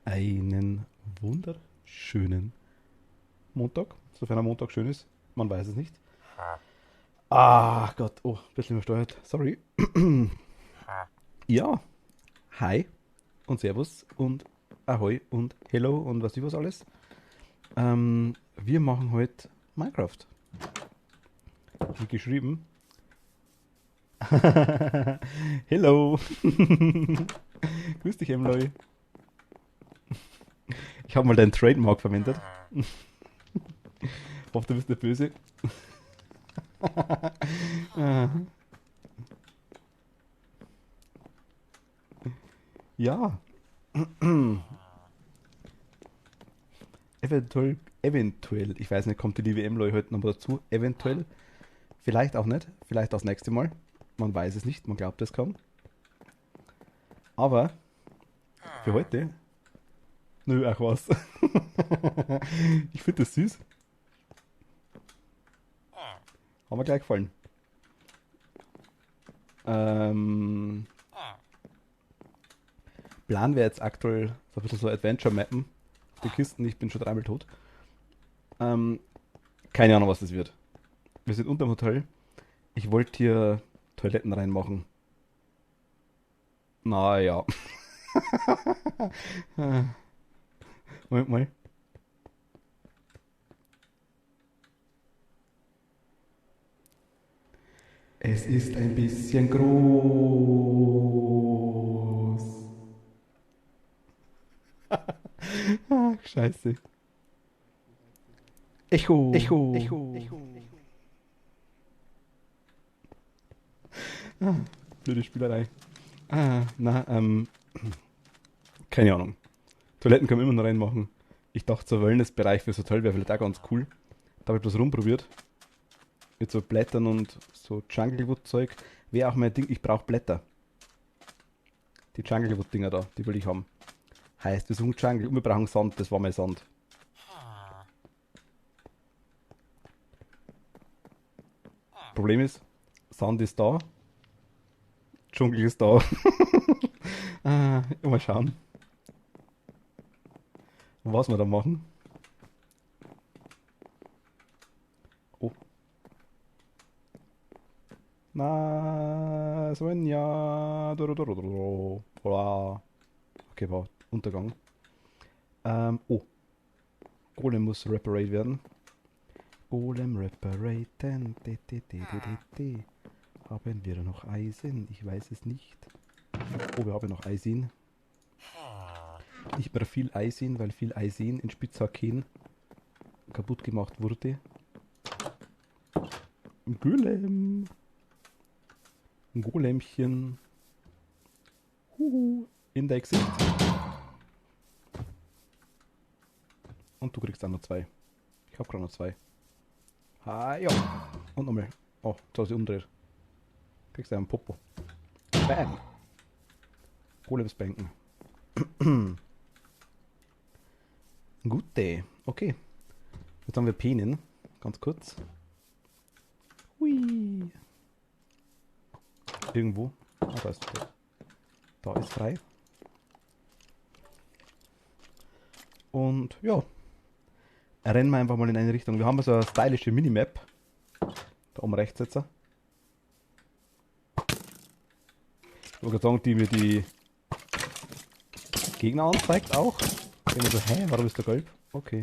Einen wunderschönen Montag, sofern ein Montag schön ist, man weiß es nicht. Ah Gott, oh, ein bisschen übersteuert, sorry. Ja, hi und servus und ahoi und hello und was ich was alles. Wir machen heute Minecraft. Wie geschrieben. Hello. Grüß dich, Emloy. Ich habe mal deinen Trademark verwendet. Hoffe, du bist nicht böse. Ja. Eventuell, ich weiß nicht, kommt die liebe Emloy heute noch dazu. Eventuell, vielleicht auch nicht, vielleicht das nächste Mal. Man weiß es nicht, man glaubt es kaum. Aber für heute. Nö, ach was. Ich finde das süß. Haben mir gleich gefallen. Plan wäre jetzt aktuell so ein bisschen so Adventure-Mappen. Die Kisten, ich bin schon dreimal tot. Keine Ahnung, was das wird. Wir sind unterm Hotel. Ich wollte hier Toiletten reinmachen. Naja. Moment mal. Es ist ein bisschen groß. Ach, scheiße. Echo. Echo. Echo. Echo. Ah, blöde Spielerei. Keine Ahnung. Toiletten können wir immer noch reinmachen. Ich dachte, so ein Wellnessbereich fürs Hotel wäre vielleicht auch ganz cool. Da habe ich bloß rumprobiert. Mit so Blättern und so Junglewood-Zeug. Wäre auch mein Ding, ich brauche Blätter. Die Junglewood-Dinger da, die will ich haben. Heißt, wir suchen Jungle und wir brauchen Sand, das war mein Sand. Problem ist, Sand ist da, Dschungel ist da. Mal schauen, was wir da machen. Oh. Na, Svenja. Hola. Okay, war Untergang. Oh. Golem muss reparate werden. Golem reparaten. Haben wir noch Eisen? Ich weiß es nicht. Oh, wir haben noch Eisen. Nicht mehr viel Eisen, weil viel Eisen in Spitzhaken kaputt gemacht wurde. Ein Golem. Ein Golemchen. In der Exit. Und du kriegst auch noch 2. Ich hab gerade noch 2. Ja. Und nochmal. Oh, jetzt hast du umdreht. Kriegst du einen Popo. Bam. Golemsbänken. Gute. Okay. Jetzt haben wir Penen. Ganz kurz. Hui. Irgendwo. Ah, da ist der. Da ist frei. Und ja. Rennen wir einfach mal in eine Richtung. Wir haben so eine stylische Minimap. Da oben rechts jetzt. Ich wollte sagen, die mir die Gegner anzeigt auch. Ich denke so, hä, warum ist der gelb? Okay.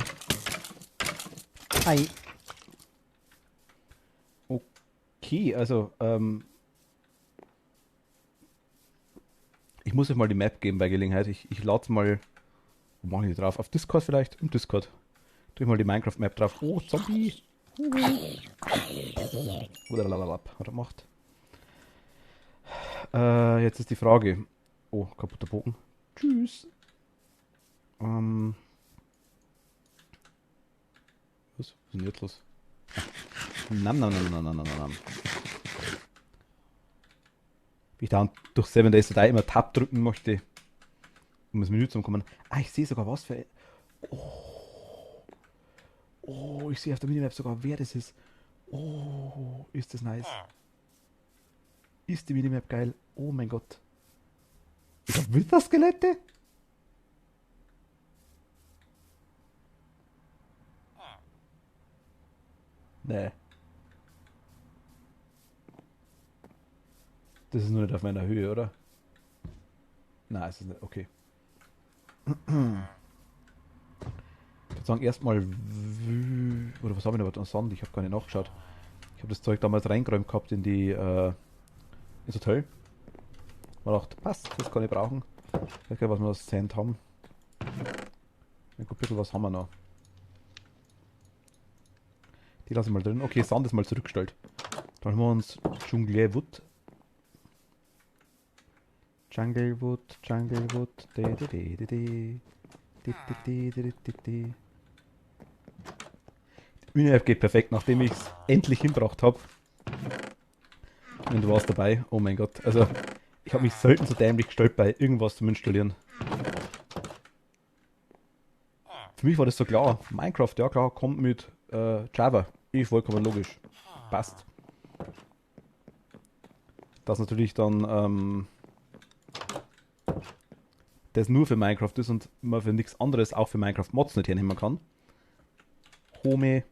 Hi. Okay, also, ich muss euch mal die Map geben bei Gelegenheit. Ich lade mal, wo mache ich die drauf? Auf Discord vielleicht? Im Discord. Tue ich mal die Minecraft-Map drauf. Oh, Zombie. Hat er gemacht. Jetzt ist die Frage, Oh, kaputter Bogen. Tschüss. Ähm, was ist denn jetzt los? Nam, nam, nam, nam, nam, nam, nam. Wie ich da durch 7 Days to Die immer Tab drücken möchte, um ins Menü zu kommen. Ah, ich sehe sogar was für. Oh, ich sehe auf der Minimap sogar, wer das ist. Oh, ist das nice. Ist die Minimap geil. Oh mein Gott. Ich hab Wither-Skelette? Nee. Das ist nur nicht auf meiner Höhe, oder? Nein, es ist nicht. Okay. Ich würde sagen, erstmal. Oder was haben wir denn an Sand? Ich habe gar nicht nachgeschaut. Ich habe das Zeug damals reingeräumt gehabt in die. Ins Hotel. Man dachte, passt, das kann ich brauchen. Ich weiß gar nicht, was wir aus Sand haben. Ein bisschen was haben wir noch. Die lassen wir mal drin. Okay, Sand ist mal zurückgestellt. Dann haben wir uns Junglewood. Junglewood, Junglewood. Minimap geht perfekt, nachdem ich es endlich hinbracht habe. Und du warst dabei. Oh mein Gott. Also, ich habe mich selten so dämlich gestellt bei irgendwas zum Installieren. Für mich war das so klar. Minecraft, ja klar, kommt mit Java. Vollkommen logisch. Passt. Dass natürlich dann das nur für Minecraft ist und man für nichts anderes auch für Minecraft Mods nicht hernehmen kann. Home.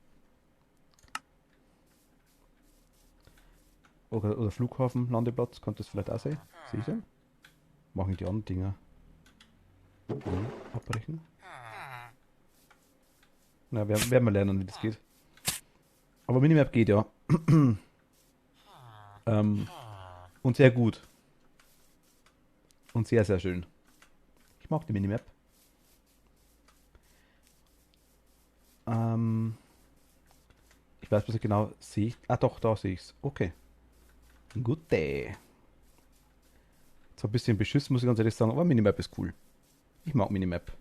Oder Flughafen, Landeplatz, könnte das vielleicht auch sein? Sehe ich den? Machen die anderen Dinger. Abbrechen. Na, werden wir lernen, wie das geht. Aber Minimap geht ja. Und sehr gut. Und sehr, sehr schön. Ich mag die Minimap. Ich weiß was ich genau sehe. Ah doch, da sehe ich es. Okay. Gut. Jetzt ein bisschen Beschiss, muss ich ganz ehrlich sagen, aber Minimap ist cool. Ich mag Minimap.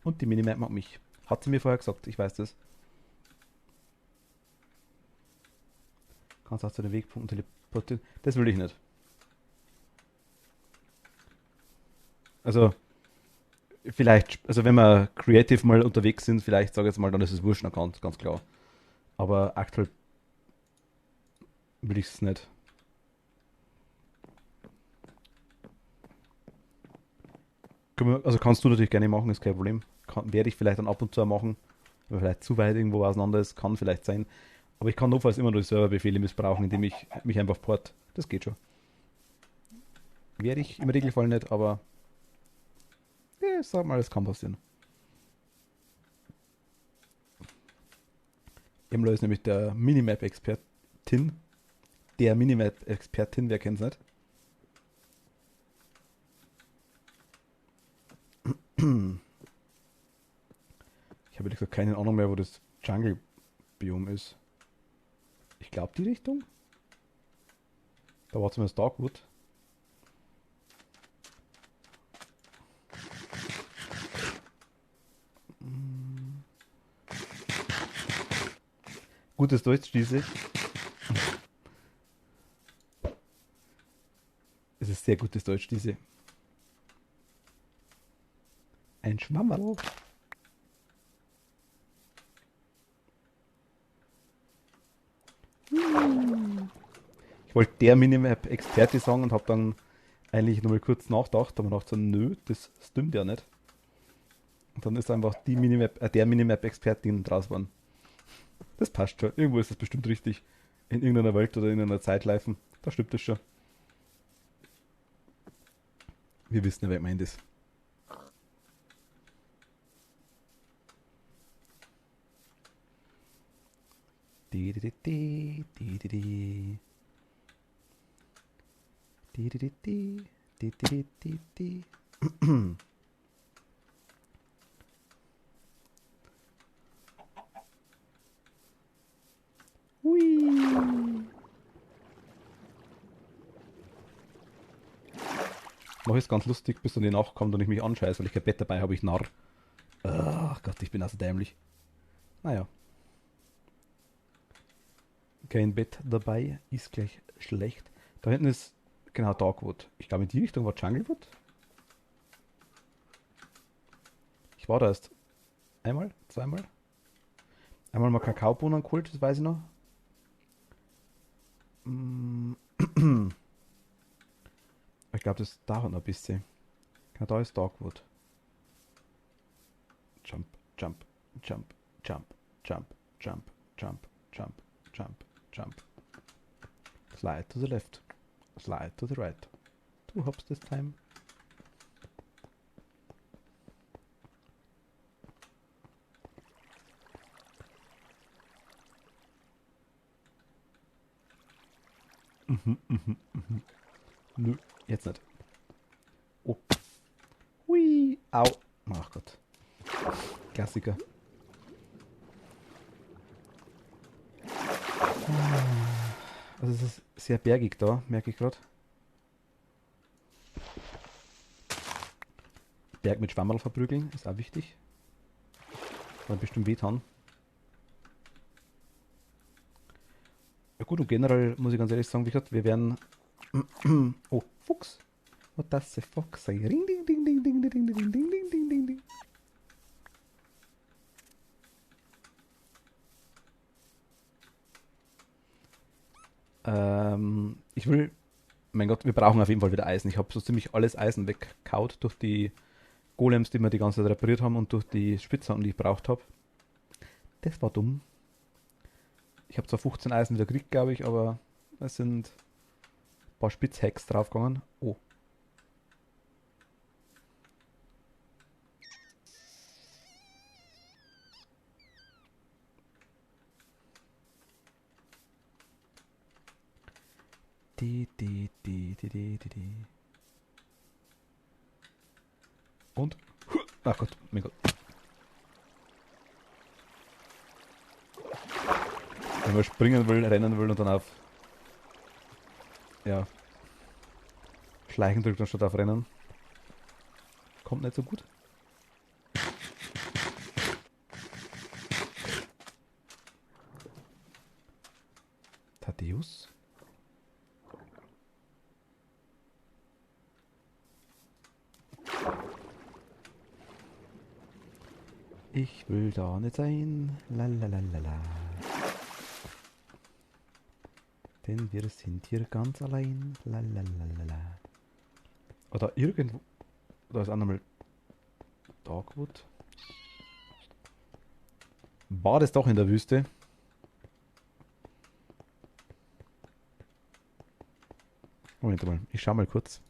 Und die Minimap mag mich. Hat sie mir vorher gesagt, ich weiß das. Kannst auch zu den Wegpunkten teleportieren. Das will ich nicht. Also, vielleicht, also wenn wir creative mal unterwegs sind, vielleicht sage ich jetzt mal, dann ist es wurscht, ganz klar. Aber aktuell will ich es nicht. Also kannst du natürlich gerne machen, ist kein Problem. Werde ich vielleicht dann ab und zu machen. Wenn vielleicht zu weit irgendwo auseinander ist, kann vielleicht sein. Aber ich kann notfalls immer nur die Serverbefehle missbrauchen, indem ich mich einfach port. Das geht schon. Werde ich im Regelfall nicht, aber ja, sag mal, das kann passieren. Emlo ist nämlich der Minimap-Expertin. Der Minimap-Expertin, wer kennt's nicht? Ich habe ehrlich gesagt keine Ahnung mehr, wo das Jungle-Biom ist. Ich glaube die Richtung. Da war zumindest Darkwood. Gutes Deutsch, diese. Es ist sehr gutes Deutsch, diese. Ein Schwammerl. Ich wollte der Minimap-Experte sagen und habe dann eigentlich nochmal kurz nachgedacht, aber dachte so, nö, das stimmt ja nicht. Und dann ist einfach die der Minimap-Expertin draus geworden. Das passt schon. Irgendwo ist das bestimmt richtig. In irgendeiner Welt oder in einer Zeitleifen. Da stimmt das schon. Wir wissen ja, wer gemeint ist. Die, die, die, die, die, die, die. Die, die, die, die, die, die, die, die. Hui. Noch ist ganz lustig, bis dann die Nacht kommt und ich mich anscheiße, weil ich kein Bett dabei habe, ich Narr. Ach Gott, ich bin also dämlich. Naja, kein Bett dabei ist gleich schlecht. Da hinten ist genau Darkwood. Ich glaube, in die Richtung war Junglewood. Ich war da erst einmal, zweimal. Einmal mal Kakaobohnen geholt, das weiß ich noch. Mm, ich glaube, das dauert noch ein bisschen. Ja, da ist Darkwood. Jump, jump, jump, jump, jump, jump, jump, jump, jump, jump. Slide to the left. Slide to the right. 2 hops this time. Nö, jetzt nicht. Oh. Hui. Au. Ach Gott. Klassiker. Also es ist sehr bergig da, merke ich gerade. Berg mit Schwammerl verprügeln, ist auch wichtig. Kann bestimmt wehtan. Ja gut, und generell muss ich ganz ehrlich sagen, wie gesagt, wir werden... Oh, Fuchs. What does the fox say? Ring, ding, ding, ding, ding, ding, ding, ding, ding, ding, ding, ding, ding. Ich will... Mein Gott, wir brauchen auf jeden Fall wieder Eisen. Ich habe so ziemlich alles Eisen weggekaut durch die Golems, die wir die ganze Zeit repariert haben und durch die Spitzhacken, die ich braucht habe. Das war dumm. Ich habe zwar 15 Eisen wieder gekriegt, glaube ich, aber es sind ein paar Spitzhacks draufgegangen. Oh. Die. Und? Ach Gott, mein Gott. Wenn man springen will, rennen will und dann auf... Ja. Schleichen drückt anstatt auf Rennen. Kommt nicht so gut. Thaddeus? Ich will da nicht sein. Lalalala. Denn wir sind hier ganz allein. Lalalala. Oder irgendwo. Da ist auch nochmal Darkwood. War das doch in der Wüste? Moment mal, ich schau mal kurz.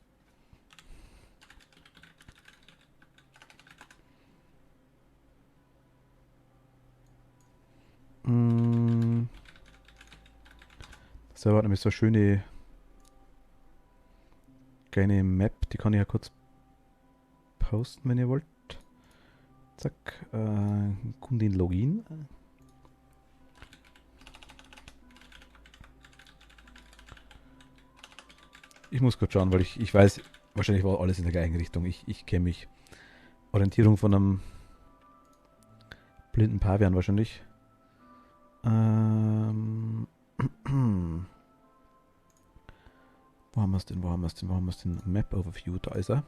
So, hat nämlich so eine schöne kleine Map, die kann ich ja kurz posten, wenn ihr wollt. Zack, Kundin Login. Ich muss kurz schauen, weil ich weiß, wahrscheinlich war alles in der gleichen Richtung. Ich kenne mich. Orientierung von einem blinden Pavian wahrscheinlich. Wo haben wir es denn? Wo haben wir es denn? Wo haben wir es denn? Map Overview, da ist er.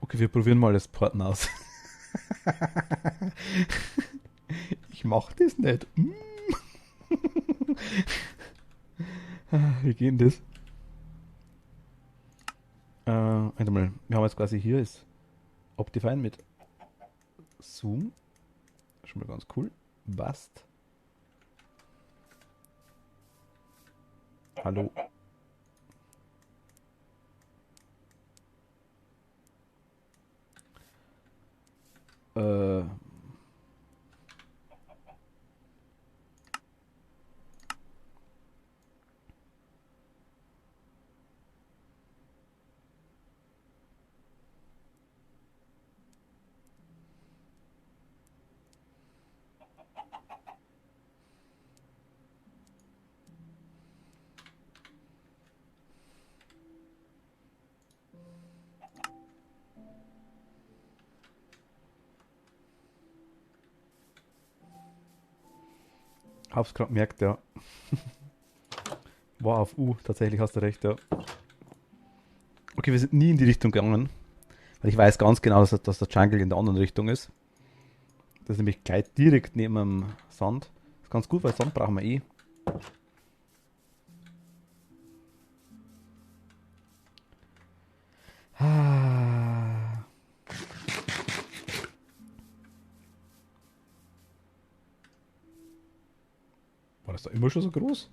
Okay, wir probieren mal das Porten aus. Ich mach das nicht. Wie geht denn das? Warte mal, wir haben jetzt quasi hier ist Optifine mit Zoom. Schon mal ganz cool. Bast. Hallo. Äh, hab's gerade gemerkt, ja. War auf U, tatsächlich hast du recht, ja. Okay, wir sind nie in die Richtung gegangen, weil ich weiß ganz genau, dass der Jungle in der anderen Richtung ist. Das ist nämlich gleich direkt neben dem Sand. Das ist ganz gut, weil Sand brauchen wir eh. Ah. War das da immer schon so groß?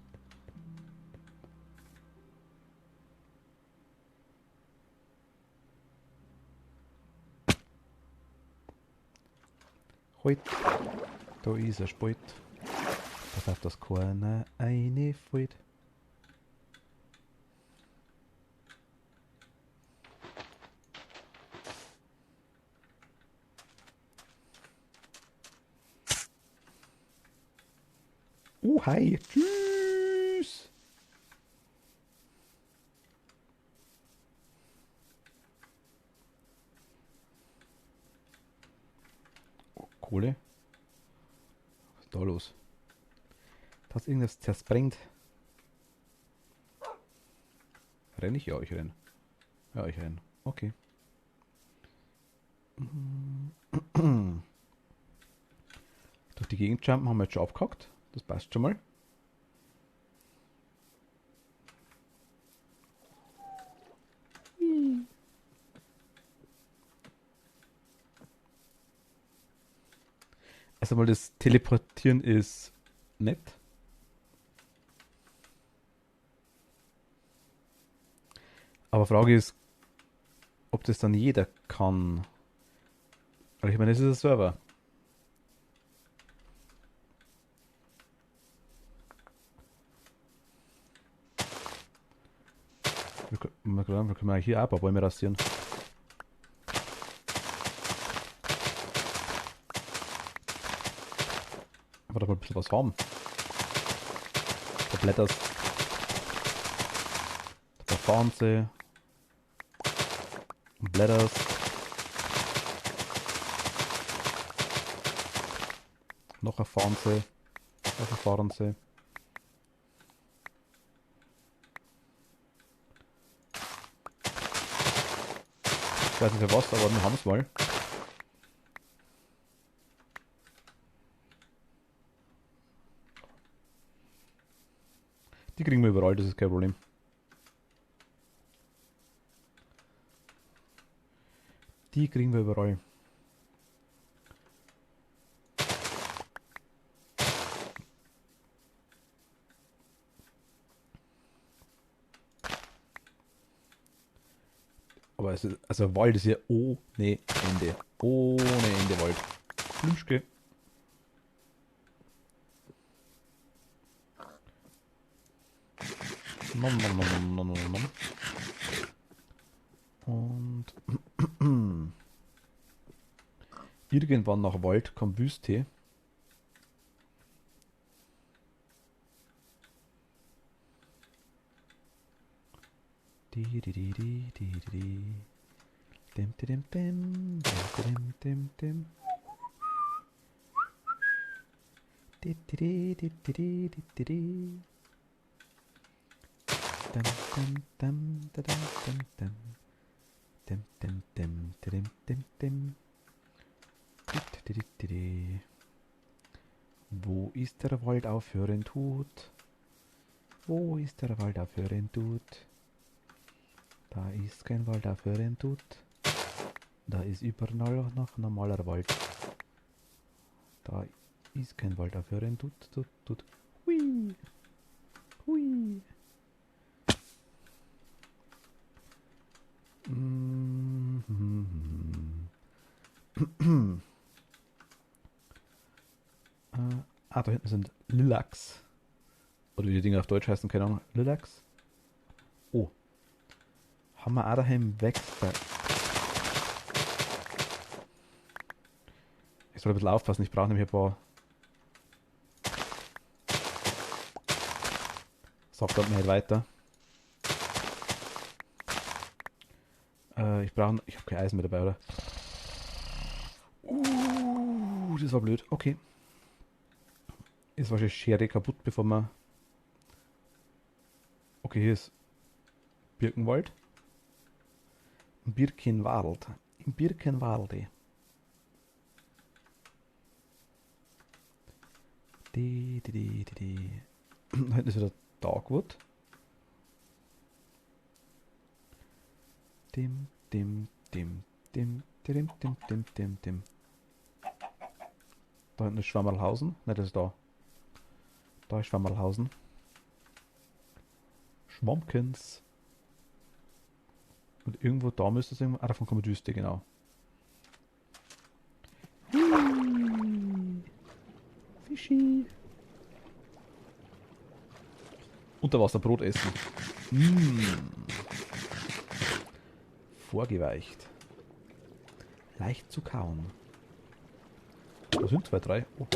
Halt, da ist ein Spalt. Da darf das keiner reinfällt. Oh, hi. Tschüss. Oh, Kohle. Was ist da los? Da ist irgendwas zersprengt. Renn ich? Ja, ich renn. Ja, ich renn. Okay. Durch die Gegend jumpen haben wir jetzt schon abgehackt. Das passt schon mal. Also mal das Teleportieren ist nett. Aber Frage ist, ob das dann jeder kann. Weil ich meine, das ist ein Server. Wir können hier auch ein paar Bäume rasieren. Aber da mal ein bisschen was haben. Da Blätter, da fahren sie. Und Blätter. Noch erfahren sie. Noch erfahren sie. Ich weiß nicht für was, aber wir haben es mal. Die kriegen wir überall, das ist kein Problem. Die kriegen wir überall. Aber es ist, also Wald ist ja ohne Ende. Ohne Ende Wald. Plüschke. Nom, nom, nom, nom, nom, nom. Und irgendwann nach Wald kommt Wüste. Di, di, di, di, di, di. Dim, dim, dim, dim, dim, dim, dim. Di, di, di, di, di, di, di, di. Dum, dum, dum, da, dum, dum, dum. Dim, dim, dim, dim, dim, dim. Di, di, di, di, di. Wo ist der Wald aufhören tut? Wo ist der Wald aufhören tut? Da ist kein Wald aufhören tut. Da ist überall noch normaler Wald. Da ist kein Wald aufhören tut, tut, tut. Hui. Hui. Ah, da hinten sind Lilacs. Oder wie die Dinger auf Deutsch heißen, keine Ahnung. Lilacs. Oh. Haben wir auch daheim weg. Ich soll ein bisschen aufpassen, ich brauche nämlich ein paar. Sagt dort nicht weiter. Ich habe kein Eisen mehr dabei, oder? Das war blöd. Okay. Ist wahrscheinlich Schere kaputt, bevor wir. Okay, hier ist Birkenwald. Birkenwald. Im Birkenwalde. Da hinten ist wieder Dogwood. Dim, dim, dim, dim, dim, dim, dim, dim, dim. Da hinten ist Schwammerlhausen. Ne, das ist da. Da ist Schwammerlhausen. Schwammkens. Und irgendwo da müsste es irgendwo. Ah, davon kommt die Wüste, genau. Fischi. Unterwasserbrot essen. Vorgeweicht. Leicht zu kauen. Da sind 2, 3. Oh.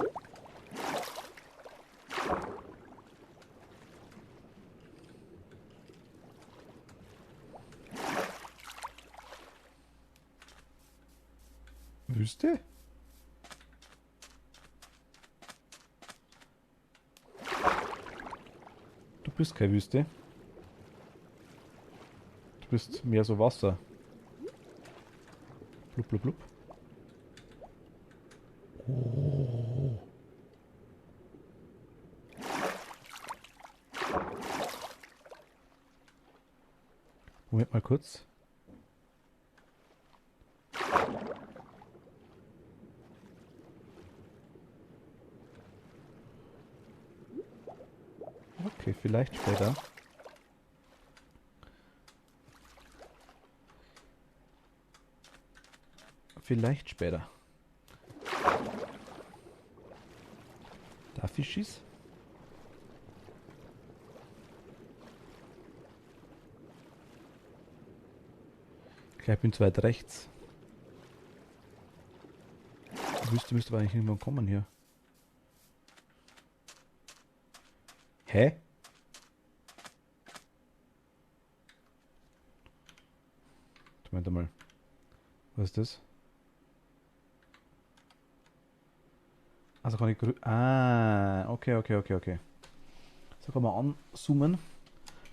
Wüste? Du bist keine Wüste. Du bist mehr so Wasser. Blub, blub, blub. Oh. Moment mal kurz. Okay, vielleicht später. Vielleicht später. Da Fischis. Ich bin zu weit rechts. Die Wüste müsste aber eigentlich irgendwann kommen hier. Hä? Moment mal. Was ist das? Also kann ich Ah, okay, okay, okay, okay. So kann man anzoomen.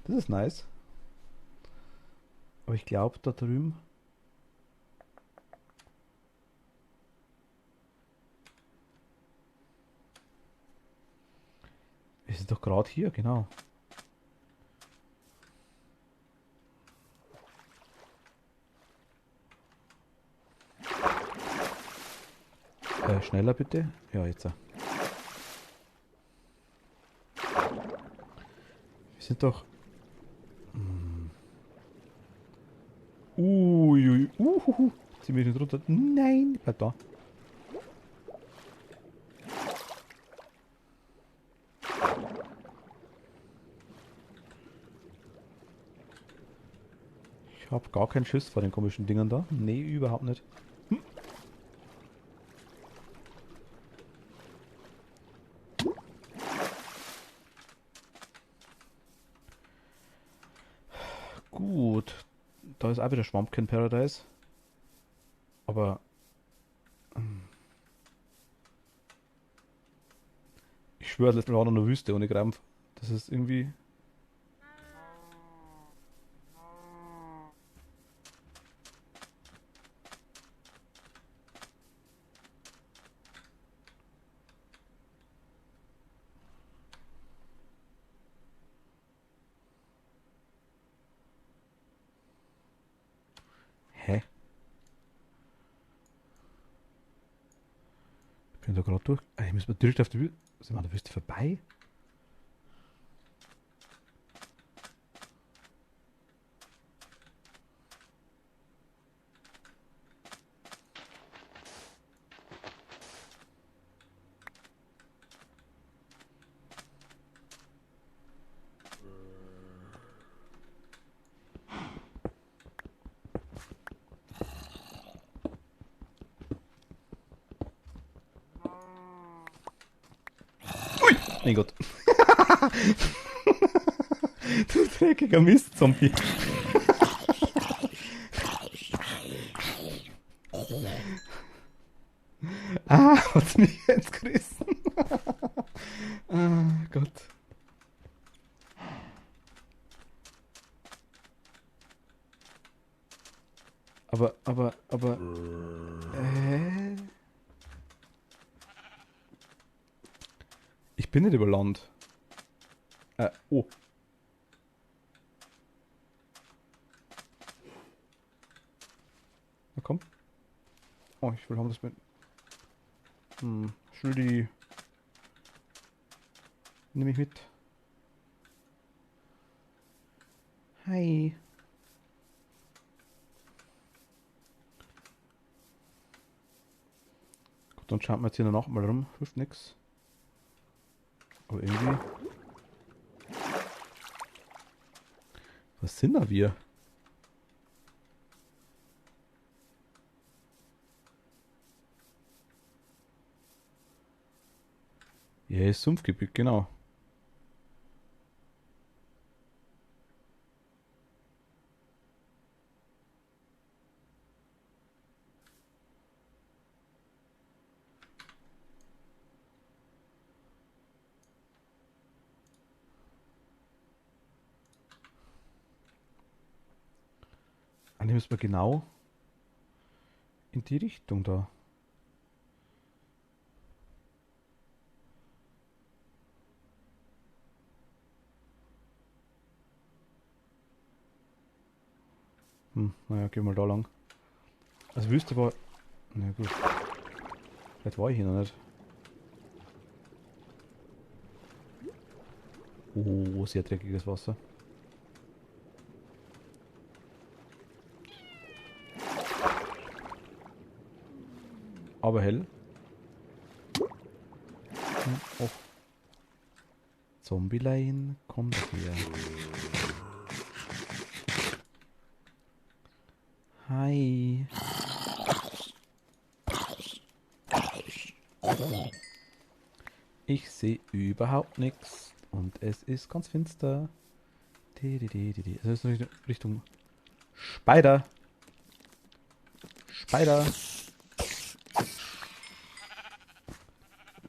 Das ist nice. Aber ich glaube, da drüben. Ist es doch gerade hier, genau. Schneller bitte. Ja, jetzt. Wir sind doch. Uiui. Zieh mich nicht runter. Nein, bleib da. Ich habe gar keinen Schiss vor den komischen Dingern da. Nee, überhaupt nicht. Gut. Da ist auch wieder Schwampkin Paradise. Aber. Ich schwöre, das war noch eine Wüste ohne Krampf. Das ist irgendwie. Hä? Ich bin da gerade durch. Ich muss mal direkt auf die Wüste. Sind wir an der Wüste vorbei? Mein Gott. Du dreckiger Mist-Zombie. Ah, hat's mich jetzt gerissen. Ah, Gott. Aber. Ich bin nicht über Land. Oh. Na komm. Oh, ich will haben das mit. Schnell die. Nimm mich mit. Hi. Gut, dann schauen wir jetzt hier noch mal rum. Hilft nix. Aber irgendwie. Was sind da wir? Ja, ist Sumpfgebiet, genau. Eigentlich müssen wir genau in die Richtung da. Naja, gehen wir da lang. Also Wüste war. Na gut. Vielleicht war ich hier noch nicht. Oh, sehr dreckiges Wasser. Aber hell. Oh. Zombielein, komm doch her. Hi. Ich sehe überhaupt nichts. Und es ist ganz finster. Es ist Richtung Spider. Spider.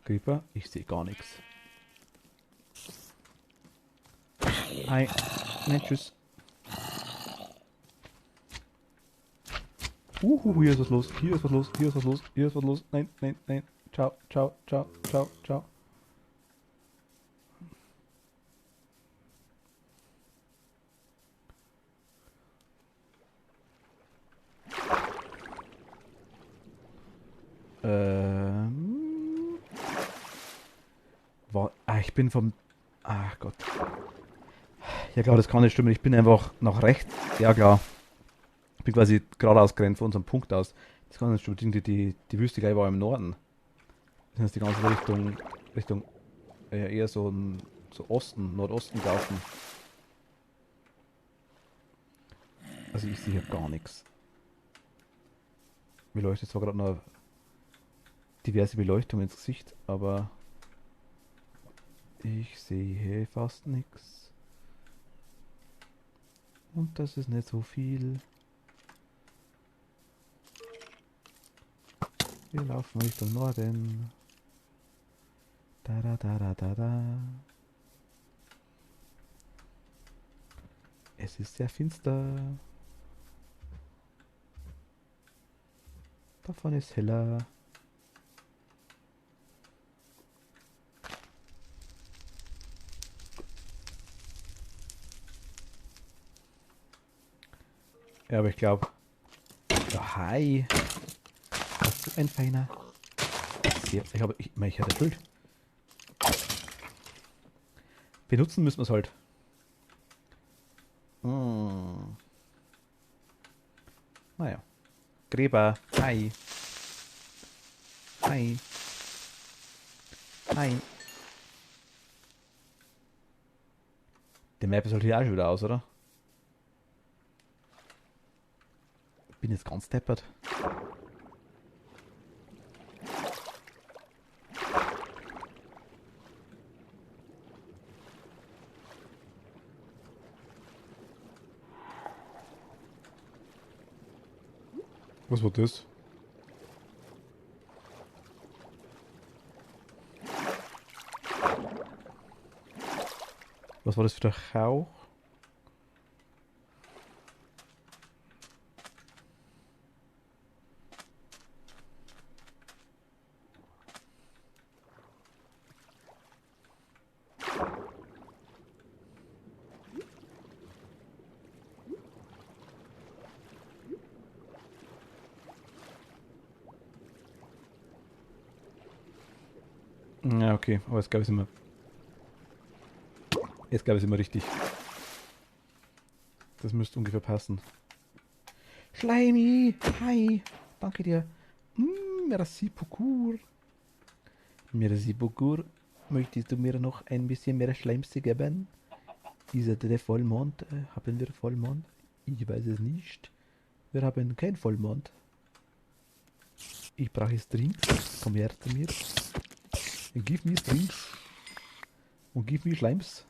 Creeper, ich sehe gar nichts. Hi. Nein, tschüss. Hier ist was los. Hier ist was los. Hier ist was los. Hier ist was los. Nein, nein, nein. Ciao, ciao, ciao, ciao, ciao. Ich bin vom. Ach Gott. Ja klar, das kann nicht stimmen. Ich bin einfach nach rechts. Ja klar. Ich bin quasi geradeaus gerannt von unserem Punkt aus. Das kann nicht stimmen. Die Wüste gleich war im Norden. Das heißt die ganze Richtung eher so Osten, Nordosten gelaufen. Also ich sehe hier gar nichts. Mir leuchtet zwar gerade noch diverse Beleuchtung ins Gesicht, aber ich sehe fast nichts. Und das ist nicht so viel. Wir laufen Richtung Norden. Da da da da da da. Es ist sehr finster. Davon ist heller. Ja, aber ich glaube. Oh, hi. Was für ein feiner. Ich hatte erfüllt. Benutzen müssen wir es halt. Naja. Gräber. Hi. Hi. Hi. Der Map ist halt hier auch schon wieder aus, oder? Ich bin jetzt ganz deppert. Was war das? Was war das für der Rauch? Ja, okay, aber jetzt glaube ich immer. Jetzt glaube ich immer richtig. Das müsste ungefähr passen. Schleimi! Hi! Danke dir. Merci beaucoup. Merci beaucoup. Möchtest du mir noch ein bisschen mehr Schleims geben? Ist es der Vollmond? Haben wir Vollmond? Ich weiß es nicht. Wir haben kein Vollmond. Ich brauche Strings. Komm her zu mir. Give me Strings. Und give me Schleims.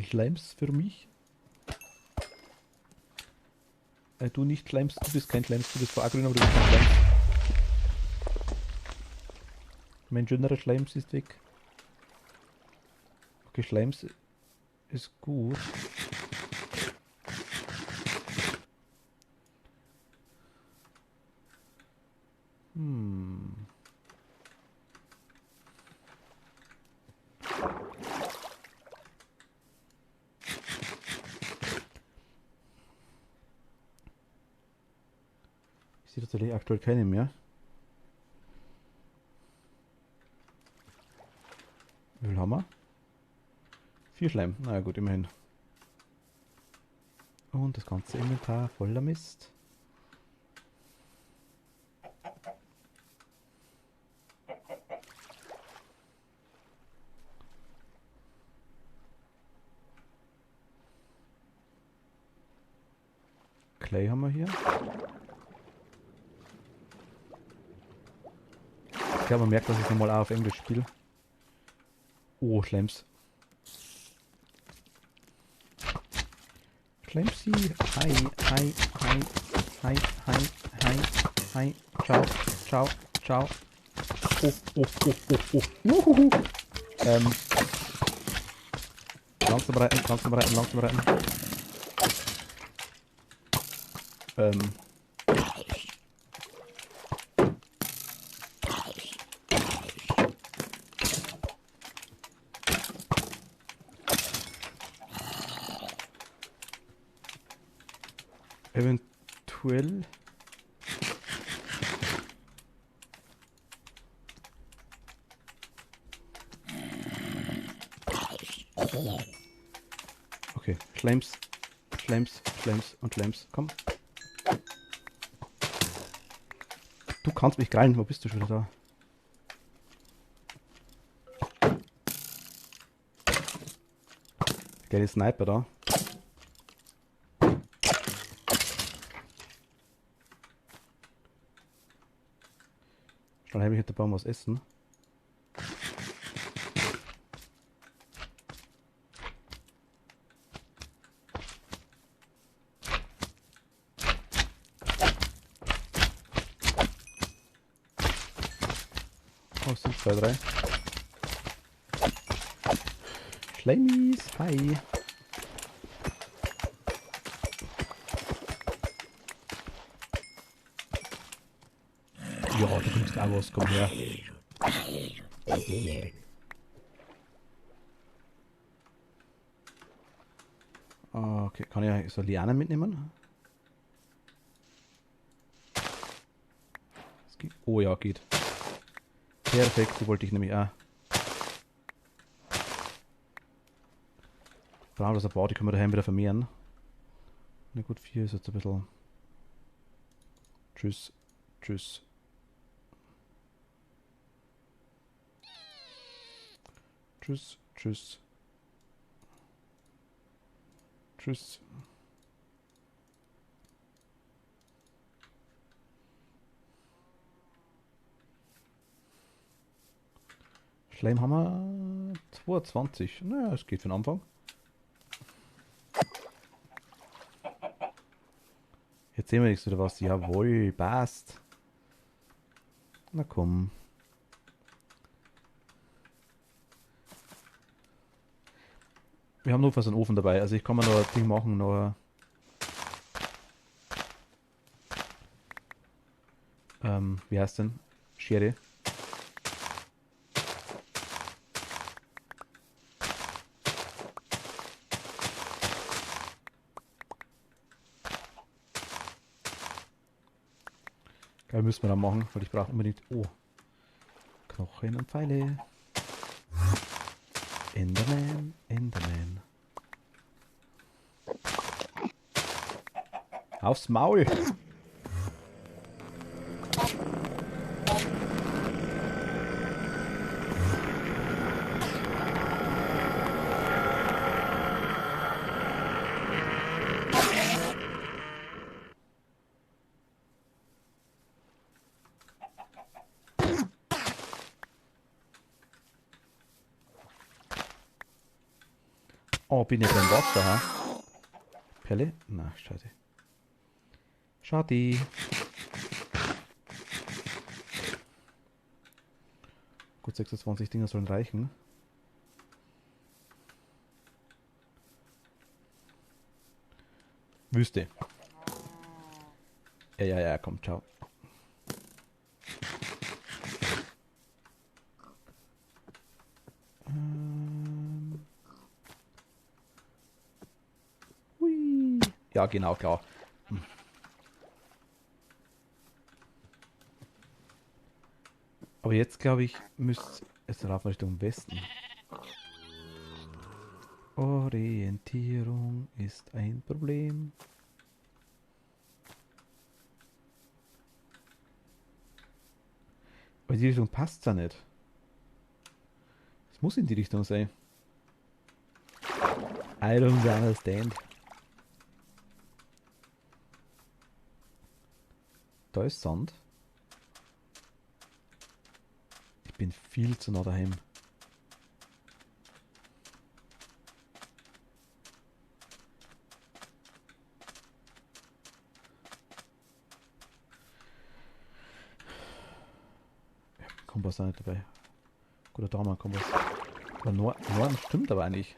Schleims für mich. Du nicht Schleims, du bist kein Schleims, du bist zwar grün, aber du bist kein Schleims. Mein schönerer Schleims ist weg. Okay, Schleims ist gut. Ich sehe tatsächlich aktuell keine mehr. Wie viel haben wir? 4 Schleim. Na ja, gut, immerhin. Und das ganze Inventar voller Mist. Clay haben wir hier. Ich glaube, man merkt, dass ich nochmal auch auf Englisch spiele. Oh, Schleims. Schleimsi. Hi, hi, hi, hi, hi, hi, hi. Ciao, ciao, ciao. Oh, oh, oh, oh, oh. Uhuhu. Langsam reiten, langsam reiten, langsam reiten. Eventuell. Okay, Schleims, Schleims, Schleims und Schleims. Komm. Du kannst mich krallen, wo bist du schon wieder da? Geile Sniper da. Schnell habe ich hinter Baum was essen. Oh, es sind 2, 3. Schleimis, hi. Ja, du kriegst auch was, komm her. Okay, kann ich so Lianen mitnehmen? Oh ja, geht. Perfekt, die wollte ich nämlich auch. Vor allem das ein paar, die können wir daheim wieder vermehren. Na gut, 4 ist jetzt ein bisschen. Tschüss, tschüss. Tschüss, tschüss. Tschüss. Schleim haben wir 22. Naja, es geht für den Anfang. erzähl mir nichts oder was. Jawohl, passt. Na komm. Wir haben nur fast einen Ofen dabei, also ich kann mir noch ein Ding machen, noch wie heißt denn? Schere. Geil, müssen wir dann machen, weil ich brauche unbedingt... Oh. Knochen und Pfeile. Enderman, Enderman. Aufs Maul! Oh, bin ich beim Wasser, ha? Perle? Na, schade. Schade. Gut, 26 Dinger sollen reichen. Wüste. Ja, komm, ciao. Hui. Ja, genau, klar. Aber jetzt, glaube ich, müsste es laufen Richtung Westen. Orientierung ist ein Problem. Aber die Richtung passt ja nicht. Es muss in die Richtung sein. I don't understand. Da ist Sand. Ich bin viel zu nah daheim. Kompass auch nicht dabei. Guter Daumen, Kompass. Aber Norden stimmt aber eigentlich.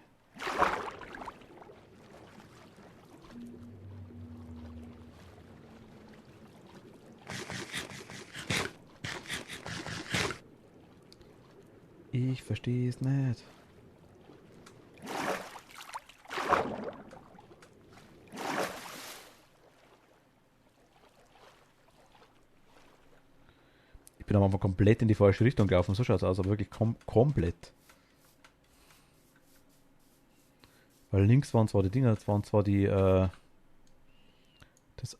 Ich verstehe es nicht. Ich bin am Anfang komplett in die falsche Richtung gelaufen. So schaut es aus, aber wirklich komplett. Weil links waren zwar die Dinger, das waren zwar die, das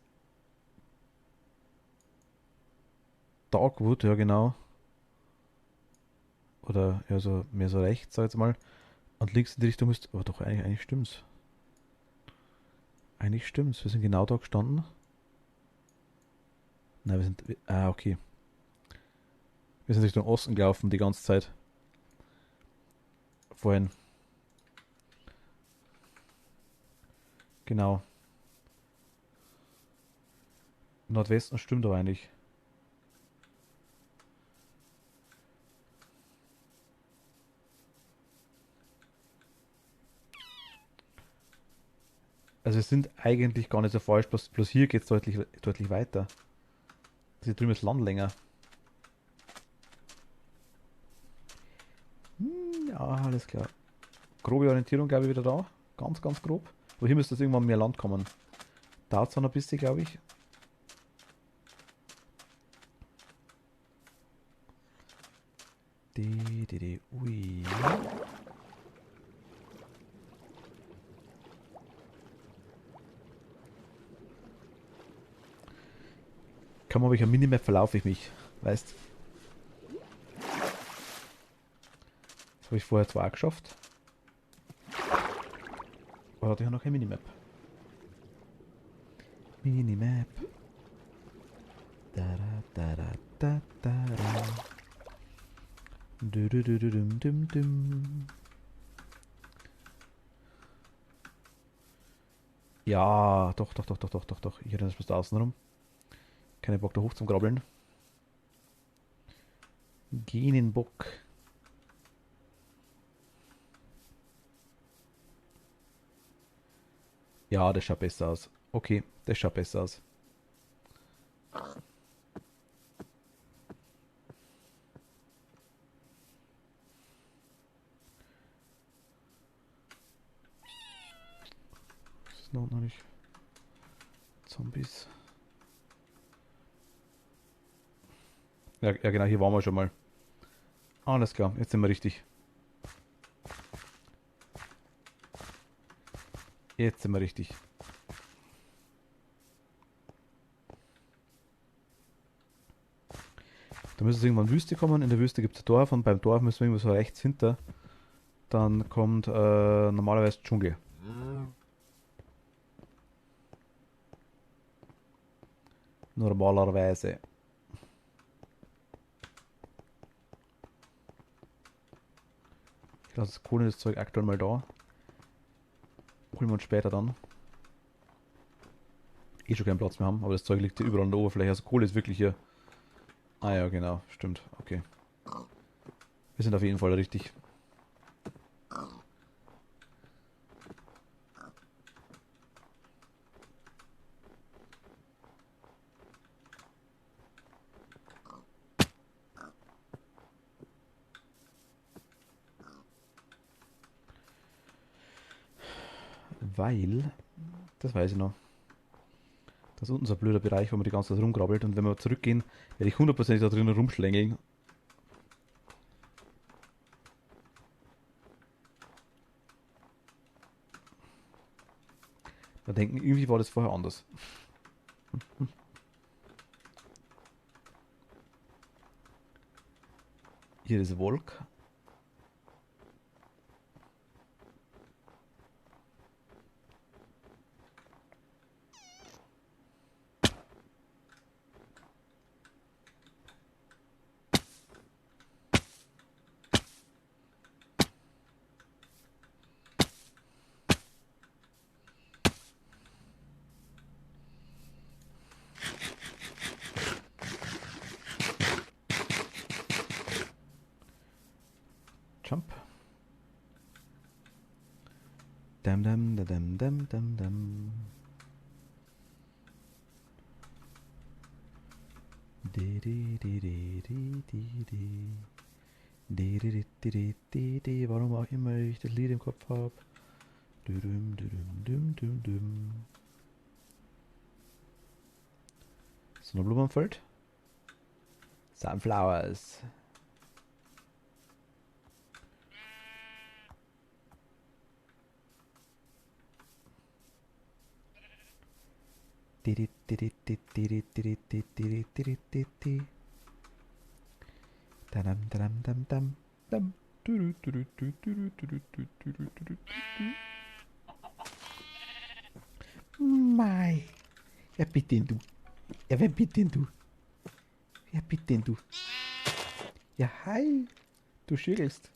Darkwood, ja genau. Oder ja, so mehr so rechts, sag ich jetzt mal. Und links in die Richtung müsste. Aber doch, eigentlich stimmt's. Eigentlich stimmt's. Wir sind genau da gestanden. Nein, wir sind. Ah, okay. Wir sind Richtung Osten gelaufen die ganze Zeit. Vorhin. Genau. Nordwesten stimmt aber eigentlich. Also wir sind eigentlich gar nicht so falsch, bloß hier geht es deutlich weiter. Das hier drüben ist Land länger. Ja, alles klar. Grobe Orientierung, glaube ich, wieder da. Ganz grob. Aber hier müsste es irgendwann mehr Land kommen. Dauert zwar noch ein bisschen, glaube ich. Ui. Kaum habe ich eine Minimap, verlaufe ich mich. Weißt. Das habe ich vorher zwar auch geschafft. Aber hatte ich noch keine Minimap. Minimap. Da da da da da da. Du, du, du, du, dum, dum, dum. Ja, doch, doch, doch, doch, doch, doch, doch. Ich erinnere das bloß da außen rum. Keine Bock da hoch zum Grabbeln. Gehen in Bock. Ja, das schaut besser aus. Okay, das schaut besser aus. Was ist noch nicht? Zombies. Ja, ja, genau, hier waren wir schon mal. Alles klar, jetzt sind wir richtig. Jetzt sind wir richtig. Da müsste es irgendwann Wüste kommen. In der Wüste gibt es ein Dorf und beim Dorf müssen wir irgendwo so rechts hinter. Dann kommt normalerweise Dschungel. Normalerweise. Ich lasse das Kohle, das Zeug aktuell mal da. Holen wir uns später dann. Eh schon keinen Platz mehr haben, aber das Zeug liegt hier überall an der Oberfläche. Also Kohle ist wirklich hier. Ah ja, genau, stimmt. Okay. Wir sind auf jeden Fall richtig. Weil, das weiß ich noch. Das ist unten so ein blöder Bereich, wo man die ganze Zeit rumgrabbelt. Und wenn wir zurückgehen, werde ich hundertprozentig da drinnen rumschlängeln. Da denken, irgendwie war das vorher anders. Hier ist Wolk. Jump. Dam dam da dam dam dam dam. Di di di di di di di. Di di di di di di di. Warum auch immer ich das Lied im Kopf habe. Dum dum dum dum dum. Ist noch Blumen am Feld? Sunflowers. Di di di di di di di di di di di di di di. Dam dam dam dam dam. Mei. Wer bist denn du? Ja, wer bist denn du? Wer bist denn du? Ja, hi. Du schüttelst.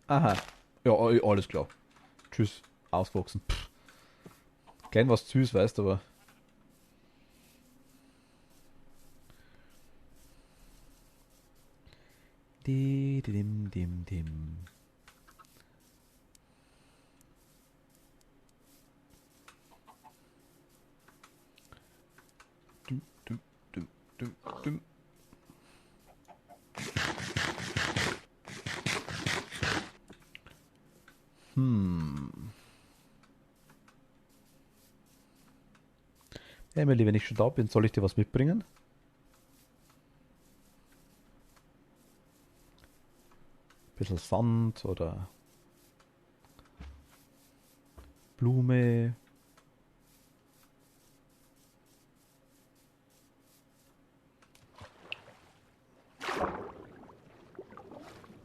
Aha. Ja, alles klar. Tschüss. Auswachsen. Pff. Gern was süß, weißt du, aber. Di, di, dim, dim, dim. Dum, dum, dum, dum, dum. Emily, wenn ich schon da bin, soll ich dir was mitbringen? Bisschen Sand oder Blume.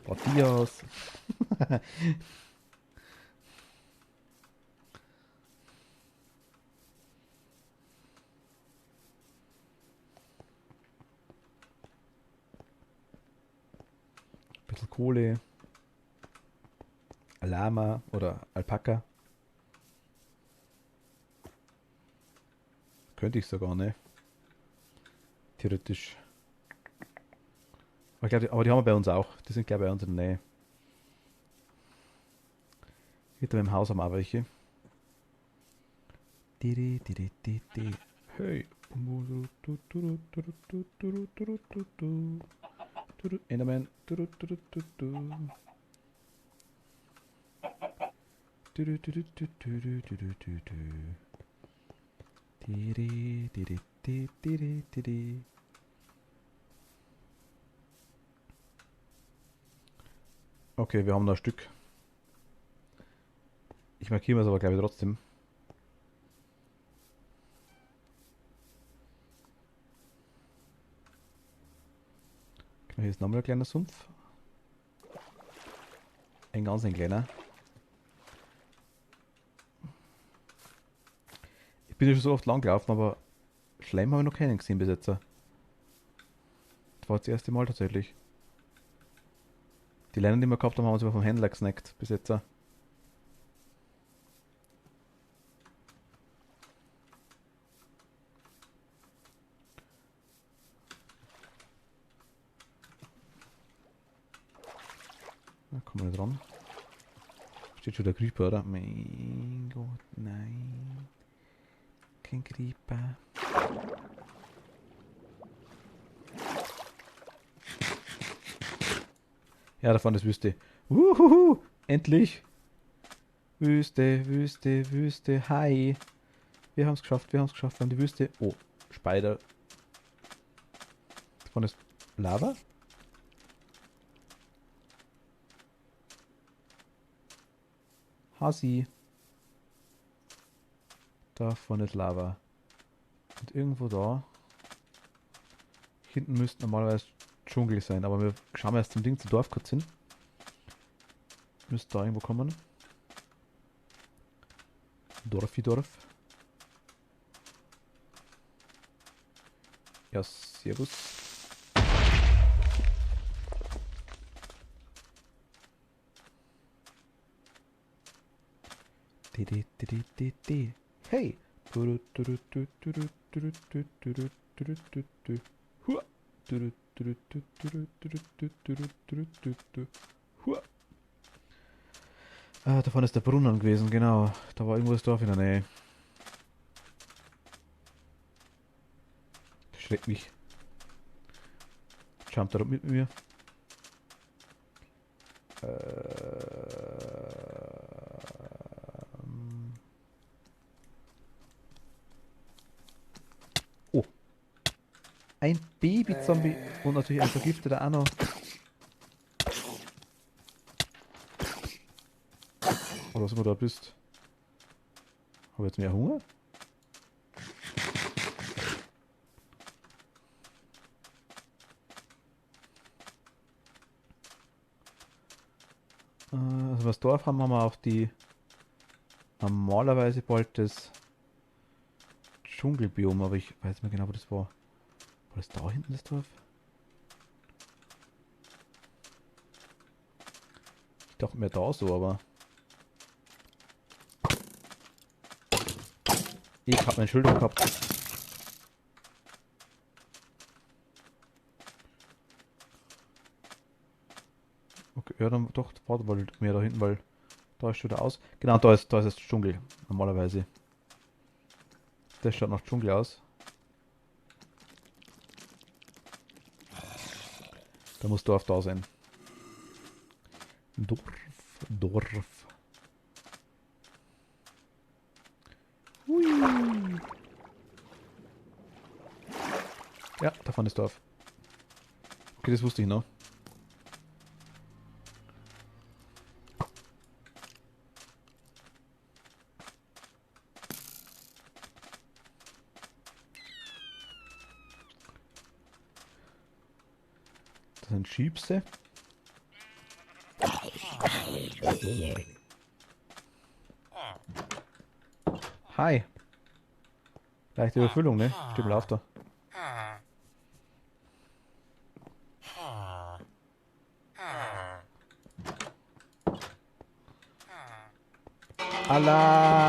Matthias. Bisschen Kohle. Lama oder Alpaka. könnte ich sogar, ne? Theoretisch. Aber die haben wir bei uns auch. Die sind gleich bei uns in der Nähe. Hinter dem Haus haben wir auch welche. Hey. Enderman. Okay, wir haben noch ein Stück. Ich markiere es aber glaube ich trotzdem. Hier ist nochmal ein kleiner Sumpf. Ein ganz kleiner. Ich bin ja schon so oft lang gelaufen, aber Schleim habe ich noch keinen gesehen bis jetzt. Das war das erste Mal tatsächlich. Die Leinen, die wir gehabt haben, haben uns immer vom Händler gesnackt bis jetzt. Da kommen wir nicht ran. Steht schon der Creeper, oder? Mein Gott, nein. Kein Creeper. Ja, da vorne ist Wüste. Uhuhu, endlich. Wüste, Wüste, Wüste. Hi. Wir haben es geschafft, wir haben es geschafft. Wir haben die Wüste. Oh, Spider. Da vorne ist Lava. Hasi. Da vorne ist Lava. Und irgendwo da. Hinten müsste normalerweise Dschungel sein, aber wir schauen erst zum Ding zum Dorf kurz hin. Müsste da irgendwo kommen. Dorf. Ja, servus. Hey! Ah, da vorne ist der Brunnen gewesen, genau. Da war irgendwo das Dorf in der Nähe. Das schreckt mich. Jumpt da mit mir. Oh. Ein Baby-Zombie. Und natürlich ein vergifteter auch noch. Oder was immer du da bist. Habe ich jetzt mehr Hunger? Also das Dorf haben wir auch die normalerweise bald das Dschungelbiom, aber ich weiß nicht mehr genau, wo das war. War das da hinten das Dorf? Ich dachte mir da so, aber ich hab mein Schild gehabt. Okay, ja, dann doch, warte mal mehr da hinten, weil da ist schon der aus. Genau, da ist das Dschungel, normalerweise. Das schaut nach Dschungel aus. Da muss Dorf da sein. Dorf. Hui. Ja, da vorne ist Dorf. Okay, das wusste ich noch. Das sind Schiebse. Hi. Leichte Überfüllung, ne? Stimmt, lauf da. Alarm!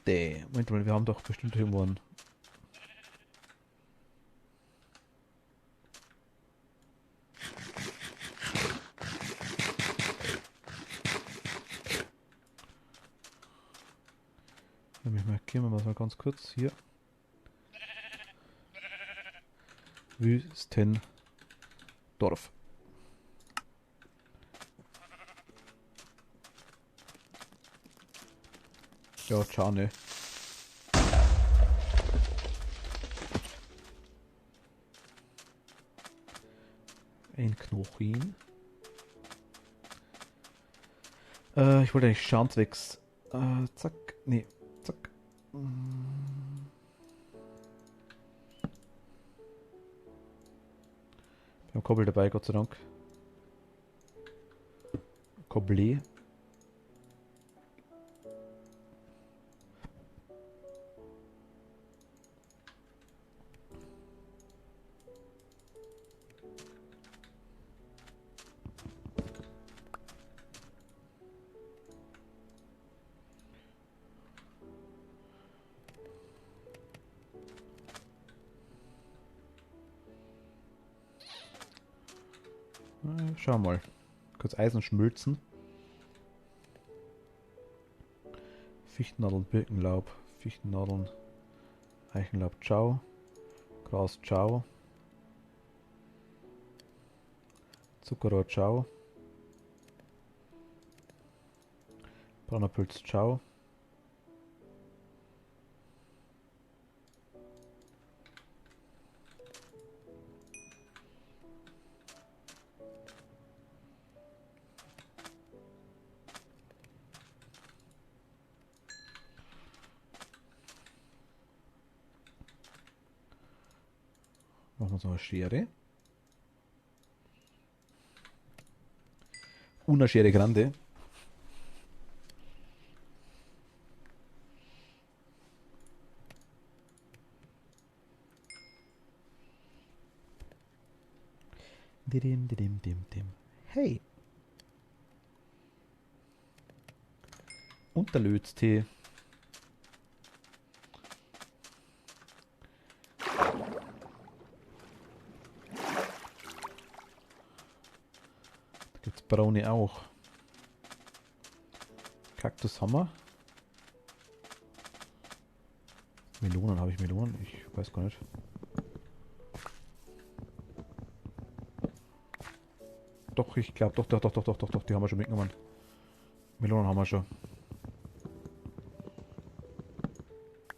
Kiste. Moment mal, wir haben doch bestimmt irgendwo einen. Nämlich markieren wir mal ganz kurz hier. Wüstendorf. Ja, ciao, ne. Ein Knochen. Ich wollte eigentlich Schandwechs. Zack. Nee, zack. Wir haben Kobbel dabei, Gott sei Dank. Kobbel. Schau mal. Kurz Eisen schmilzen. Fichtennadeln, Birkenlaub, Fichtennadeln, Eichenlaub, ciao. Gras, ciao. Zuckerrohr, ciao. Brennerpilz, ciao. Machen wir so eine Schere. Una Schere Grande. Didim, didim, dim, dim. Hey! Und der Lötztee. Da gibt's braune auch. Kaktus haben wir. Melonen, habe ich Melonen? Ich weiß gar nicht. Doch, ich glaube, doch, die haben wir schon mitgenommen. Melonen haben wir schon.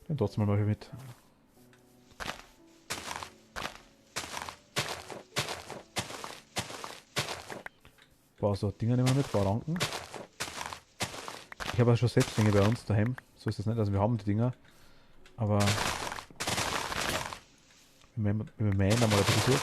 Den trotzdem mal mit. Ein paar so Dinger nehmen wir mit, ein paar Ranken. Ich habe ja schon Setzlinge bei uns daheim. So ist das nicht, also wir haben die Dinger. Aber wir mähen da mal ein bisschen durch.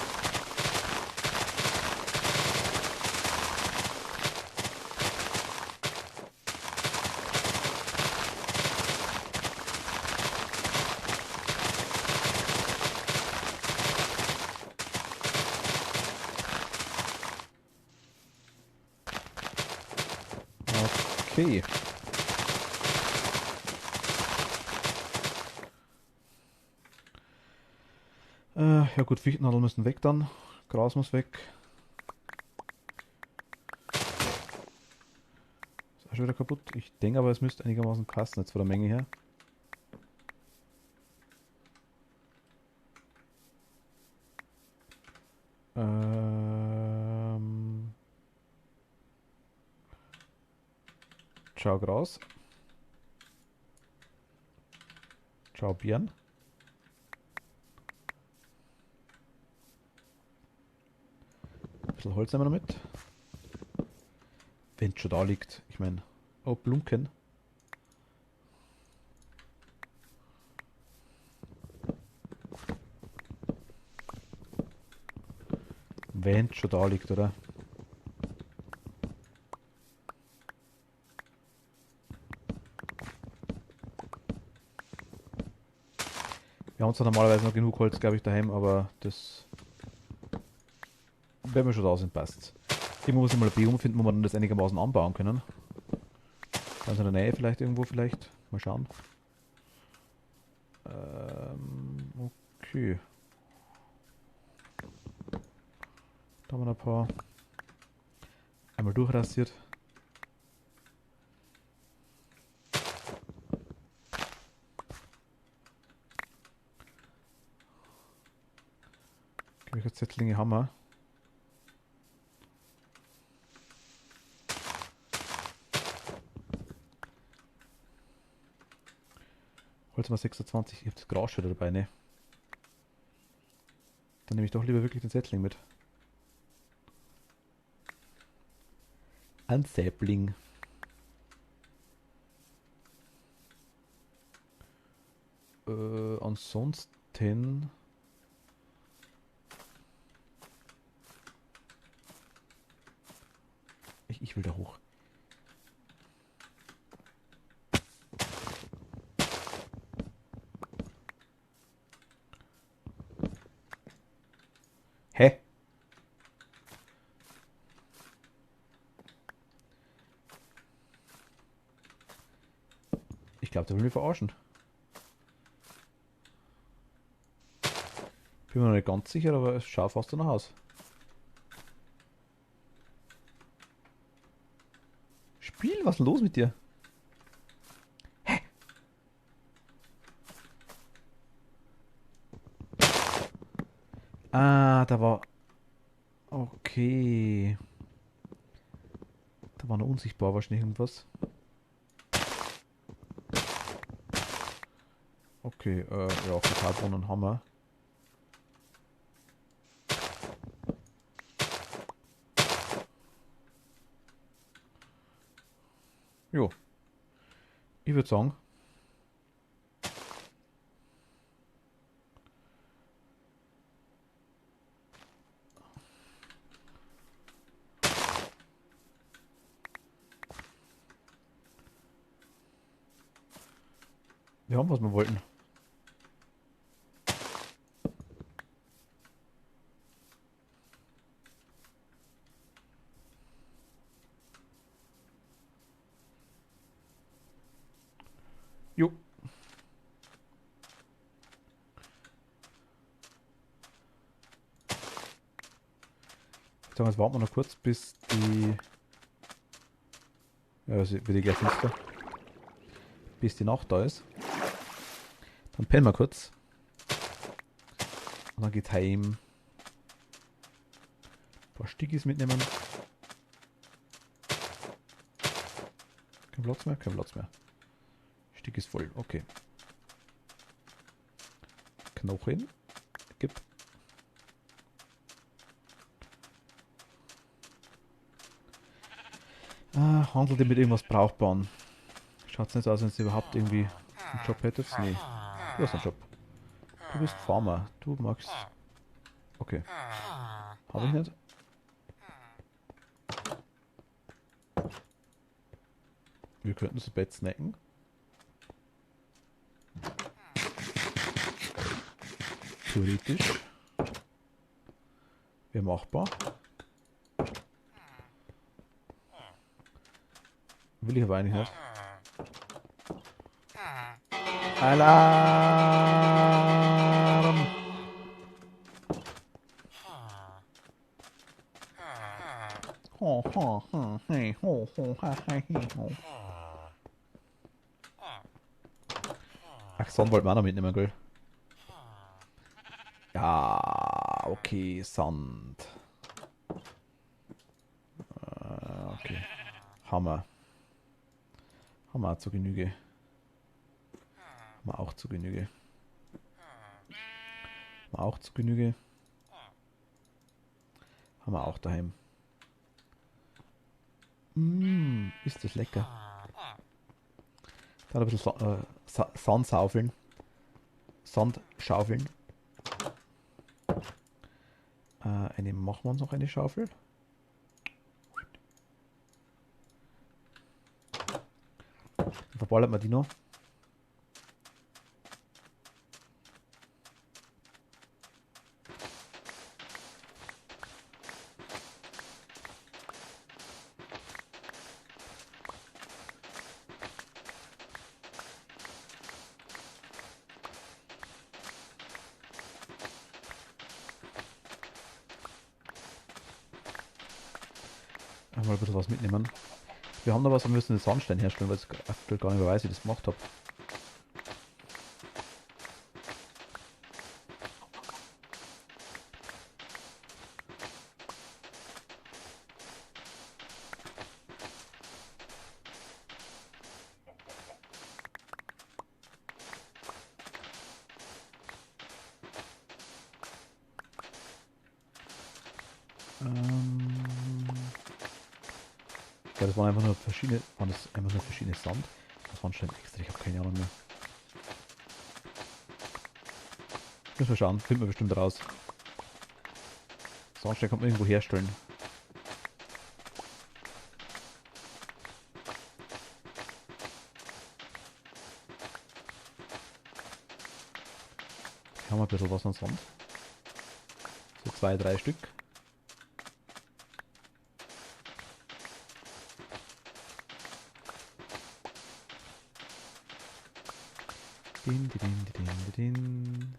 Okay. Ja gut, Fichtennadeln müssen weg dann. Gras muss weg. Ist auch schon wieder kaputt. Ich denke aber, es müsste einigermaßen passen jetzt von der Menge her. Ciao Gras. Ciao Birnen. Ein bisschen Holz nehmen wir noch mit. Wenn es schon da liegt. Ich meine, oh, Blumken. Wenn es schon da liegt, oder? Wir haben zwar normalerweise noch genug Holz, glaube ich, daheim, aber das, wenn wir schon da sind, passt. Irgendwo muss ich mal ein Biom finden, wo wir dann das einigermaßen anbauen können. Ganz in der Nähe vielleicht irgendwo vielleicht. Mal schauen. Okay. Da haben wir noch ein paar. Einmal durchrasiert. Welche Setzlinge haben wir? Holz mal 26. Ich habe das Gras schon dabei, ne? Dann nehme ich doch lieber wirklich den Setzling mit. Ein Säbling. Ansonsten. Ich will da hoch. Hä? Ich glaube, der will mich verarschen. Bin mir noch nicht ganz sicher, aber es schaut fast danach aus. Spiel, was ist denn los mit dir? Hä? Ah, da war... Okay. Da war noch unsichtbar wahrscheinlich irgendwas. Okay, ja, Fäkalbrunnen haben wir. Jo. Ich würde sagen, wir haben, was wir wollten. Jo. Ich sag, jetzt warten wir noch kurz, bis die... Ja, also wird gleich finster. Bis die Nacht da ist. Dann pennen wir kurz. Und dann geht's heim. Ein paar Stickis mitnehmen. Kein Platz mehr? Kein Platz mehr. Stick ist voll, okay. Knochen. Gib. Handelt ihr mit irgendwas Brauchbarem? Schaut's nicht aus, als ihr überhaupt irgendwie einen Job hättet? Nee. Du hast einen Job. Du bist Farmer. Du magst... Okay. Habe ich nicht. Wir könnten das Bett snacken. Theoretisch. Wäre machbar. Will ich aber eigentlich nicht. Alarm! Ho, ho, ho, hey, ho, ho, ha, hey, ho. Ach, Sand wollten wir auch noch mitnehmen, gell? Ja, okay, Sand. Okay. Hammer. Haben wir auch zu Genüge. Haben wir auch zu Genüge. Haben wir auch zu Genüge. Haben wir auch daheim. Ist das lecker. Dann ein bisschen Sand saufeln. Sand schaufeln. Machen wir uns noch eine Schaufel. Dann verballert man die noch. Mal ein bisschen was mitnehmen. Wir haben da was, aber wir müssen den Sandstein herstellen, weil ich aktuell gar nicht mehr weiß, wie ich das gemacht habe. Ja, das waren einfach nur verschiedene, waren das einfach nur verschiedene Sand. Das waren schon extra, ich habe keine Ahnung mehr. Müssen wir schauen, finden wir bestimmt raus. Sandstein kann man irgendwo herstellen. Hier haben wir ein bisschen was an Sand. So 2, 3 Stück. Din, din, din, din, din.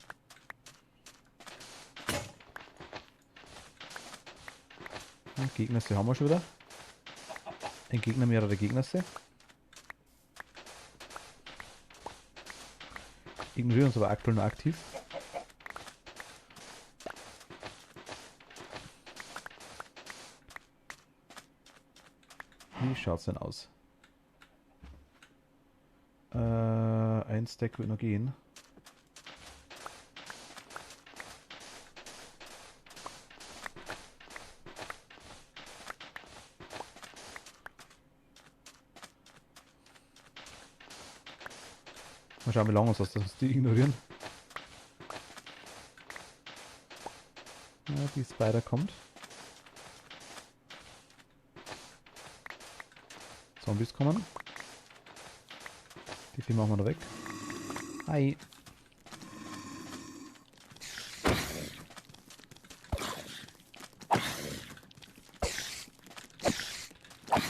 Gegnerse haben wir schon wieder. Ein Gegner, mehrere Gegnerse. Ignorieren uns aber aktuell nur aktiv. Wie schaut's denn aus? Ein Stack wird noch gehen. Mal schauen, wie lange uns das die ignorieren. Ja, die Spider kommt. Zombies kommen. Die vier machen wir da weg. Hi.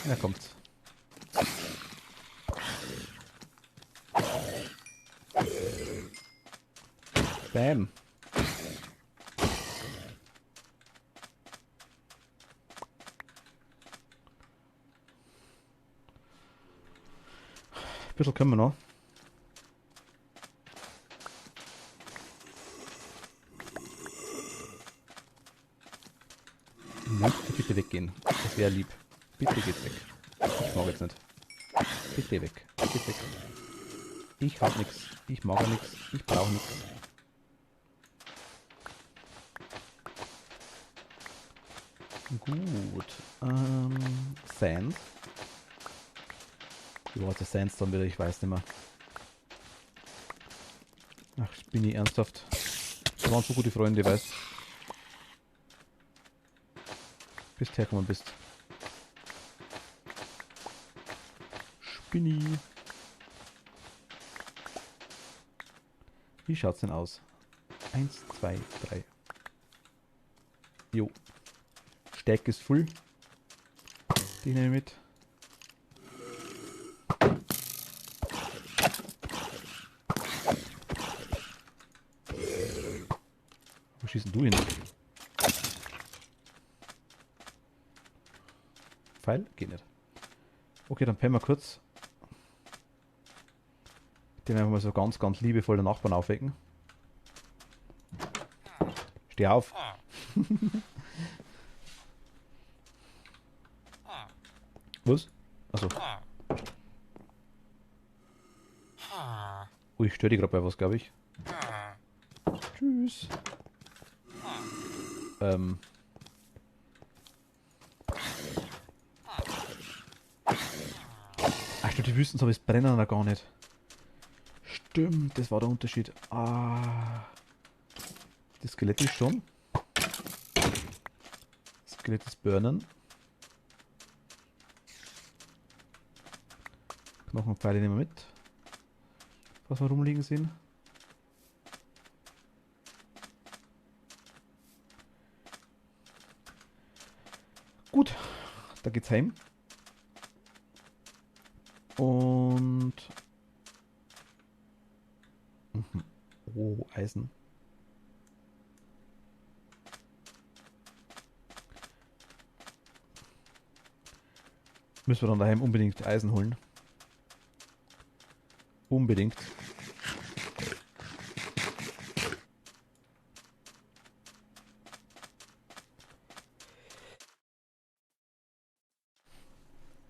Ja, kommt's. Bam. Ein bisschen können wir noch. Bitte weggehen. Das wäre lieb. Bitte geht weg. Ich mag jetzt nicht. Bitte weg. Bitte weg. Ich hab nichts. Ich mag nichts. Ich brauche nichts. Gut. Sand. Wie war der Sandstone wieder? Ich weiß nicht mehr. Ach, ich bin nie ernsthaft. Wir waren so gute Freunde, weißt du. Bis du hergekommen bist. Spinni. Wie schaut's denn aus? 1, 2, 3. Jo. Stack ist full. Die nehme ich mit. Wo schießt denn du hin? Pfeil? Geht nicht. Okay, dann pennen wir kurz. Den einfach mal so ganz, ganz liebevoll den Nachbarn aufwecken. Steh auf. Was? Achso. Ui, ich störe dich gerade bei was, glaube ich. Tschüss. Ach stimmt, die Wüstenzombies brennen da gar nicht. Stimmt, das war der Unterschied. Ah. Das Skelett ist schon. Das Skelett ist burnen. Knochenpfeile nehmen wir mit. Was wir rumliegen sehen. Gut, da geht's heim. Und... Oh, Eisen. Müssen wir dann daheim unbedingt Eisen holen. Unbedingt.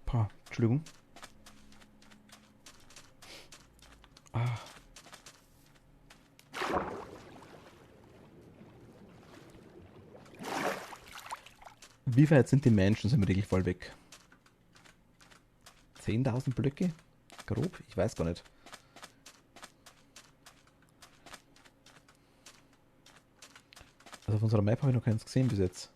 Pah, Entschuldigung. Ah. Wie weit sind die Menschen? Sind wir wirklich voll weg? 10.000 Blöcke? Grob? Ich weiß gar nicht. Also auf unserer Map habe ich noch keins gesehen bis jetzt.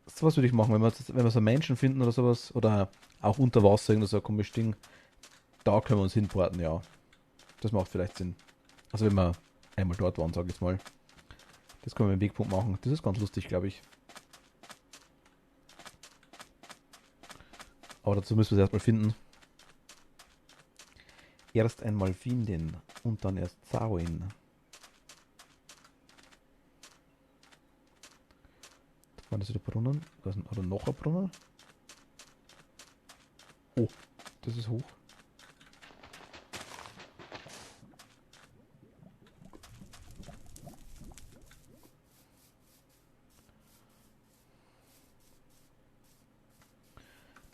Sowas würde ich machen, wenn wir so Menschen finden oder sowas, oder auch unter Wasser irgend so ein komisches Ding, da können wir uns hinporten, ja. Das macht vielleicht Sinn. Also wenn wir einmal dort waren, sage ich jetzt mal. Das können wir im Wegpunkt machen. Das ist ganz lustig, glaube ich. Aber dazu müssen wir es erstmal finden. Erst einmal finden und dann erst zauen. Da waren das wieder Brunnen. Da ist oder noch ein Brunnen. Oh, das ist hoch.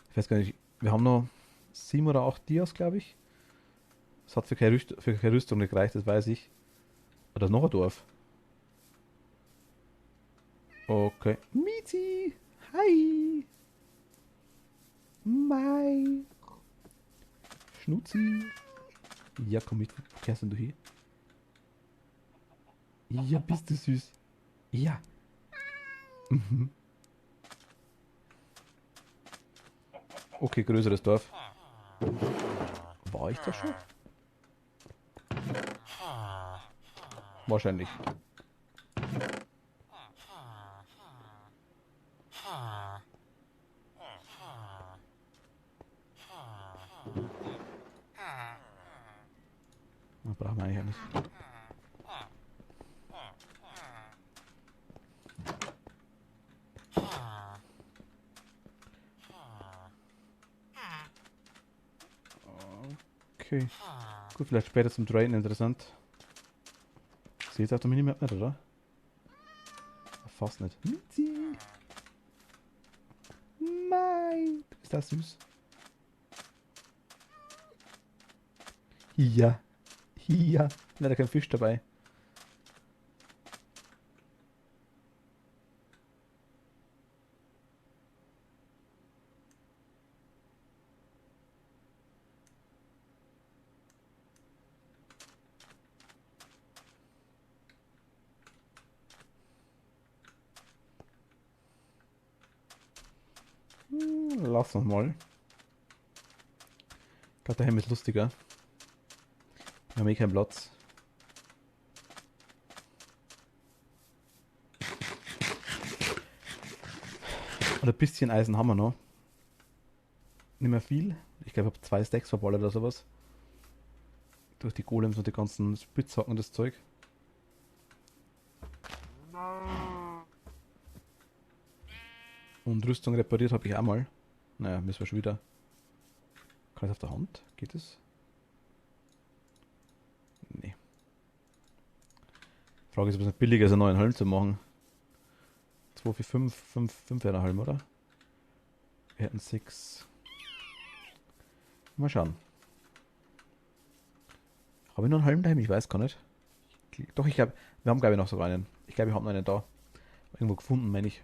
Ich weiß gar nicht, wir haben noch 7 oder 8 Dias, glaube ich. Das hat für keine Rüstung nicht gereicht, das weiß ich. Oder noch ein Dorf. Okay. Mizi! Hi! Mai! Schnutzi! Ja, komm mit. Wo kehrst denn du hier? Ja, bist du süß. Ja. Mhm. Okay, größeres Dorf. War ich da schon? Wahrscheinlich. Das brauchen wir eigentlich auch nicht. Okay. Gut, vielleicht später zum Traden interessant. Seht ihr auf der Minimap nicht, oder? Fast nicht. Mizi! Mein! Ist das süß? Ja. Ja. Leider kein Fisch dabei. Lass uns mal. Ich glaube, daheim ist lustiger. Wir haben eh keinen Platz. Und ein bisschen Eisen haben wir noch. Nicht mehr viel. Ich glaube, ich habe 2 Stacks verballert oder sowas. Durch die Golems und die ganzen Spitzhacken und das Zeug. Und Rüstung repariert habe ich auch mal. Naja, müssen wir schon wieder. Kann ich auf der Hand? Geht es? Nee. Frage ist, ob es nicht billiger ist, einen neuen Helm zu machen. 2 für 5, 5 wäre der Helm, oder? Wir hätten 6. Mal schauen. Habe ich noch einen Helm daheim? Ich weiß gar nicht. Doch, wir haben glaube ich noch sogar einen. Ich glaube, wir haben noch einen da. Irgendwo gefunden, meine ich.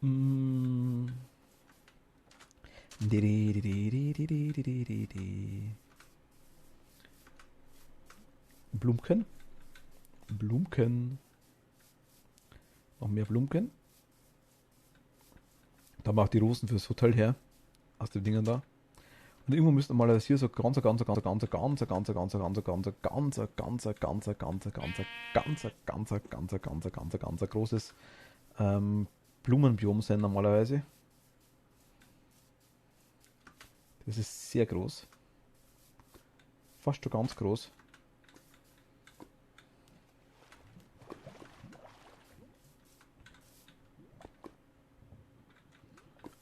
Mm. Blumken. Blumken. Noch mehr Blumken. Da macht die Rosen fürs Hotel her. Aus den Dingen da. Und irgendwo müsste mal das hier so ganz großes Blumenbiom sein normalerweise. Das ist sehr groß. Fast schon ganz groß.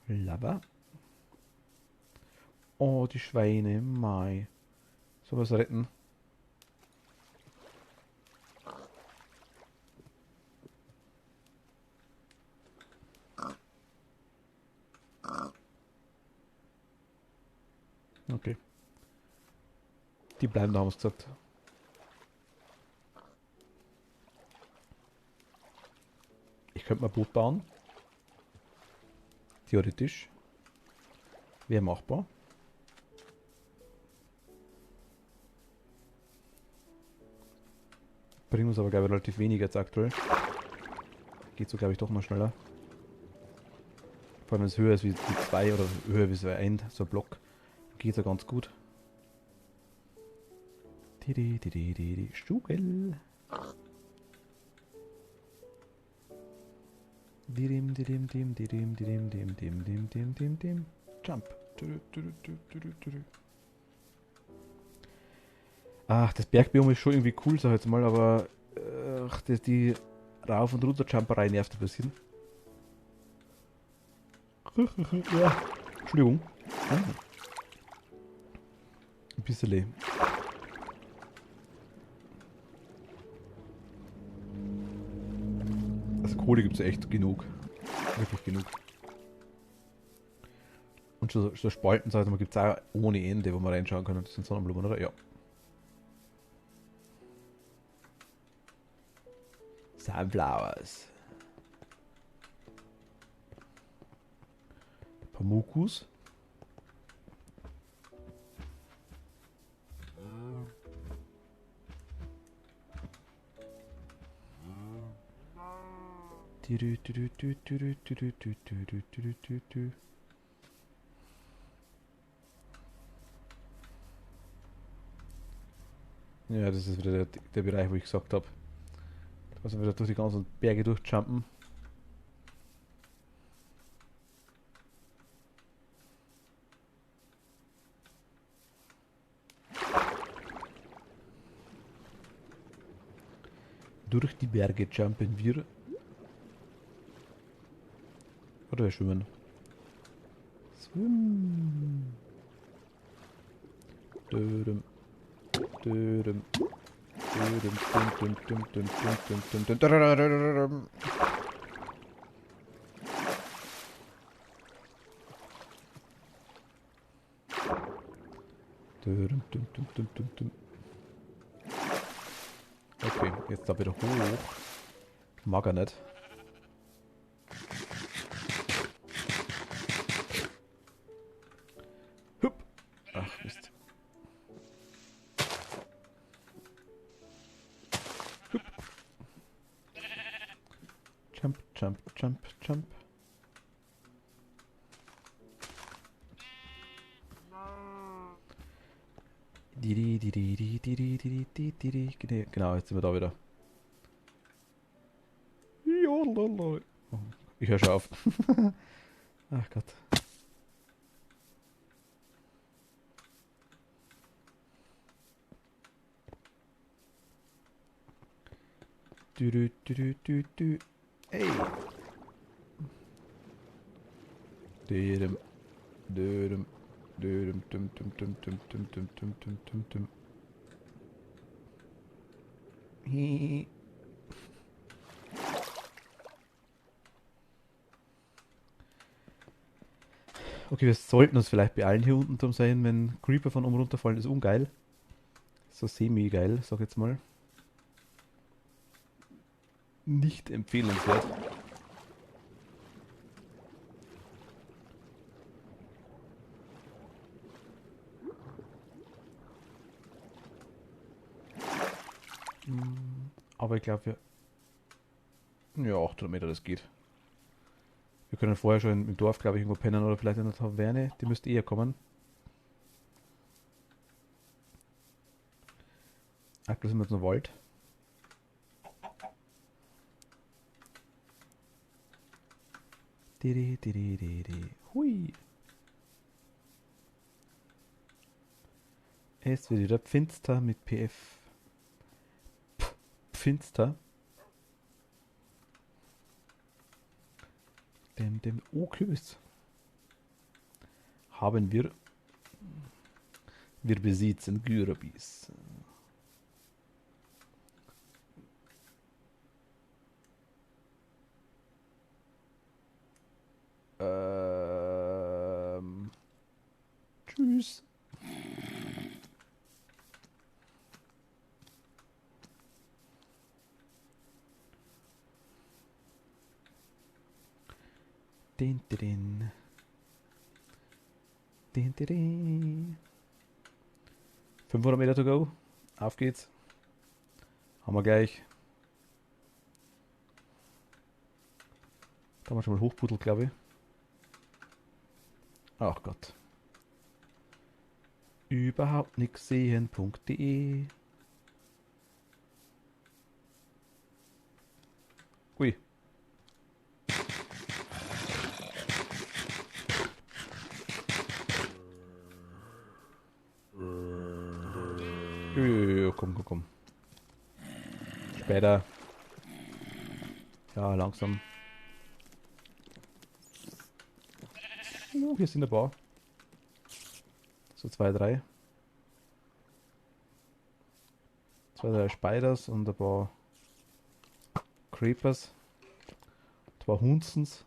Lava. Oh, die Schweine. Mai. Soll was retten? Okay. Die bleiben da, haben wir gesagt. Ich könnte mal ein Boot bauen. Theoretisch. Wäre machbar. Bringt uns aber, glaube ich, relativ wenig jetzt aktuell. Geht so, glaube ich, doch noch schneller. Vor allem, wenn es höher ist wie 2 oder höher wie so ein Block, geht es ja ganz gut. Stugel. Jump. Ach, das Bergbiom ist schon irgendwie cool, sag ich jetzt mal, aber die Rauf- und Runterjumperei nervt ein bisschen. Ja. Entschuldigung. Ein bisschen. Also Kohle gibt es echt genug. Wirklich genug. Und so Spalten, sag ich mal, gibt es auch ohne Ende, wo man reinschauen kann. Und das sind Sonnenblumen, oder? Ja. Sunflowers. Pamukus. Ja, das ist wieder der Bereich, wo ich gesagt habe. Also wieder durch die ganzen Berge durchjumpen. Durch die Berge jumpen wir. Oder wir schwimmen. Swim. Dödem. Dödem. Dödem. Dum, dum, dum, dum, dum, dum, dum, dum. Dödem, dum, dum, dum, dum, dum. Okay, jetzt da wieder hoch. Mag er nicht. Hup. Ach, Mist. Hup. Jump, jump, jump, jump. Genau, jetzt sind wir da wieder. Ich höre schon auf. Ach Gott. Du. Ey. Dürüm. Dürüm. Dürüm. Dum, dum, dum, dum, dum, dum, dum, dum, dum, dum. Hi. Okay, wir sollten uns vielleicht beeilen hier unten drum sein, wenn Creeper von oben runterfallen, ist ungeil. So semi-geil, sag ich jetzt mal. Nicht empfehlenswert. Aber ich glaube, ja, 800 Meter, das geht. Wir können vorher schon im Dorf, glaube ich, irgendwo pennen oder vielleicht in der Taverne. Die müsste eher kommen. Aktuell sind wir jetzt noch Wald. Hui. Es wird wieder Pfinster mit PF. Pfinster. Oh, Kürbis. Haben wir. Wir besitzen Kürbis. Tschüss. Den, den, den. Den, den, den. 500 Meter to go. Auf geht's. Haben wir gleich. Da haben wir schon mal hochbuddelt, glaube ich. Ach Gott. Überhaupt nix sehen.de. Ui. Komm. Später. Ja, langsam. Hier sind ein paar. So 2, 3. 2, 3 Spiders und ein paar Creepers. 2 Hundsens.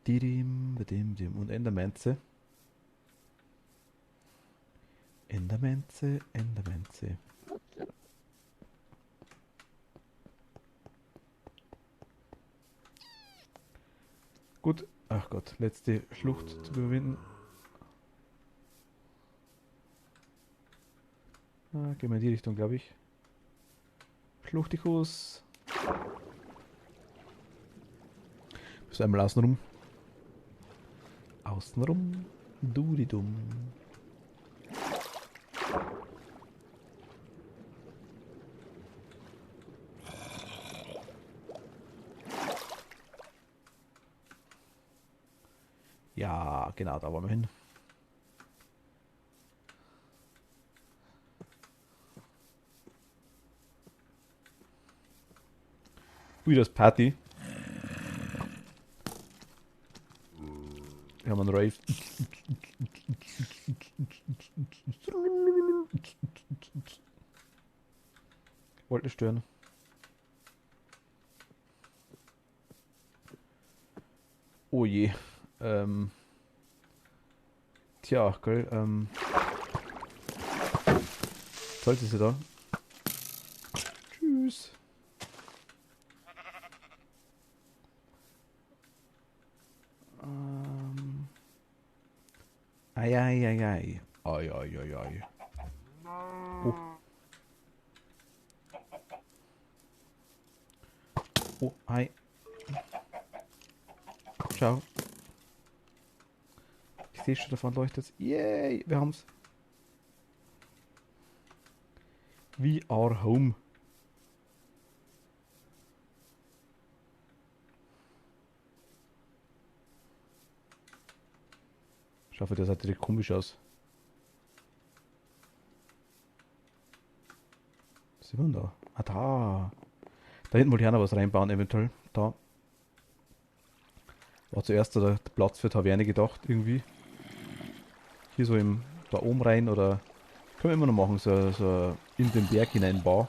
Und Endermanze. Endermanze. Gut. Ach Gott, letzte Schlucht zu überwinden. Gehen wir in die Richtung, glaube ich. Schluchtikus. Bis einmal außenrum. Außenrum. Dudidum. Ja, genau, da wollen wir hin. Ui, das Party. Wir haben einen Rave. Wollte stören. Oh je. Tja, gell, sollte sie da. Tschüss. Ei. Ai. Oh. Oh, hi. Ciao. Ich sehe schon, davon leuchtet. Yay, wir haben's. We are home. Schaffe, der sah direkt komisch aus. Was sind wir denn da? Ah, da. Da hinten wollte ich auch noch was reinbauen, eventuell. Da. War zuerst der Platz für Taverne gedacht, irgendwie. Hier so da oben rein oder. Können wir immer noch machen, so in den Berg hinein Bau.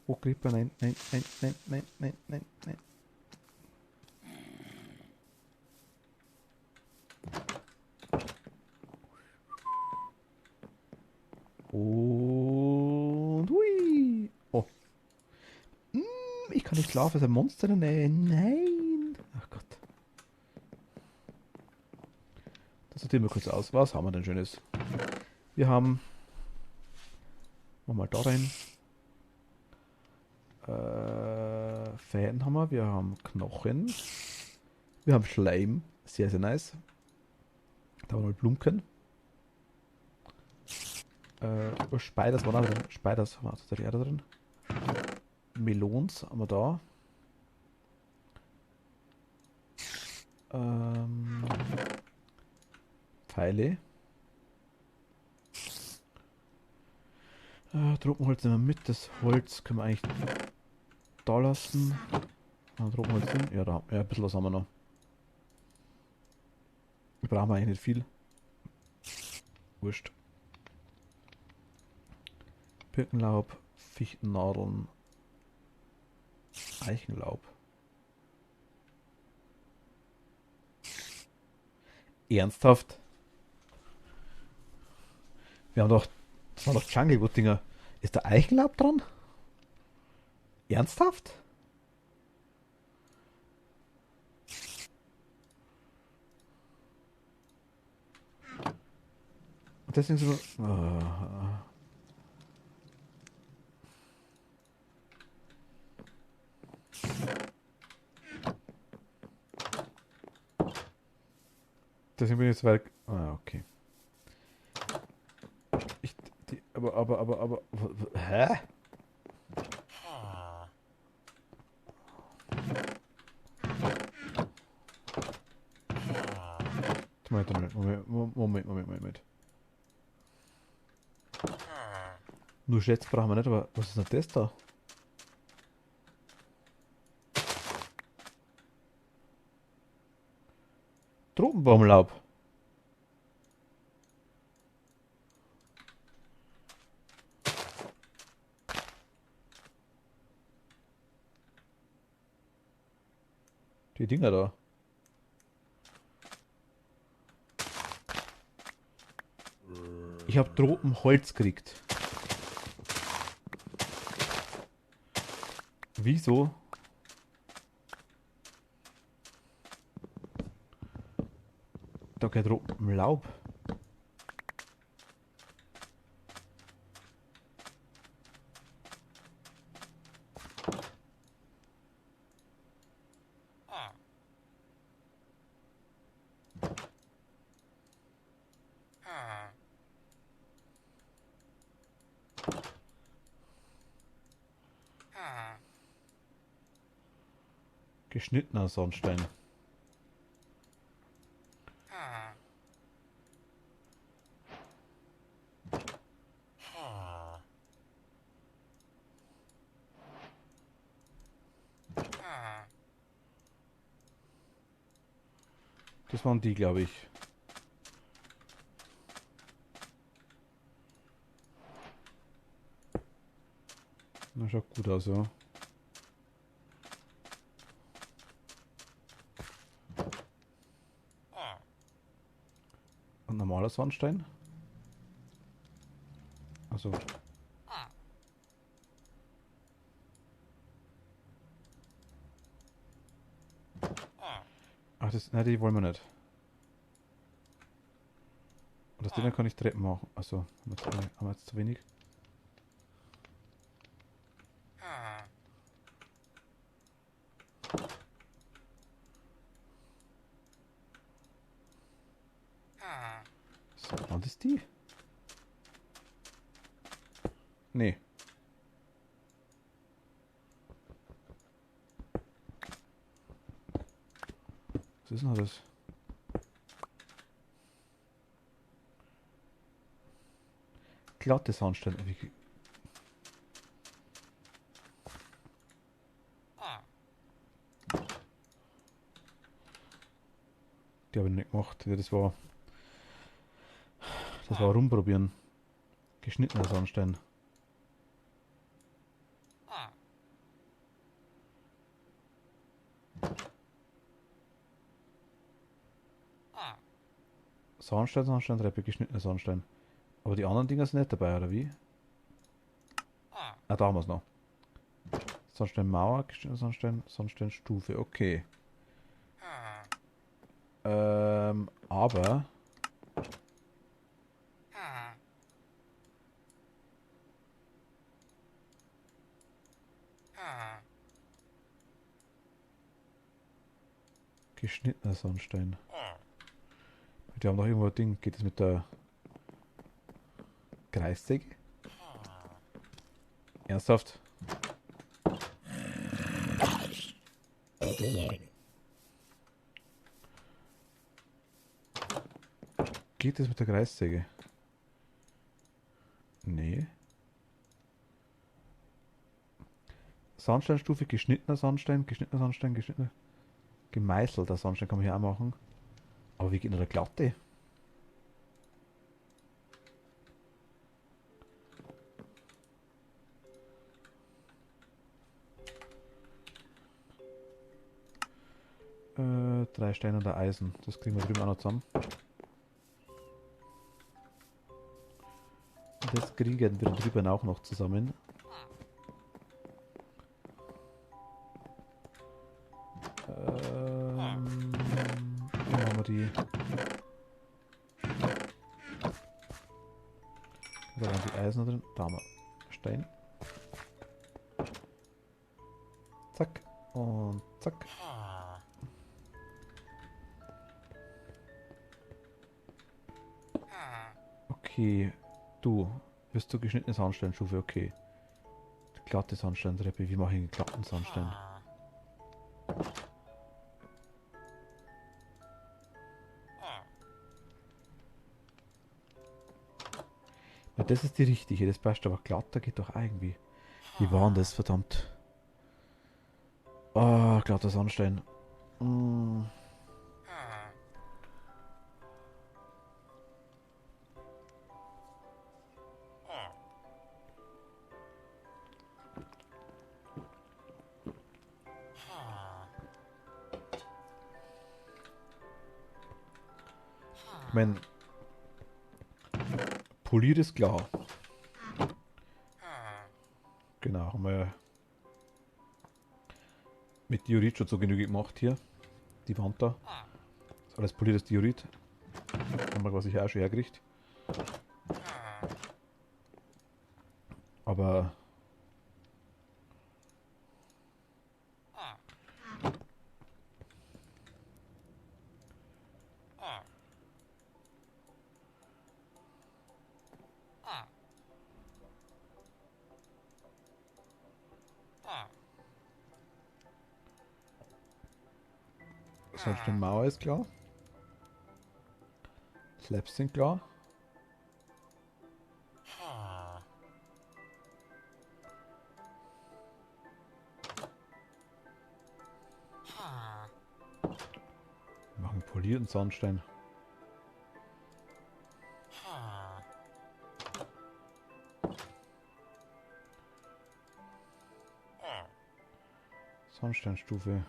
Oh, Creeper, nein. Und hui. Oh. Ich kann nicht schlafen, es ist ein Monster in der Nähe. Nein. Ach Gott. Das sortieren wir kurz aus. Was haben wir denn Schönes? Wir haben. Machen wir mal da rein. Fäden haben wir. Wir haben Knochen. Wir haben Schleim. Sehr, sehr nice. Da haben wir mal Blumken. Spiders waren auch drin. Spiders haben wir auch tatsächlich auch da drin. Melons haben wir da. Pfeile. Tropenholz nehmen wir mit. Das Holz können wir eigentlich da lassen. Tropenholz hin. Ja, da. Ja, ein bisschen was haben wir noch. Brauchen wir eigentlich nicht viel. Wurscht. Birkenlaub, Fichtennadeln, Eichenlaub. Ernsthaft? Wir haben doch. Das waren doch Junglewood-Dinger. Ist da Eichenlaub dran? Ernsthaft? Und deswegen sind wir. Deswegen bin ich jetzt weit. Okay. Aber. Hä? Moment. Nur Schätze brauchen wir nicht, aber was ist denn das da? Tropenbaumlaub. Die Dinger da. Ich habe Tropenholz gekriegt. Wieso? Da kein Tropenlaub. Geschnittener Sandstein. Das waren die, glaube ich. Na, schaut gut aus, ja. Und normaler Sandstein. Also. Ach, das. Nein, die wollen wir nicht. Und aus denen kann ich Treppen machen. Also, haben wir jetzt zu wenig. So, waren das die? Nee. Was ist denn das? Glatte Sandstein. Die habe ich nicht gemacht. Ja, das war rumprobieren. Geschnittener Sandstein. Sandstein, Treppe, geschnittener Sandstein. Aber die anderen Dinger sind nicht dabei, oder wie? Ah, da haben wir es noch. Sandstein Mauer, geschnittener Sandstein, Sandstein Stufe, okay. Aber. Geschnittener Sandstein. Wir haben noch irgendwo ein Ding. Geht es mit der Kreissäge? Ernsthaft? geht das mit der Kreissäge? Nee. Sandsteinstufe, geschnittener Sandstein, geschnittener Sandstein, geschnittener. Gemeißelter Sandstein kann man hier auch machen. Aber wie geht denn der glatte? Drei Steine und ein Eisen. Das kriegen wir drüben auch noch zusammen. Das kriegen wir drüben auch noch zusammen. Wo haben wir die? Da waren die Eisen drin. Da haben wir Stein. Zack. Und zack. Okay. Du. Bist du geschnittene Sandsteinstufe? Okay. Glatte Sandsteintreppe. Wie mache ich einen glatten Sandstein? Ja, das ist die richtige. Das passt aber glatter geht doch irgendwie. Wie war denn das? Verdammt. Oh, glatter Sandstein. Mm. Ich meine, poliert ist klar. Genau, haben wir ja mit Diorit schon so genügend gemacht hier. Die Wand da. Das ist alles poliertes Diorit. Haben wir quasi hier auch schon hergerichtet. Aber sonst die Mauer ist klar. Slabs sind klar. Wir machen polierten Sandstein. Sandsteinstufe.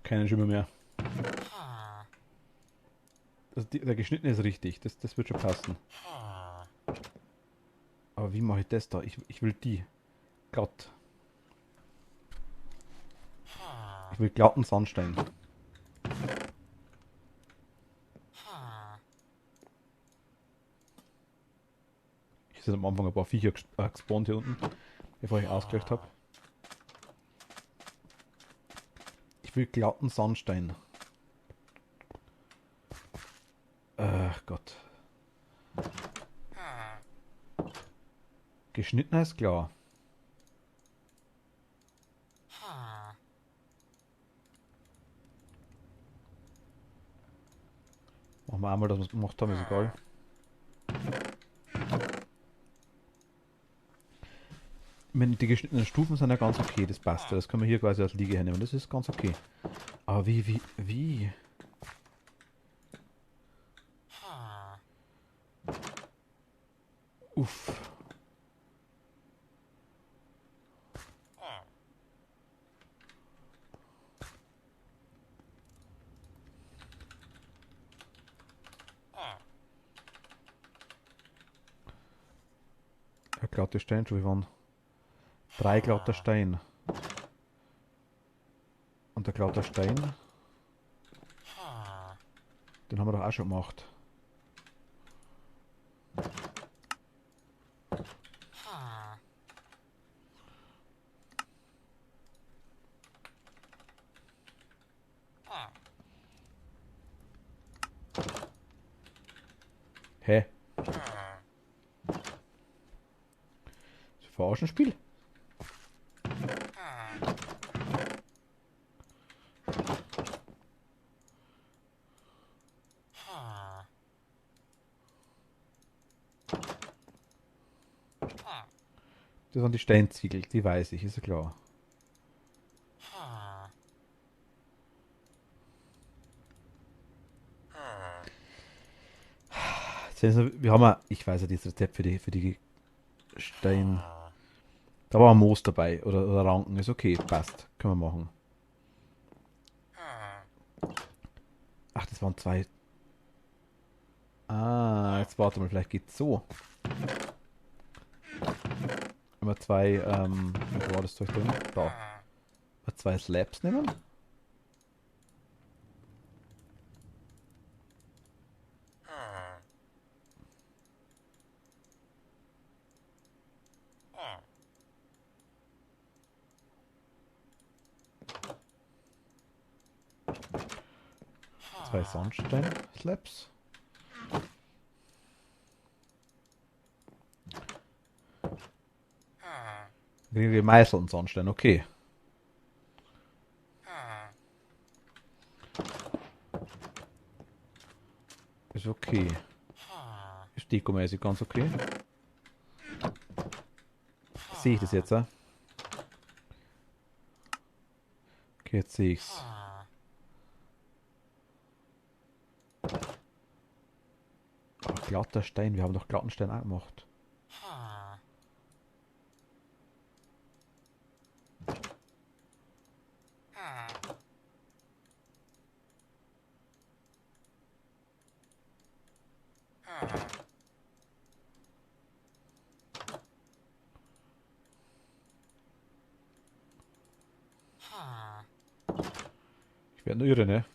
Keinen Schimmer mehr. Der geschnittene ist richtig. Das wird schon passen. Aber wie mache ich das da? Ich will die. Glatt. Ich will glatten Sandstein. Ich sind am Anfang ein paar Viecher gespawnt hier unten, bevor ich ausgelöscht habe. Ich will glatten Sandstein. Ach Gott. Geschnittener ist klar. Machen wir einmal, dass wir es gemacht haben, ist egal. Wenn die geschnittenen Stufen sind ja ganz okay, das passt ja. Das können wir hier quasi als Liege hernehmen, das ist ganz okay. Aber wie? Uff. Ja, glatte Steinschuhe waren 3 glatter Stein. Und der glatte Stein, den haben wir doch auch schon gemacht. Hä? Das verarschen Spiel? Das waren die Steinziegel, die weiß ich, ist ja klar. Wir haben ja, ich weiß ja dieses Rezept für die Stein. Da war ein Moos dabei oder Ranken, ist okay, passt, können wir machen. Ach, das waren zwei. Ah, jetzt warte mal, vielleicht geht's so. Wenn wir zwei, wo war das Zeug drin? Da. Wenn wir zwei Slabs nehmen. Zwei Sandstein-Slabs. Kriegen wir Meißel und Sandstein, okay. Ist okay. Ist dekomäßig ganz okay. Sehe ich das jetzt, ja? Okay, jetzt sehe ich's. Oh, glatter Stein, wir haben doch glatten Stein auch gemacht. Ich werde nur irre, ne?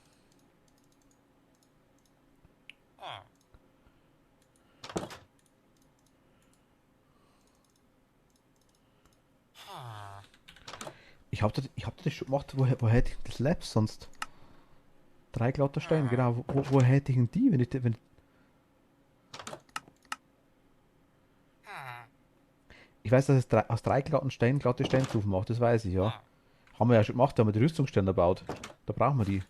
Ich hab das schon gemacht, woher hätte ich das Labs sonst? Drei glatte Steine, genau. Woher hätte ich denn die, wenn ich weiß, dass es aus drei glatten Steinen glatte Steinstufen macht, das weiß ich, ja. Haben wir ja schon gemacht, da haben wir die Rüstungsstände gebaut. Da brauchen wir die.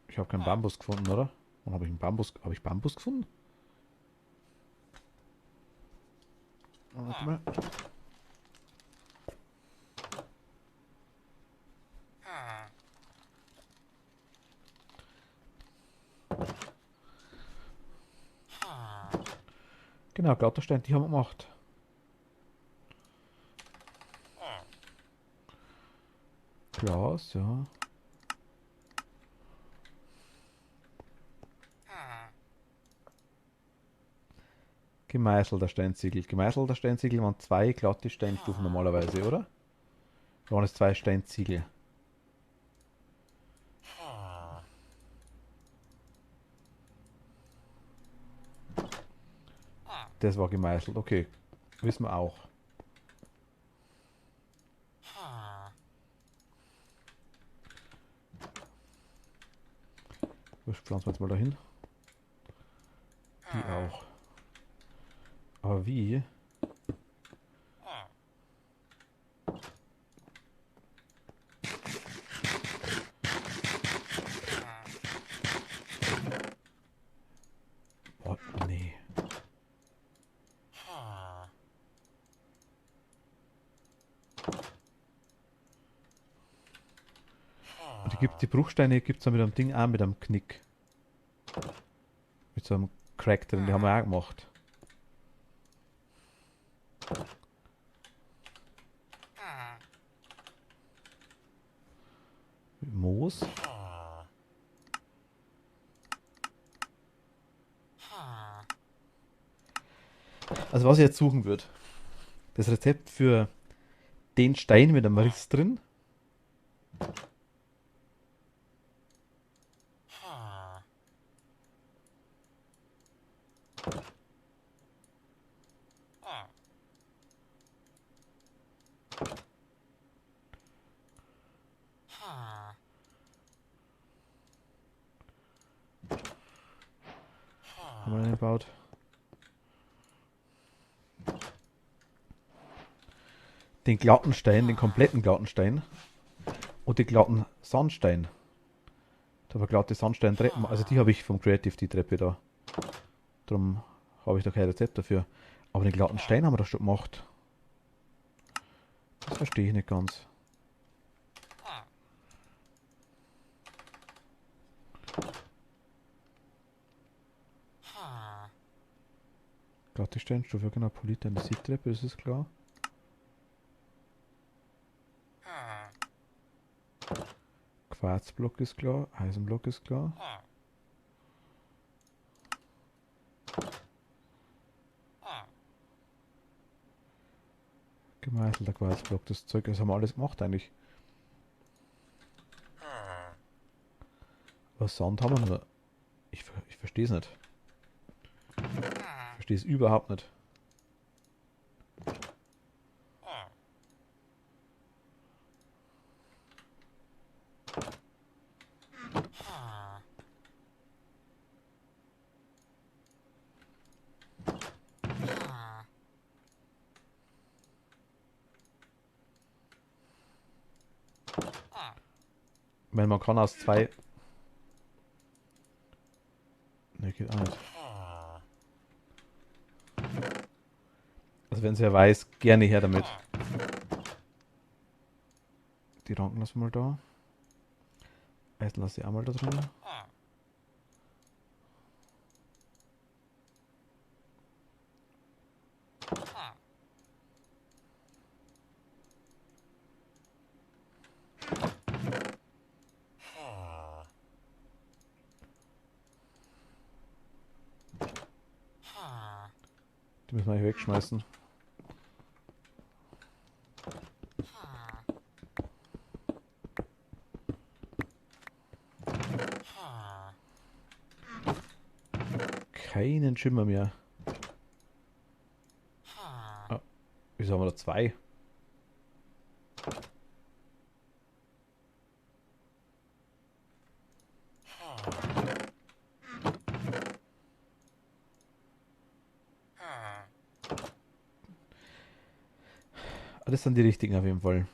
Ich habe keinen Bambus gefunden, oder? Wann habe ich einen Bambus? Habe ich Bambus gefunden? Warte mal. Genau, glatte Steine, die haben wir gemacht. Glas, ja. Gemeißelter Steinziegel. Gemeißelter Steinziegel waren zwei glatte Steinstufen normalerweise, oder? Da waren es zwei Steinziegel. Das war gemeißelt, okay. Wissen wir auch. Das pflanzen wir jetzt mal dahin. Die auch. Aber wie? Oh, nee. Und die Bruchsteine gibt es dann mit einem Ding auch mit einem Knick. Mit so einem Crack drin, die haben wir auch gemacht. Mit Moos. Also was ich jetzt suchen würde. Das Rezept für den Stein mit einem Riss drin. Haben wir eingebaut. Den glatten Stein, den kompletten glatten Stein und den glatten Sandstein. Da habe ich glatte Sandsteintreppen, also die habe ich vom Creative, die Treppe da. Darum habe ich da kein Rezept dafür. Aber den glatten Stein haben wir doch schon gemacht. Das verstehe ich nicht ganz. Glatte Steinstufe, genau, polierte Andesite-Treppe, das ist klar. Quarzblock ist klar, Eisenblock ist klar. Gemeißelter Quarzblock, das Zeug, das haben wir alles gemacht eigentlich. Aber Sand haben wir nur. Ich verstehe es nicht. Ich verstehe es überhaupt nicht. Wenn man kann aus zwei. Ne, geht auch nicht. Also wenn es ja weiß, gerne her damit. Die Ranken lassen wir mal da. Eisen lasse ich auch mal da drin. Die müssen wir eigentlich wegschmeißen. Keinen Schimmer mehr. Ah, wieso haben wir da zwei? Ah, das sind die richtigen auf jeden Fall.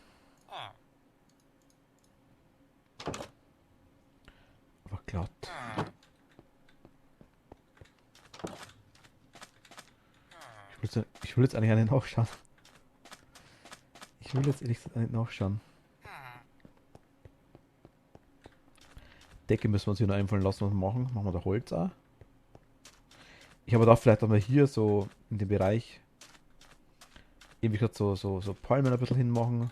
Aber glatt. Ich will jetzt eigentlich auch nicht nachschauen. Ich will jetzt ehrlich gesagt nicht nachschauen. Decke müssen wir uns hier noch einfallen lassen, was wir machen. Machen wir da Holz auch. Ich habe da vielleicht auch mal hier so in dem Bereich irgendwie gerade so Palmen ein bisschen hinmachen.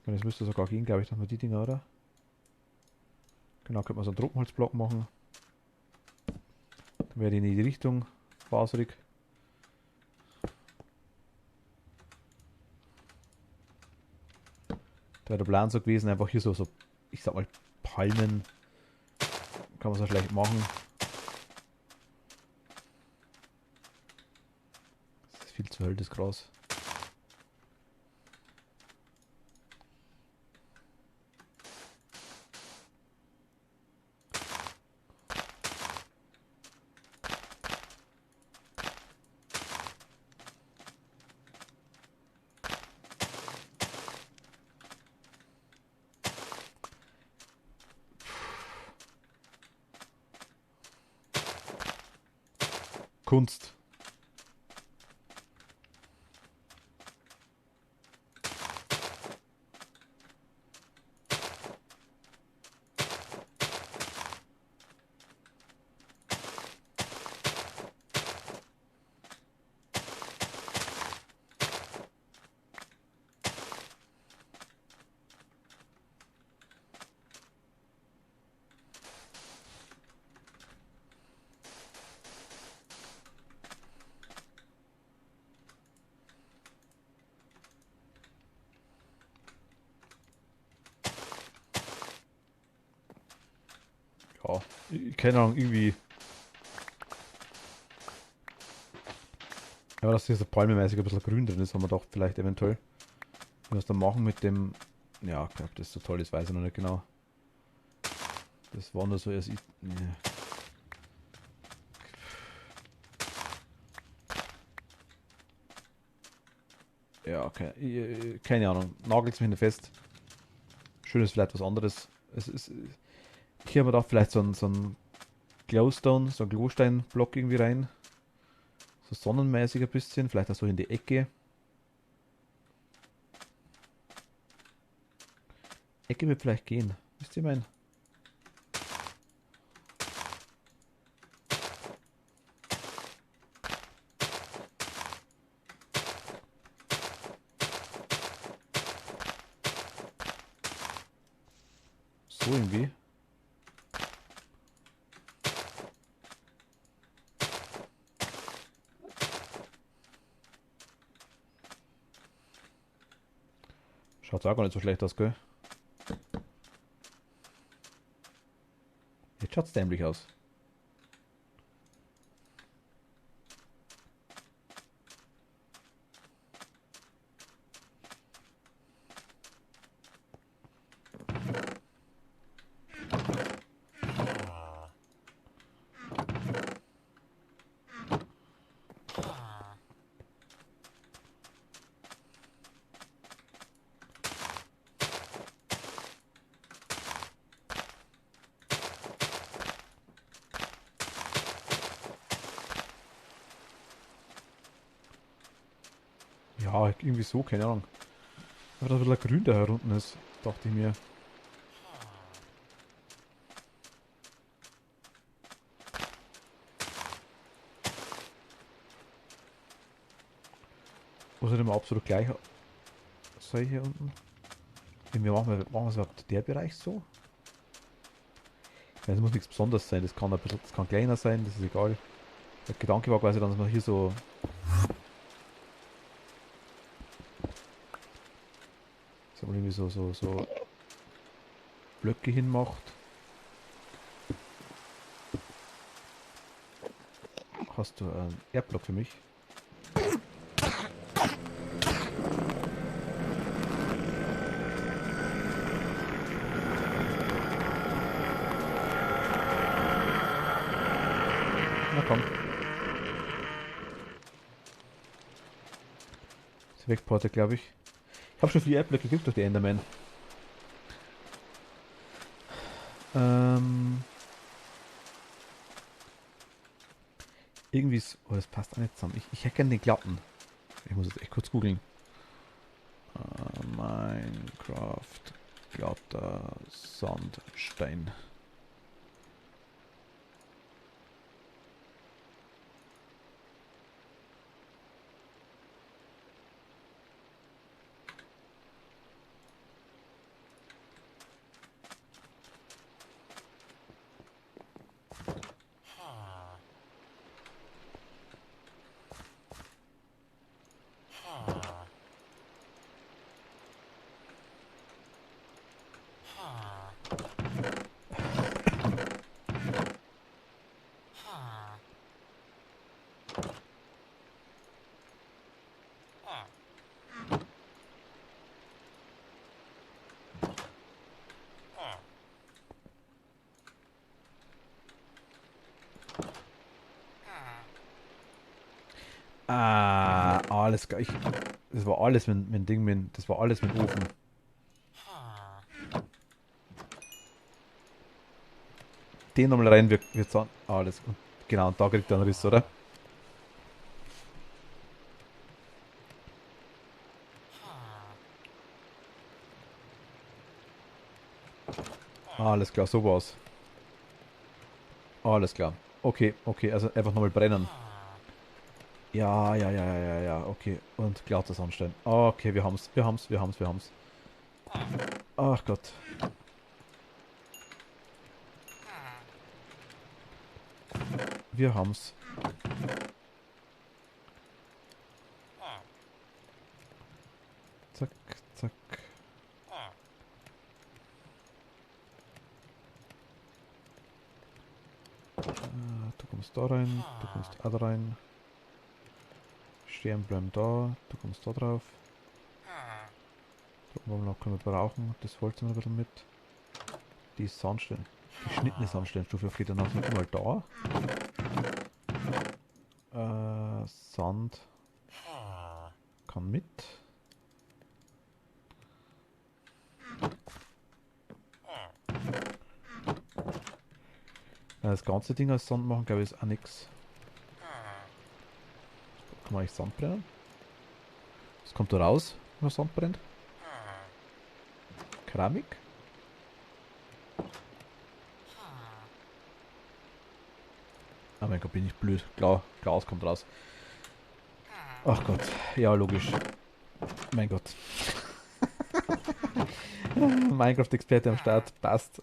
Und das müsste sogar gehen, glaube ich, nochmal die Dinger, oder? Genau, könnte man so einen Trockenholzblock machen. Dann wäre die in die Richtung faserig. Da wäre der Plan so gewesen, einfach hier so, ich sag mal, Palmen. Kann man so schlecht machen. Das ist viel zu hell, das Gras. Kunst. Ja, keine Ahnung, irgendwie. Ja, dass hier so palmenmäßig ein bisschen grün drin ist, haben wir doch vielleicht eventuell. Was da machen mit dem... Ja, ich glaube, das so toll ist, weiß ich noch nicht genau. Das war nur so erst... Ja, okay. Keine Ahnung. Nagelt's mich nicht fest. Schön ist vielleicht was anderes. Hier haben wir da vielleicht so ein Glowstone, so ein Glowsteinblock irgendwie rein. So sonnenmäßig ein bisschen. Vielleicht auch so in die Ecke. Ecke wird vielleicht gehen. Wisst ihr mein? So irgendwie. Schaut auch gar nicht so schlecht aus, gell? Jetzt schaut's dämlich aus. Ja, irgendwie so, keine Ahnung. Aber da ein bisschen grün da unten ist, dachte ich mir. Außerdem absolut gleich sei hier unten. Wie machen wir es überhaupt der Bereich so? Ja, das muss nichts Besonderes sein, das kann ein bisschen, das kann kleiner sein, das ist egal. Der Gedanke war quasi dann, dass man hier so irgendwie so Blöcke hinmacht. Hast du einen Erdblock für mich? Na komm. Ist wegportet, glaube ich. Ich habe schon 4 Erdblöcke gekriegt durch die Enderman. Irgendwie ist... Oh, das passt auch nicht zusammen. Ich hätte gerne den glatten. Ich muss jetzt echt kurz googeln. Minecraft glatter Sandstein. Ah, alles klar. Das war alles mein Ding, das war alles mein Ofen. Den nochmal rein, wir zahlen. Alles gut. Genau, und da kriegt er einen Riss, oder? Alles klar, so war's. Alles klar. Okay, okay, also einfach nochmal brennen. Ja, ja, ja, ja, ja, ja, okay. Und glatter Sandstein. Okay, wir haben's. Ach Gott. Wir haben's. Zack, zack. Du kommst da rein, du kommst da rein. Stern bleiben da, du kommst da drauf. Warum können wir brauchen? Das Holz haben wir ein bisschen mit. Die Sandstein. Die geschnittene Sandsteinstufe auf geht dann auch mal da. Sand kann mit. Das ganze Ding als Sand machen, glaube ich, ist auch nichts. Kann man eigentlich Sand brennen? Was kommt da raus, wenn man Sand brennt? Keramik? Ah mein Gott, bin ich blöd. Glas kommt raus. Ach Gott, ja logisch. Mein Gott. Minecraft-Experte am Start, passt.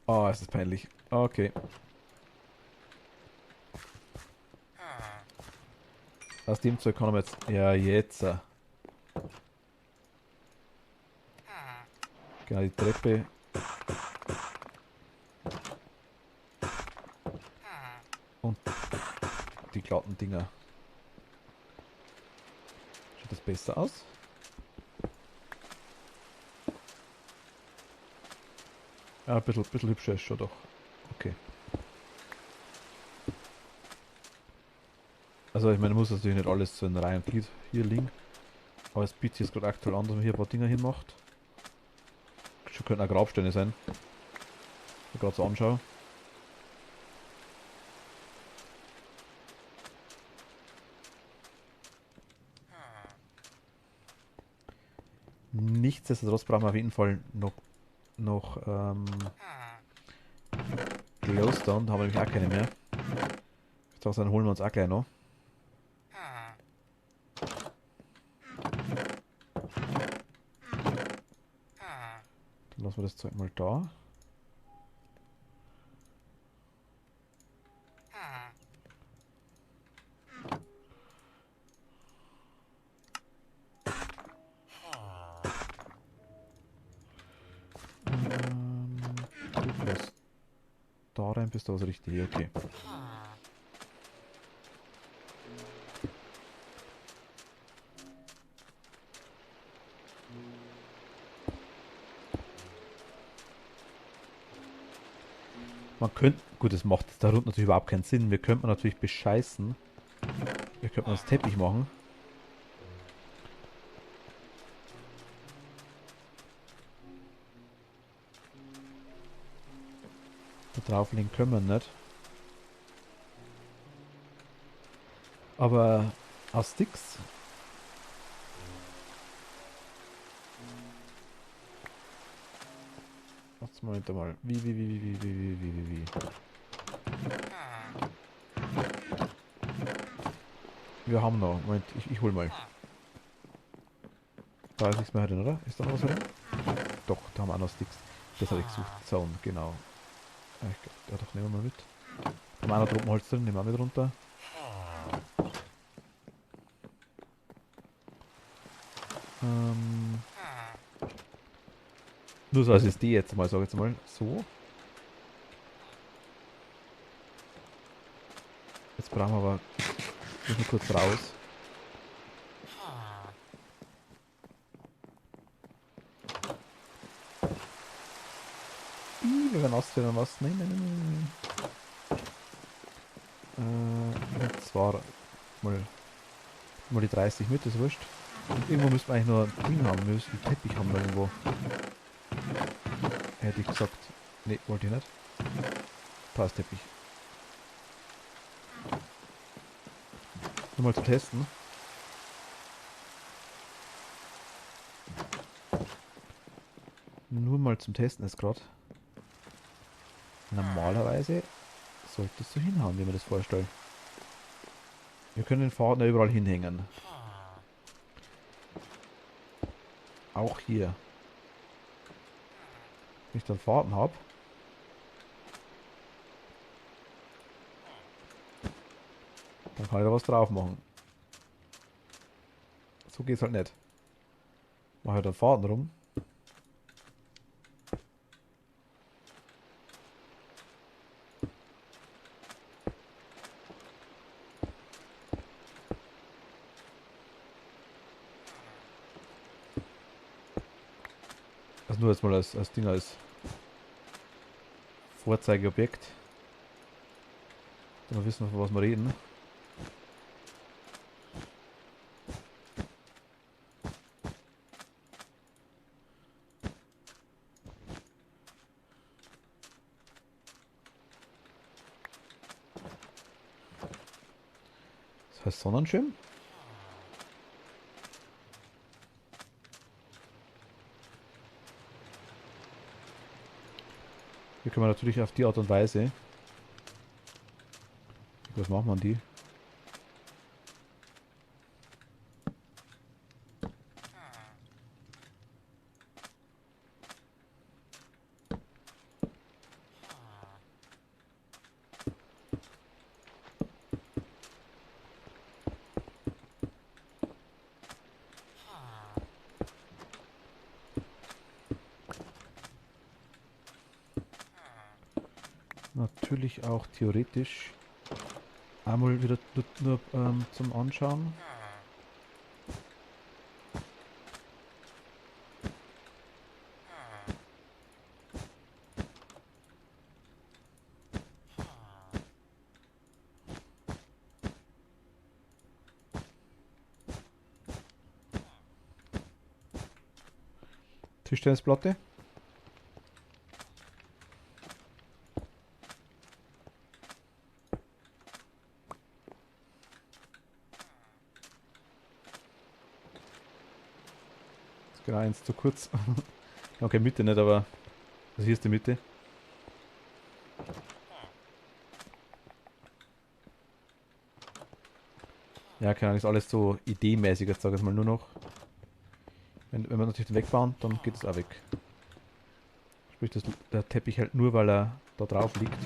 Oh, es ist peinlich. Okay. Aus dem Zeug kann man jetzt. Ja, jetzt. Genau, die Treppe. Und die glatten Dinger. Schaut das besser aus? Ja, ein bisschen hübscher ist schon doch. Okay. Also ich meine, muss natürlich nicht alles so in Reihe und Glied hier liegen. Aber es bietet sich jetzt gerade aktuell an, dass man hier ein paar Dinger hinmacht. Schon könnten auch Grabsteine sein. Wenn ich gerade so anschaue. Nichtsdestotrotz brauchen wir auf jeden Fall noch Glowstone. Da haben wir nämlich auch keine mehr. Ich sage, dann holen wir uns auch gleich noch. Dann lassen wir das Zeug mal da. Du lässt da rein, bist du was richtig. Okay. Man könnte, gut, das macht da unten natürlich überhaupt keinen Sinn. Wir könnten natürlich bescheißen. Wir könnten uns Teppich machen. Da drauflegen können wir nicht. Aber aus Sticks. Warte mal. Wie. Wir haben noch. Moment, ich hol mal. Da ist nichts mehr drin, oder? Ist da noch was drin? Doch, da haben wir auch noch Sticks. Das habe ich gesucht. Zaun, genau. Ja, doch, nehmen wir mal mit. Da haben wir auch noch Tropenholz drin, nehmen wir auch mit runter. Ähm, nur so als Idee jetzt mal, sag ich jetzt mal. So. Jetzt brauchen wir aber. Müssen wir kurz raus. Wir werden ausfällen was. Nein. Und zwar mal die 30 mit, ist wurscht. Und irgendwo müssen wir eigentlich nur ein Ding haben. Wir müssen einen Teppich haben irgendwo. Hätte ich gesagt. Ne, wollte ich nicht. Passt Teppich. Nur mal zu testen. Nur mal zum Testen ist gerade. Normalerweise sollte es so hinhauen, wie wir das vorstellen. Wir können den Faden ja überall hinhängen. Auch hier. Wenn ich dann Faden habe. Dann kann ich da was drauf machen. So geht's halt nicht. Mache halt einen Faden rum. nur jetzt mal als Ding, als Vorzeigeobjekt. Damit wir wissen, von was wir reden. Das heißt Sonnenschirm? Hier können wir natürlich auf die Art und Weise. Was machen wir an die? Natürlich auch theoretisch einmal wieder nur zum Anschauen. Tischtennisplatte. Ist genau eins zu kurz. Okay, Mitte nicht, aber also hier ist die Mitte. Ja, keine Ahnung, ist alles so ideenmäßig, jetzt sage ich mal nur noch. Wenn wir natürlich den wegbauen, dann geht es auch weg. Sprich, der Teppich halt nur, weil er da drauf liegt.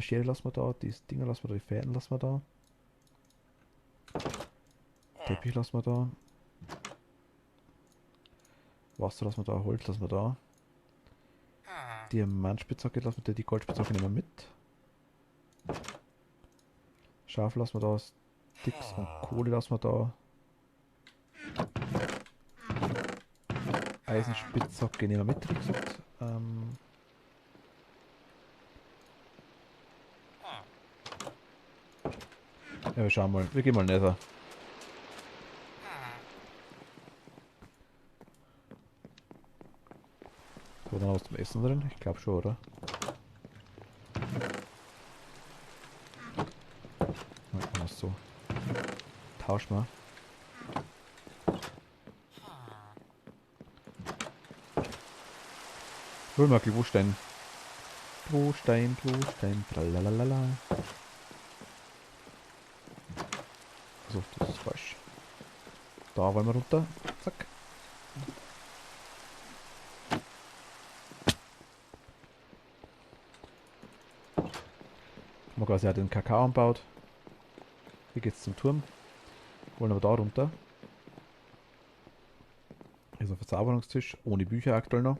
Schere lassen wir da, die Dinger lassen wir da, die Fäden lassen wir da. Teppich lassen wir da. Wasser lassen wir da, Holz lassen wir da. Diamantspitzhacke lassen wir da, die Goldspitzhacke nehmen wir mit. Schaufel lassen wir da, Sticks und Kohle lassen wir da. Eisenspitzhacke nehmen wir mit, wie gesagt. Ja, wir schauen mal. Wir gehen mal nether. So, dann was zum Essen drin? Ich glaube schon, oder? Ja, so. Tausch mal. Hol mal Klostein. Klostein, Klostein, tralalala. So, das ist falsch. Da wollen wir runter. Zack. Haben wir quasi auch den Kakao anbaut. Hier geht's zum Turm. Wollen aber da runter. Hier ist ein Verzauberungstisch. Ohne Bücher aktuell noch.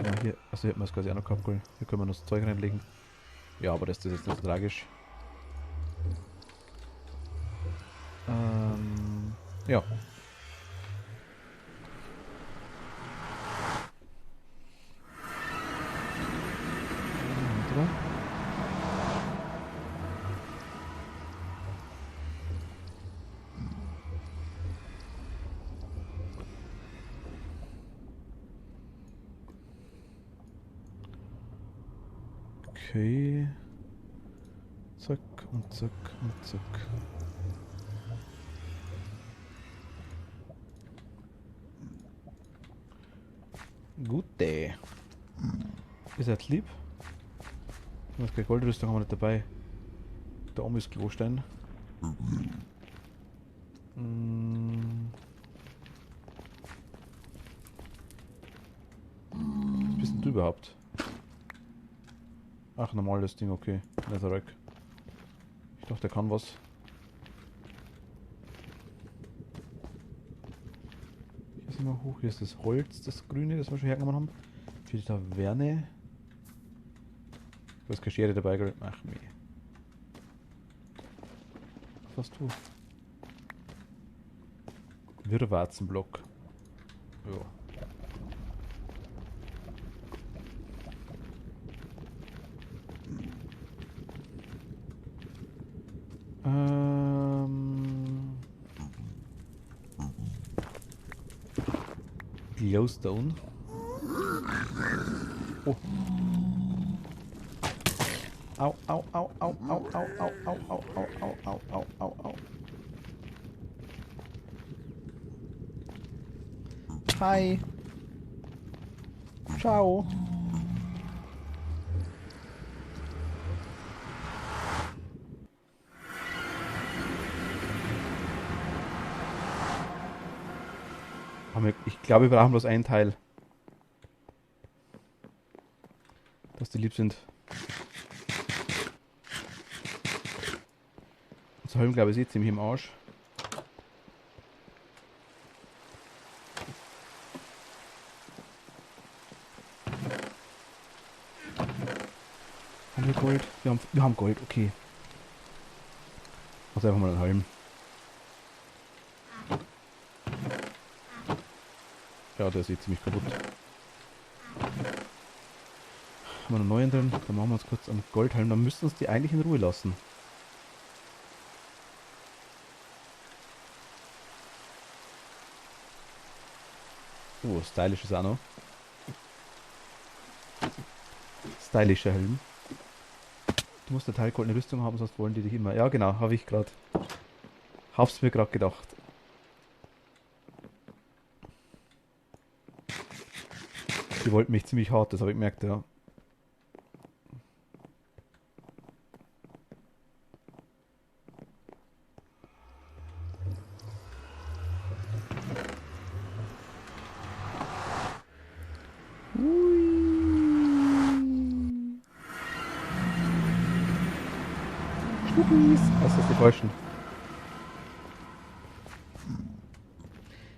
Ja, hier, also hier hätten wir es quasi auch noch gehabt. Hier können wir noch das Zeug reinlegen. Ja, aber das ist jetzt nicht so tragisch. Ja. Okay. Zack und zack und zack. Gute. Ihr seid lieb. Keine Goldrüstung haben wir nicht dabei. Da oben ist Klostein. Was bist denn du überhaupt? Ach, normales Ding, okay. Netherrack. Ich dachte, der kann was. Hier sind Immer hoch. Hier ist das Holz, das grüne, das wir schon hergenommen haben. Für die Taverne. Du hast keine Schere dabei, gell? Ach nee. Was hast du? Wirrwarzenblock. Ja. Glowstone. Oh. Au, au, au, au, au, au, au, au, au, au, au, au, au, au, au. Hi. Ciao. Ich glaube, wir brauchen bloß einen Teil. Dass die lieb sind. Unser Helm, glaube ich, ist ziemlich im Arsch. Haben wir Gold? Wir haben Gold, okay. Also einfach mal einen Helm. Ja, der ist eh ziemlich kaputt. Haben wir einen neuen drin? Dann machen wir uns kurz einen Goldhelm. Dann müssten uns die eigentlich in Ruhe lassen. Oh, stylisch ist auch noch. Stylischer Helm. Du musst eine teilgoldene Rüstung haben, sonst wollen die dich immer. Ja, genau, habe ich gerade. Hab's mir gerade gedacht. Die wollten mich ziemlich hart, das habe ich gemerkt, ja. Schnuckis! Das ist die falschen.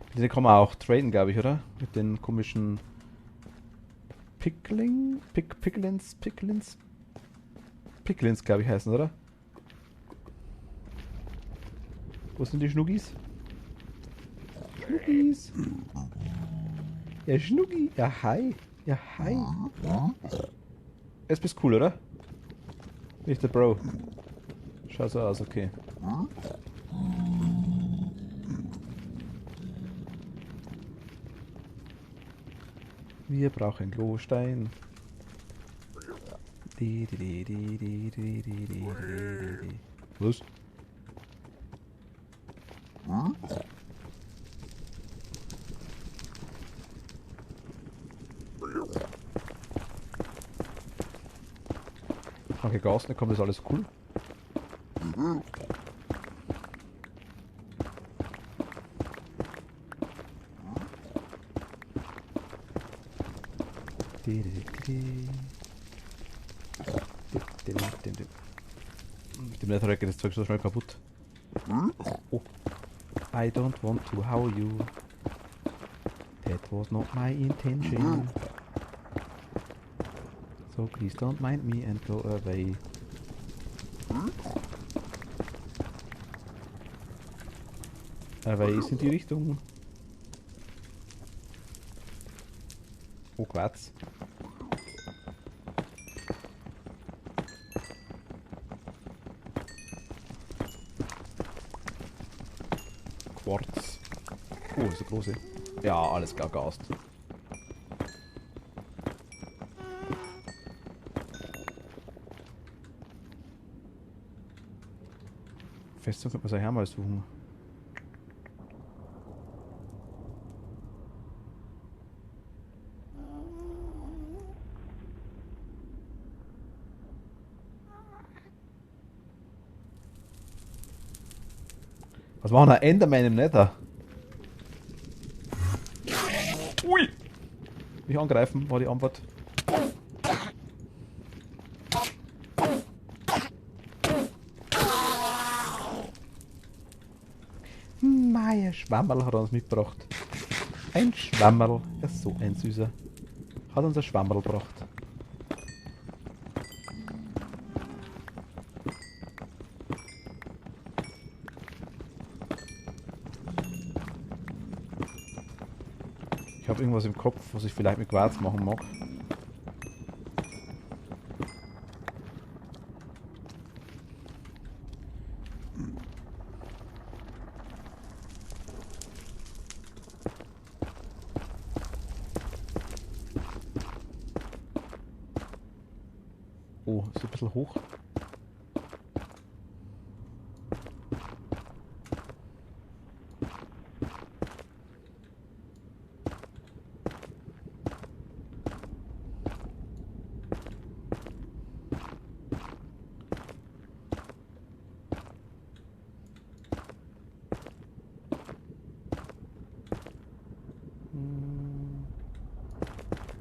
Mit denen kann man auch traden, glaube ich, oder? Mit den komischen Picklins, glaube ich, heißen, oder? Wo sind die Schnuggis? Schnuggis! Ja, Schnuggi! Ja, hi! Ja, hi! Jetzt bist cool, oder? Nicht der Bro. Schau so aus, okay. Wir brauchen Glowstein. Was? Okay, Gas, nicht kommt das alles cool. Mit dem Netherrack geht das Zeug so schnell kaputt. Oh. I don't want to how you. That was not my intention. So please don't mind me and go away. Away ist in die Richtung. Oh, Quatsch. Quarz. Oh, das ist eine große. Ja, alles klar, Gast. Festung könnte man so hermal suchen. Was machen ein Enderman im Nether? Ui! Mich angreifen, war die Antwort. Meier Schwammerl hat er uns mitgebracht. Ein Schwammerl. Er ist so ein Süßer. Hat unser Schwammerl gebracht. Ich habe irgendwas im Kopf, was ich vielleicht mit Quarz machen mag. Oh, ist ein bisschen hoch.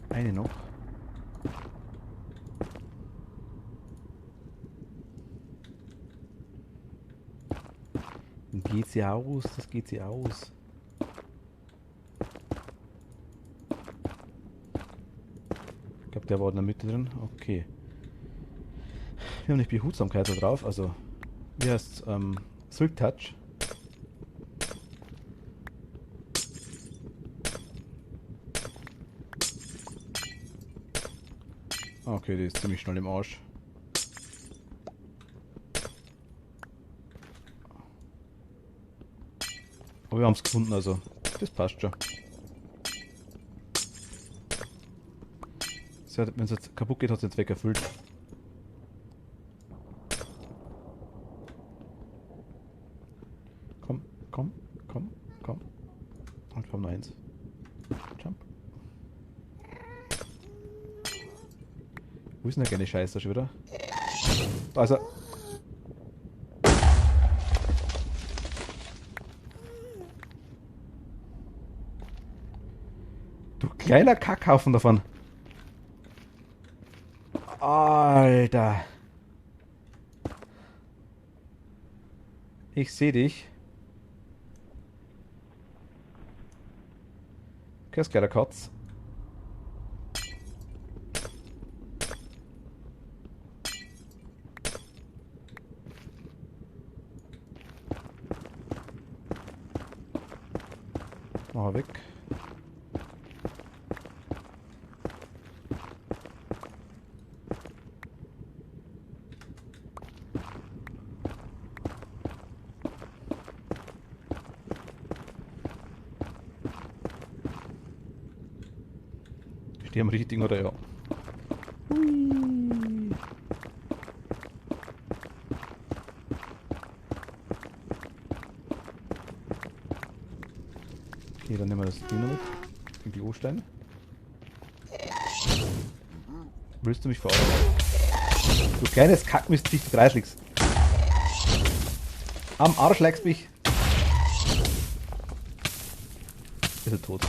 Eine noch. Dann geht sie aus, das geht sie aus. Ich glaube, der war in der Mitte drin. Okay. Wir haben nicht Behutsamkeit da drauf, also wie heißt Silk Touch. Okay, die ist ziemlich schnell im Arsch. Aber wir haben es gefunden, also das passt schon. Wenn es jetzt kaputt geht, hat es den Zweck erfüllt. Komm, komm, komm, komm. Und wir haben noch eins. Jump. Wo ist denn der kleine Scheiße schon wieder? Da ist er. Du kleiner Kackhaufen davon. Alter. Ich sehe dich. Grüß gleich, der Katz. Mach weg. Stehe am richtigen oder ja? Hui. Okay, dann nehmen wir das Ding mit. Den O-Stein. Willst du mich verarschen? Du kleines Kackmist, dich dreischlägst. Am Arsch leckst mich. Ist er tot.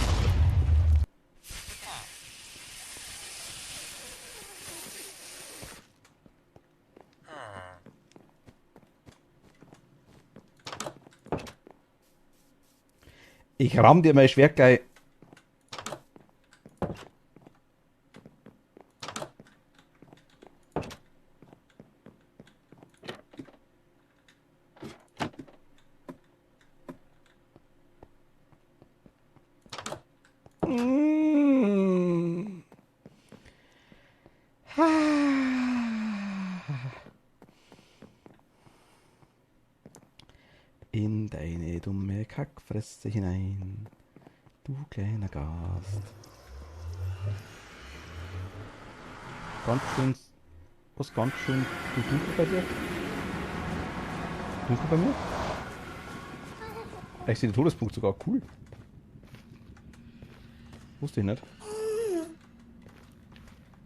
Ich ramm dir mein Schwert gleich. In deine dumme Kackfresse hinein, du kleiner Gast. Ganz schön dunkel bei dir? Dunkel bei mir? Ich sehe den Todespunkt sogar, cool. Wusste ich nicht.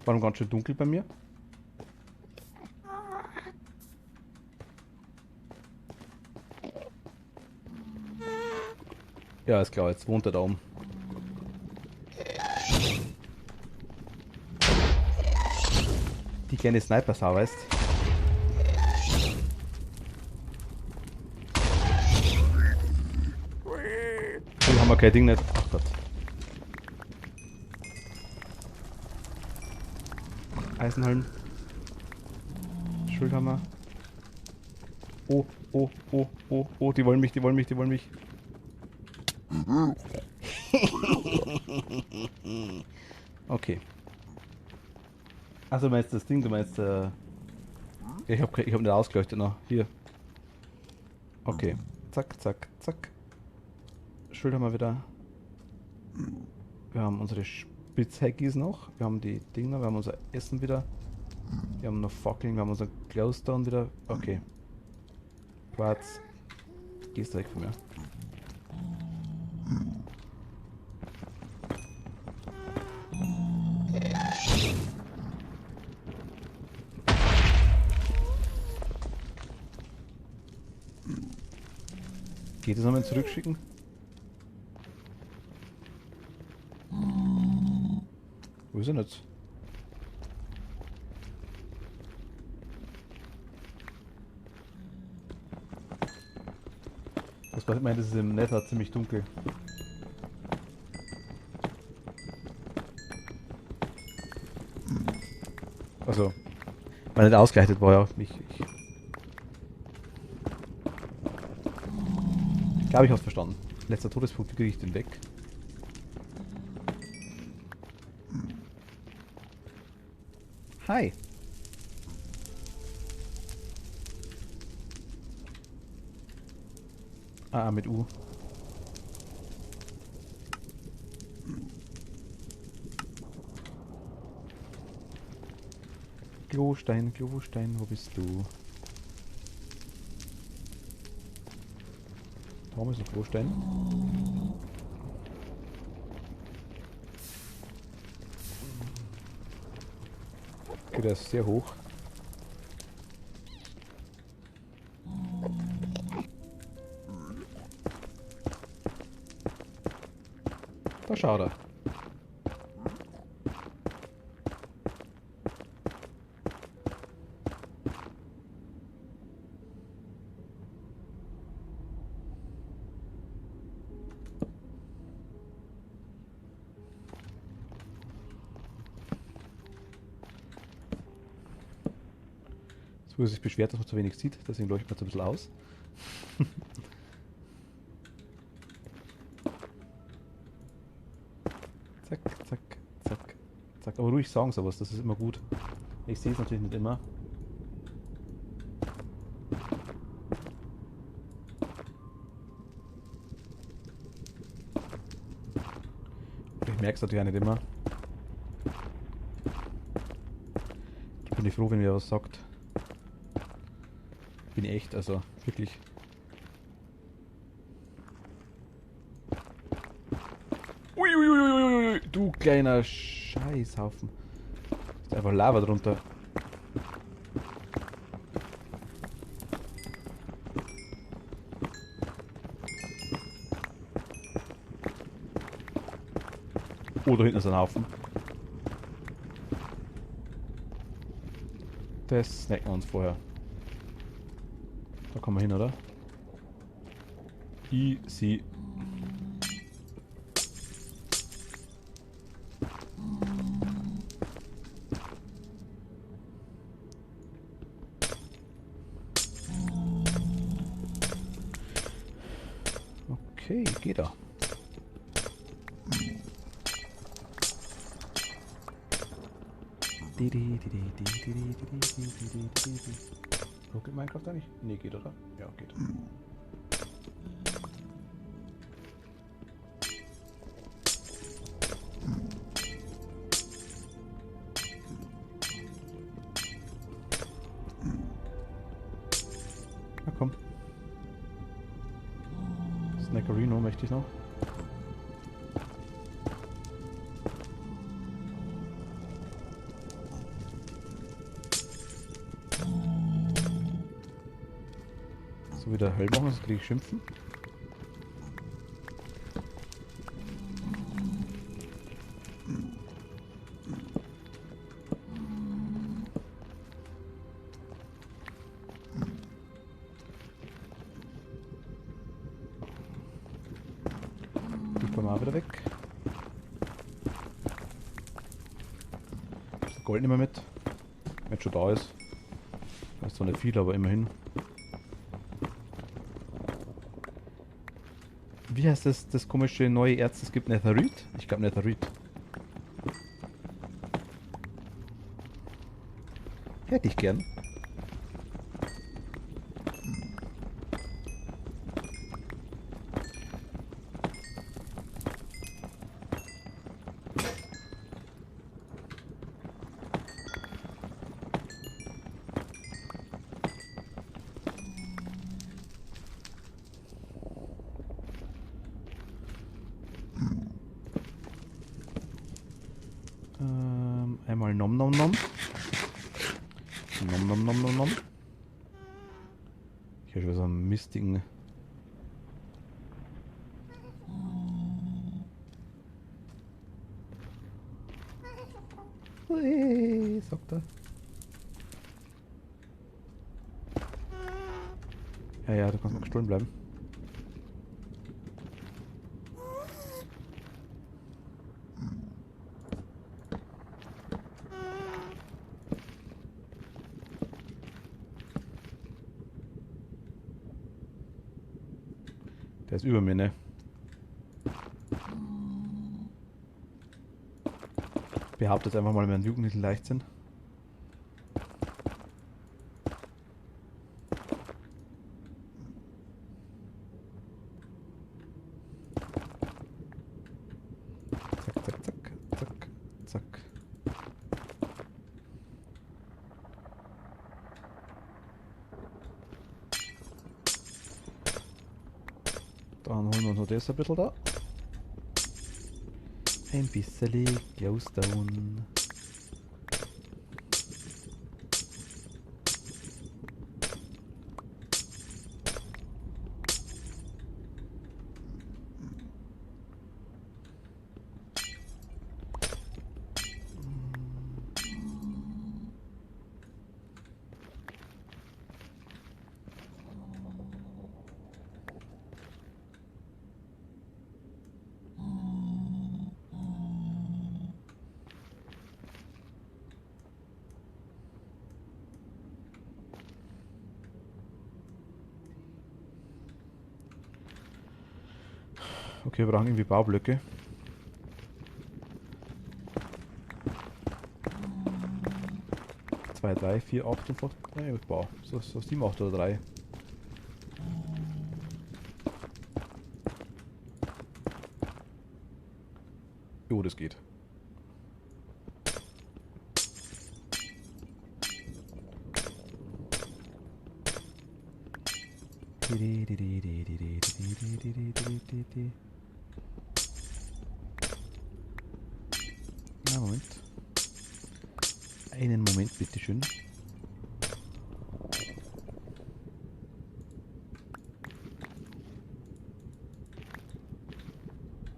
Warum ganz schön dunkel bei mir? Ja, ist klar, jetzt wohnt er da oben. Die kleine Sniper-Sau, weißt. Die haben wir kein Ding nicht. Ach Gott. Eisenhalm. Schildhammer. Oh, oh, oh, oh, oh, die wollen mich, die wollen mich, die wollen mich. Okay. Also du meinst das Ding, du meinst ich hab nicht ausgeleuchtet noch. Hier. Okay. Zack, zack, zack. Schildhammer wieder. Wir haben unsere Spitzhackis noch. Wir haben die Dinger, wir haben unser Essen wieder. Wir haben noch Fackeln, wir haben unser Glowstone wieder. Okay. Quarz. Gehst weg von mir. Geht es nochmal zurückschicken? Wo ist er jetzt? Das war, ich meine, das ist im Nether ziemlich dunkel. Also, weil nicht ausgeleitet war ja. Ich glaube, ich hab's verstanden. Letzter Todespunkt, wie kriege ich den weg? Hi! Ah, mit U. Klostein, Klostein, wo bist du? Warum ist ein Klostein? Okay, der ist sehr hoch. Da schaut er. So, sich beschwert, dass man zu wenig sieht, deswegen leuchtet man so ein bisschen aus. Zack, zack, zack, zack. Aber ruhig sagen sowas, das ist immer gut. Ich sehe es natürlich nicht immer. Ich merke es natürlich auch nicht immer. Ich bin froh, wenn mir was sagt. Bin ich echt, also wirklich. Uiuiuiui, du kleiner Scheißhaufen. Ist einfach Lava drunter. Oh, da hinten ist ein Haufen. Das snacken wir uns vorher. Da kommen wir hin, oder? Easy. Okay, geht da. Geht Minecraft da nicht? Nee, geht, oder? Ja, geht. Na komm. Snackerino möchte ich noch. So wieder Höll machen, sonst kriege ich Schimpfen. Die kommen auch wieder weg. Gold nehmen wir mit. jetzt schon da ist. Das ist zwar nicht viel, aber immerhin. Wie heißt das komische neue Erz? Es gibt Netherite? Ich glaube Netherite. Hätte ich gern. Einmal Nom Nom Nom. Nom Nom Nom Nom Nom. Ich habe schon so einen mistigen. Ui, sagt er. Ja, du kannst mal gestohlen bleiben. Der ist über mir, ne? Ich behaupte jetzt einfach mal, wenn Jugendmittel leicht sind. Zack, zack, zack, zack, zack. Dann holen wir uns noch das ein bisschen da. Ein bisschen Glowstone. Okay, wir brauchen irgendwie Baublöcke. Zwei, drei, vier, acht und fast. Nein, ich baue. So 7, 8 oder 3. Jo, das geht. Na, Moment. Einen Moment, bitteschön.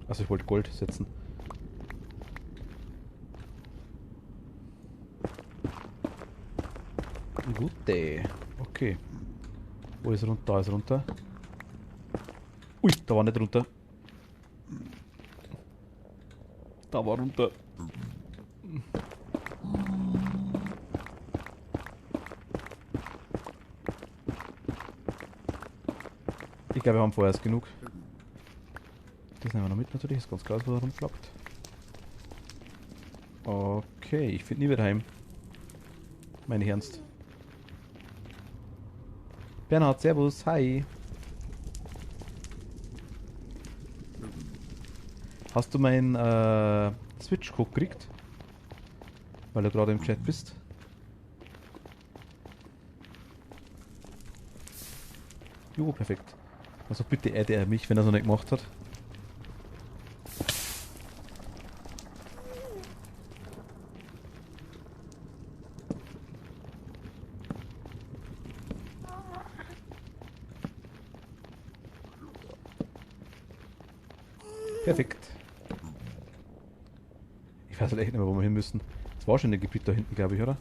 Also ich wollte Gold setzen. Gute. Okay. Wo ist runter? Da ist runter. Ui, da war nicht runter. Da war runter. Ich glaube, wir haben vorerst genug. Das nehmen wir noch mit natürlich, ist ganz klar, was da rumflappt. Okay, ich finde nie wieder heim. Meine ich ernst. Bernhard, servus, hi. Hast du meinen Switch-Code gekriegt? Weil du gerade im Chat bist. Jo, perfekt. Also bitte adde er mich, wenn er es noch nicht gemacht hat. Perfekt. Ich weiß halt echt nicht mehr, wo wir hin müssen. Das war schon ein Gebiet da hinten, glaube ich, oder?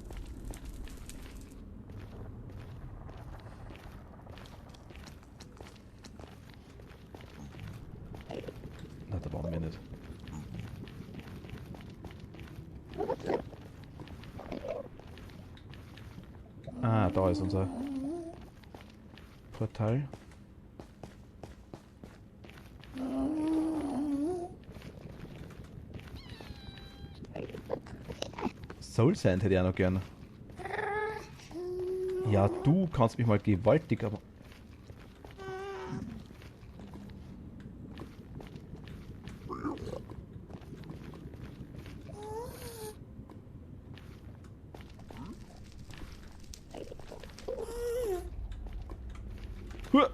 Na, da waren wir nicht. Ah, da ist unser Portal. Soul Sand hätte ich auch noch gern. Ja, du kannst mich mal gewaltig, aber... Huah.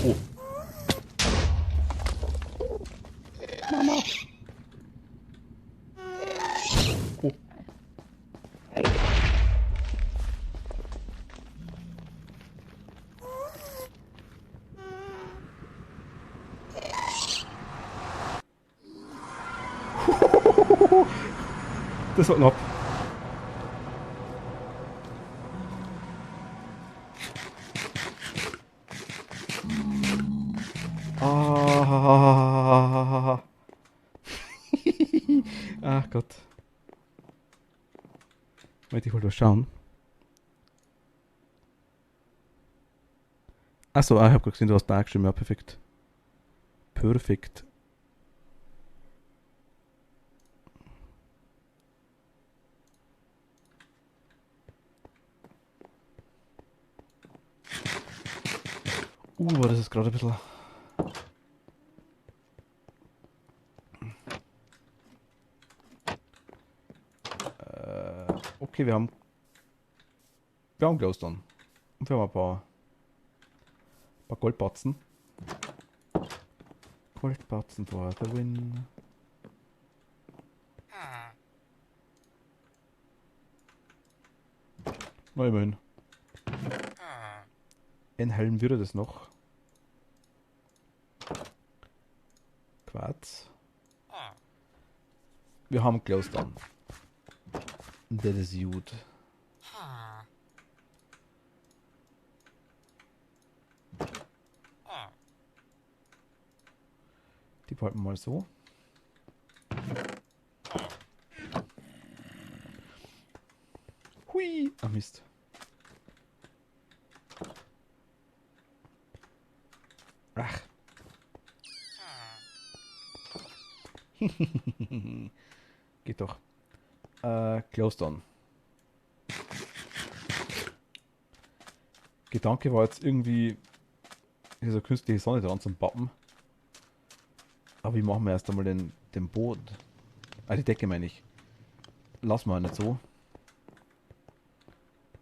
Oh. Mama. Oh. Das war knapp. Ah. Ach Gott. Warte, ich wollte was schauen. Achso, ich habe gerade gesehen, du hast da geschrieben. Ja, perfekt. Perfekt. Das ist gerade ein bisschen... Okay, wir haben Glowstone. Und wir haben ein paar Goldbatzen. Goldbatzen for the win. Na, immerhin. Enthellen würde das noch. Quarz. Wir haben Glowstone. Das ist gut. Die behalten wir mal so. Hui! Ah, Mist. Ach. Geht doch. Glowstone. Gedanke war jetzt irgendwie, hier so künstliche Sonne dran zum Pappen. Aber wie machen wir erst einmal den Boden? Ah, die Decke meine ich. Lassen wir nicht so.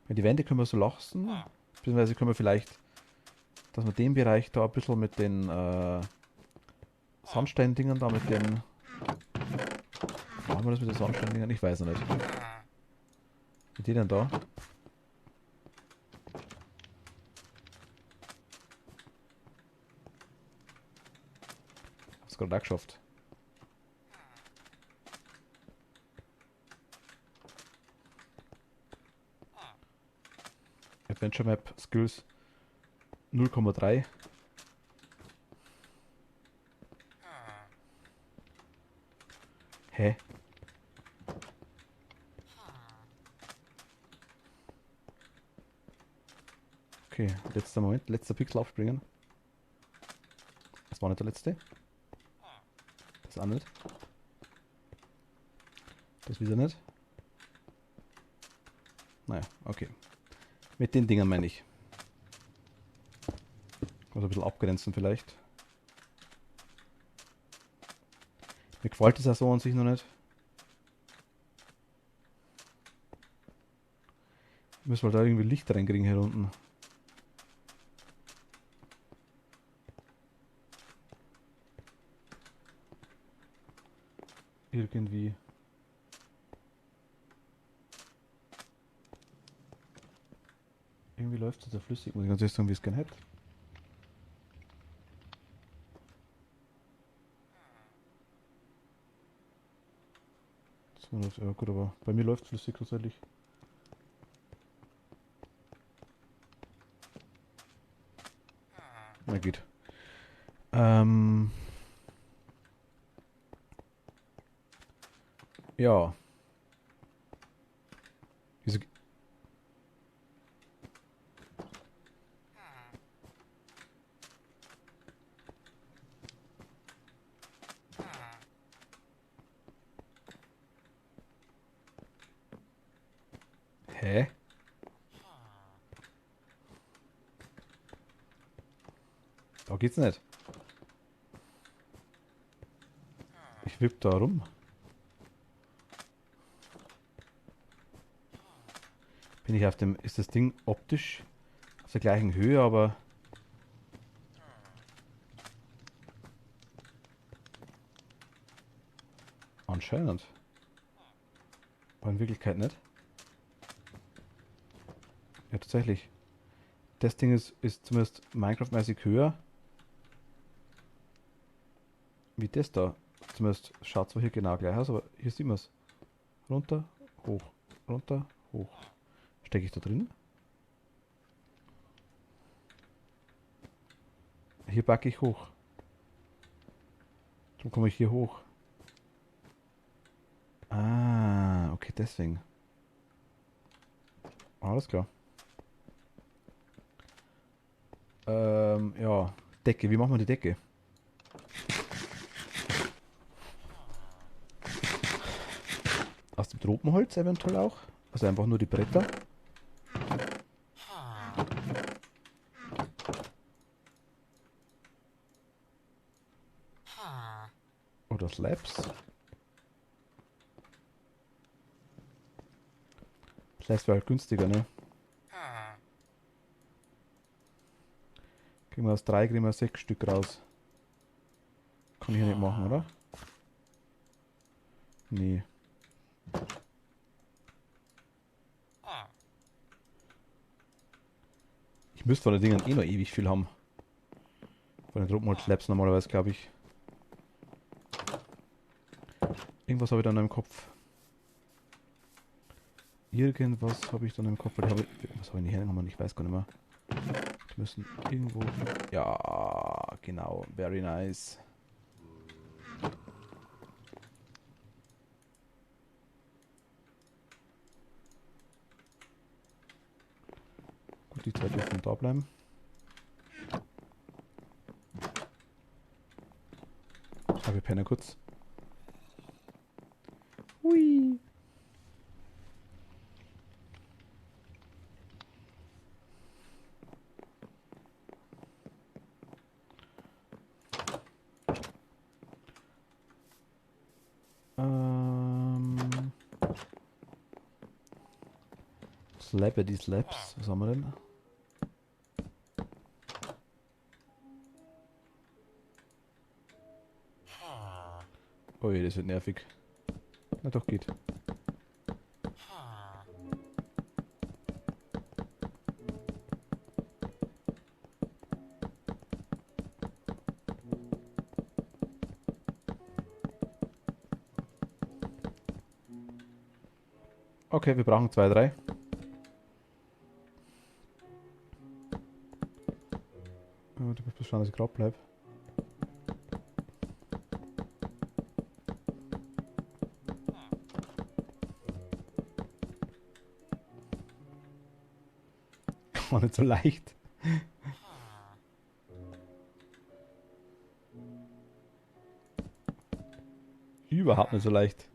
Die Wände können wir so lassen. Beziehungsweise können wir vielleicht, dass wir den Bereich da ein bisschen mit den Sandstein-Dingern da mit den... Machen wir das mit den Sandstein-Dingern? Ich weiß noch nicht. Mit denen da. Hab's gerade auch geschafft. Adventure Map Skills 0,3. Hä? Okay, letzter Moment, letzter Pixel aufspringen. Das war nicht der letzte. Das auch nicht. Das wieder nicht. Naja, okay. Mit den Dingern meine ich. Also ein bisschen abgrenzen vielleicht. Mir gefällt das auch so an sich noch nicht. Müssen wir da irgendwie Licht reinkriegen hier unten. Irgendwie. Irgendwie läuft es ja flüssig, muss ich ganz ehrlich sagen, wie es gerne hätte. Ja gut, aber bei mir läuft es flüssig tatsächlich. Na geht. Ja. Wieso... Hä? Da geht's nicht. Ich wipp da rum. Bin ich auf dem... Ist das Ding optisch auf der gleichen Höhe, aber... Anscheinend. Aber in Wirklichkeit nicht. Ja, tatsächlich. Das Ding ist zumindest Minecraft-mäßig höher. Wie das da. Zumindest schaut zwar hier genau gleich aus, aber hier sieht man es. Runter, hoch, runter, hoch. Stecke ich da drin? Hier backe ich hoch. Dann komme ich hier hoch. Ah, okay, deswegen. Alles klar. Ja. Decke, wie machen wir die Decke? Aus dem Tropenholz eventuell auch? Also einfach nur die Bretter? Oder Slabs? Slabs wäre halt günstiger, ne? Kriegen wir aus 3, kriegen wir 6 Stück raus. Kann ich ja nicht machen, oder? Nee. Ich müsste von den Dingen eh noch ewig viel haben. Von den Tropenholz-Slabs normalerweise, glaube ich. Irgendwas habe ich dann im Kopf. Irgendwas habe ich dann im Kopf. Was habe ich nicht hergenommen? Ich weiß gar nicht mehr. Die müssen irgendwo... Ja, genau. Very nice. Gut, die zwei dürfen da bleiben. Aber wir pennen kurz. Hui. Die Slabs. Was haben wir denn? Oh je, das wird nervig. Na doch, geht. Okay, wir brauchen 2, 3. Du musst bloß schauen, dass ich gerade bleibe. War nicht so leicht. Überhaupt nicht so leicht.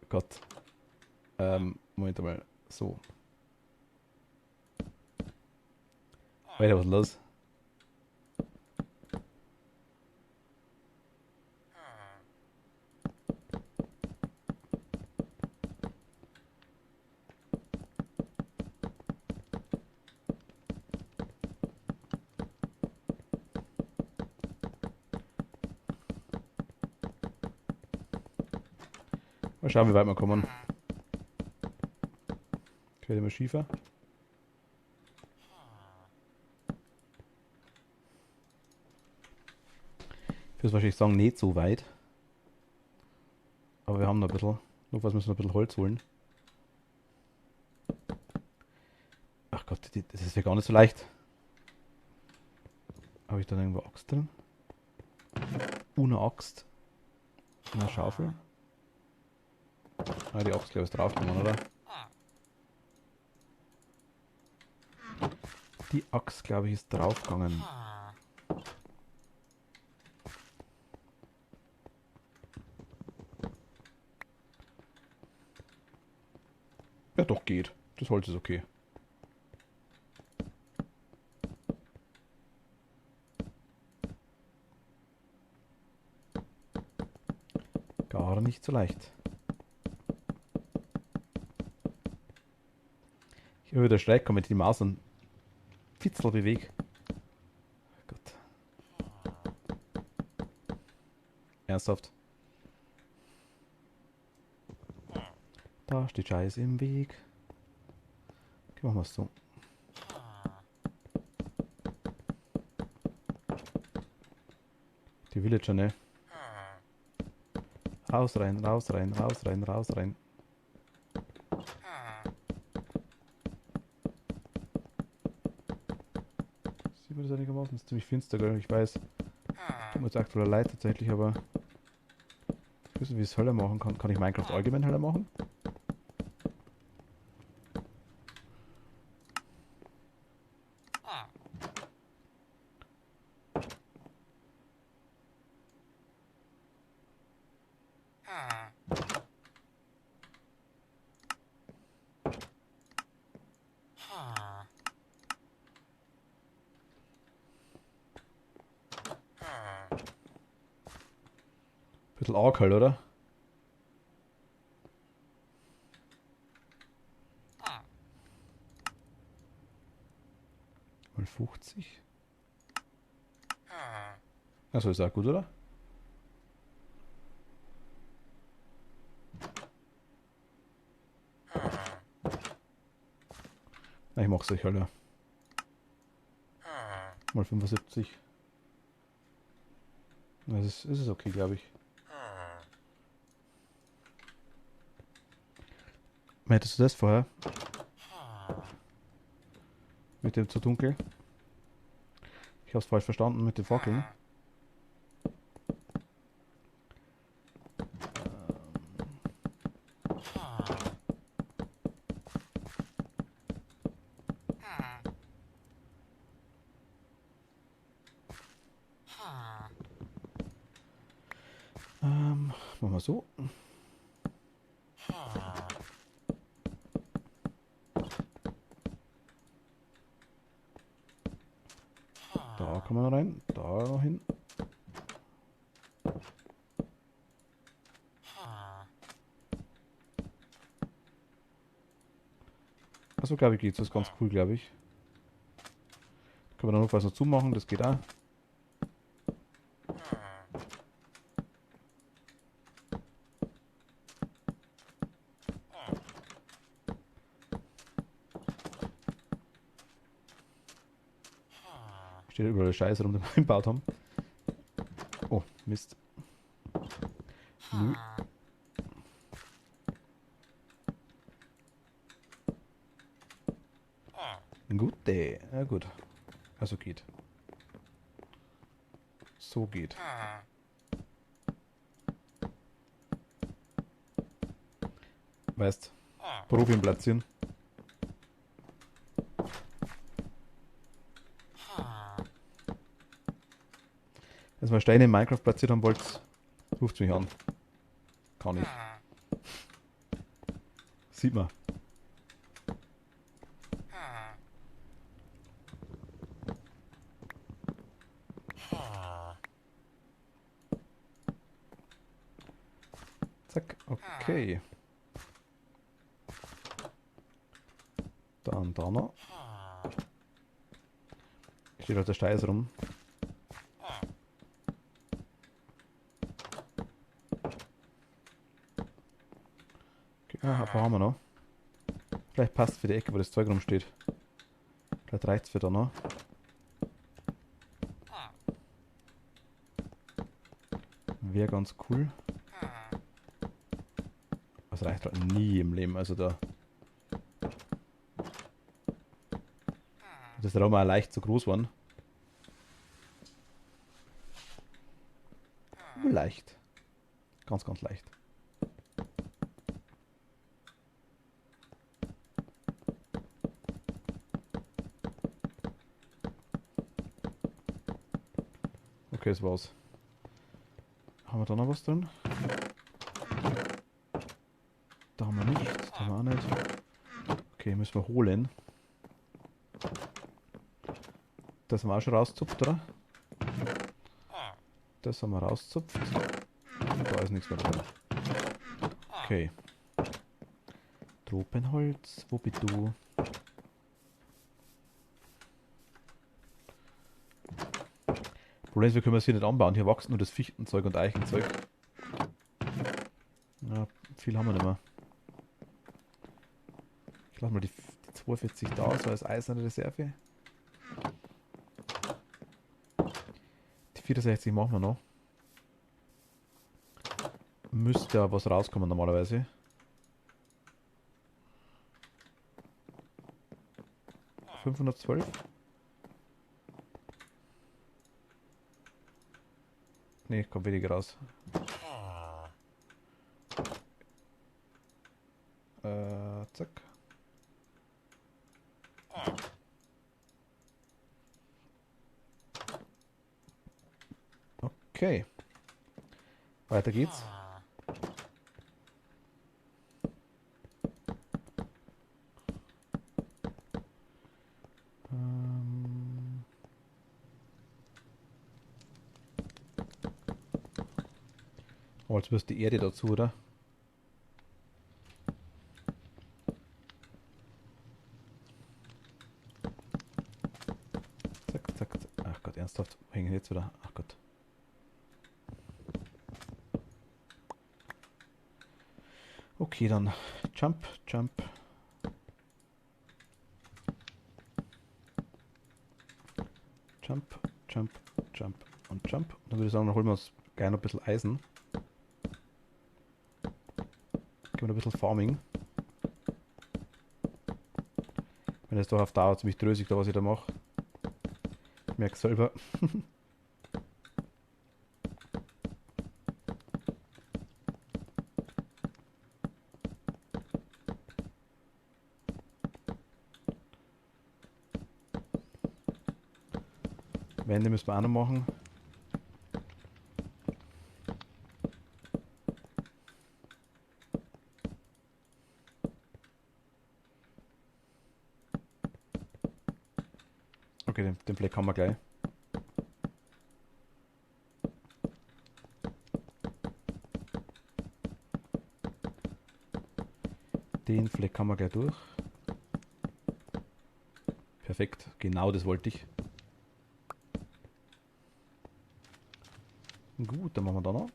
Gott. Moment mal. So. Alter, was ist los? Mal schauen, wie weit wir kommen. Ich werde immer schiefer. Ich würde wahrscheinlich sagen, nicht so weit. Aber wir haben noch ein bisschen. Notfalls müssen wir ein bisschen Holz holen. Ach Gott, das ist ja gar nicht so leicht. Habe ich da irgendwo Axt drin? Eine Axt. Eine Schaufel. Ah, die Axt, glaube ich, ist draufgekommen, oder? Die Axt, glaube ich, ist draufgegangen. Ja, doch, geht. Das Holz ist okay. Gar nicht so leicht. Ich habe wieder Schreck, wenn ich die Maus ein Fitzel bewege. Gott. Ernsthaft. Da steht Scheiß im Weg. Okay, machen wir es so. Die Villager, ne? Raus, rein, raus, rein, raus, rein, raus, rein. Sieht man das einigermaßen? Das ist ziemlich finster, gell? Ich weiß. Tut mir jetzt aktuell leid tatsächlich, aber ich weiß nicht, wie ich es heller machen kann. Kann ich Minecraft allgemein heller machen? Bisschen arg halt, oder? Mal 50. Also ist auch gut, oder? Na, ich mach's euch alle. Mal 75. Das ist okay, glaube ich. Hättest du das vorher? Mit dem zu dunkel? Ich hab's falsch verstanden mit den Fackeln. Machen wir so. Da kann man rein, da noch hin. Also glaube ich geht das ist ganz cool, glaube ich. Können wir dann noch was dazu machen, das geht auch. Steht überall Scheiße rum, den wir gebaut haben. Oh, Mist. Nö. Gute. Ja gut. Also geht. So geht. Weißt, Probieren platzieren. Wenn ihr mal Steine in Minecraft platziert haben wollt, ruft mich an. Kann ich. Sieht man. Zack, okay. Dann da noch. Steht halt der Steiß rum. Okay, ein paar haben wir noch. Vielleicht passt für die Ecke, wo das Zeug rumsteht. Vielleicht reicht es für da noch. Wäre ganz cool. Das reicht halt nie im Leben, also da. Das ist der Raum auch leicht zu groß geworden. Leicht. Ganz, ganz leicht. Okay, das war's. Haben wir da noch was drin? Da haben wir nichts, da haben wir auch nicht. Okay, müssen wir holen. Das haben wir auch schon rauszupft, oder? Das haben wir rauszupft. Da ist nichts mehr drin. Okay. Tropenholz, wo bist du? Problem ist, wir können es hier nicht anbauen. Hier wächst nur das Fichtenzeug und Eichenzeug. Ja, viel haben wir nicht mehr. Ich lasse mal die 42 da, so als eiserne Reserve. Die 64 machen wir noch. Müsste ja was rauskommen normalerweise. $512. Ne, kommt weniger raus. Zack. Okay. Weiter geht's. Oh, jetzt wirst die Erde dazu, oder? Zack, zack, zack. Ach Gott, ernsthaft? Wo hängen jetzt wieder? Ach Gott. Okay, dann Jump, Jump. Jump, Jump, Jump und Jump. Und dann würde ich sagen, dann holen wir uns gleich noch ein bisschen Eisen. Gehen wir noch ein bisschen Farming. Wenn es doch auf Dauer ziemlich drösig da, was ich da mache. Ich merke selber. Wände müssen wir auch noch machen. Okay, den Fleck haben wir gleich. Den Fleck haben wir gleich durch. Perfekt, genau das wollte ich. Gut, dann machen wir da noch.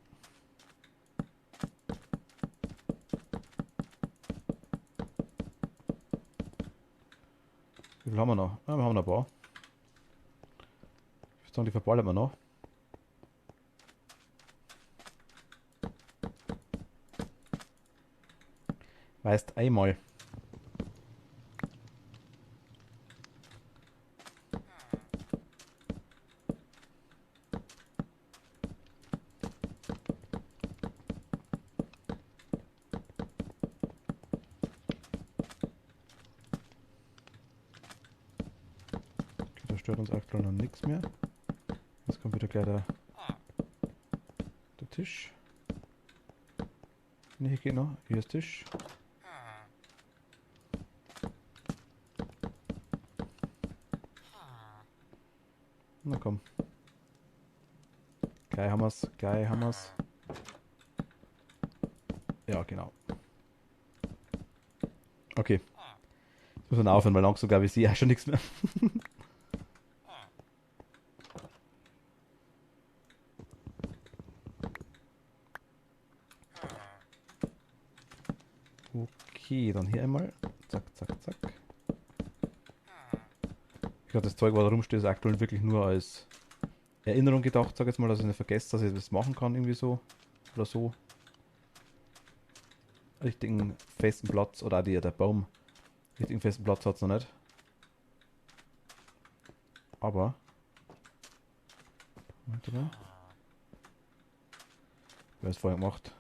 Wie viel haben wir noch? Ja, wir haben noch ein paar. Ich würde sagen, die verballern wir noch. Weißt einmal. Okay, da stört uns aktuell noch nichts mehr. Jetzt kommt wieder gleich der Tisch. Ne, hier geht noch. Hier ist Tisch. Na komm. Gleich haben wir's, gleich haben wir's. Ja, genau. Okay. Jetzt müssen wir aufhören, weil langsam glaube ich sehe ja schon nichts mehr. Okay, dann hier einmal. Zack, zack, zack. Ich glaube, das Zeug, was da rumsteht, ist aktuell wirklich nur als Erinnerung gedacht, sag jetzt mal, dass ich nicht vergesse, dass ich das machen kann, irgendwie so. Oder so. Richtigen festen Platz, oder auch der Baum. Richtigen festen Platz hat es noch nicht. Aber. Warte mal. Wer hat es vorher gemacht?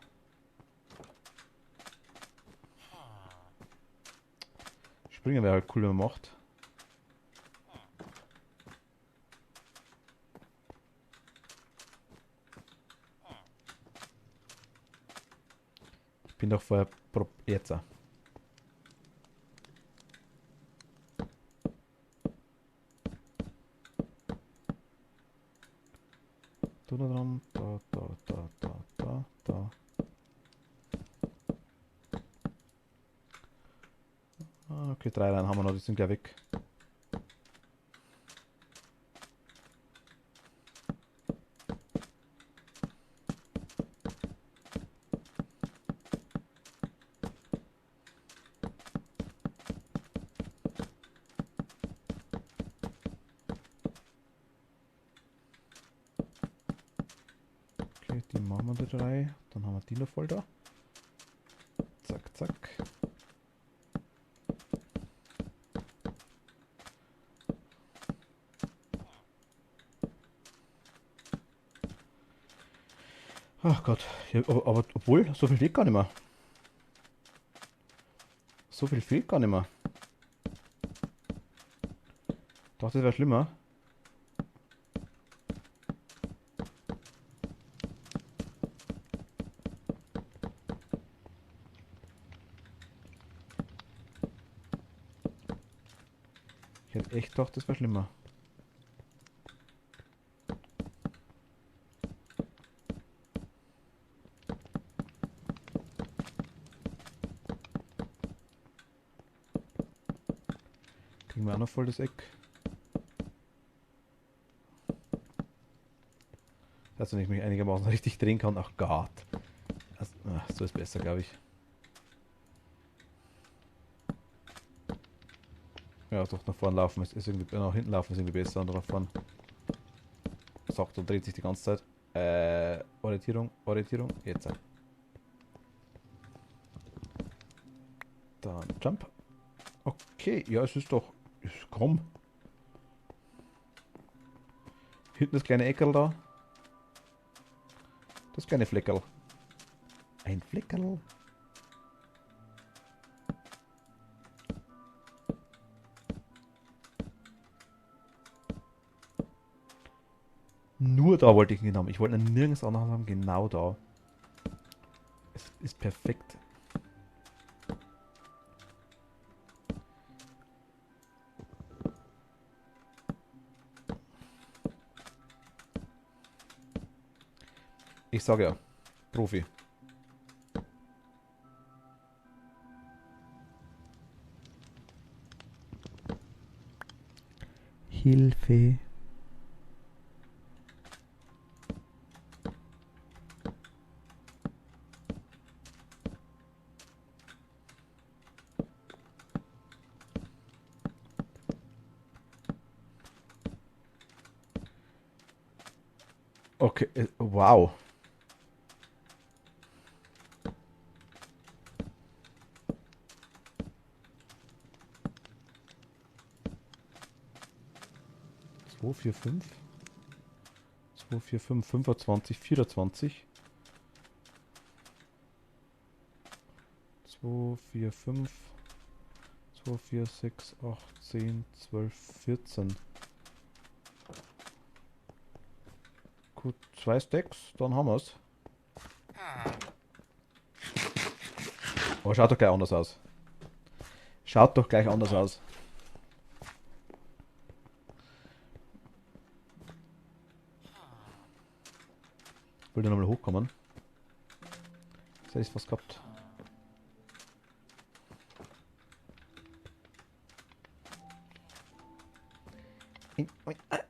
Springen wäre halt cool, wenn man macht. Bin doch vorher jetzt. Da, da, da, da, da, da, da. Ah, okay, 3 Reihen haben wir noch, die sind gleich weg. Okay, die machen wir die 3. Dann haben wir die noch voll da. Zack, zack. Ach Gott, ja, aber obwohl, so viel fehlt gar nicht mehr. So viel fehlt gar nicht mehr. Ich dachte, das wäre schlimmer. Ich hätte echt gedacht, das wäre schlimmer. Kriegen wir auch noch voll das Eck. Also wenn ich mich einigermaßen richtig drehen kann. Ach Gott. Also, so ist besser, glaube ich. Ja, doch nach vorne laufen ist irgendwie, nach hinten laufen ist irgendwie besser und nach vorne. Sagt und dreht sich die ganze Zeit. Orientierung, Orientierung, jetzt. Dann Jump. Okay, ja, es ist doch. Komm. Hinten das kleine Eckerl da. Das kleine Fleckerl. Ein Fleckerl. Nur da wollte ich ihn haben. Ich wollte ihn nirgends anders haben. Genau da. Es ist perfekt. Ich sage ja. Profi. Hilfe. Okay, wow. Zwei, vier, fünf. 2, 4, 5, 25, 24. 2, 4, 5. 2, 4, 6, 8, 10, 12, 14. Gut, 2 Stacks, dann haben wir's. Aber schaut doch gleich anders aus. Schaut doch gleich anders aus. Wollte nochmal hochkommen. Das heißt, was gehabt.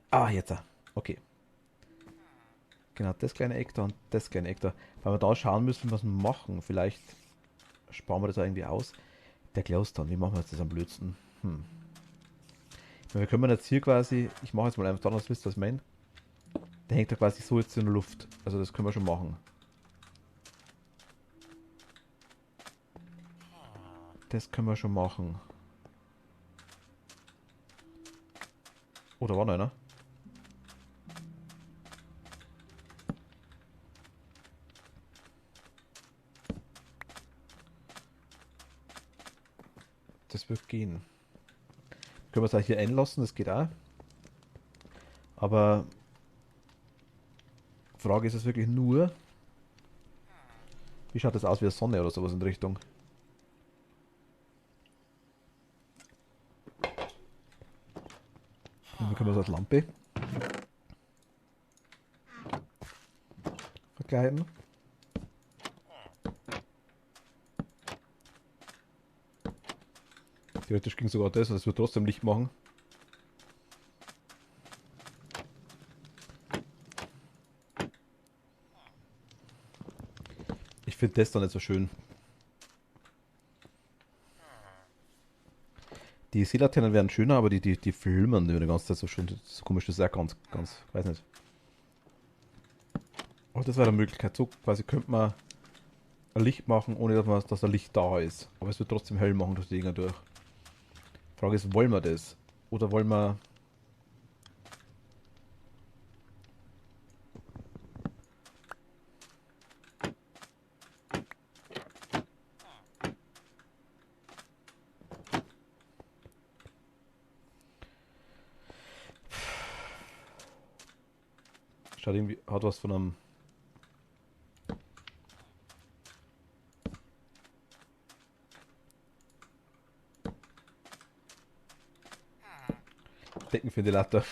Ah, jetzt. Okay. Genau, das kleine Eck da und das kleine Eck da. Weil wir da schauen müssen, was wir machen. Vielleicht sparen wir das irgendwie aus. Der Klaus dann, wie machen wir jetzt das am blödsten? Wir können jetzt hier quasi, ich mache jetzt mal einfach anders, wisst ihr, was ich meine? Der hängt da quasi so jetzt in der Luft. Also das können wir schon machen. Das können wir schon machen. Oh, da war noch einer. Das wird gehen. Können wir es auch hier einlassen, das geht auch. Aber Frage ist es wirklich nur, Wie schaut das aus wie eine Sonne oder sowas in der Richtung? Und dann können wir so als Lampe verkleiden. Theoretisch ging sogar das, dass wir trotzdem Licht machen. Ich finde das doch nicht so schön. Die Seelaternen werden schöner, aber die flimmern die ganze Zeit so schön. So komisch, das ist auch ganz, weiß nicht. Aber das wäre eine Möglichkeit. So quasi könnte man ein Licht machen, ohne dass ein Licht da ist. Aber es wird trotzdem hell machen durch die Dinger durch. Die Frage ist, wollen wir das? Oder wollen wir... Schaut irgendwie, hat was von einem... Deckenventilator.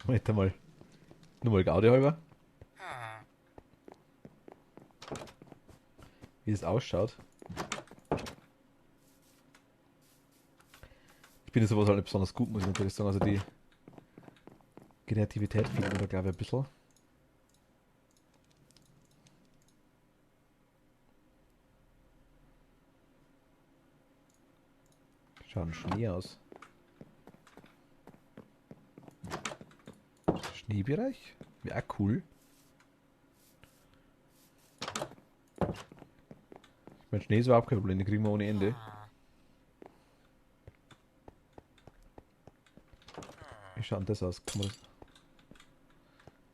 Moment mal. Nur mal Gaudi halber. Wie es ausschaut. Ich bin in sowas halt nicht besonders gut, muss ich natürlich sagen. Also die Kreativität fehlt mir da, glaube ich, ein bisschen. Schaut ein Schnee aus. Schneebereich? Wäre auch cool. Ich meine, Schnee ist überhaupt kein Problem, den kriegen wir ohne Ende. Wie schaut denn das aus? Kann man das...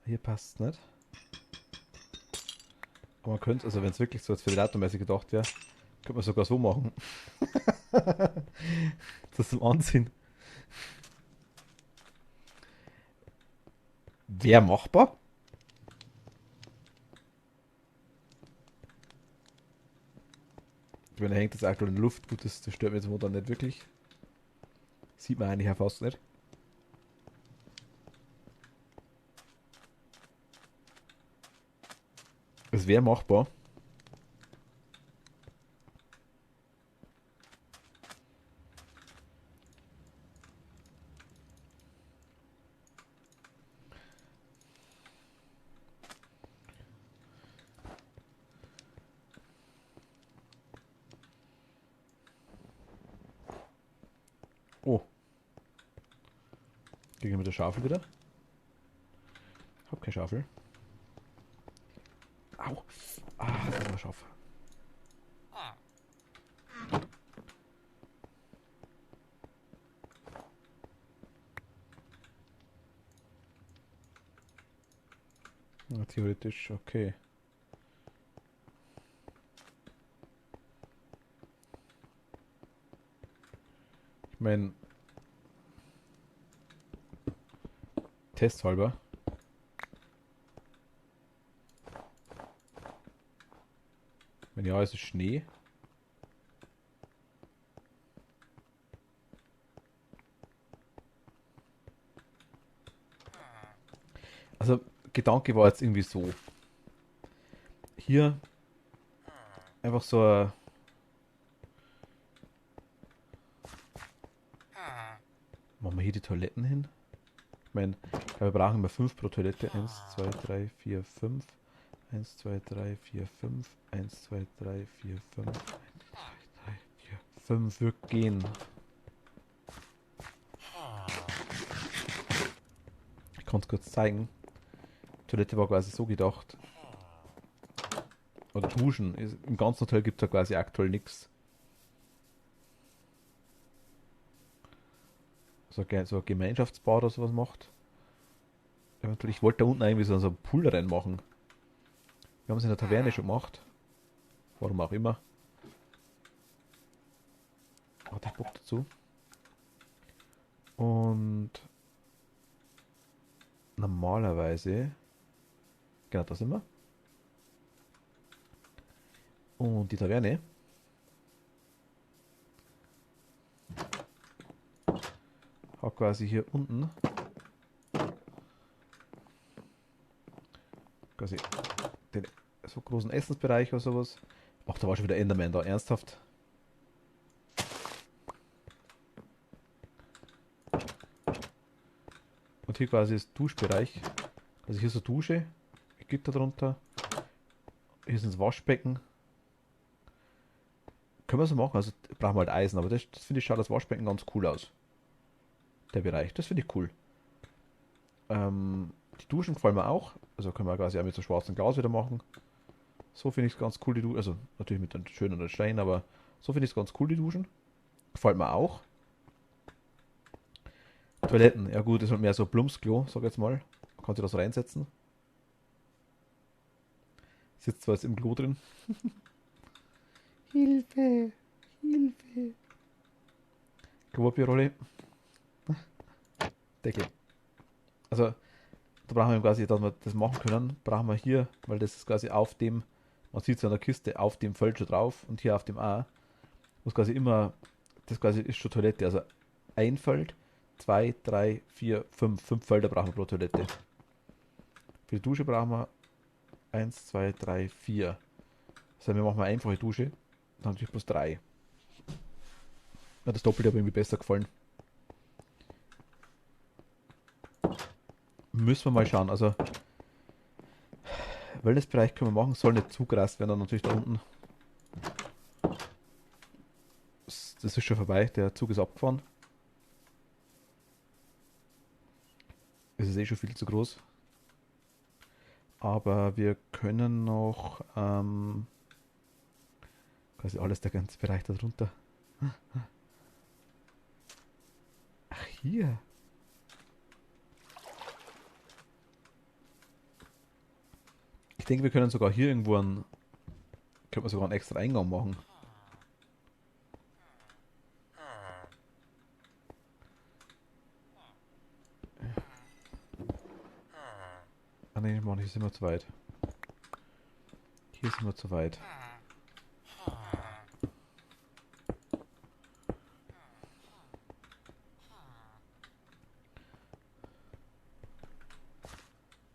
Hier passt es nicht. Aber man könnte, also wenn es wirklich so als ventilatormäßig gedacht wäre, könnte man sogar so machen. Das zum Anziehen. Wäre machbar. Ich meine, da hängt das aktuell in der Luft. Gut, das stört mich jetzt momentan nicht wirklich. Sieht man eigentlich ja fast nicht. Es wäre machbar. Oh. Kriegen wir mit der Schaufel wieder? Hab keine Schaufel. Au. Ah, das ist eine Schaufel. Ja, theoretisch, okay. Ich meine, testhalber. Wenn ja, ist es Schnee. Also, Gedanke war jetzt irgendwie so. Hier einfach so ein... Machen wir hier die Toiletten hin? Ich meine, wir brauchen immer 5 pro Toilette. 1, 2, 3, 4, 5. 1, 2, 3, 4, 5. 1, 2, 3, 4, 5. 1, 2, 3, 4, 5 wird gehen. Ich kann es kurz zeigen. Die Toilette war quasi so gedacht. Oder Duschen. Im ganzen Hotel gibt es da quasi aktuell nichts. So ein Gemeinschaftsbad oder sowas macht. Eventuell, ich wollte da unten irgendwie so einen Pool reinmachen. Wir haben es in der Taverne schon gemacht. Warum auch immer. Aber den Bock dazu. Und normalerweise, genau, da sind wir. Und die Taverne hat quasi hier unten quasi den so großen Essensbereich oder sowas. Ach, da war schon wieder Enderman da, ernsthaft. Und hier quasi ist Duschbereich. Also hier ist eine Dusche, Gitter drunter. Hier ist das Waschbecken. Können wir so machen, also brauchen wir halt Eisen, aber das finde ich, schaut das Waschbecken ganz cool aus. Der Bereich, das finde ich cool. Die Duschen gefallen mir auch. Also können wir quasi auch mit so schwarzem Glas wieder machen. So finde ich es ganz cool, die Duschen. Also natürlich mit den schönen Steinen, aber so finde ich es ganz cool, die Duschen. Gefällt mir auch. Toiletten, ja gut, das ist halt mehr so Plumpsklo, sag ich jetzt mal. Man kann sich das reinsetzen. Sitzt zwar jetzt im Klo drin. Hilfe! Hilfe! Klopapierrolle. Deckel. Also, da brauchen wir quasi, dass wir das machen können, brauchen wir hier, weil das ist quasi auf dem, man sieht es an der Kiste, auf dem Feld schon drauf und hier auf dem A, muss quasi immer, das quasi ist schon Toilette, also ein Feld, 2, 3, 4, 5, 5 Felder brauchen wir pro Toilette. Für die Dusche brauchen wir 1, 2, 3, 4. Das heißt, wir machen eine einfache Dusche, dann natürlich plus 3. Ja, das Doppelte hat mir irgendwie besser gefallen. Müssen wir mal schauen, also Wellnessbereich können wir machen, soll nicht zu krass werden, dann natürlich da unten. Das ist schon vorbei, der Zug ist abgefahren. Es ist eh schon viel zu groß. Aber wir können noch quasi alles, der ganze Bereich da drunter. Ach, hier. Ich denke, wir können sogar hier irgendwo einen, könnte man sogar einen extra Eingang machen. Ah ne, Mann, hier sind wir zu weit. Hier sind wir zu weit.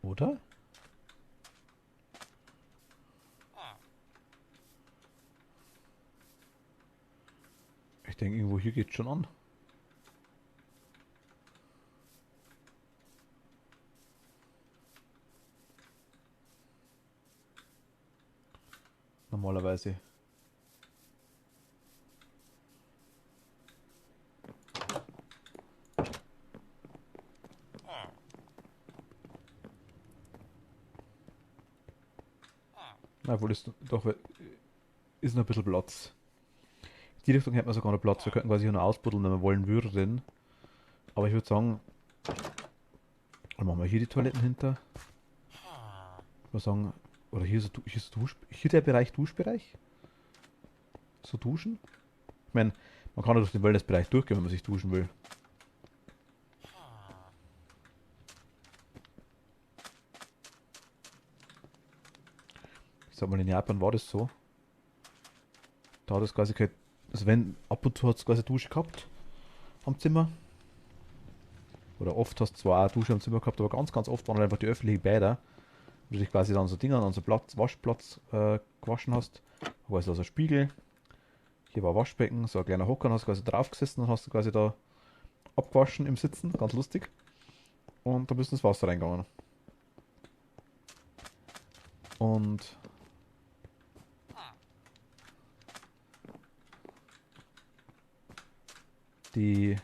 Oder? Ich denke, irgendwo hier geht schon an. Normalerweise. Na, wohl ist doch ist noch ein bisschen Platz. In die Richtung hätten wir sogar noch Platz. Wir könnten quasi hier noch ausbuddeln, wenn wir wollen würden. Aber ich würde sagen, dann machen wir hier die Toiletten hinter. Ich würde sagen, oder hier der Bereich Duschbereich. So duschen. Ich meine, man kann ja durch den Wellnessbereich durchgehen, wenn man sich duschen will. Ich sag mal, in Japan war das so. Da hat es quasi kein, also wenn, ab und zu hat es quasi Dusche gehabt am Zimmer. Oder oft hast du zwar auch Dusche am Zimmer gehabt, aber ganz, ganz oft waren halt einfach die öffentlichen Bäder, wo du dich quasi dann so Dinger an so Platz, Waschplatz gewaschen hast. Da war so ein Spiegel. Hier war Waschbecken, so ein kleiner Hocker, hast du quasi drauf gesessen und hast du quasi da abgewaschen im Sitzen, ganz lustig. Und da bist du ins Wasser reingegangen. Und die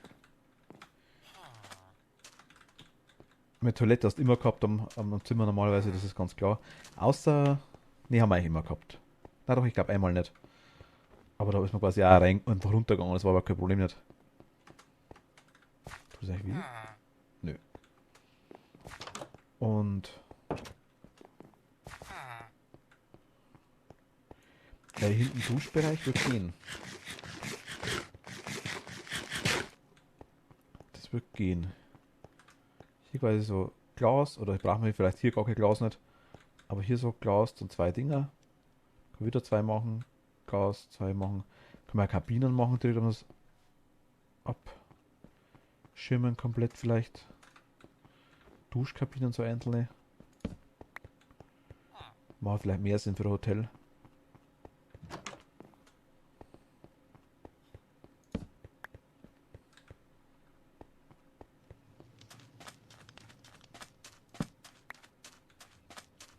mit Toilette hast du immer gehabt am Zimmer normalerweise, das ist ganz klar. Außer, nee, haben wir eigentlich immer gehabt. Na doch, ich glaube einmal nicht. Aber da ist man quasi auch rein und runtergegangen, das war aber kein Problem nicht. Tut das eigentlich weh? Nö. Und ja, hier hinten Duschbereich wird gehen. wird gehen. Hier quasi so Glas, oder ich brauche mir vielleicht hier gar kein Glas nicht, aber hier so Glas und zwei Dinger. Kann wieder zwei machen, Glas, zwei machen. Kann man Kabinen machen, die dann das abschirmen komplett vielleicht. Duschkabinen so einzelne. Macht vielleicht mehr Sinn für ein Hotel.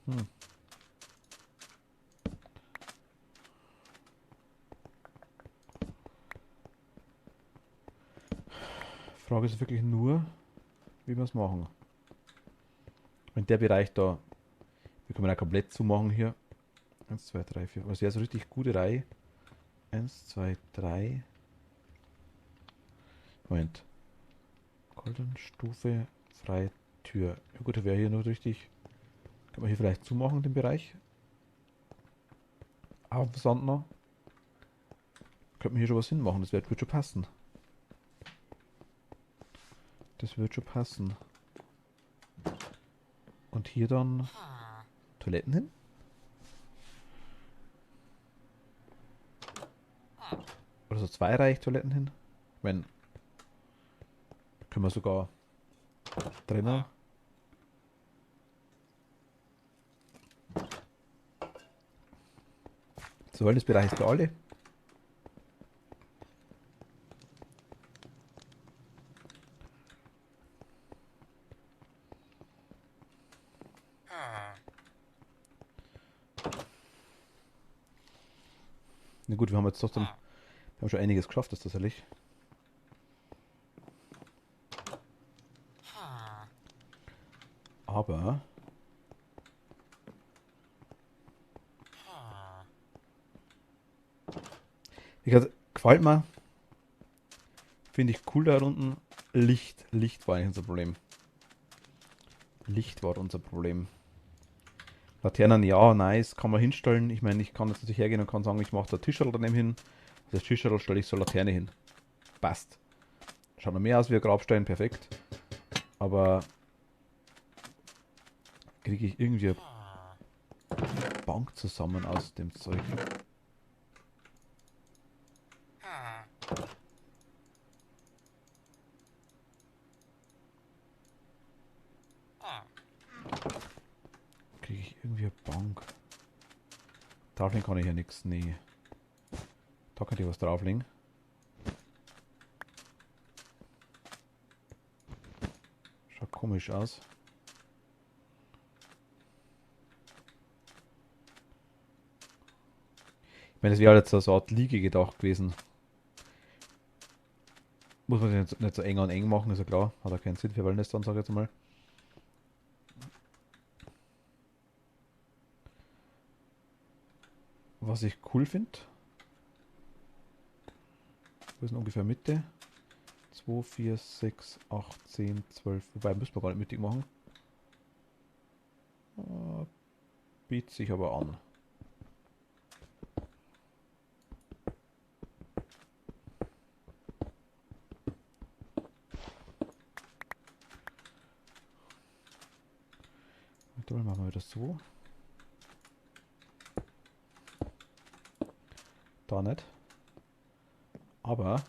Hm. Frage ist wirklich nur, wie wir es machen. Wenn der Bereich da, wir können ja komplett zumachen hier. 1, 2, 3, 4. Also ja, so richtig gute Reihe. 1, 2, 3. Moment. Goldenstufe, freie Tür. Ja gut, da wäre hier nur richtig. Kann man hier vielleicht zumachen, den Bereich. Auf dem Sand noch. Könnte man hier schon was hinmachen, das wird schon passen. Das wird schon passen. Und hier dann Toiletten hin. Oder so zwei Toiletten hin. Wenn. Können wir sogar trennen. So, das Bereich ist für alle. Na gut, wir haben jetzt trotzdem, wir haben schon einiges geschafft, das tatsächlich. Aber wie gesagt, gefällt mir. Finde ich cool da unten. Licht war eigentlich unser Problem. Licht war unser Problem. Laternen, ja, nice, kann man hinstellen. Ich meine, ich kann jetzt natürlich hergehen und kann sagen, ich mache da Tischlerl daneben hin. Das Tischlerl stelle ich so Laterne hin. Passt. Schaut noch mehr aus wie ein Grabstein, perfekt. Aber kriege ich irgendwie eine Bank zusammen aus dem Zeug. Kriege ich irgendwie eine Bank. Drauflegen kann ich ja nichts, nee. Da könnte ich was drauflegen. Schaut komisch aus. Ich meine, das wäre jetzt so eine Art Liege gedacht gewesen. Muss man nicht so eng an eng machen, ist ja klar. Hat ja keinen Sinn für Wellness dann, sag ich jetzt mal. Was ich cool finde. Wo ist denn ungefähr Mitte? 2, 4, 6, 8, 10, 12. Wobei, müssen wir gar nicht mittig machen. Bietet sich aber an. Dann machen wir das so. Da nicht. Aber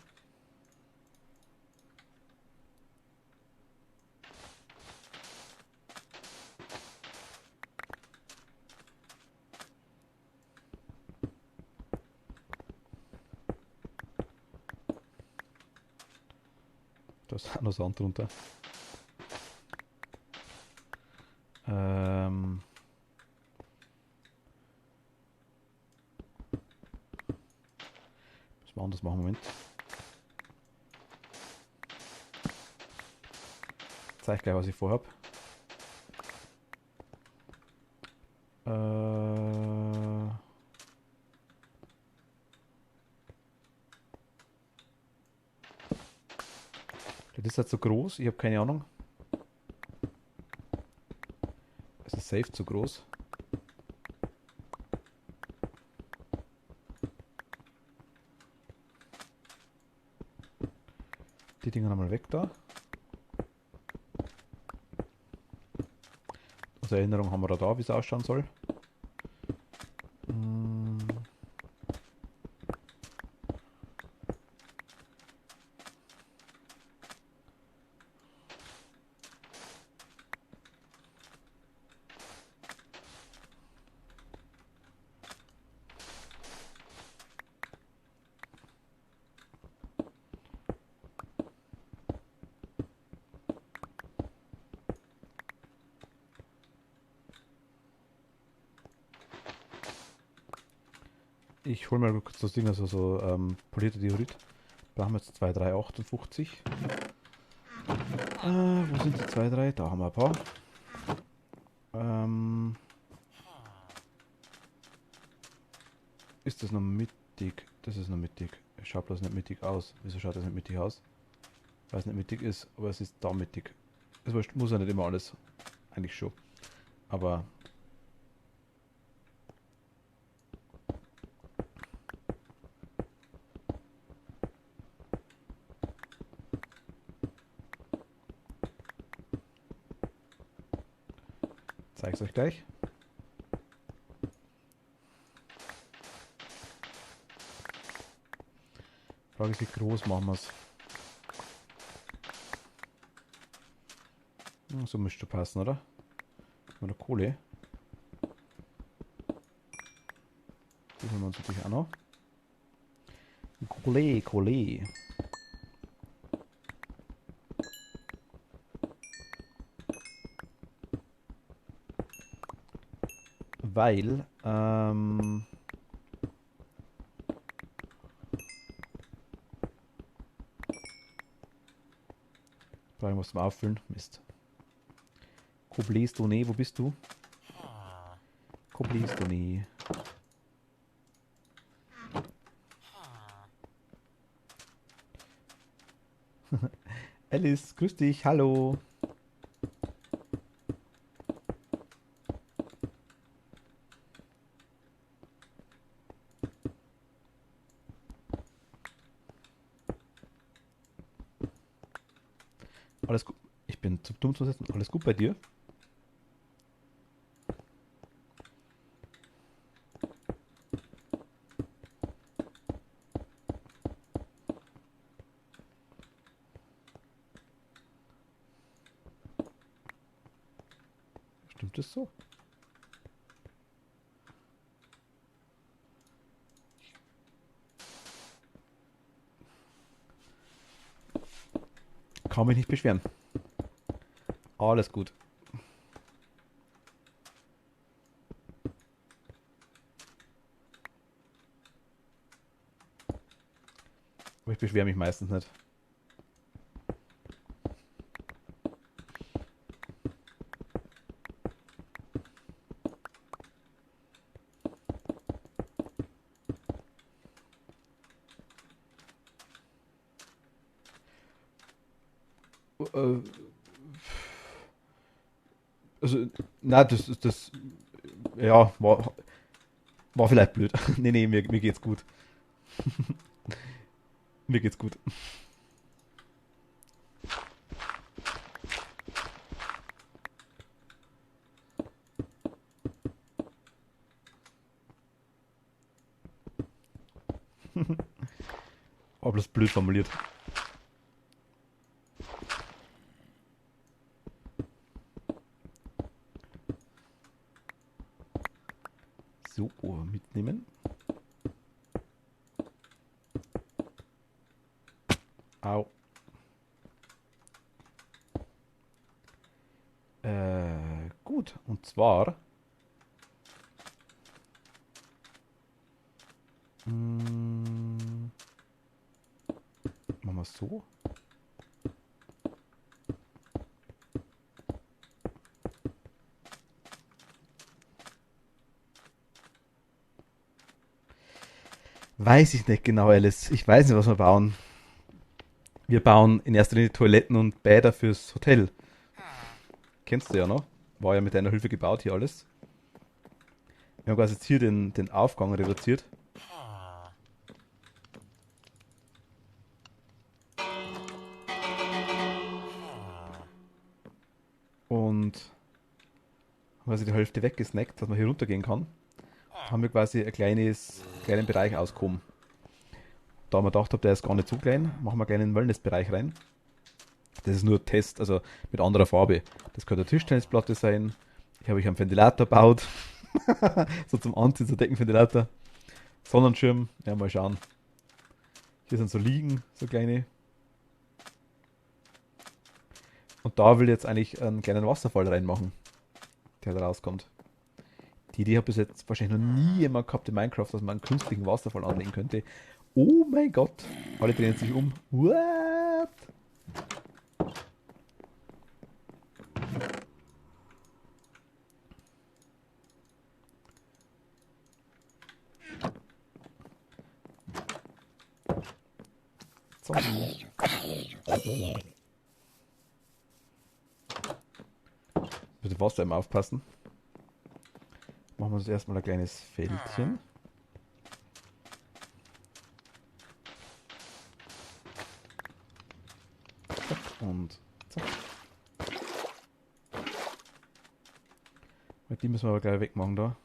da ist auch noch Sand drunter. Müssen wir anders machen, Moment. Zeig gleich, was ich vorhab. Das ist halt so groß, ich habe keine Ahnung. Es ist safe zu groß. Die Dinger nochmal weg da. Also Erinnerung haben wir da, wie es ausschauen soll. Hm. Ich hole mal kurz das Ding, also so polierte Diorit. Brauchen wir jetzt 2, 3, 58. Wo sind die 2, 3? Da haben wir ein paar. Ist das noch mittig? Das ist noch mittig. Es schaut bloß nicht mittig aus. Wieso schaut das nicht mittig aus? Weil es nicht mittig ist, aber es ist da mittig. Es muss ja nicht immer alles. Eigentlich schon. Aber zeige es euch gleich. Frage ist, wie groß machen wir es? So müsste passen, oder? Oder Kohle. Die holen wir uns natürlich auch noch. Kohle, Kohle. Weil, brauche ich was zum Auffüllen. Mist. Koblestone, wo bist du? Koblestone. Alice, grüß dich, hallo. Alles gut. Ich bin zu dumm zu setzen. Alles gut bei dir? Stimmt das so? Kann mich nicht beschweren. Alles gut. Aber ich beschwere mich meistens nicht. Äh, also, na, ja, war vielleicht blöd. Nee, mir geht's gut. Mir geht's gut. War bloß blöd formuliert. So, mitnehmen. Au. Gut, und zwar machen wir es so. Weiß ich nicht genau, Alice. Ich weiß nicht, was wir bauen. Wir bauen in erster Linie Toiletten und Bäder fürs Hotel. Kennst du ja noch? War ja mit deiner Hilfe gebaut hier alles. Wir haben quasi jetzt hier den Aufgang reduziert. Und quasi die Hälfte weggesnackt, dass man hier runtergehen kann. Haben wir quasi einen kleinen Bereich ausgehoben. Da wir gedacht habe, der ist gar nicht so klein, machen wir gleich einen Wellnessbereich rein. Das ist nur ein Test, also mit anderer Farbe. Das könnte eine Tischtennisplatte sein. Hier habe ich einen Ventilator gebaut. So zum Anziehen, so Deckenventilator. Sonnenschirm, ja mal schauen. Hier sind so Liegen, so kleine. Und da will ich jetzt eigentlich einen kleinen Wasserfall reinmachen, der da rauskommt. Die Idee habe bis jetzt wahrscheinlich noch nie jemand gehabt in Minecraft, dass man einen künstlichen Wasserfall anlegen könnte. Oh mein Gott, alle drehen sich um. What? Zombie. Bitte Wasser immer aufpassen. Machen wir uns erstmal ein kleines Fältchen. Zack und zack. Die müssen wir aber gleich wegmachen da.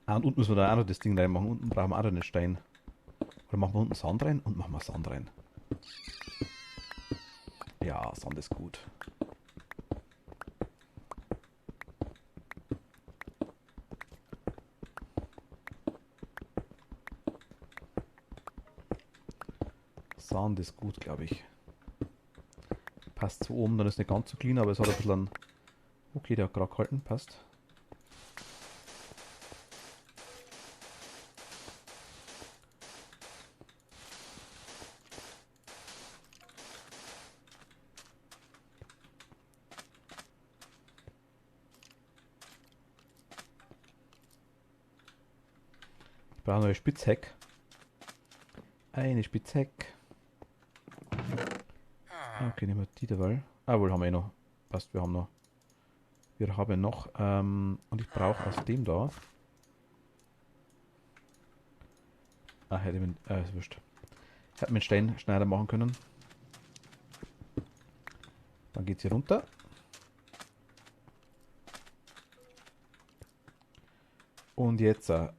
Ah, und unten müssen wir da auch noch das Ding reinmachen. Unten brauchen wir auch noch einen Stein. Oder machen wir unten Sand rein und machen wir Sand rein. Ja, Sand ist gut. Sand ist gut, glaube ich. Passt so oben, dann ist nicht ganz so clean, aber es hat ein bisschen einen... Okay, der hat gerade gehalten, passt. Ich brauche noch eine Spitzheck. Eine Spitzheck. Okay, nehmen wir die dabei. Ah, wohl haben wir eh noch. Passt, wir haben noch. Wir haben noch. Und ich brauche aus dem da. Ah, hätte ich mit. Ist wurscht. Hätte mit Steinschneider machen können. Dann geht's hier runter. Und jetzt. Zack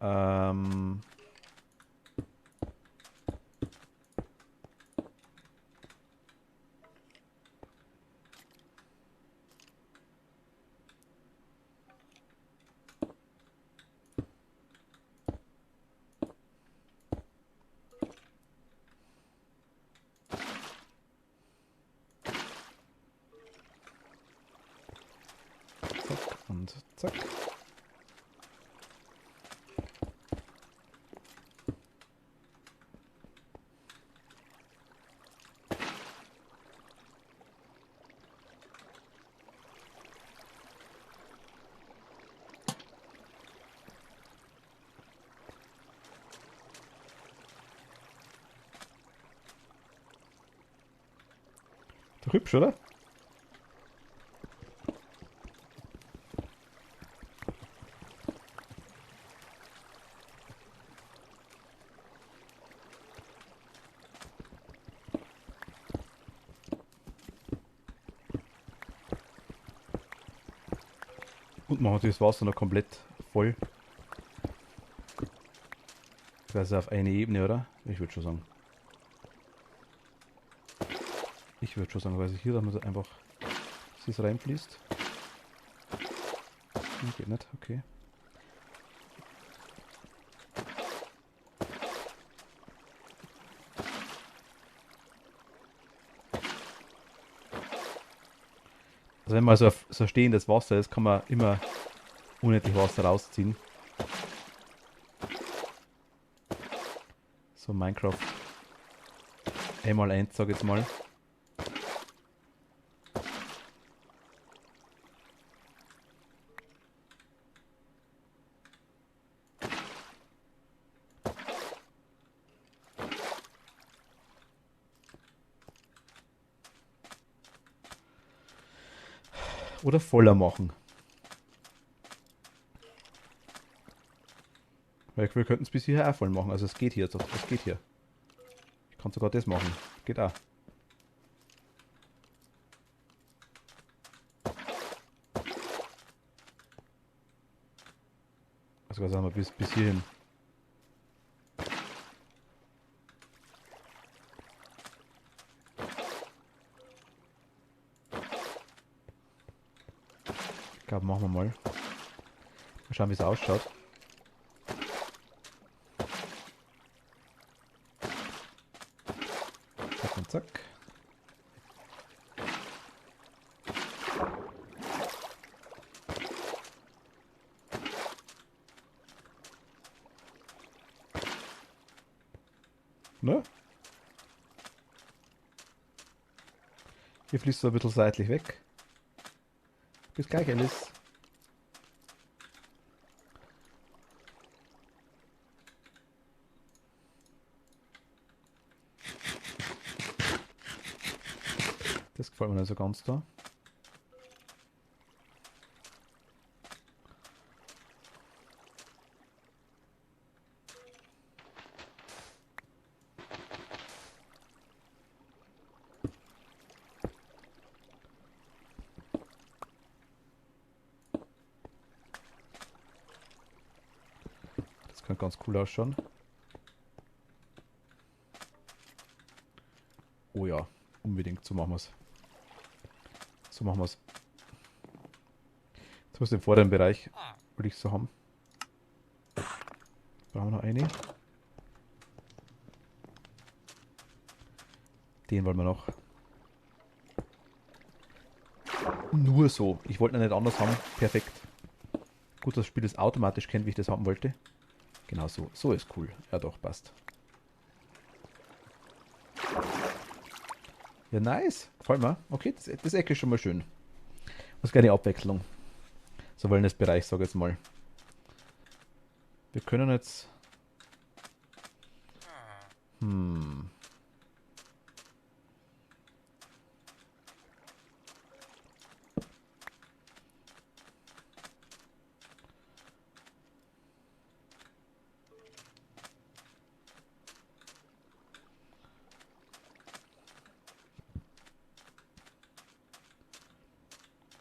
und zack. Doch hübsch, oder? Und machen wir das Wasser noch komplett voll. Quasi auf eine Ebene, oder? Ich würde schon sagen. Ich würde schon sagen, weil hier dann einfach es reinfließt. Geht nicht, okay. Also wenn man so stehendes Wasser ist, kann man immer unendlich Wasser rausziehen. So Minecraft einmal eins, sag ich jetzt mal. Oder voller machen. Weil wir könnten es bis hierher auch voll machen. Also es geht hier. Es geht hier. Ich kann sogar das machen. Geht auch. sogar sagen wir bis hierhin. Ich glaube, machen wir mal. Mal schauen, wie es ausschaut. Zack und zack. Ne? Hier fließt so ein bisschen seitlich weg. Bis gleich, Alice. Das gefällt mir nicht so ganz da. Das kann ganz cool ausschauen. Oh ja, unbedingt, so machen wir es. So machen wir es. Jetzt muss den vorderen Bereich, würde ich so haben. Brauchen wir noch eine. Den wollen wir noch. Nur so. Ich wollte ihn nicht anders haben. Perfekt. Gut, dass das Spiel das automatisch kennt, wie ich das haben wollte. Genau so. So ist cool. Ja doch, passt. Ja, nice. Gefällt mir. Okay, das Eck ist schon mal schön. Was keine Abwechslung. So wollen das Bereich, sage ich jetzt mal. Wir können jetzt...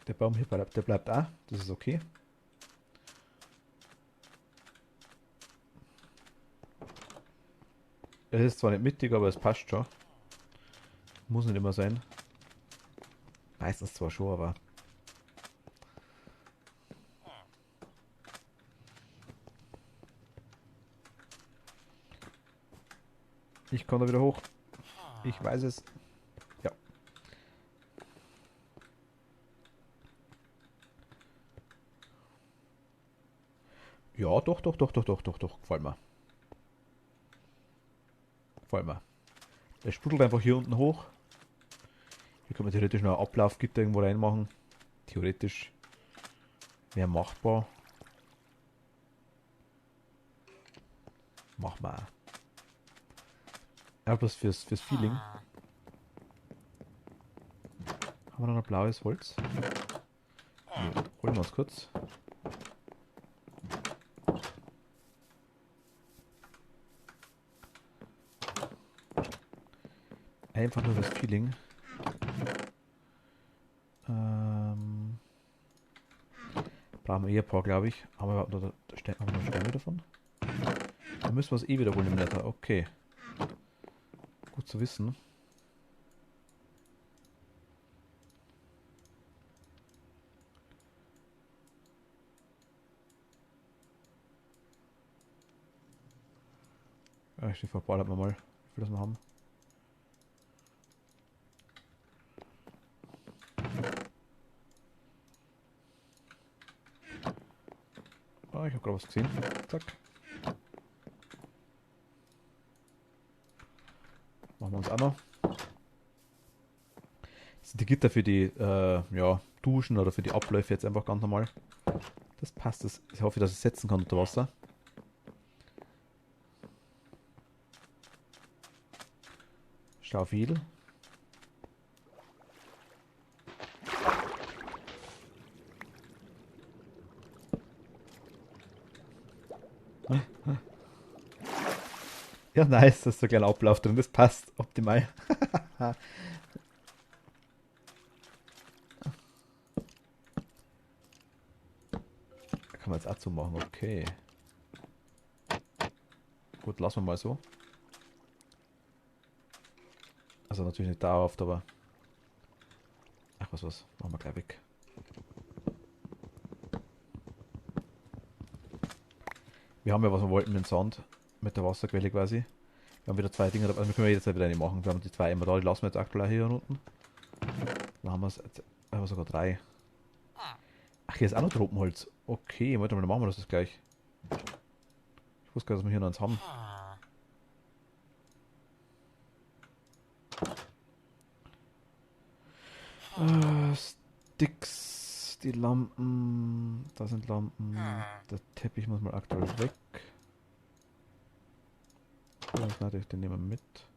Der Baum hier bleibt, der bleibt auch. Das ist okay. Es ist zwar nicht mittig, aber es passt schon. Muss nicht immer sein. Meistens zwar schon, aber... Ich komme da wieder hoch. Ich weiß es. Ja. Ja, doch. Gefällt mir. Gefällt mir. Er sprudelt einfach hier unten hoch. Hier kann man theoretisch noch ein Ablaufgitter irgendwo reinmachen. Theoretisch wäre machbar. Machen wir auch. Ja, bloß fürs Feeling. Haben wir noch ein blaues Holz? Nee, holen wir uns kurz. Einfach nur das Feeling. Brauchen wir eh ein paar, glaube ich. Haben wir noch Steine davon? Dann müssen wir es eh wiederholen im Nether. Okay. Gut zu wissen. Ja, ich verballert wir mal, wie viel das wir haben. Ah, ich habe gerade was gesehen. Zack. Machen wir uns auch noch. Das sind die Gitter für die ja, Duschen oder für die Abläufe jetzt einfach ganz normal. Das passt. Das, ich hoffe, dass ich es setzen kann unter Wasser. Schaufel. Ja, nice, da ist so ein kleiner Ablauf drin, das passt optimal. Da kann man jetzt auch zumachen, okay. Gut, lassen wir mal so. Also natürlich nicht dauerhaft, aber... Ach, was. Machen wir gleich weg. Wir haben ja, was wir wollten mit dem Sand. Mit der Wasserquelle quasi. Wir haben wieder 2 Dinge, also wir können jederzeit wieder eine machen. Wir haben die 2 immer da, die lassen wir jetzt aktuell hier unten. Dann haben wir haben wir sogar 3. Ach, hier ist auch noch Tropenholz. Okay, warte mal, dann machen wir das gleich. Ich wusste gar nicht, dass wir hier noch eins haben. Sticks, die Lampen, da sind Lampen. Der Teppich muss mal aktuell weg. Den nehmen wir mit.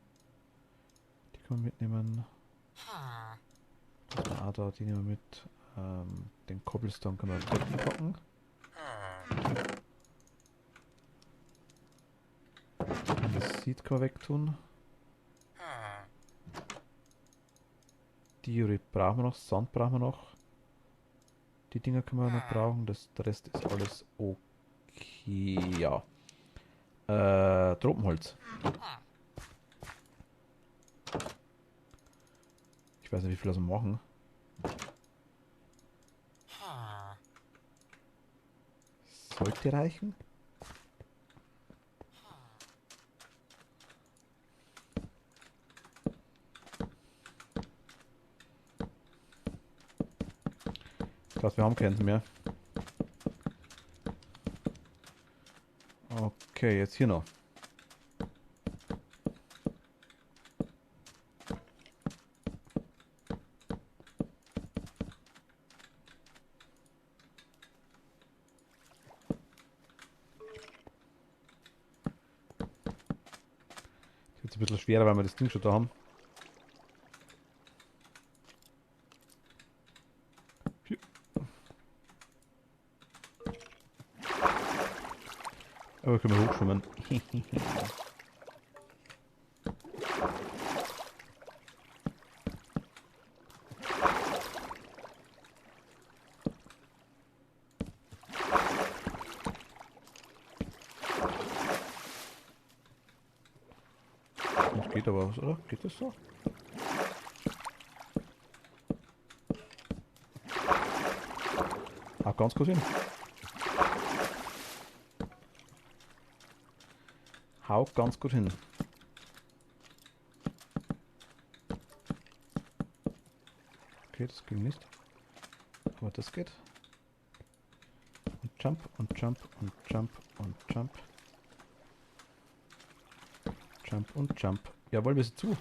Die können wir mitnehmen. Das war auch da, die nehmen wir mit. Den Cobblestone können wir wegpacken. Und das Seed können wir wegtun. Diorit brauchen wir noch, Sand brauchen wir noch. Die Dinger können wir noch brauchen, der Rest ist alles okay, ja. Tropenholz. Ich weiß nicht, wie viel das wir machen. Sollte reichen. Ich glaube, wir haben keins mehr. Okay, jetzt hier noch. Jetzt ein bisschen schwerer, weil wir das Ding schon da haben. Aber können wir hochschwimmen. Das geht aber was, oder? Geht das so? Ah, ganz gut hin. Haut ganz gut hin. Okay, das ging nicht. Aber das geht. Und Jump und Jump und Jump und Jump. Jump und Jump. Jawohl, wir sind zu.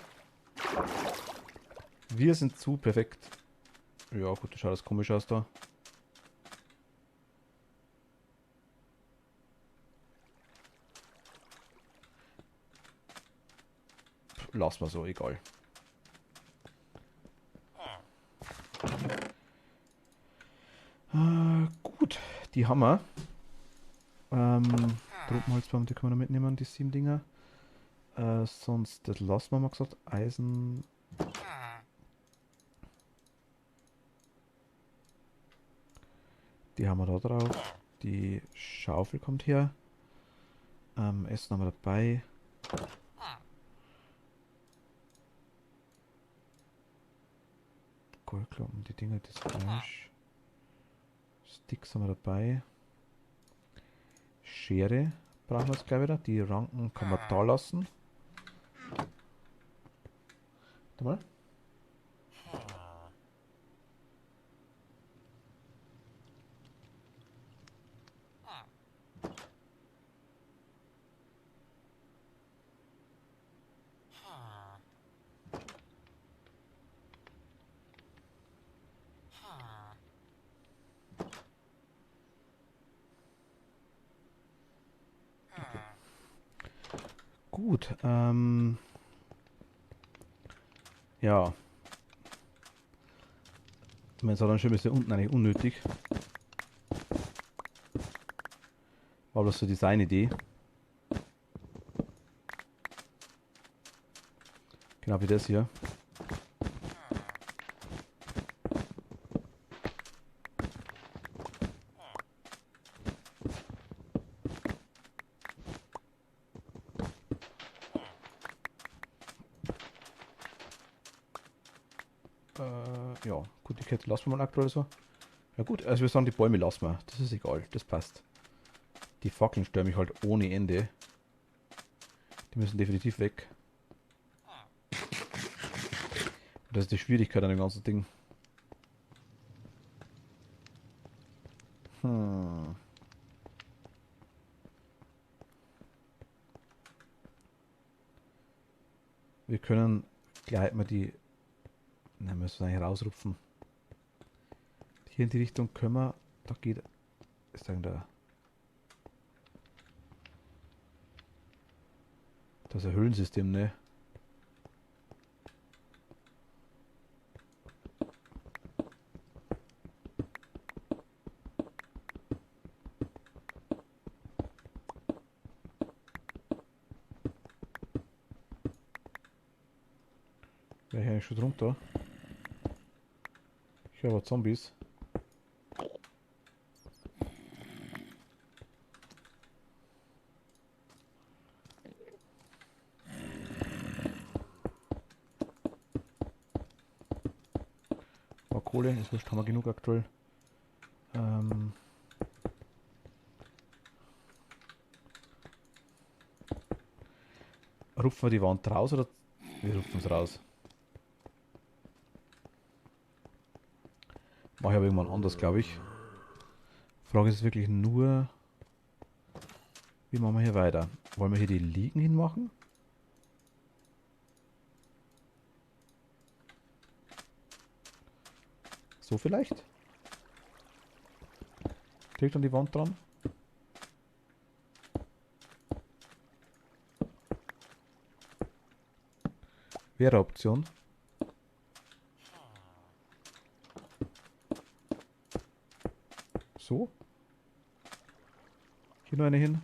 Wir sind zu, perfekt. Ja gut, das schaut das komisch aus da. Lass mal so, egal. Gut, die haben wir. Tropenholzbaum, die können wir noch mitnehmen, die 7 Dinger. Sonst, das lassen wir mal gesagt. Eisen. Die haben wir da drauf. Die Schaufel kommt her. Essen haben wir dabei. Goldklumpen, die Dinger, das Fleisch. Sticks haben wir dabei. Schere brauchen wir jetzt gleich wieder. Die Ranken kann man da lassen. Warte mal. Gut, ja. Ich meine, es hat dann schon ein bisschen unten eigentlich unnötig. War bloß so die Designidee. Genau wie das hier. Ja, gut, die Kette lassen wir mal aktuell so. Ja gut, also wir sagen, die Bäume lassen wir. Das ist egal, das passt. Die Fackeln stören mich halt ohne Ende. Die müssen definitiv weg. Das ist die Schwierigkeit an dem ganzen Ding. Hm. Wir können gleich mal die... Nein, müssen wir eigentlich rausrupfen. Hier in die Richtung können wir... Da geht... Ist da da... Das ist ein Höhlensystem, ne? Wäre ich eigentlich schon drunter? Ich höre aber Zombies. Aber Kohle, ist wurscht, haben wir genug aktuell. Rupfen wir die Wand raus oder wir rupfen es raus? Mache ich aber irgendwann anders, glaube ich. Frage ist wirklich nur, wie machen wir hier weiter? Wollen wir hier die Liegen hinmachen? So vielleicht? Direkt an die Wand dran? Wäre eine Option. So. Hier noch eine hin.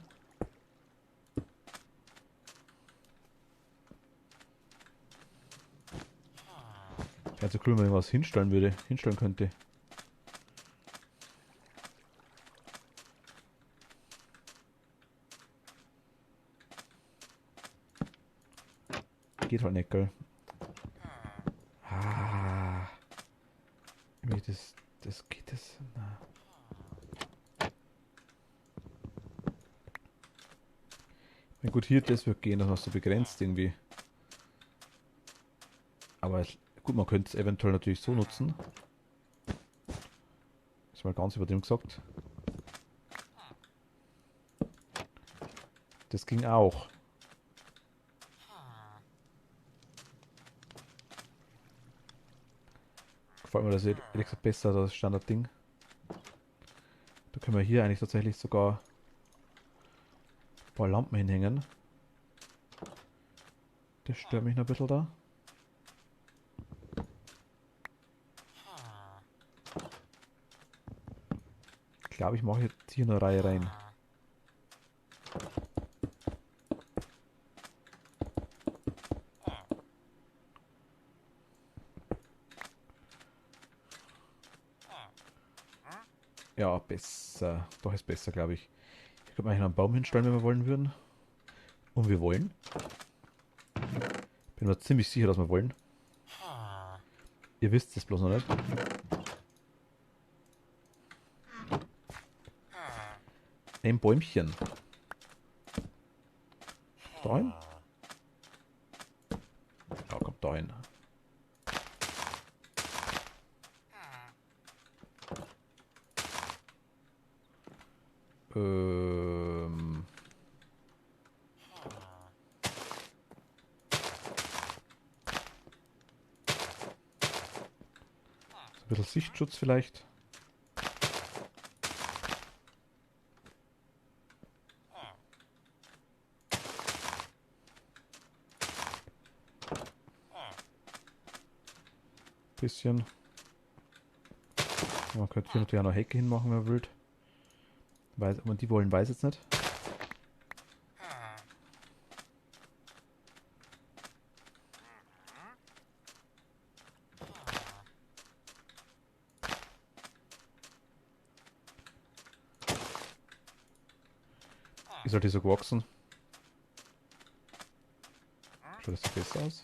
Wäre so cool, wenn ich was hinstellen könnte. Geht halt nicht, gell? Ah. Irgendwie das geht das. Na. Na gut, hier das wird gehen, das hast du begrenzt irgendwie. Aber gut, man könnte es eventuell natürlich so nutzen. Ist mal ganz übertrieben gesagt. Das ging auch. Gefällt mir das ehrlich gesagt besser, das Standardding. Da können wir hier eigentlich tatsächlich sogar ein paar Lampen hinhängen. Das stört mich noch ein bisschen da. Ich glaube, ich mache jetzt hier eine Reihe rein. Ja, besser. Doch ist besser, glaube ich. Hier könnte man eigentlich noch einen Baum hinstellen, wenn wir wollen würden. Und wir wollen. Bin mir ziemlich sicher, dass wir wollen. Ihr wisst es bloß noch nicht. Ein Bäumchen. Dahin? Ja, kommt dahin. Ähm. Ein bisschen Sichtschutz vielleicht. Bisschen. Man könnte hier natürlich auch noch Hecke hinmachen, wenn man will. Weiß, aber die wollen, weiß jetzt nicht. Ist halt die so gewachsen. Schaut das so besser aus?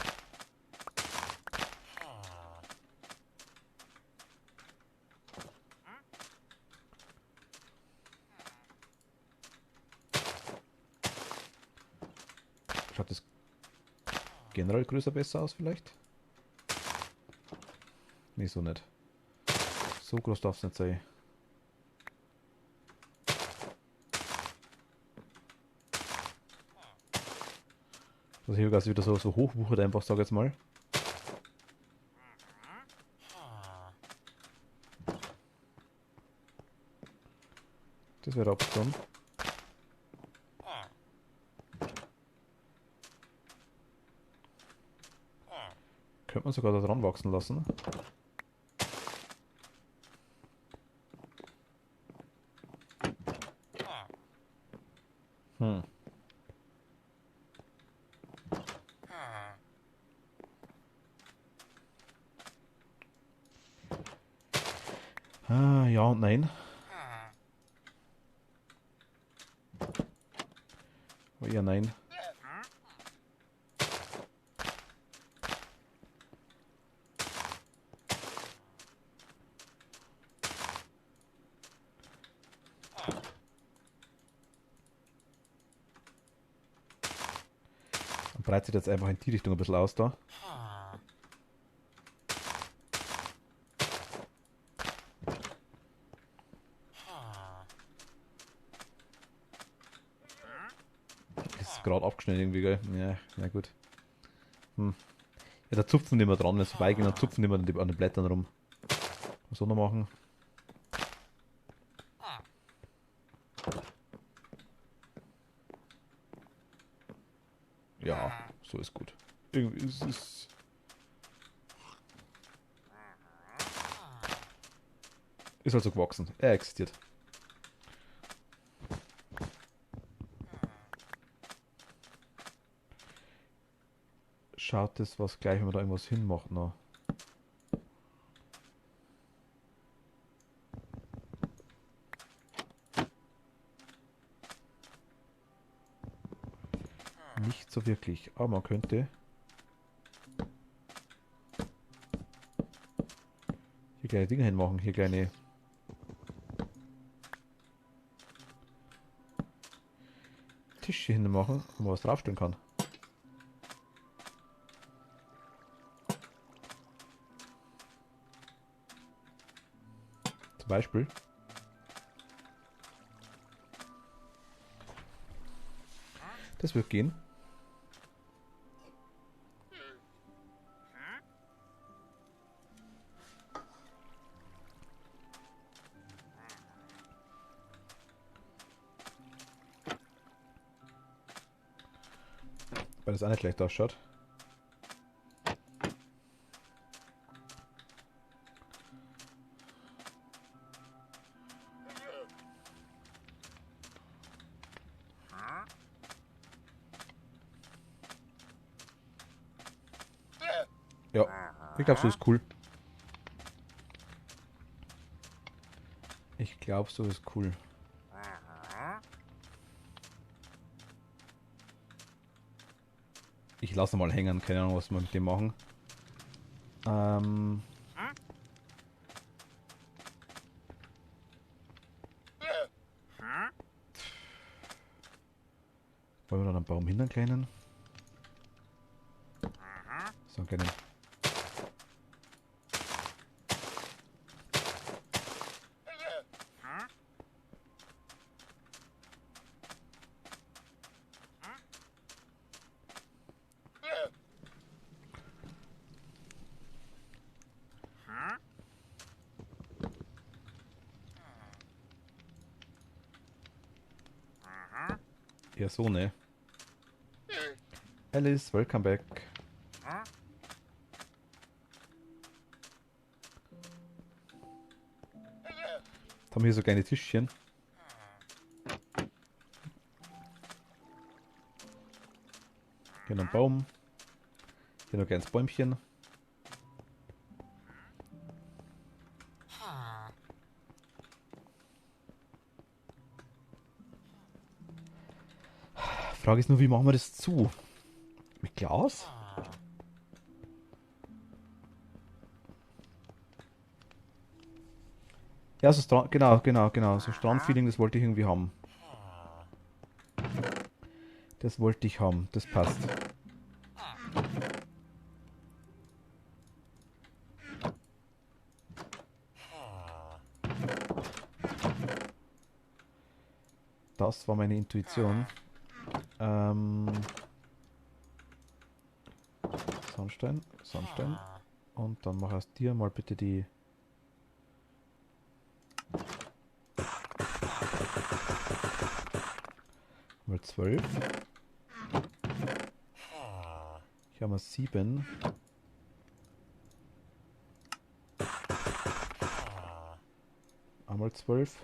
Schaut das generell größer besser aus vielleicht? Nee, so nicht. So groß darf es nicht sein. Also hier quasi wieder so hochwuchert einfach, sag ich jetzt mal. Das wäre eine Option. Könnte man sogar da dran wachsen lassen. Hm. Ah, ja und nein. Oh, ja, nein. Dann breitet sich jetzt einfach in die Richtung ein bisschen aus da. Ist gerade abgeschnitten irgendwie, gell? Ja, na gut. Hm. Ja, da zupfen die immer dran, wenn es vorbeigehen, dann zupfen die immer an den Blättern rum. Was soll noch machen? Ja, so ist gut. Irgendwie ist es. Ist also gewachsen. Er existiert. Schaut das was gleich, wenn man da irgendwas hinmacht noch. Nicht so wirklich, aber man könnte hier kleine Dinge hinmachen, hier kleine Tische hinmachen, wo man was draufstellen kann. Zum Beispiel. Das wird gehen. Weil das auch nicht schlecht ausschaut. Ja, ich glaube, so ist cool. Ich glaube, so ist cool. Ich lasse mal hängen, keine Ahnung, was wir mit dem machen. Wollen wir dann einen Baum hin, einen kleinen? So einen kleinen. Ja, so, ne? Alice, welcome back. Jetzt haben wir hier so kleine Tischchen. Hier noch ein Baum. Hier noch ein kleines Bäumchen. Frage ist nur, wie machen wir das zu? Mit Glas? Ja, so Strand, genau. So Strandfeeling, das wollte ich irgendwie haben. Das wollte ich haben. Das passt. Das war meine Intuition. Sandstein, Sandstein. Und dann mach aus dir mal bitte die... Mal 12. Ich habe mal 7. Einmal 12.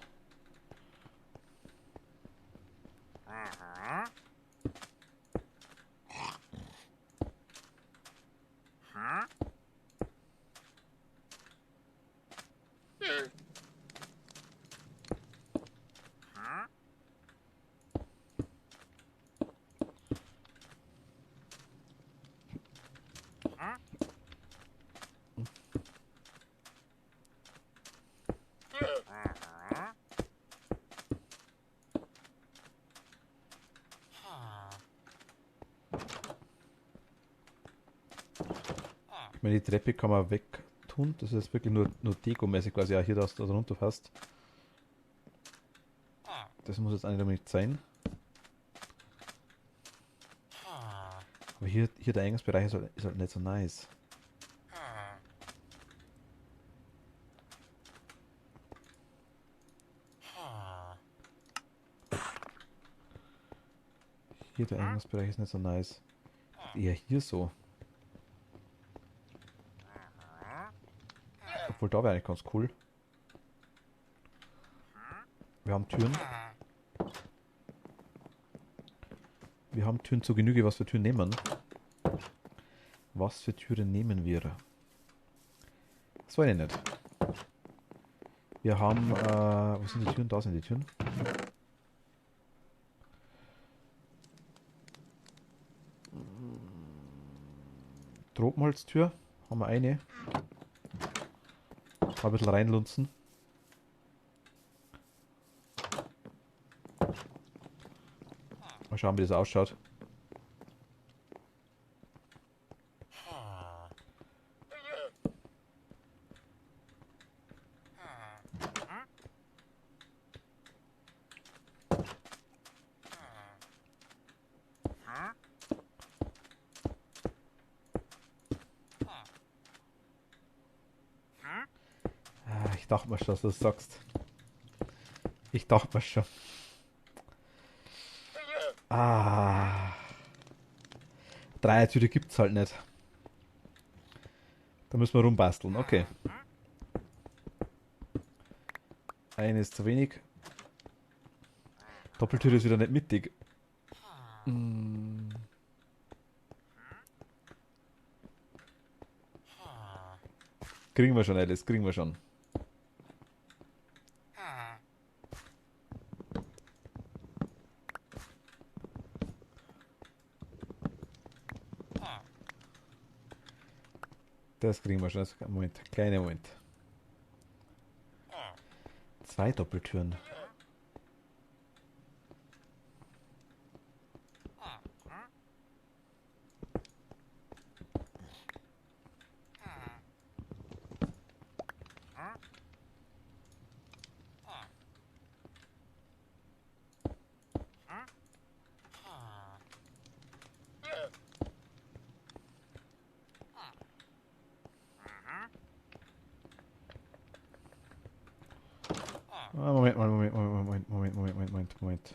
Ich meine, die Treppe kann man wegtun. Das ist wirklich nur Deko-mäßig quasi. Ja, hier, dass du da runter fährst. Das muss jetzt eigentlich nicht sein. Aber hier der Eingangsbereich ist halt nicht so nice. Hier der Eingangsbereich ist nicht so nice. Eher hier so. Obwohl, da wäre eigentlich ganz cool. Wir haben Türen. Wir haben Türen zu Genüge. Was für Türen nehmen? Was für Türen nehmen wir? Das weiß ich nicht. Wir haben... wo sind die Türen? Da sind die Türen. Tropenholztür. Haben wir eine. Mal ein bisschen reinlunzen. Mal schauen, wie das ausschaut. Ich dachte mir schon, dass du das sagst. Ich dachte mir schon. Dreiertüte gibt's halt nicht. Da müssen wir rumbasteln. Okay. Eine ist zu wenig. Doppeltüte ist wieder nicht mittig. Kriegen wir schon, Alice. Kriegen wir schon. Das kriegen wir schon. Moment, kleiner Moment. 2 Doppeltüren. Moment.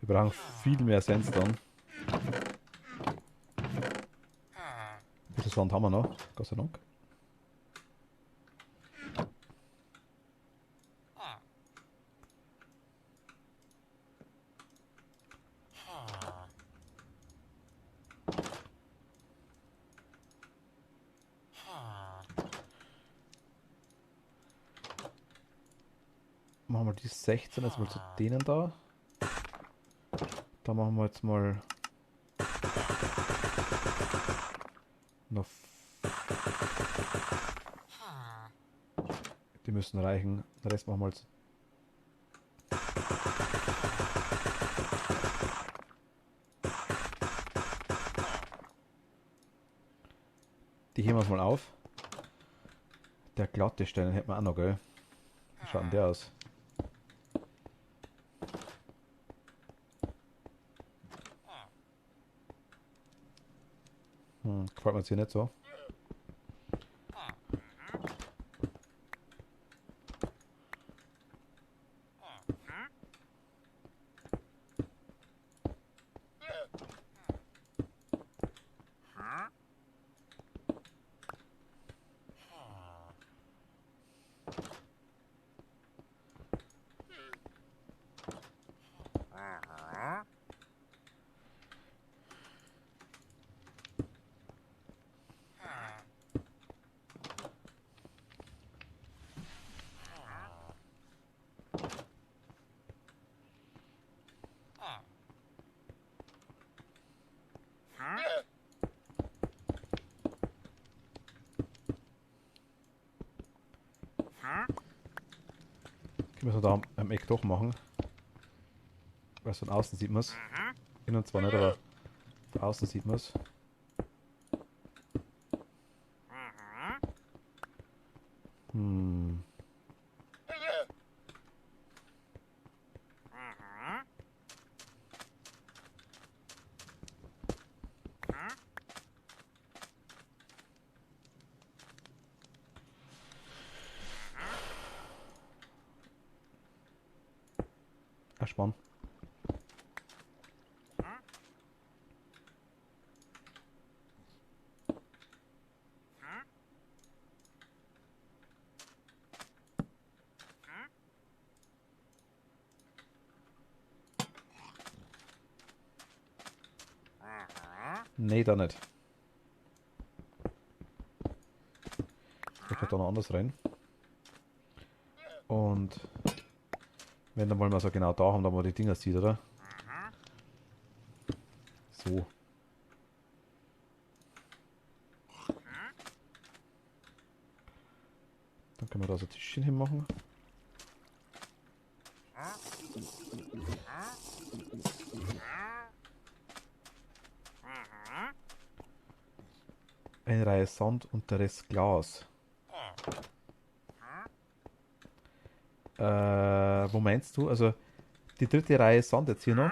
Wir brauchen viel mehr Sandstone. Ein bisschen Sand haben wir noch, Gott sei Dank. Machen wir die 16 jetzt mal zu denen da. Da machen wir jetzt mal noch Die müssen reichen. Den Rest machen wir jetzt. Die heben wir uns mal auf. Der glatte Stein hätten wir auch noch, gell? Wie schaut denn der aus? Gefällt mir jetzt hier nicht so. Müssen wir da am Eck doch machen. Weil von außen sieht man es. Innen zwar nicht, aber von außen sieht man es. Hm. Spannend. Nee, da nicht. Ich kann da noch anders rein. Und wenn dann wollen wir so genau da haben, da wo man die Dinger sieht, oder? So. Dann können wir da so ein Tischchen hinmachen. Eine Reihe Sand und der Rest Glas. Wo meinst du? Also die dritte Reihe Sand jetzt hier noch?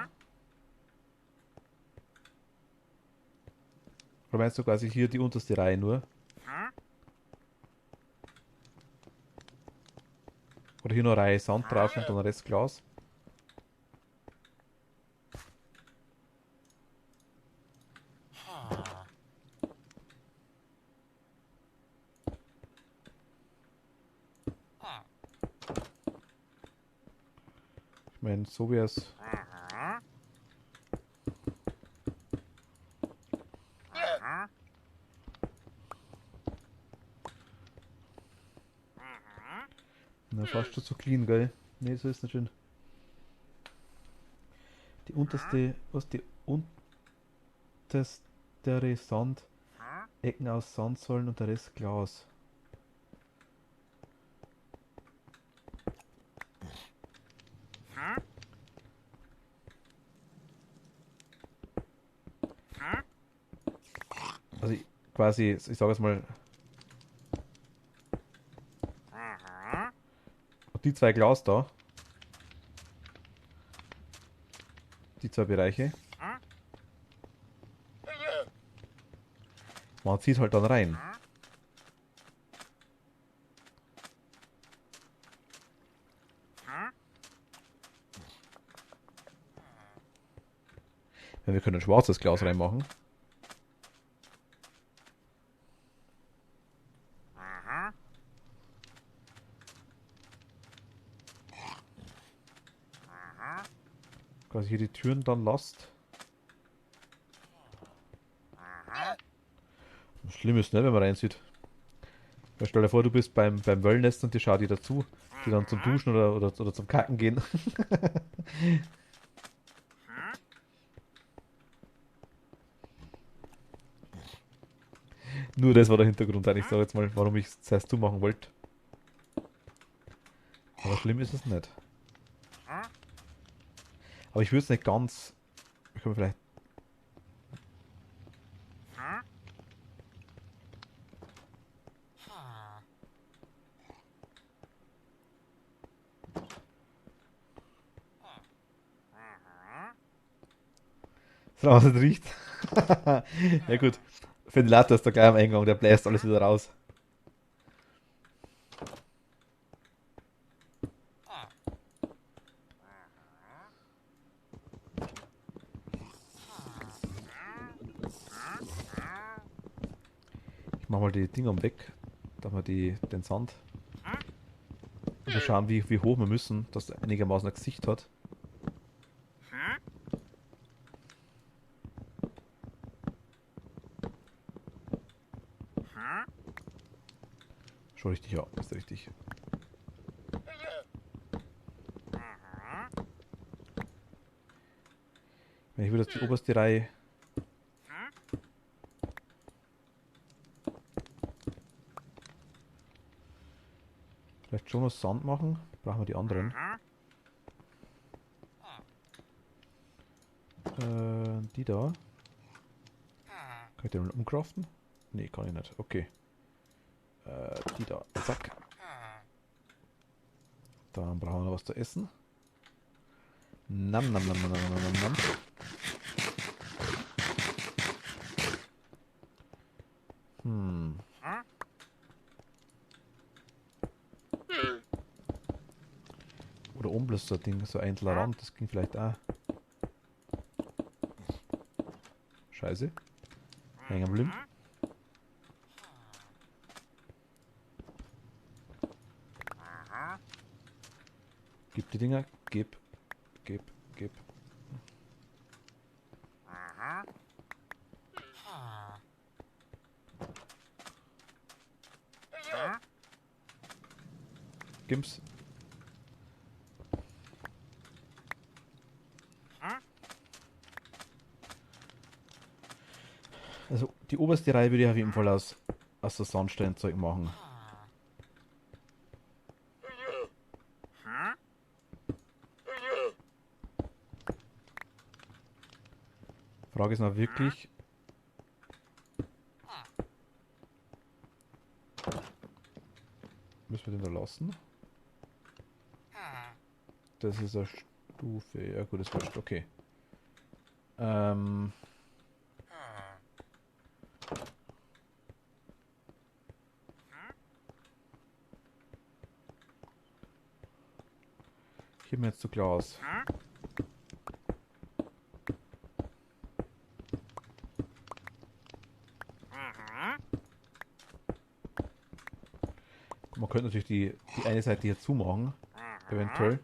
Oder meinst du quasi hier die unterste Reihe nur? Oder hier noch eine Reihe Sand drauf und dann Rest Glas? Ich meine, so wäre es. Na, fast schon zu clean, gell? Ne, so ist nicht schön. Die unterste, was die unterste Sand, Ecken aus Sand sollen und der Rest Glas. Also quasi, ich sage jetzt mal, die zwei Glas da, die zwei Bereiche, man zieht halt dann rein. Ja, wir können ein schwarzes Glas reinmachen. Quasi hier die Türen dann lasst. Schlimm ist nicht, wenn man reinsieht. Ja, stell dir vor, du bist beim Wellness und die schaut dir dazu, die dann zum Duschen oder zum Kacken gehen. Nur das war der Hintergrund eigentlich, sag jetzt mal, warum ich es zuerst zumachen wollte. Aber schlimm ist es nicht. Aber ich würde es nicht ganz. Ich kann mir vielleicht. So, was es riecht. Ja gut. Ventilator ist da gleich am Eingang, der bläst alles wieder raus. Ich mach mal die Dinger weg, dass wir den Sand. Und wir schauen, wie hoch wir müssen, dass er einigermaßen ein Gesicht hat. Schau richtig, ja, ist richtig. Wenn ich würde jetzt die oberste Reihe. Vielleicht schon aus Sand machen. Brauchen wir die anderen. Die da. Kann ich den mal umcraften? Nee, kann ich nicht. Okay. Die da. Zack. Dann brauchen wir noch was zu essen. Nam nam nam nam nam nam nam. Hm. Oder oben bloß so ein Ding, so ein Rand, das ging vielleicht auch. Scheiße. Hängen geblieben. Gib die Dinger. Gib. Gib. Gib. Gib's. Also die oberste Reihe würde ich auf jeden Fall aus so Sandsteinzeug machen. Frage ist noch wirklich. Müssen wir den da lassen? Das ist eine Stufe. Ja gut, das wurscht. Okay. Ich habe mir jetzt zu Glas. Man könnte natürlich die eine Seite hier zumachen. Eventuell.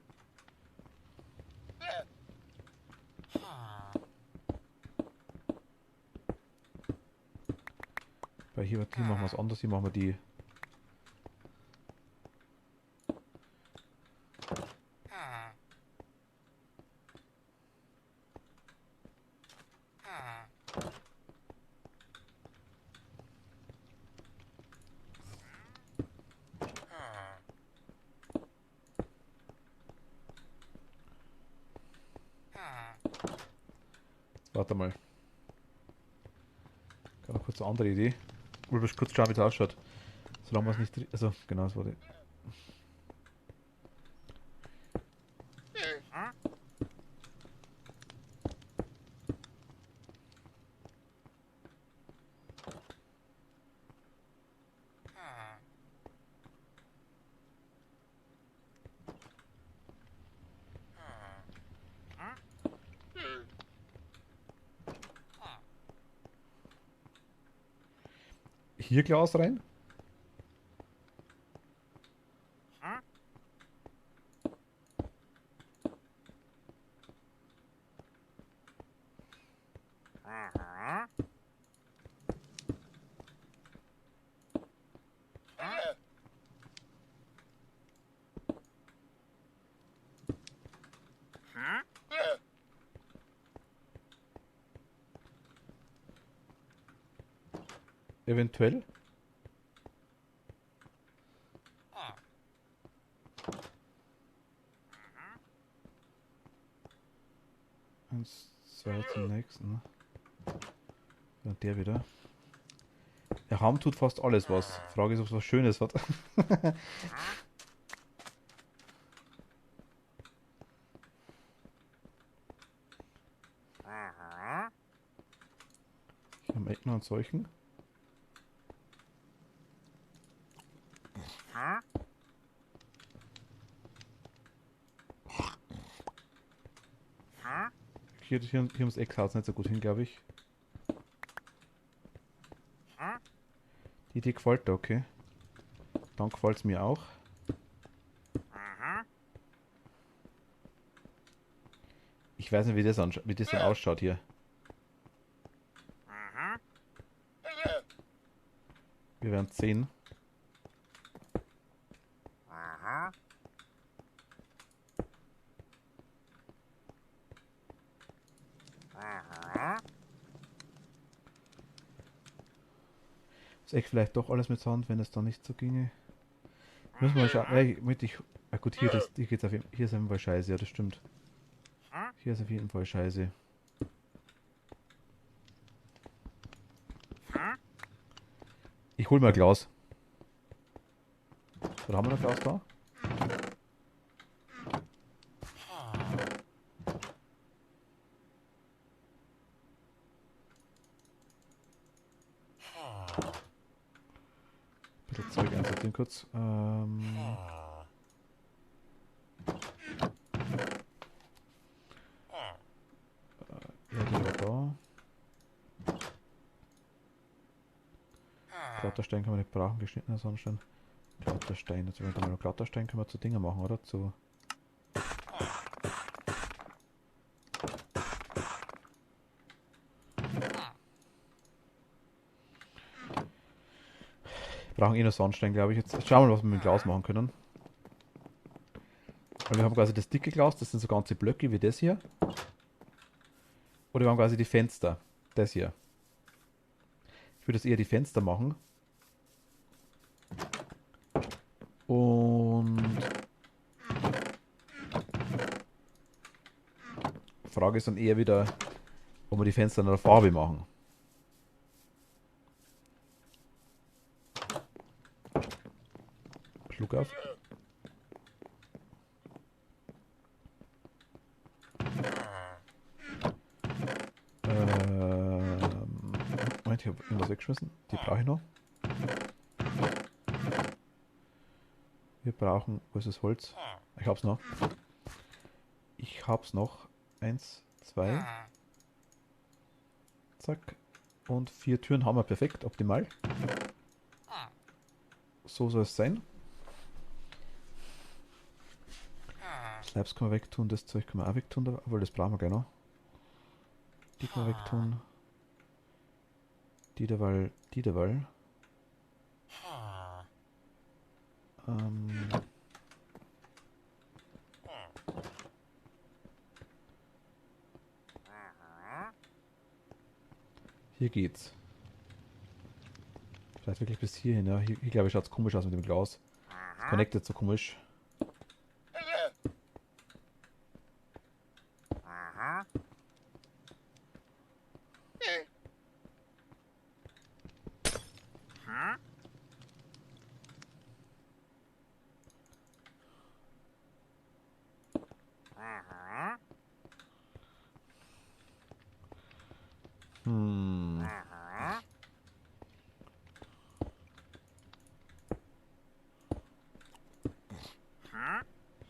Weil hier machen wir was anderes. Hier machen wir die. Warte mal. Ich habe noch kurz eine andere Idee. Ich will bloß kurz schauen, wie es ausschaut. Solange man es nicht. Also, genau, das war die. Hier Glas rein. Eventuell. 1, 2 zum nächsten. Und der wieder. Der Ham tut fast alles was. Frage ist, ob es was Schönes hat. Hier haben Ecken und solchen. Hier ums Eck haut es nicht so gut hin, glaube ich. Die Idee gefällt dir, okay. Dann gefällt es mir auch. Ich weiß nicht, wie das dann ausschaut hier. Wir werden sehen. Das Eck vielleicht doch alles mit Sand, wenn es dann nicht so ginge. Müssen wir mal schauen. Gut, hier ist auf jeden Fall scheiße, ja, das stimmt. Hier ist auf jeden Fall scheiße. Ich hol mal ein Glas. Oder haben wir noch Glas da? Ein bisschen Zeug einsortieren kurz. Ja, der war da. Kletterstein kann man nicht brauchen, geschnittener Sandstein. Kletterstein, jetzt wenn wir noch Kletterstein können wir zu Dingen machen, oder? Zu. Wir brauchen eh noch Sandstein, glaube ich. Jetzt schauen wir mal, was wir mit dem Glas machen können. Weil wir haben quasi das dicke Glas, das sind so ganze Blöcke wie das hier. Oder wir haben quasi die Fenster. Das hier. Ich würde jetzt eher die Fenster machen. Und die Frage ist dann eher wieder, ob wir die Fenster in der Farbe machen. Schluck auf. Moment, ich habe irgendwas weggeschmissen. Die brauche ich noch. Wir brauchen, wo ist das Holz? Ich hab's noch. Ich hab's noch. 1, 2. Zack. Und 4 Türen haben wir perfekt, optimal. So soll es sein. Slabs können wir wegtun, das Zeug können wir auch wegtun, obwohl das brauchen wir gleich noch. Die können wir wegtun. Die derweil, die derweil. Hier geht's. Vielleicht wirklich bis hierhin, ja. Hier glaube ich, schaut es komisch aus mit dem Glas. Das connectet so komisch.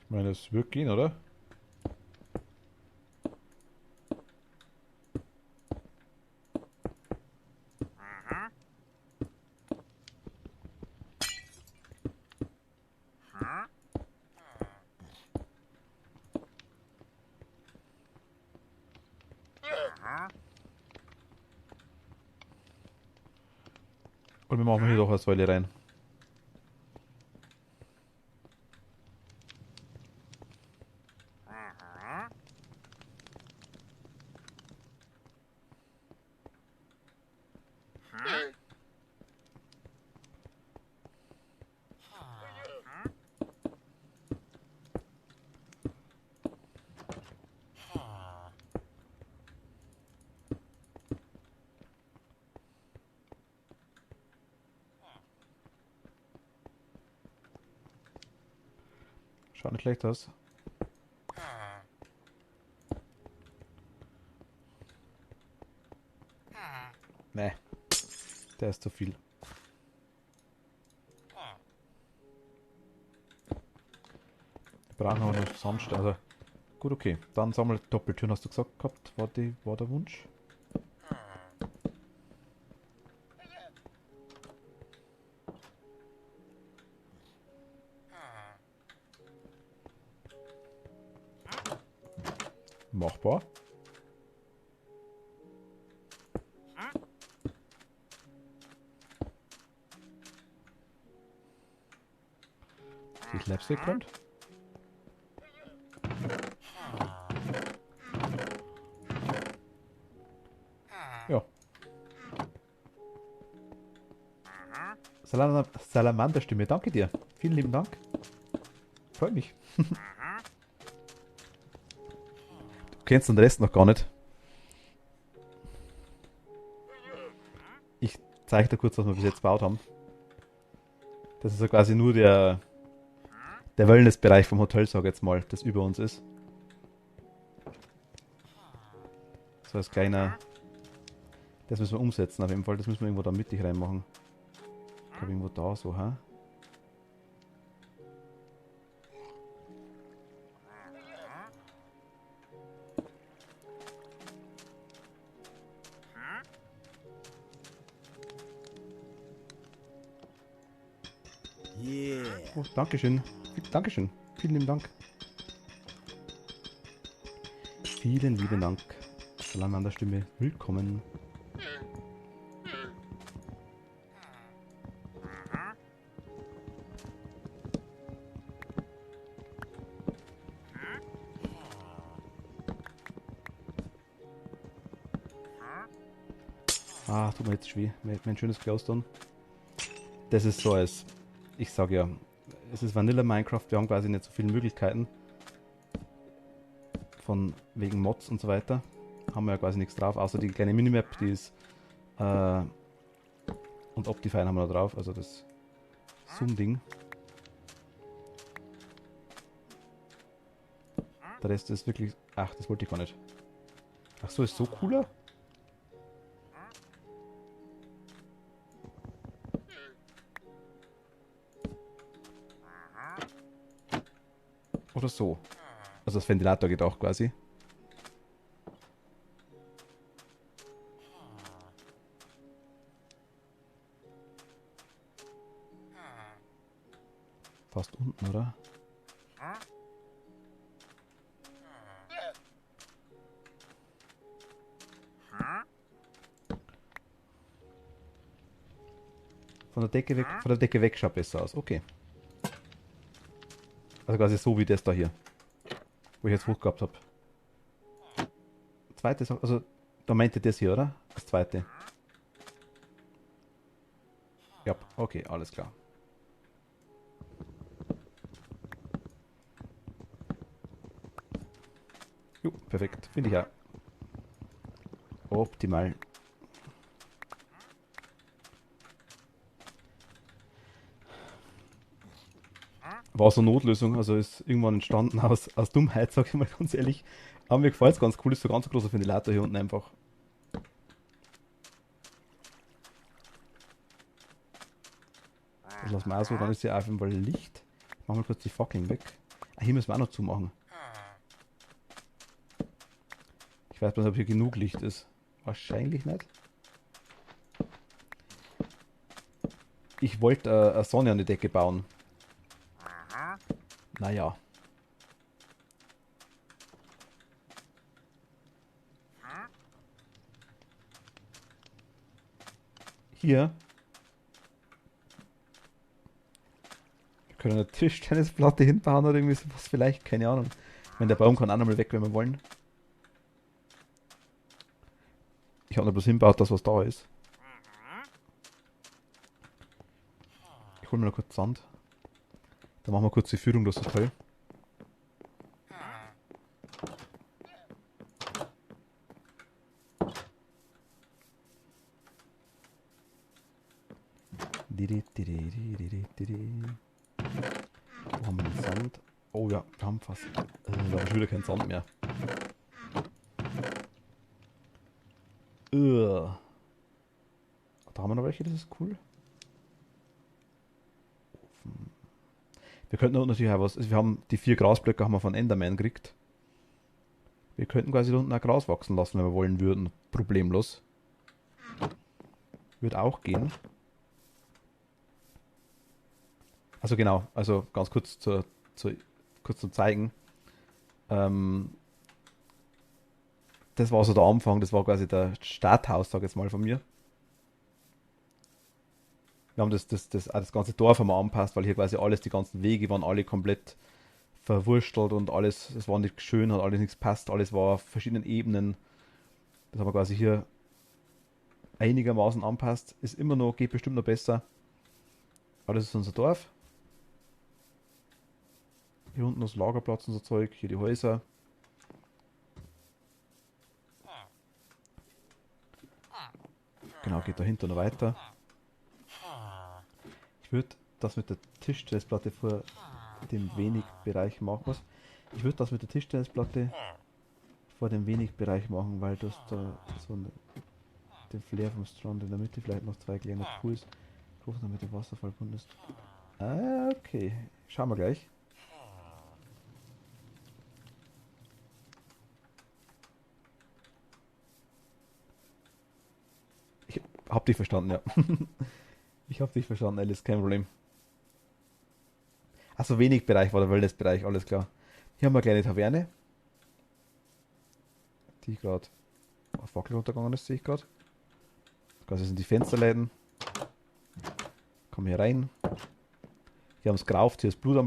Ich meine, es wird gehen, oder? Und wir machen hier doch eine Säule rein. Schaut nicht schlecht aus. Nee, der ist zu viel. Wir brauchen aber noch Sandstein. Also, gut, okay. Dann sammel Doppeltüren, hast du gesagt gehabt, war der Wunsch. Machbar. Die Slapstick kommt. Ja. Salamanderstimme, danke dir. Vielen lieben Dank. Freut mich. Du kennst den Rest noch gar nicht. Ich zeige dir kurz, was wir bis jetzt gebaut haben. Das ist ja quasi nur der Wellnessbereich vom Hotel, sag ich jetzt mal, das über uns ist. So als kleiner... Das müssen wir umsetzen auf jeden Fall. Das müssen wir irgendwo da mittig reinmachen. Ich glaube irgendwo da so, ha? Yeah. Oh, Dankeschön. Dankeschön. Vielen lieben Dank. Vielen lieben Dank. Salamanderstimme. Willkommen. Ah, tut mir jetzt weh. Mein schönes Klaus dann. Das ist so als... Ich sage ja, es ist Vanilla Minecraft. Wir haben quasi nicht so viele Möglichkeiten. Von wegen Mods und so weiter. Haben wir ja quasi nichts drauf. Außer die kleine Minimap, die ist... und Optifine haben wir da drauf. Also das Zoom-Ding. Der Rest ist wirklich... Ach, das wollte ich gar nicht. Ach so, ist so cooler? Oder so. Also das Ventilator geht auch quasi. Fast unten, oder? Von der Decke weg schaut besser aus. Okay. Also quasi so wie das da hier. Wo ich jetzt hoch gehabt habe. Zweite Sache, also da meint ihr das hier, oder? Das zweite. Ja, okay, alles klar. Jo, perfekt. Finde ich auch. Optimal. War so eine Notlösung, also ist irgendwann entstanden aus Dummheit, sag ich mal ganz ehrlich. Aber mir gefällt es ganz cool, ist so ganz großer Ventilator hier unten einfach. Das lassen wir auch so, dann ist hier auf jeden Fall Licht. Machen wir kurz die Fackeln weg. Ah, hier müssen wir auch noch zumachen. Ich weiß nicht, ob hier genug Licht ist. Wahrscheinlich nicht. Ich wollte eine Sonne an die Decke bauen. Naja. Hier. Wir können eine Tischtennisplatte hinbauen oder irgendwie sowas vielleicht. Keine Ahnung. Ich meine, der Baum kann auch nochmal weg, wenn wir wollen. Ich habe nur bloß hinbaut, das was da ist. Ich hole mir noch kurz Sand. Dann machen wir kurz die Führung durch das Hotel. Wo haben wir den Sand? Oh ja, wir haben fast. Da haben schon wieder keinen Sand mehr. Da haben wir noch welche, das ist cool. Wir könnten auch natürlich auch was. Also wir haben die 4 Grasblöcke haben wir von Enderman gekriegt. Wir könnten quasi da unten auch Gras wachsen lassen, wenn wir wollen würden. Problemlos. Würde auch gehen. Also genau, also ganz kurz kurz zum Zeigen. Ähm, Das war so der Anfang, das war quasi der Starthaus, sag ich jetzt mal, von mir. Wir haben auch das ganze Dorf einmal anpasst, weil hier quasi alles, die ganzen Wege waren alle komplett verwurstelt und alles, es war nicht schön, hat alles nichts passt, alles war auf verschiedenen Ebenen. Das haben wir quasi hier einigermaßen anpasst. Ist immer noch, geht bestimmt noch besser. Aber das ist unser Dorf. Hier unten das Lagerplatz und so Zeug, hier die Häuser. Genau, geht dahinter noch weiter. Ich würde das mit der Tischtennisplatte vor dem Wenig-Bereich machen. Was? Ich würde das mit der Tischtennisplatte vor dem Wenig-Bereich machen, weil das da so den Flair vom Strand in der Mitte, vielleicht noch 2 kleine Pools, groß damit der Wasserfall bunt ist. Ah, okay. Schauen wir gleich. Ich hab dich verstanden, ja. Ich hab dich verstanden, Alice, kein Problem. Achso, Wenig-Bereich war der Wellness-Bereich, alles klar. Hier haben wir eine kleine Taverne, die gerade auf Fackel runtergegangen ist, sehe ich gerade. Quasi sind die Fensterläden. Kommen hier rein. Hier haben es gerauft, hier ist Blut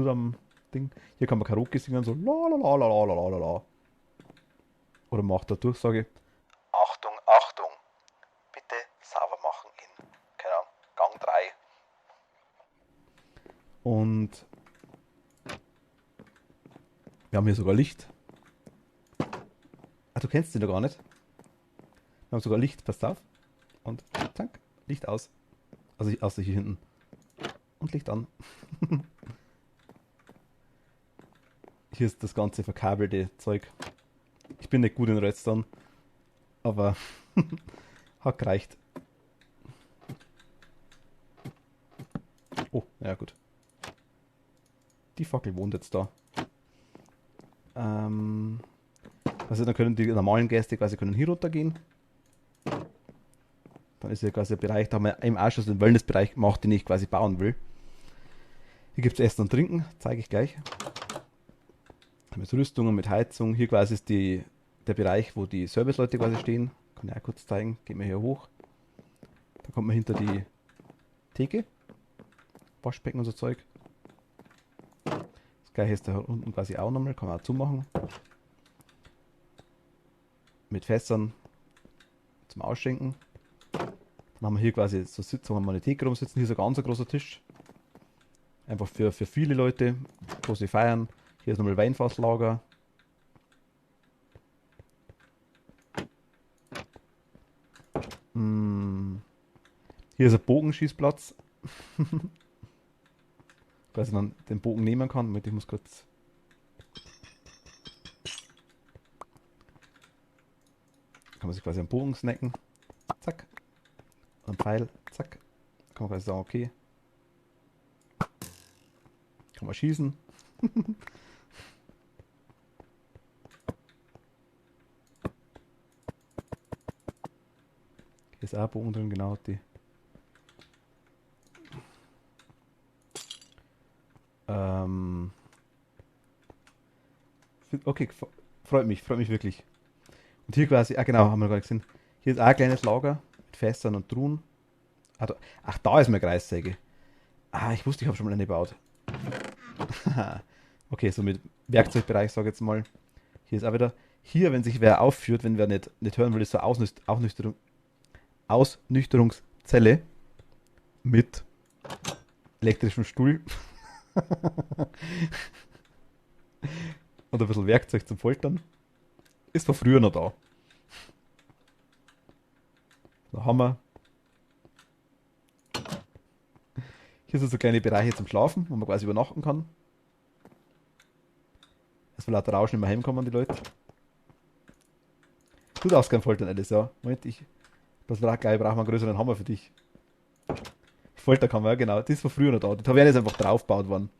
am Ding. Hier kann man Karaoke singen, so la la la la la la la la. Oder macht da Durchsage. Achtung, Achtung, bitte sauber machen in, keine Ahnung, Gang 3. Und wir haben hier sogar Licht. Ah, du kennst den doch gar nicht. Wir haben sogar Licht, passt auf. Und zack, Licht aus. Also außer hier hinten. Und Licht an. Hier ist das ganze verkabelte Zeug. Ich bin nicht gut in Redstone, aber hat gereicht. Oh, ja gut. Die Fackel wohnt jetzt da. Also dann können die normalen Gäste quasi können hier runtergehen. Dann ist ja quasi der Bereich, da haben wir im Ausschuss den Wellnessbereich gemacht, den ich quasi bauen will. Hier gibt es Essen und Trinken, zeige ich gleich. Mit Rüstungen, mit Heizung. Hier quasi ist der Bereich, wo die Serviceleute quasi stehen. Kann ich auch kurz zeigen. Gehen wir hier hoch. Da kommt man hinter die Theke. Waschbecken und so Zeug. Das gleiche ist da unten quasi auch nochmal. Kann man auch zumachen. Mit Fässern zum Ausschenken. Dann haben wir hier quasi so Sitzung, haben wir eine Theke rumsitzen. Hier ist ein ganz großer Tisch. Einfach für viele Leute, große Feiern. Hier ist nochmal Weinfasslager. Hier ist ein Bogenschießplatz. Dass man den Bogen nehmen kann. Moment, ich muss kurz. Kann man sich quasi am Bogen snacken. Zack. Und Pfeil. Zack. Kann man quasi sagen, okay. Kann man schießen. Hier ist auch ein Bogen drin, genau. Okay, freut mich wirklich. Und hier quasi, genau, haben wir gar nicht gesehen. Hier ist auch ein kleines Lager mit Fässern und Truhen. Ach, da ist meine Kreissäge. Ah, ich wusste, ich habe schon mal eine gebaut. Okay, so mit Werkzeugbereich, sage ich jetzt mal. Hier ist auch wieder. Hier, wenn sich wer aufführt, wenn wer nicht hören will, ist so eine Ausnüchterungszelle mit elektrischem Stuhl. Und ein bisschen Werkzeug zum Foltern. Ist von früher noch da. Da haben wir. Hier sind so kleine Bereiche zum Schlafen, wo man quasi übernachten kann. dass wir lauter Rauschen immer heimkommen, die Leute. Du darfst kein Foltern, Alice, ja. Moment, das war gleich, brauchen wir einen größeren Hammer für dich. Folterkammer, ja genau. Die ist von früher noch da. Die Taverne ist einfach draufgebaut worden.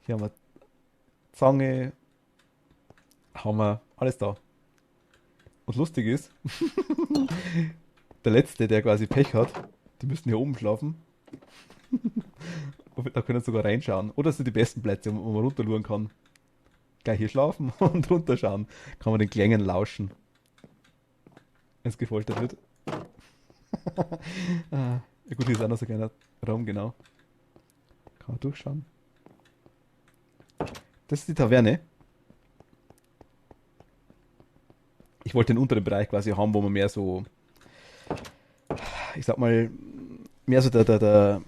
Hier haben wir Zange, Hammer, alles da. Und lustig ist, der Letzte, der quasi Pech hat, die müssen hier oben schlafen. Und da können sie sogar reinschauen. Oder das sind die besten Plätze, wo man runterschauen kann. Gleich hier schlafen und runterschauen. Kann man den Klängen lauschen. Wenn es gefoltert wird. Ja gut, hier ist auch noch so ein kleiner Raum, genau. Kann man durchschauen. Das ist die Taverne. Ich wollte den unteren Bereich quasi haben, wo man mehr so, ich sag mal, mehr so der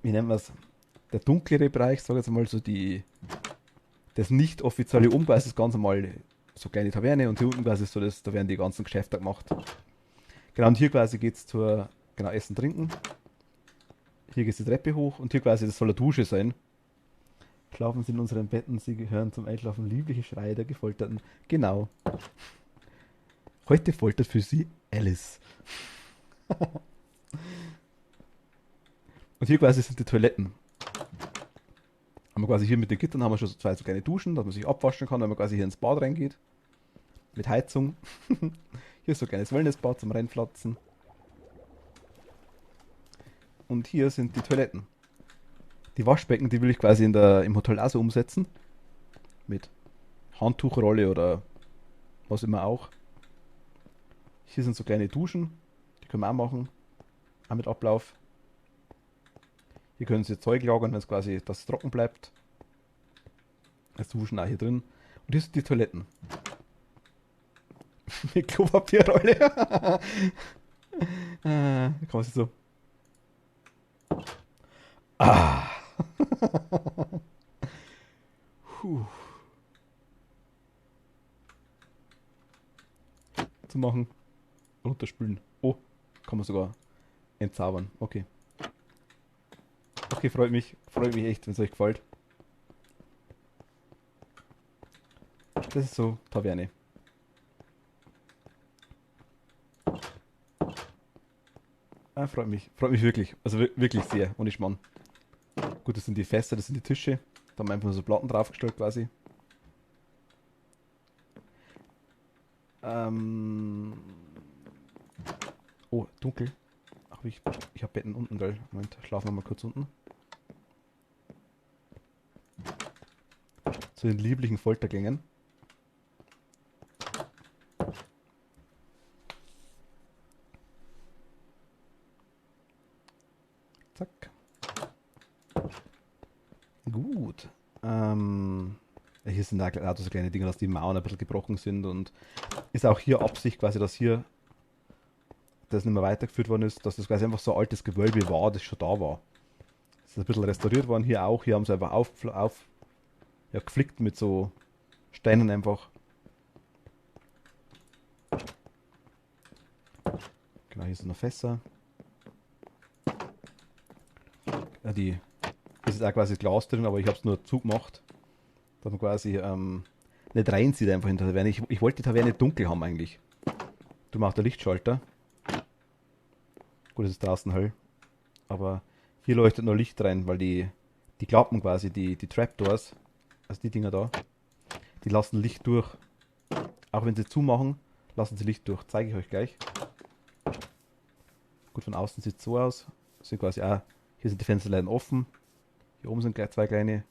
wie nennen wir es, der dunklere Bereich, sag ich jetzt mal, so das nicht offizielle quasi das ganz normal so kleine Taverne und hier unten quasi so da werden die ganzen Geschäfte gemacht. Genau, und hier quasi geht es zur, genau, Essen, Trinken. Hier geht die Treppe hoch und hier quasi, das soll eine Dusche sein. Schlafen Sie in unseren Betten, Sie gehören zum Einschlafen, liebliche Schreie der Gefolterten. Genau. Heute foltert für Sie Alice. Und hier quasi sind die Toiletten. Haben wir quasi hier mit den Gittern haben wir schon so zwei so kleine Duschen, dass man sich abwaschen kann, wenn man quasi hier ins Bad reingeht. Mit Heizung. Hier ist so ein kleines Wellnessbad zum Reinflatzen. Und hier sind die Toiletten. Die Waschbecken, die will ich quasi im Hotel auch so umsetzen. Mit Handtuchrolle oder was immer auch. Hier sind so kleine Duschen. Die können wir auch machen. Auch mit Ablauf. Hier können Sie Zeug lagern, wenn es quasi das trocken bleibt. Das Duschen auch hier drin. Und hier sind die Toiletten. Mit Klopapierrolle. Kann man sich so. Ah. Zu machen. Runterspülen. Oh, kann man sogar entzaubern. Okay. Okay, freut mich. Freut mich echt, wenn es euch gefällt. Das ist so Taverne. Ah, freut mich. Freut mich wirklich. Also wirklich sehr. Und ich Mann. Gut, das sind die Fässer, das sind die Tische. Da haben wir einfach nur so Platten draufgestellt quasi. Oh, dunkel. Ach, ich habe Betten unten, gell? Moment, schlafen wir mal kurz unten. Zu den lieblichen Foltergängen. Zack. Gut. Hier sind auch so kleine Dinge, dass die Mauern ein bisschen gebrochen sind und ist auch hier Absicht quasi, dass hier das nicht mehr weitergeführt worden ist, dass das quasi einfach so ein altes Gewölbe war, das schon da war. Das ist ein bisschen restauriert worden, hier auch. Hier haben sie einfach ja, geflickt mit so Steinen einfach. Genau, hier sind noch Fässer. Ja, das ist auch quasi Glas drin, aber ich habe es nur zugemacht, dass man quasi nicht reinzieht einfach in die Taverne. Ich wollte die Taverne dunkel haben eigentlich. Du machst der Lichtschalter. Gut, es ist draußen hell. Aber hier leuchtet nur Licht rein, weil die Klappen quasi, die Trapdoors, also die Dinger da, die lassen Licht durch. Auch wenn sie zumachen, lassen sie Licht durch. Zeige ich euch gleich. Gut, von außen sieht es so aus. Sind quasi auch, hier sind die Fensterläden offen. Hier oben sind gleich zwei kleine.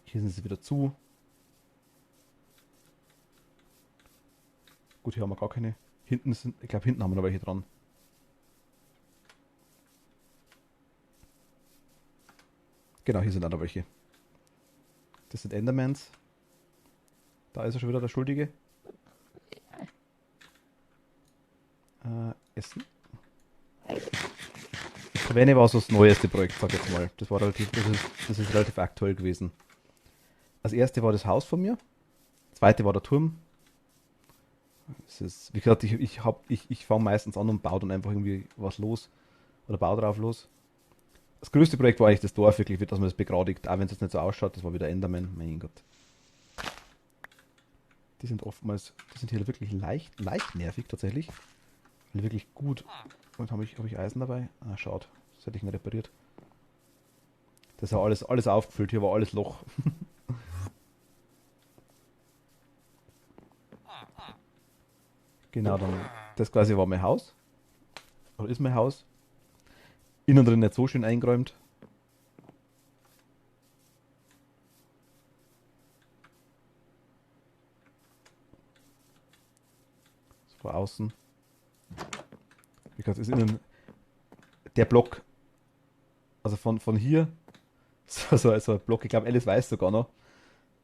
Hier sind sie wieder zu. Gut, hier haben wir gar keine. Hinten sind, ich glaube, hinten haben wir noch welche dran. Genau, hier sind auch noch welche. Das sind Endermans. Da ist er schon wieder der Schuldige. Essen. Taverne war so das neueste Projekt, sag ich jetzt mal. Das ist relativ aktuell gewesen. Das erste war das Haus von mir. Das zweite war der Turm. Das ist, wie gesagt, ich fange meistens an und baue dann einfach irgendwie was los. Oder baue drauf los. Das größte Projekt war eigentlich das Dorf, wirklich, dass man das begradigt, auch wenn es jetzt nicht so ausschaut. Das war wieder Enderman, mein Gott. Die sind oftmals, die sind hier wirklich leicht nervig tatsächlich. Weil wirklich gut. Und hab ich Eisen dabei? Ah, schaut. Das hätte ich nicht repariert. Das war alles aufgefüllt, hier war alles Loch. Genau, dann, das quasi war mein Haus. Oder ist mein Haus. Innen drin nicht so schön eingeräumt. So von außen. Wie gesagt, ist innen der Block, also von hier, so ein Block, ich glaube, Alice weiß sogar noch,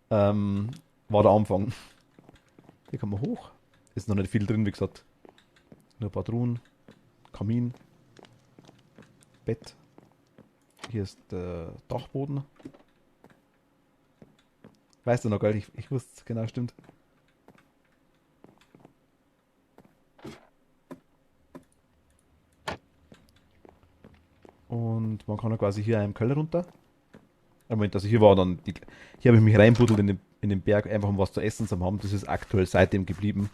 war der Anfang. Hier kann man hoch. Ist noch nicht viel drin, wie gesagt. Nur ein paar Truhen, Kamin, Bett. Hier ist der Dachboden. Weißt du noch, gell? Ich wusste es, genau, stimmt. Und man kann ja quasi hier einen Keller runter. Moment, also hier war dann, hier habe ich mich reinbuddelt in den Berg, einfach um was zu essen zu haben. Das ist aktuell seitdem geblieben.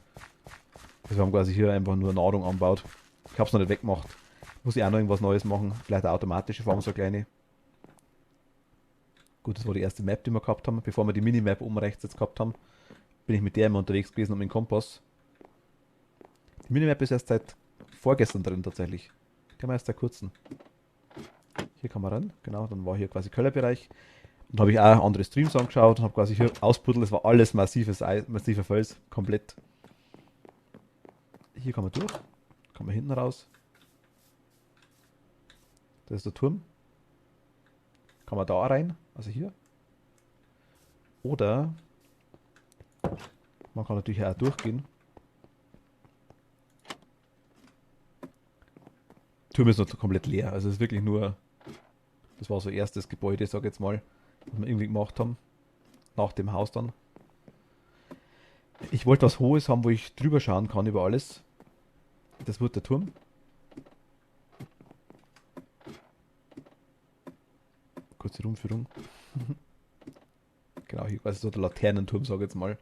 Also wir haben quasi hier einfach nur Nahrung angebaut. Ich habe es noch nicht weggemacht. Muss ich auch noch irgendwas Neues machen. Vielleicht eine automatische Farm, so eine kleine. Gut, das war die erste Map, die wir gehabt haben. Bevor wir die Minimap oben rechts jetzt gehabt haben, bin ich mit der immer unterwegs gewesen und mit dem Kompass. Die Minimap ist erst seit vorgestern drin tatsächlich. Die haben wir erst seit kurzem. Hier kann man ran, genau, dann war hier quasi Kellerbereich. Und habe ich auch andere Streams angeschaut und habe quasi hier ausbuddelt, es war alles massives Eis, massiver Fels, komplett. Hier kann man durch, kann man hinten raus. Das ist der Turm. Kann man da rein, also hier. Oder man kann natürlich auch durchgehen. Der Turm ist noch komplett leer, also es ist wirklich nur, das war so erstes Gebäude, sag ich jetzt mal, was wir irgendwie gemacht haben. Nach dem Haus dann. Ich wollte was Hohes haben, wo ich drüber schauen kann über alles. Das wird der Turm. Kurze Rumführung. Genau, hier quasi so der Laternenturm, sag ich jetzt mal.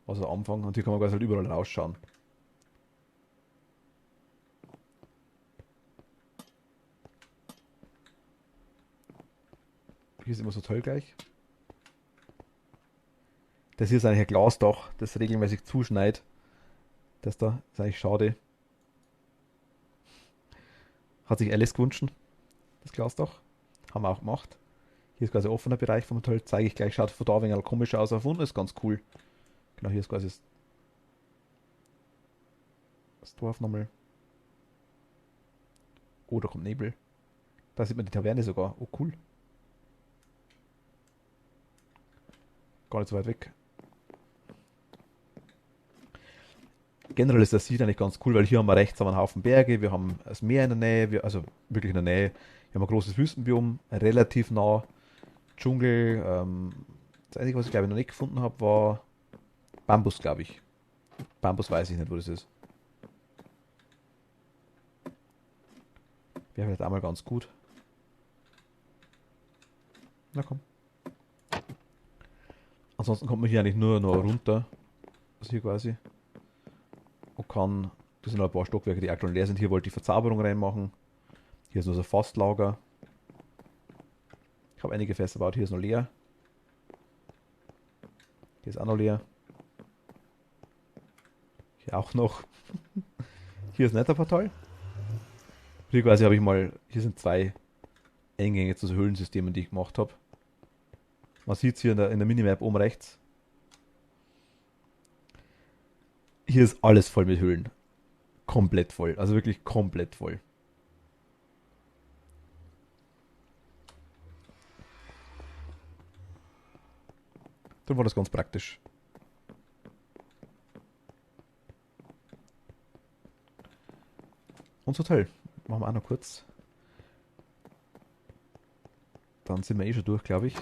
Also am Anfang. Und hier kann man quasi halt überall rausschauen. Hier ist immer so toll gleich. Das hier ist eigentlich ein Glasdach, das regelmäßig zuschneit. Das da ist eigentlich schade. Hat sich Alice gewünscht, das Glasdach. Haben wir auch gemacht. Hier ist quasi ein offener Bereich vom Hotel. Zeige ich gleich. Schaut von da ein wenig komisch aus. Auf unten ist ganz cool. Genau, hier ist quasi das Dorf nochmal. Oh, da kommt Nebel. Da sieht man die Taverne sogar. Oh, cool. Gar nicht so weit weg. Generell ist das Sicht eigentlich ganz cool, weil hier haben wir rechts einen Haufen Berge, wir haben das Meer in der Nähe, also wirklich in der Nähe. Wir haben ein großes Wüstenbiom, relativ nah. Dschungel. Das Einzige, was ich glaube ich noch nicht gefunden habe, war Bambus, glaube ich. Bambus weiß ich nicht, wo das ist. Wäre vielleicht einmal ganz gut. Na komm. Ansonsten kommt man hier eigentlich nur noch runter. Also hier quasi. Und kann. Das sind noch ein paar Stockwerke, die aktuell leer sind. Hier wollte ich Verzauberung reinmachen. Hier ist noch so ein Fastlager. Ich habe einige Fässer gebaut. Hier ist noch leer. Hier ist auch noch leer. Hier auch noch. Hier ist nicht ein Portal. Hier quasi habe ich mal. Hier sind zwei Eingänge zu so Höhlensystemen, die ich gemacht habe. Man sieht es hier in der Minimap oben rechts. Hier ist alles voll mit Höhlen. Komplett voll. Also wirklich komplett voll. Dann war das ganz praktisch. Unser Hotel. Machen wir auch noch kurz. Dann sind wir eh schon durch, glaube ich.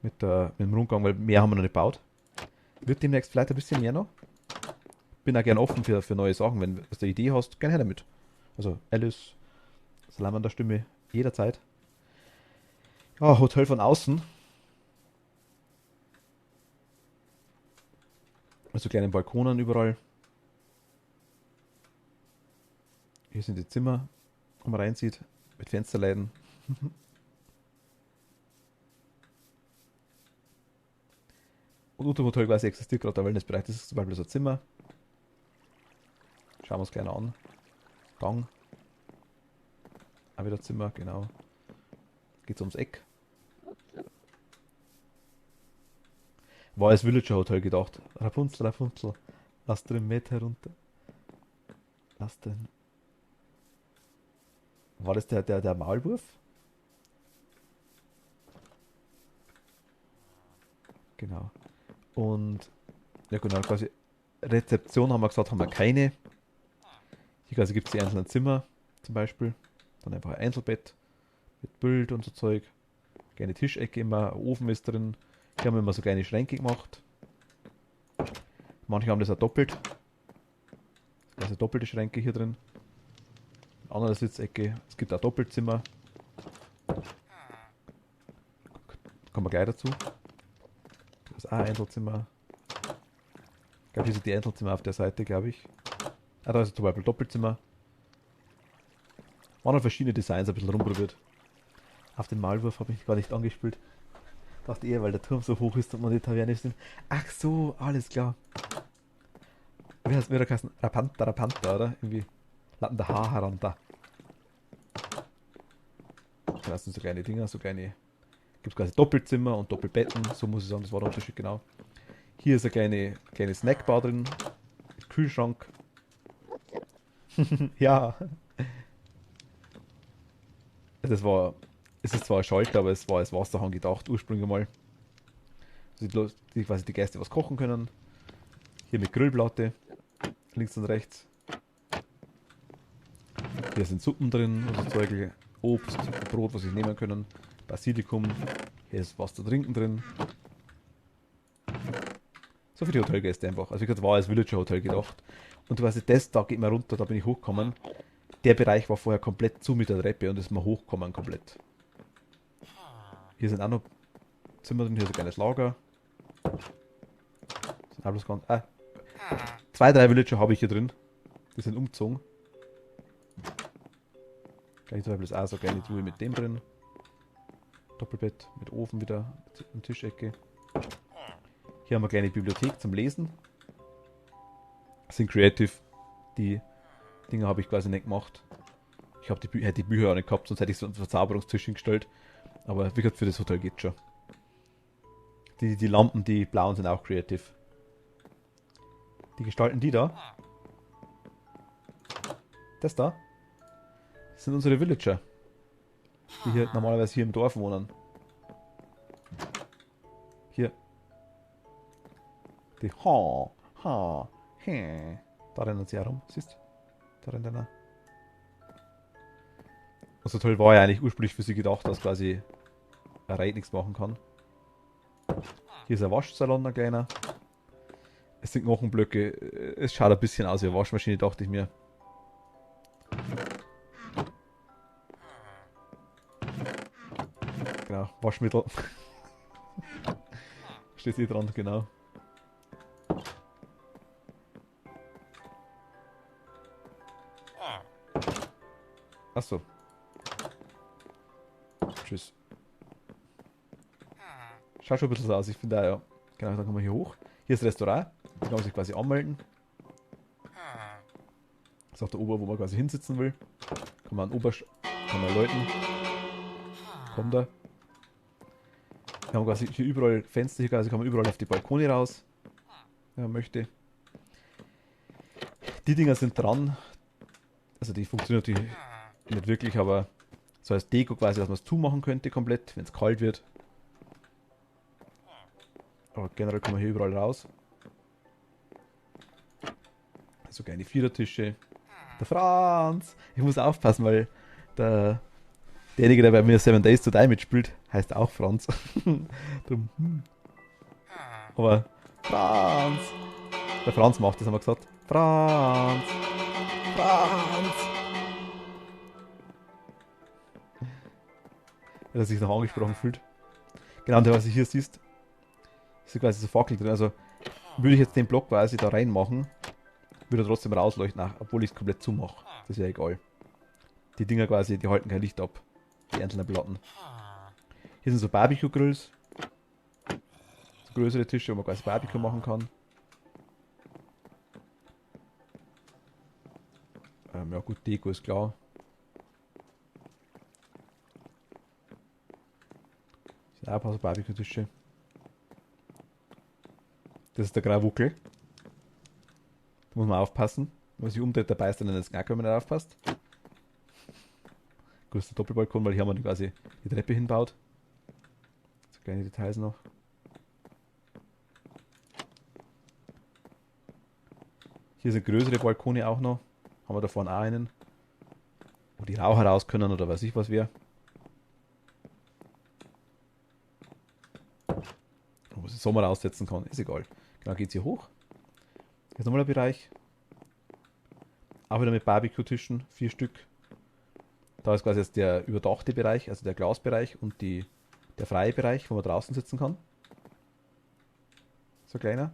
Mit dem Rundgang, weil mehr haben wir noch nicht gebaut. Wird demnächst vielleicht ein bisschen mehr noch. Bin auch gern offen für neue Sachen. Wenn du eine Idee hast, gerne her damit. Also Alice, Salamander Stimme, Jederzeit. Ja, Hotel von außen. Also kleine Balkonen überall. Hier sind die Zimmer, wo man reinzieht. Mit Fensterläden. Und unter dem Hotel quasi existiert gerade der Wellnessbereich. Das ist zum Beispiel so ein Zimmer. Schauen wir uns gleich noch an. Gang. Auch wieder Zimmer, genau. Geht's ums Eck. War als Villager Hotel gedacht. Rapunzel, Rapunzel. Lass den Met herunter. Lass den. War das der Maulwurf? Genau. Und ja genau, quasi Rezeption haben wir gesagt, haben wir keine. Hier quasi gibt es die einzelnen Zimmer zum Beispiel. Dann einfach ein Einzelbett mit Bild und so Zeug. Kleine Tischecke immer, ein Ofen ist drin. Hier haben wir immer so kleine Schränke gemacht. Manche haben das auch doppelt. Also doppelte Schränke hier drin. Eine andere Sitzecke. Es gibt auch Doppelzimmer. Kommen wir gleich dazu. Das ist auch ein Einzelzimmer. Ich glaube, hier sind die Einzelzimmer auf der Seite, glaube ich. Ah, da ist zum Beispiel Doppelzimmer. Waren noch verschiedene Designs ein bisschen rumprobiert. Auf den Maulwurf habe ich gar nicht angespielt. Dachte eher, weil der Turm so hoch ist und man die Taverne ist. Ach so, alles klar. Wie heißt der Kasten? Rapanta, Rapanta, oder? Irgendwie. Latten der Haar herunter. Das sind so kleine Dinger, so kleine. Gibt es quasi Doppelzimmer und Doppelbetten, so muss ich sagen, das war der Unterschied genau. Hier ist eine kleine Snackbar drin. Kühlschrank. Ja. Es ist zwar ein Schalter, aber es war als Wasserhahn gedacht, ursprünglich mal. Also quasi die Gäste was kochen können. Hier mit Grillplatte. Links und rechts. Hier sind Suppen drin, also Zeug, Obst, Brot, was ich nehmen können. Basilikum. Hier ist was zu trinken drin. So für die Hotelgäste einfach. Also ich war als Villager Hotel gedacht. Und quasi da geht man runter, da bin ich hochgekommen. Der Bereich war vorher komplett zu mit der Treppe und ist mal hochgekommen komplett. Hier sind auch noch Zimmer drin, hier ist ein kleines Lager. Sind auch bloß ganz, 2, 3 Villager habe ich hier drin. Die sind umgezogen. Gleich zum Beispiel auch so eine kleine Truhe mit dem drin. Doppelbett mit Ofen wieder und Tischecke. Hier haben wir eine kleine Bibliothek zum Lesen. Das sind Creative. Die Dinger habe ich quasi nicht gemacht. Ich habe hätte die Bücher auch nicht gehabt, sonst hätte ich so einen Verzauberungstisch hingestellt. Aber wie gesagt, für das Hotel geht schon. Die Lampen, die blauen, sind auch Creative. Die gestalten die da. Das da. Das sind unsere Villager. Die hier normalerweise hier im Dorf wohnen. Hier. Die Da rennen sie herum, siehst du? Da rennt einer. Also toll war ja eigentlich ursprünglich für sie gedacht, dass quasi ein Raid nichts machen kann. Hier ist ein Waschsalon, ein kleiner. Es sind Knochenblöcke. Es schaut ein bisschen aus wie eine Waschmaschine, dachte ich mir. Genau, Waschmittel. Steht hier dran, genau. Achso. Tschüss. Schaut schon ein bisschen so aus, ich finde da ja. Genau, dann kommen wir hier hoch. Hier ist das Restaurant. Da kann man sich quasi anmelden. Das ist auch der Ober, wo man quasi hinsitzen will. Kann man kann man läuten. Kommt da. Wir haben quasi hier überall Fenster, hier quasi kann man überall auf die Balkone raus. Wenn man möchte. Die Dinger sind dran. Also die funktionieren natürlich nicht wirklich, aber so als Deko quasi, dass man es zumachen könnte komplett, wenn es kalt wird. Aber generell kann man hier überall raus. So kleine Vierertische. Der Franz! Ich muss aufpassen, weil derjenige, der bei mir 7 Days to Die mitspielt, heißt auch Franz. Drum, Aber Franz! Der Franz macht das, haben wir gesagt. Franz! Franz! Dass er sich noch angesprochen fühlt. Genau, und was du hier siehst, ist quasi so Fackel drin. Also würde ich jetzt den Block quasi da reinmachen, würde er trotzdem rausleuchten, obwohl ich es komplett zumache. Das ist ja egal. Die Dinger quasi, die halten kein Licht ab. Die einzelnen Platten. Hier sind so Barbecue-Grills. So größere Tische, wo man quasi Barbecue machen kann. Ja gut, Deko ist klar. Das sind auch ein paar so Barbecue-Tische. Das ist der Grawuckel. Da muss man aufpassen. Wenn man sich umdreht, dabei ist dann ins Knack, wenn man nicht aufpasst. Größter Doppelbalkon, weil hier haben wir quasi die Treppe hinbaut. So kleine Details noch. Hier sind größere Balkone auch noch. Haben wir da vorne auch einen. Wo die Raucher raus können oder weiß ich was wäre. Wo man den Sommer aussetzen kann, ist egal. Genau, geht es hier hoch. Hier ist nochmal ein Bereich. Auch wieder mit Barbecue-Tischen, 4 Stück. Da ist quasi jetzt der überdachte Bereich, also der Glasbereich und der freie Bereich, wo man draußen sitzen kann. So kleiner.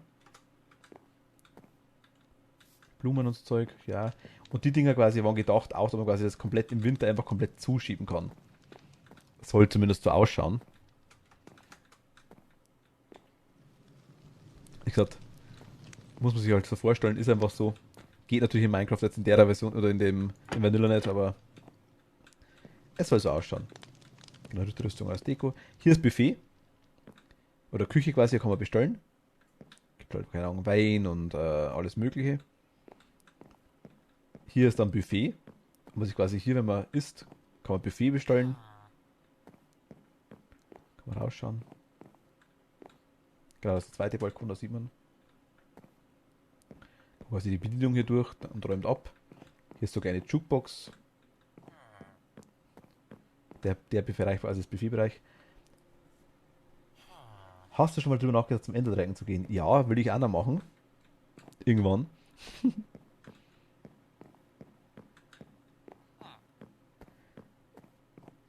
Blumen und so Zeug, ja. Und die Dinger quasi waren gedacht, auch dass man quasi das komplett im Winter einfach komplett zuschieben kann. Soll zumindest so ausschauen. Wie gesagt, muss man sich halt so vorstellen, ist einfach so. Geht natürlich in Minecraft jetzt in der Version oder in Vanilla nicht, aber es soll so ausschauen. Genau, die Rüstung als Deko. Hier ist Buffet. Oder Küche quasi, hier kann man bestellen. Gibt halt, keine Ahnung, Wein und alles Mögliche. Hier ist dann Buffet. Muss ich quasi hier, wenn man isst, kann man Buffet bestellen. Kann man rausschauen. Genau, das ist der zweite Balkon, da sieht man. Quasi die Bedienung hier durch und räumt ab. Hier ist sogar eine Jukebox. Der Bereich war also das Buffetbereich. Hast du schon mal drüber nachgedacht, zum Enderdragon zu gehen? Ja, will ich auch noch machen. Irgendwann.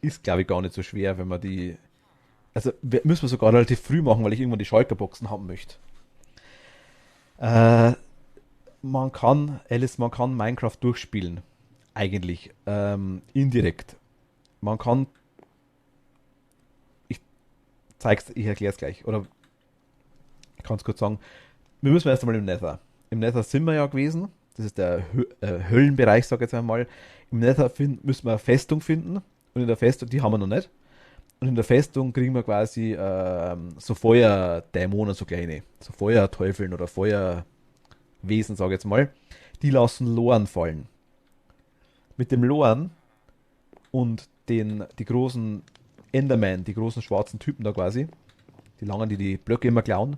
Ist, glaube ich, gar nicht so schwer, wenn man die... Also müssen wir sogar relativ früh machen, weil ich irgendwann die Schalterboxen haben möchte. Man kann Minecraft durchspielen. Eigentlich. Indirekt. Man kann... Ich erkläre es gleich. Oder ich kann es kurz sagen. Wir müssen erst einmal im Nether. Im Nether sind wir ja gewesen. Das ist der Höllenbereich, sag ich jetzt einmal. Im Nether müssen wir eine Festung finden. Und in der Festung, die haben wir noch nicht. Und in der Festung kriegen wir quasi so Feuerdämonen, so kleine. So Feuerteufeln oder Feuerwesen, sag ich jetzt mal. Die lassen Loren fallen. Mit dem Loren und die großen Enderman, die großen schwarzen Typen da quasi, die langen, die Blöcke immer klauen,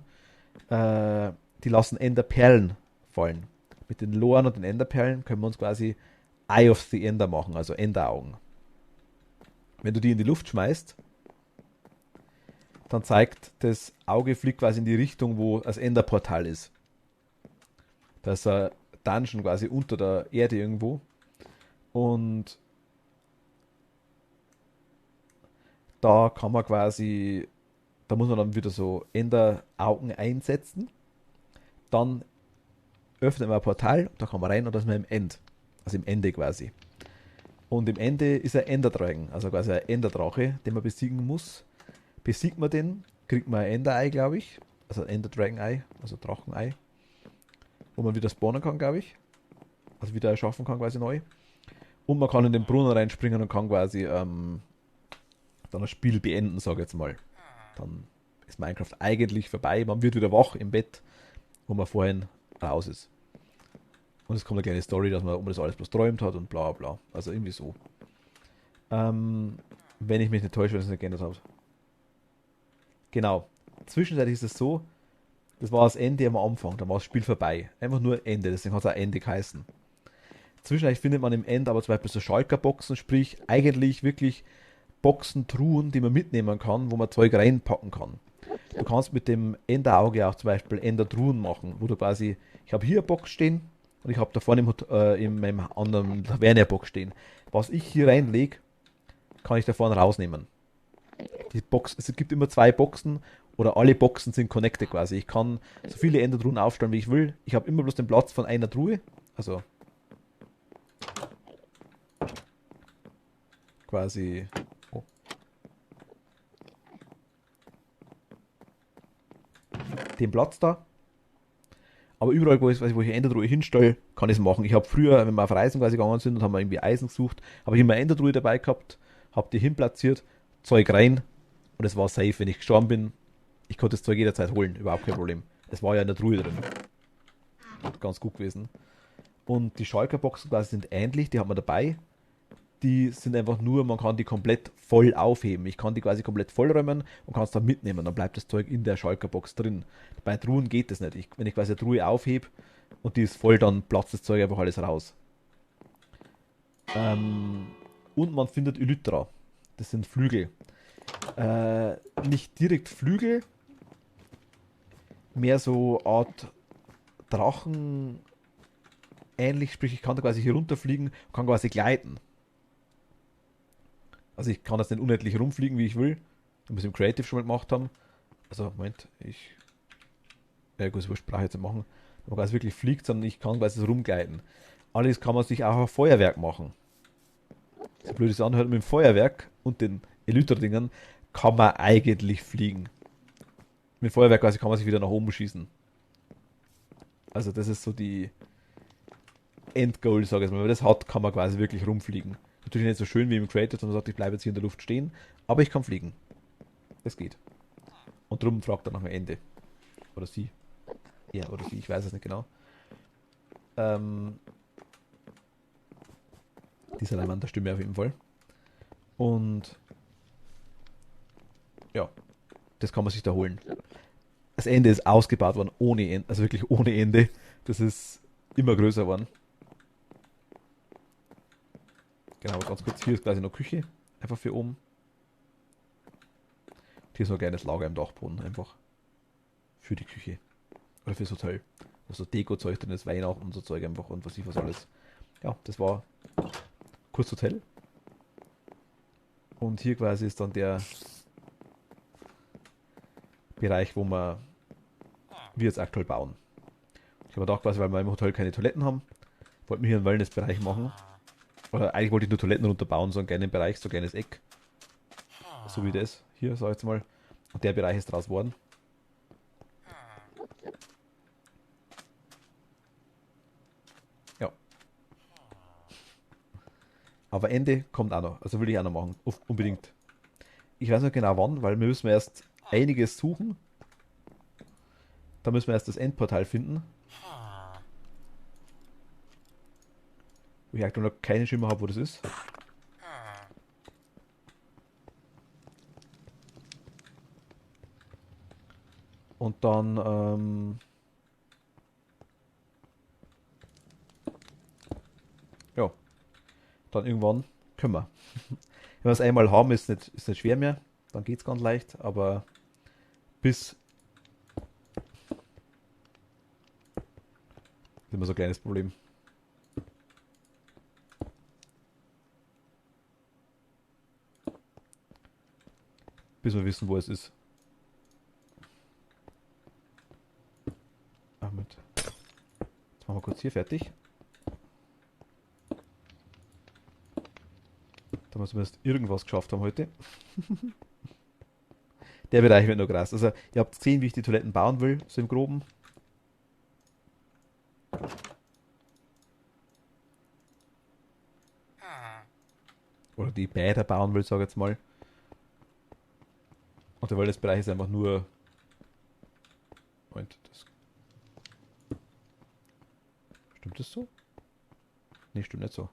die lassen Enderperlen fallen. Mit den Loren und den Enderperlen können wir uns quasi Eye of the Ender machen, also Enderaugen. Wenn du die in die Luft schmeißt, dann zeigt das Auge, fliegt quasi in die Richtung, wo das Enderportal ist. Da ist ein Dungeon quasi unter der Erde irgendwo. Und da kann man quasi, da muss man dann wieder so Enderaugen einsetzen. Dann öffnet man ein Portal, da kann man rein und da ist man im End. Also im Ende quasi. Und im Ende ist ein Enderdragon, also quasi ein Enderdrache, den man besiegen muss. Besiegt man den, kriegt man ein Enderei, glaube ich. Also ein Ender-Dragon-Ei, also Drachenei. Wo man wieder spawnen kann, glaube ich. Also wieder erschaffen kann quasi neu. Und man kann in den Brunnen reinspringen und kann quasi dann das Spiel beenden, sage ich jetzt mal. Dann ist Minecraft eigentlich vorbei. Man wird wieder wach im Bett, wo man vorhin raus ist. Und es kommt eine kleine Story, dass man das alles bloß träumt hat und bla bla. Also irgendwie so. Wenn ich mich nicht täusche, wenn es nicht geändert hat. Genau. Zwischenzeitlich ist es so, das war das Ende am Anfang, dann war das Spiel vorbei. Einfach nur Ende, deswegen hat es auch Ende geheißen. Zwischenzeitlich findet man im Ende aber zum Beispiel so Schalkerboxen, sprich eigentlich wirklich Boxen, Truhen, die man mitnehmen kann, wo man Zeug reinpacken kann. Du kannst mit dem Enderauge auch zum Beispiel Endertruhen machen, wo du quasi, ich habe hier eine Box stehen und ich habe da vorne in meinem anderen Taverne eine Box stehen. Was ich hier reinlege, kann ich da vorne rausnehmen. Die Box, es gibt immer zwei Boxen oder alle Boxen sind connected quasi. Ich kann so viele Endertruhen aufstellen, wie ich will. Ich habe immer bloß den Platz von einer Truhe. Also quasi oh, den Platz da. Aber überall, wo ich eine Endertruhe hinstelle, kann ich es machen. Ich habe früher, wenn wir auf Reisen quasi gegangen sind und haben wir irgendwie Eisen gesucht, habe ich immer eine Endertruhe dabei gehabt, habe die hinplatziert, Zeug rein und es war safe. Wenn ich gestorben bin, ich konnte das Zeug jederzeit holen, überhaupt kein Problem. Es war ja in der Truhe drin. Ganz gut gewesen. Und die Schalkerboxen quasi sind ähnlich, die hat man dabei. Die sind einfach nur, man kann die komplett voll aufheben. Ich kann die quasi komplett vollräumen und kann es dann mitnehmen. Dann bleibt das Zeug in der Schalkerbox drin. Bei Truhen geht das nicht. Wenn ich quasi eine Truhe aufhebe und die ist voll, dann platzt das Zeug einfach alles raus. Ähm, und man findet Elytra. Das sind Flügel. Nicht direkt Flügel, mehr so Art Drachen ähnlich, sprich ich kann da quasi hier runterfliegen, kann quasi gleiten. Also ich kann das nicht unendlich rumfliegen, wie ich will. Wir müssen im Creative schon mal gemacht haben. Also, Moment, ja gut, das sprach jetzt machen. Wenn man quasi wirklich fliegt, sondern ich kann quasi so rumgleiten. Alles kann man sich auch auf Feuerwerk machen. So blöd es anhört, mit dem Feuerwerk und den Elytra-Dingern kann man eigentlich fliegen. Mit dem Feuerwerk quasi kann man sich wieder nach oben schießen. Also das ist so die Endgoal, sage ich mal. Wenn man das hat, kann man quasi wirklich rumfliegen. Natürlich nicht so schön wie im Creative, sondern man sagt, ich bleibe jetzt hier in der Luft stehen, aber ich kann fliegen. Das geht. Und drum fragt er nach dem Ende. Oder sie. Ja, oder sie, ich weiß es nicht genau. Ähm, dieser Leim an der Stimme auf jeden Fall. Und ja, das kann man sich da holen. Das Ende ist ausgebaut worden ohne Ende, also wirklich ohne Ende. Das ist immer größer geworden. Genau, ganz kurz, hier ist quasi noch Küche. Einfach für oben. Und hier ist noch ein kleines Lager im Dachboden, einfach für die Küche. Oder fürs Hotel. Wo so Deko-Zeug drin ist, Weihnachten und so Zeug einfach und was ich was alles. Ja, das war kurz Hotel. Und hier quasi ist dann der Bereich, wo wir jetzt aktuell bauen. Ich habe gedacht, quasi, weil wir im Hotel keine Toiletten haben, wollten wir hier einen Wellnessbereich machen. Oder eigentlich wollte ich nur Toiletten runterbauen, so einen kleinen Bereich, so ein kleines Eck. So wie das hier, sag ich jetzt mal. Und der Bereich ist draus geworden. Ja. Aber Ende kommt auch noch. Also will ich auch noch machen. Unbedingt. Ich weiß nicht genau wann, weil wir müssen erst einiges suchen. Da müssen wir erst das Endportal finden. Wo ich aktuell noch keine Schimmer habe, wo das ist. Und dann, ja, dann irgendwann können wir. Wenn wir es einmal haben, ist nicht schwer mehr. Dann geht es ganz leicht. Aber bis ist immer so ein kleines Problem. Bis wir wissen, wo es ist. Moment. Jetzt machen wir kurz hier fertig. Da müssen wir jetzt irgendwas geschafft haben heute. Der Bereich wird noch krass. Also, ihr habt gesehen, wie ich die Toiletten bauen will, so im Groben. Oder die Bäder bauen will, sage ich jetzt mal. Und der Wellnessbereich ist einfach nur. Moment, das. Stimmt das so? Nee, stimmt nicht so.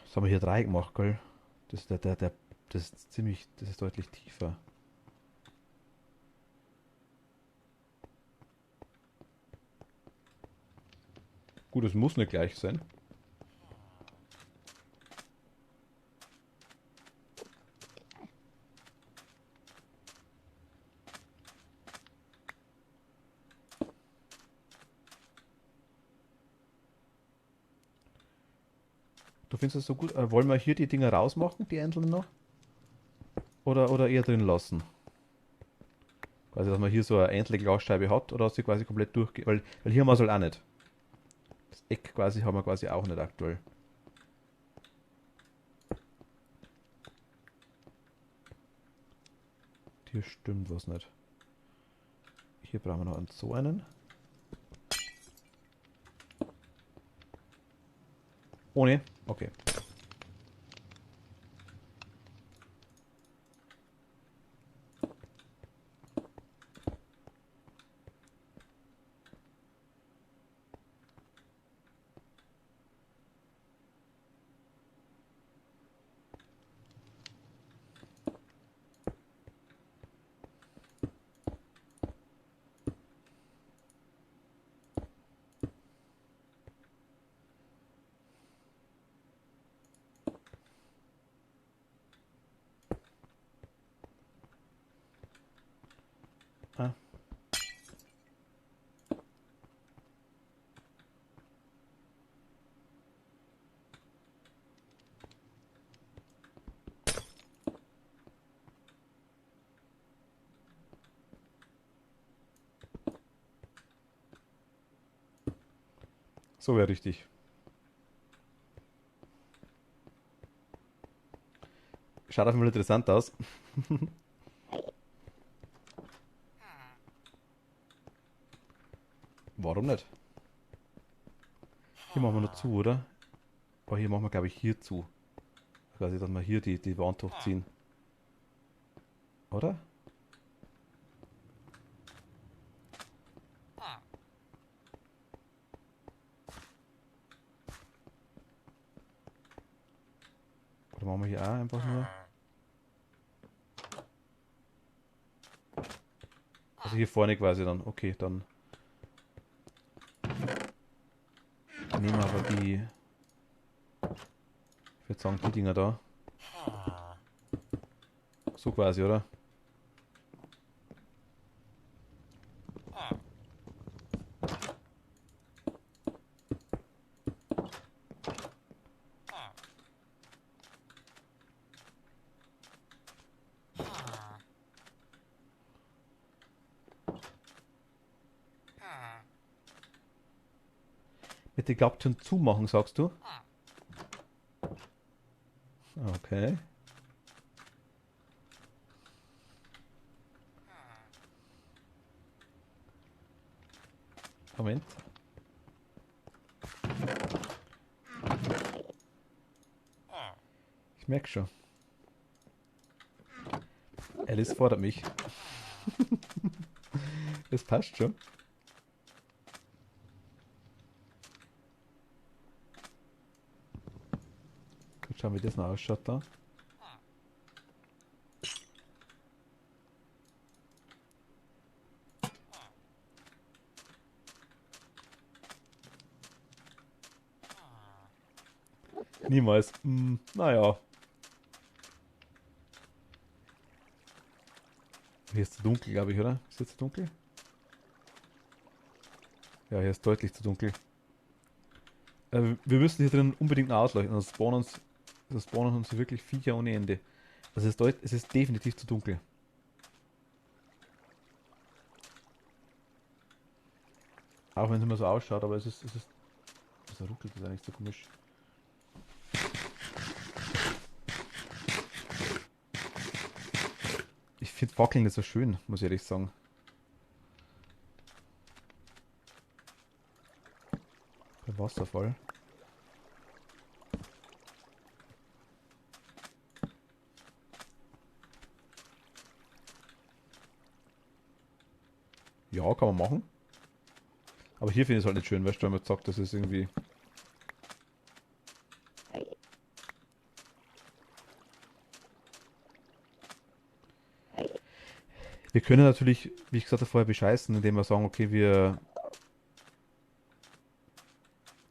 Das haben wir hier 3 gemacht, gell? Das ist das ist ziemlich, das ist deutlich tiefer. Gut, es muss nicht gleich sein. Du findest das so gut? Wollen wir hier die Dinger rausmachen, die einzelnen noch? Oder eher drin lassen? Quasi, dass man hier so eine einzelne Glasscheibe hat oder dass sie quasi komplett durchgeht. Weil hier haben wir es halt auch nicht. Das Eck quasi haben wir quasi auch nicht aktuell. Hier stimmt was nicht. Hier brauchen wir noch einen, so einen. Ohne? Okay. Ah. So wäre richtig. Schaut auf jeden Fall interessant aus. Warum nicht? Hier machen wir noch zu, oder? Aber hier machen wir, glaube ich, hier zu. Quasi, dass wir hier die Wand hochziehen. Oder? Oder machen wir hier auch einfach nur... Also hier vorne quasi dann. Okay, dann nehmen wir aber die... Ich würde sagen, die Dinger da. So quasi, oder? Mit den Klapptüren zumachen, sagst du? Okay. Moment. Ich merke schon. Alice fordert mich. Das passt schon. Gut, schauen, wie das noch ausschaut da. Niemals. Naja. Hier ist zu dunkel, glaube ich, oder? Ist hier zu dunkel? Ja, hier ist deutlich zu dunkel. Wir müssen hier drin unbedingt noch ausleuchten, sonst spawnen uns hier wirklich Viecher ohne Ende. Also es ist definitiv zu dunkel. Auch wenn es immer so ausschaut, aber es ist... Wieso ruckelt das eigentlich so komisch? Ich finde Fackeln nicht so schön, muss ich ehrlich sagen. Der Wasserfall. Ja, kann man machen. Aber hier finde ich es halt nicht schön, weißt du, wenn man jetzt sagt, das ist irgendwie... Wir können natürlich, wie ich gesagt habe, vorher bescheißen, indem wir sagen, okay, wir...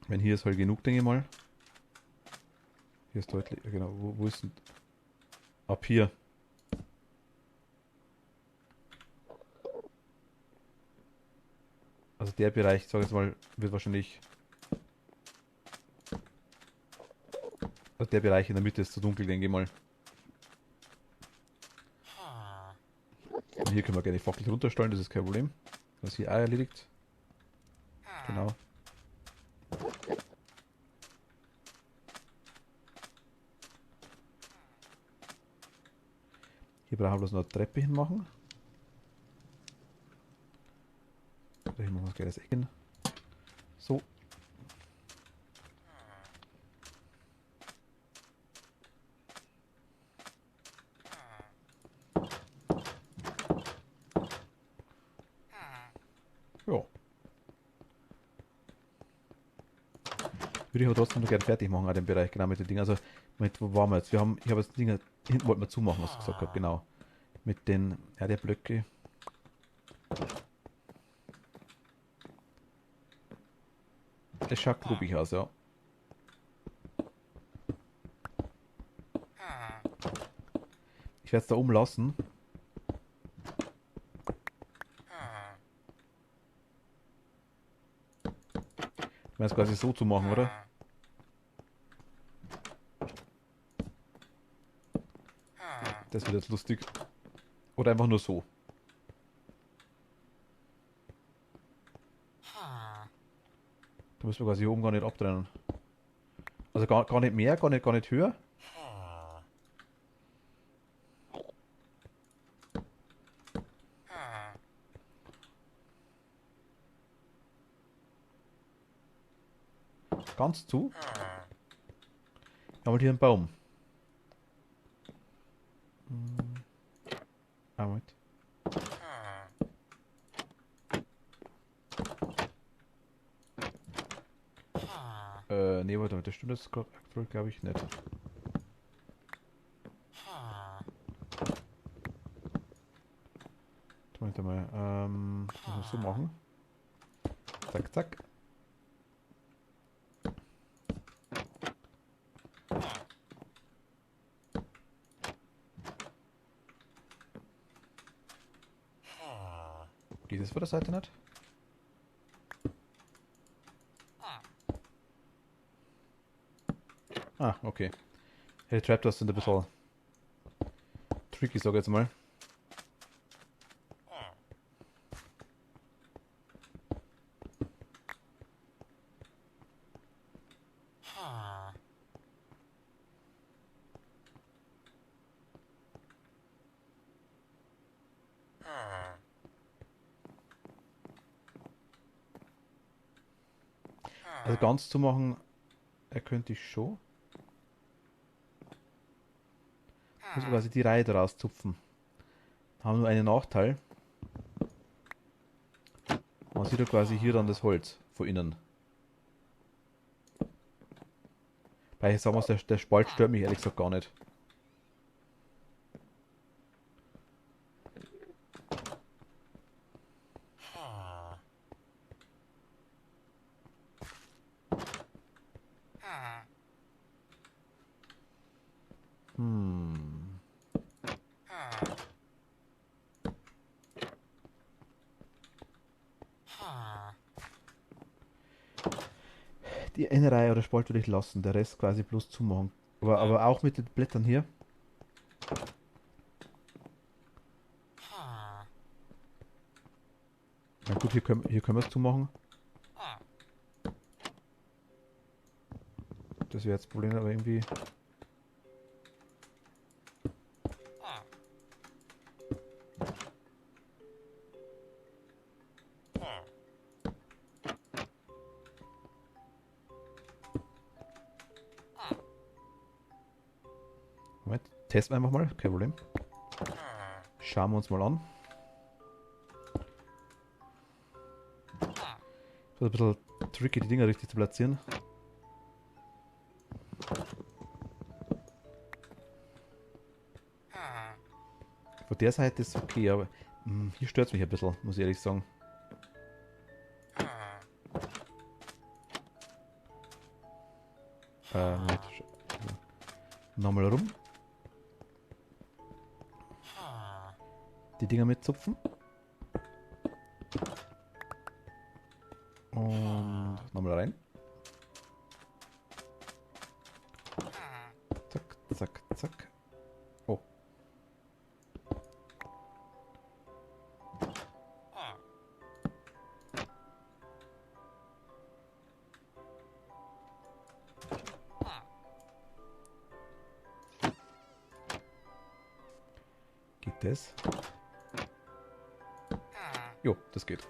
Wenn hier ist halt genug, denke ich mal. Hier ist deutlich, genau, wo ist denn... Ab hier. Also der Bereich, sag ich jetzt mal, wird wahrscheinlich Also der Bereich in der Mitte ist zu dunkel, denke ich mal. Und hier können wir gerne die Fackel runterstellen, das ist kein Problem. Das ist hier auch erledigt. Genau. Hier brauchen wir bloß noch eine Treppe hinmachen. Da hier machen wir gleich das Eck hin. So. Ja. Würde ich aber trotzdem noch gerne fertig machen, auch den Bereich, genau mit den Dingen. Also, mit, wo waren wir jetzt? Ich habe jetzt die Dinge, hinten wollten wir zumachen, was ich gesagt habe, genau. Mit den, ja, der Blöcke. Das schaut grubig aus, ja. Ich werde es da oben lassen. Ich meine es quasi so zu machen, oder? Das wird jetzt lustig. Oder einfach nur so. Da müssen wir quasi hier oben gar nicht abtrennen. Also gar nicht mehr, gar nicht höher. Ganz zu. Wir haben halt hier einen Baum. Moment. Nee, warte mal, das stimmt jetzt gerade aktuell, glaube ich, nicht. Warte mal, müssen wir so machen. Zack, zack. Geht das von der Seite nicht? Ah, okay. Die Trapdoors sind ein bisschen tricky, sag ich jetzt mal. Also ganz zu machen, könnte ich schon. Muss man quasi die Reihe daraus zupfen. Haben nur einen Nachteil. Man sieht ja quasi hier dann das Holz von innen. Weil ich sagen muss, der Spalt stört mich ehrlich gesagt gar nicht. Hm. Die eine Reihe oder Spalt würde ich lassen, der Rest quasi bloß zumachen. Aber auch mit den Blättern hier. Na gut, hier können wir es zumachen. Das wäre jetzt das Problem, aber irgendwie. Moment, testen wir einfach mal, kein Problem. Schauen wir uns mal an. Das ist ein bisschen tricky, die Dinger richtig zu platzieren. Von der Seite ist es okay, aber hier stört es mich ein bisschen, muss ich ehrlich sagen. Moment. Nochmal rum. Die Dinger mitzupfen. Und nochmal rein. Geht das? Jo, das geht.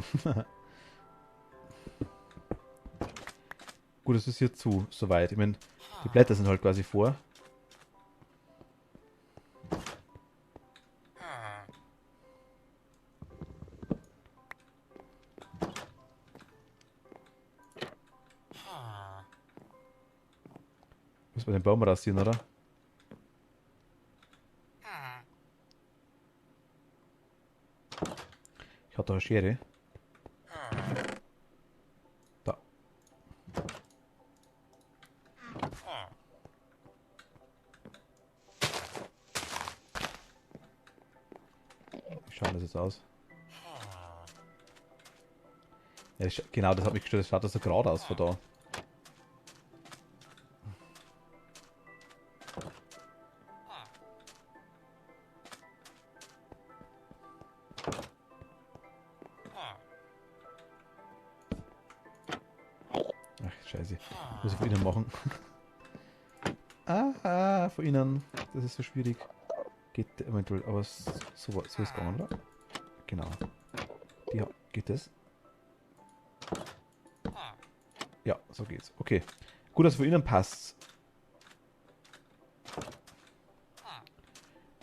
Gut, es ist hier zu, soweit. Ich meine, die Blätter sind halt quasi vor. Muss man den Baum rasieren, oder? Ich hatte da eine Schere. Da. Wie schaut das jetzt aus? Ja, genau, das hat mich gestört. Das schaut so gerade aus von da. Ach, scheiße. Muss ich von innen machen. Von innen. Das ist so schwierig. Geht eventuell, aber so ist es gegangen, oder? Genau. Geht das? Ja, so geht's. Okay. Gut, dass es von innen passt.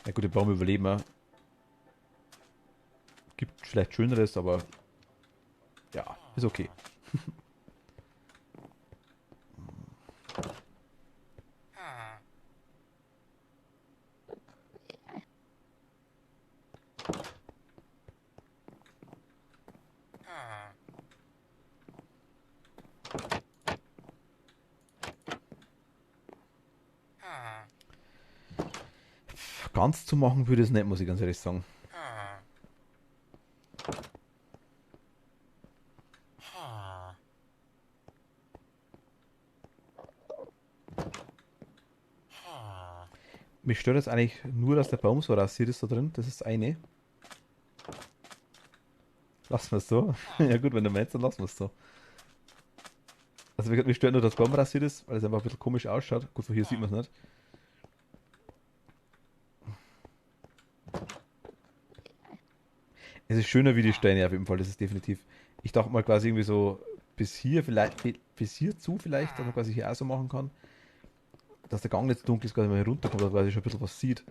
Ja gut, den Baum überleben wir. Gibt vielleicht Schöneres, aber ja, ist okay. Ganz zu machen würde es nicht, muss ich ganz ehrlich sagen. Mich stört jetzt eigentlich nur, dass der Baum so rasiert ist da drin. Das ist das eine. Lassen wir es so. Ja gut, wenn du meinst, dann lassen wir es so. Also wie gesagt, mich stört nur, dass der Baum rasiert ist, weil es einfach ein bisschen komisch ausschaut. Gut, von hier sieht man es nicht. Es ist schöner wie die Steine auf jeden Fall, das ist definitiv. Ich dachte mal quasi irgendwie so bis hier vielleicht, bis hierzu vielleicht, dass man quasi hier auch so machen kann. Dass der Gang nicht so dunkel ist, quasi mal herunterkommt, dass man quasi schon ein bisschen was sieht.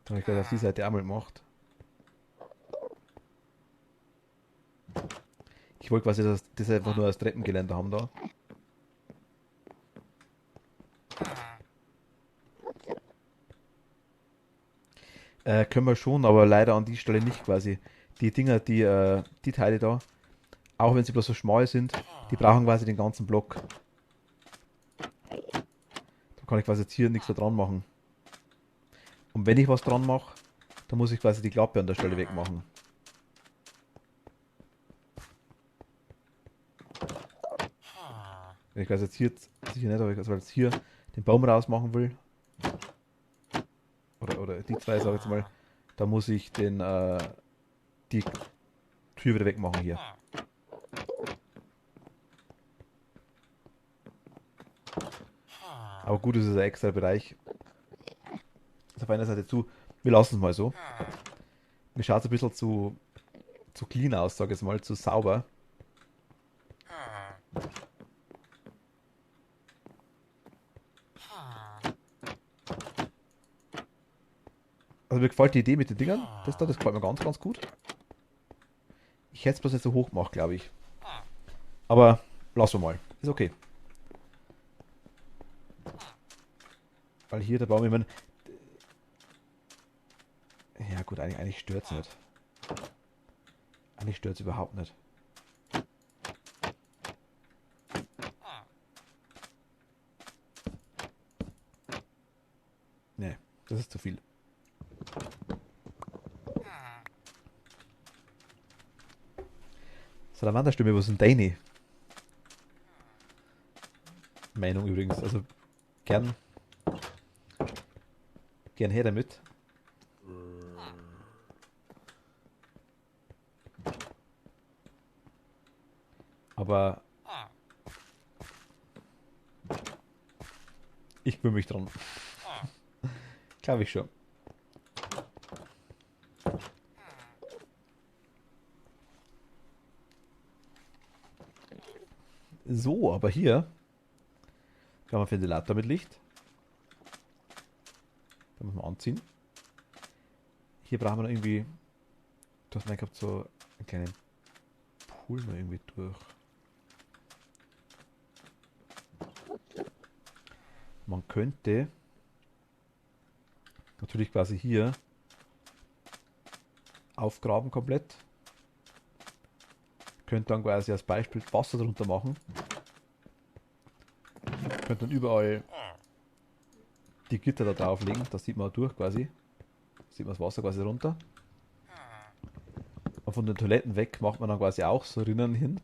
Dann habe ich gerade auf die Seite einmal gemacht. Ich wollte quasi das einfach nur als Treppengeländer haben da. Können wir schon, aber leider an die Stelle nicht quasi. Die Dinger, die Teile da, auch wenn sie bloß so schmal sind, die brauchen quasi den ganzen Block. Da kann ich quasi jetzt hier nichts mehr dran machen. Und wenn ich was dran mache, dann muss ich quasi die Klappe an der Stelle wegmachen. Wenn ich quasi jetzt hier, sicher nicht, aber ich jetzt hier den Baum rausmachen will, oder die zwei, sage ich jetzt mal, da muss ich die Tür wieder wegmachen hier. Aber gut, das ist ein extra Bereich. Das ist auf einer Seite zu. Wir lassen es mal so. Mir schaut es ein bisschen zu clean aus, sage ich jetzt mal, zu sauber. Also mir gefällt die Idee mit den Dingern. Das gefällt mir ganz, ganz gut. Ich hätte es bloß nicht so hoch gemacht, glaube ich. Aber lassen wir mal. Ist okay. Weil hier der Baum, ich meine... Ja gut, eigentlich stört es nicht. Eigentlich stört es überhaupt nicht. Nee, das ist zu viel. Salamanderstimme, was sind deine Meinung übrigens? Also gern her damit. Aber Ich kümmere mich dran. Glaube ich schon. So, aber hier kann man Ventilator mit Licht. Da muss man anziehen. Hier brauchen wir noch irgendwie, du hast mal gehabt, so einen kleinen Pool mal irgendwie durch. Man könnte natürlich quasi hier aufgraben komplett. Könnte dann quasi als Beispiel Wasser drunter machen. Könnte dann überall die Gitter da drauflegen. Das sieht man auch durch quasi. Sieht man das Wasser quasi runter. Und von den Toiletten weg macht man dann quasi auch so Rinnen hin.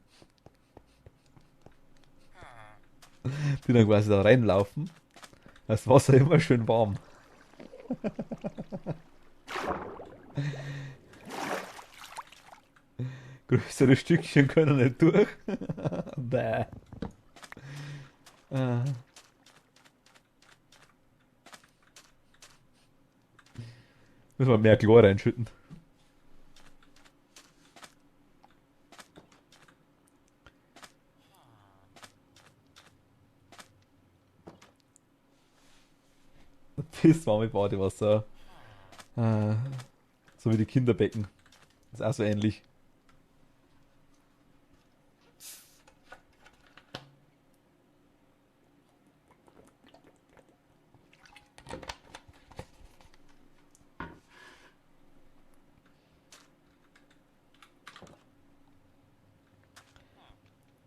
Die dann quasi da reinlaufen. Das Wasser immer schön warm. Größere Stückchen können nicht durch. Bäh. Äh. Müssen wir mehr Chlor reinschütten. Pisswarme Badewasser. So wie die Kinderbecken. Das ist auch so ähnlich.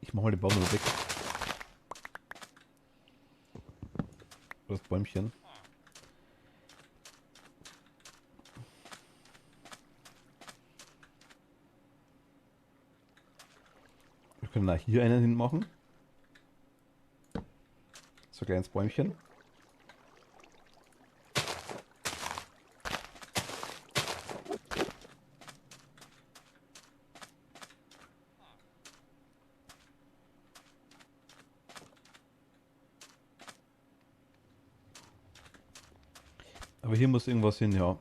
Ich mach mal den Baum noch weg. Das Bäumchen. Wir können auch hier einen hinmachen. So ein kleines Bäumchen. Aber hier muss irgendwas hin, ja.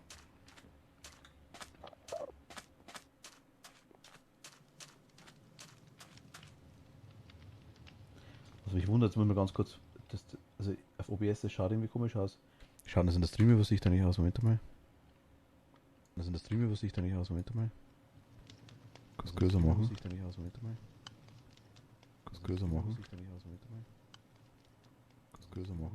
Also mich wundert, jetzt muss man ganz kurz. Also auf OBS, das schaut irgendwie komisch aus. Schaut das in der Streamübersicht da nicht aus? Moment mal. Das in der Streamübersicht da nicht aus? Moment mal. Kurz größer machen. Kurz größer machen. Kurz größer machen. Kurz größer machen.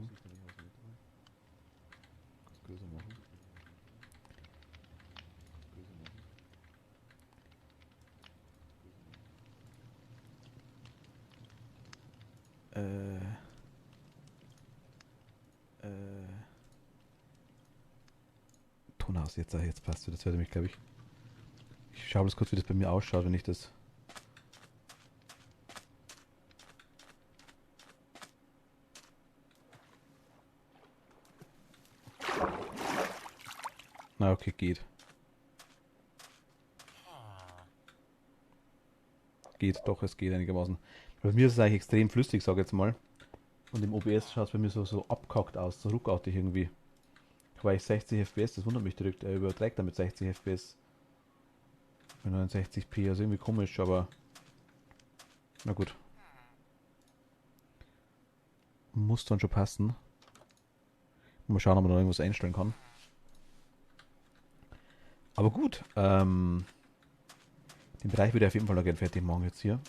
Ton aus, jetzt passt es. Das hört mich, glaube ich. Ich schaue bloß kurz, wie das bei mir ausschaut, wenn ich das. Na, okay, geht. Geht, doch, es geht einigermaßen. Bei mir ist es eigentlich extrem flüssig, sage ich jetzt mal. Und im OBS schaut es bei mir so abgehackt aus, so ruckartig irgendwie. Weil ich 60 FPS, das wundert mich direkt. Er überträgt damit 60 FPS. Bei 69p, also irgendwie komisch, aber. Na gut. Muss dann schon passen. Mal schauen, ob man da irgendwas einstellen kann. Aber gut, den Bereich würde ich auf jeden Fall noch gerne fertig machen jetzt hier.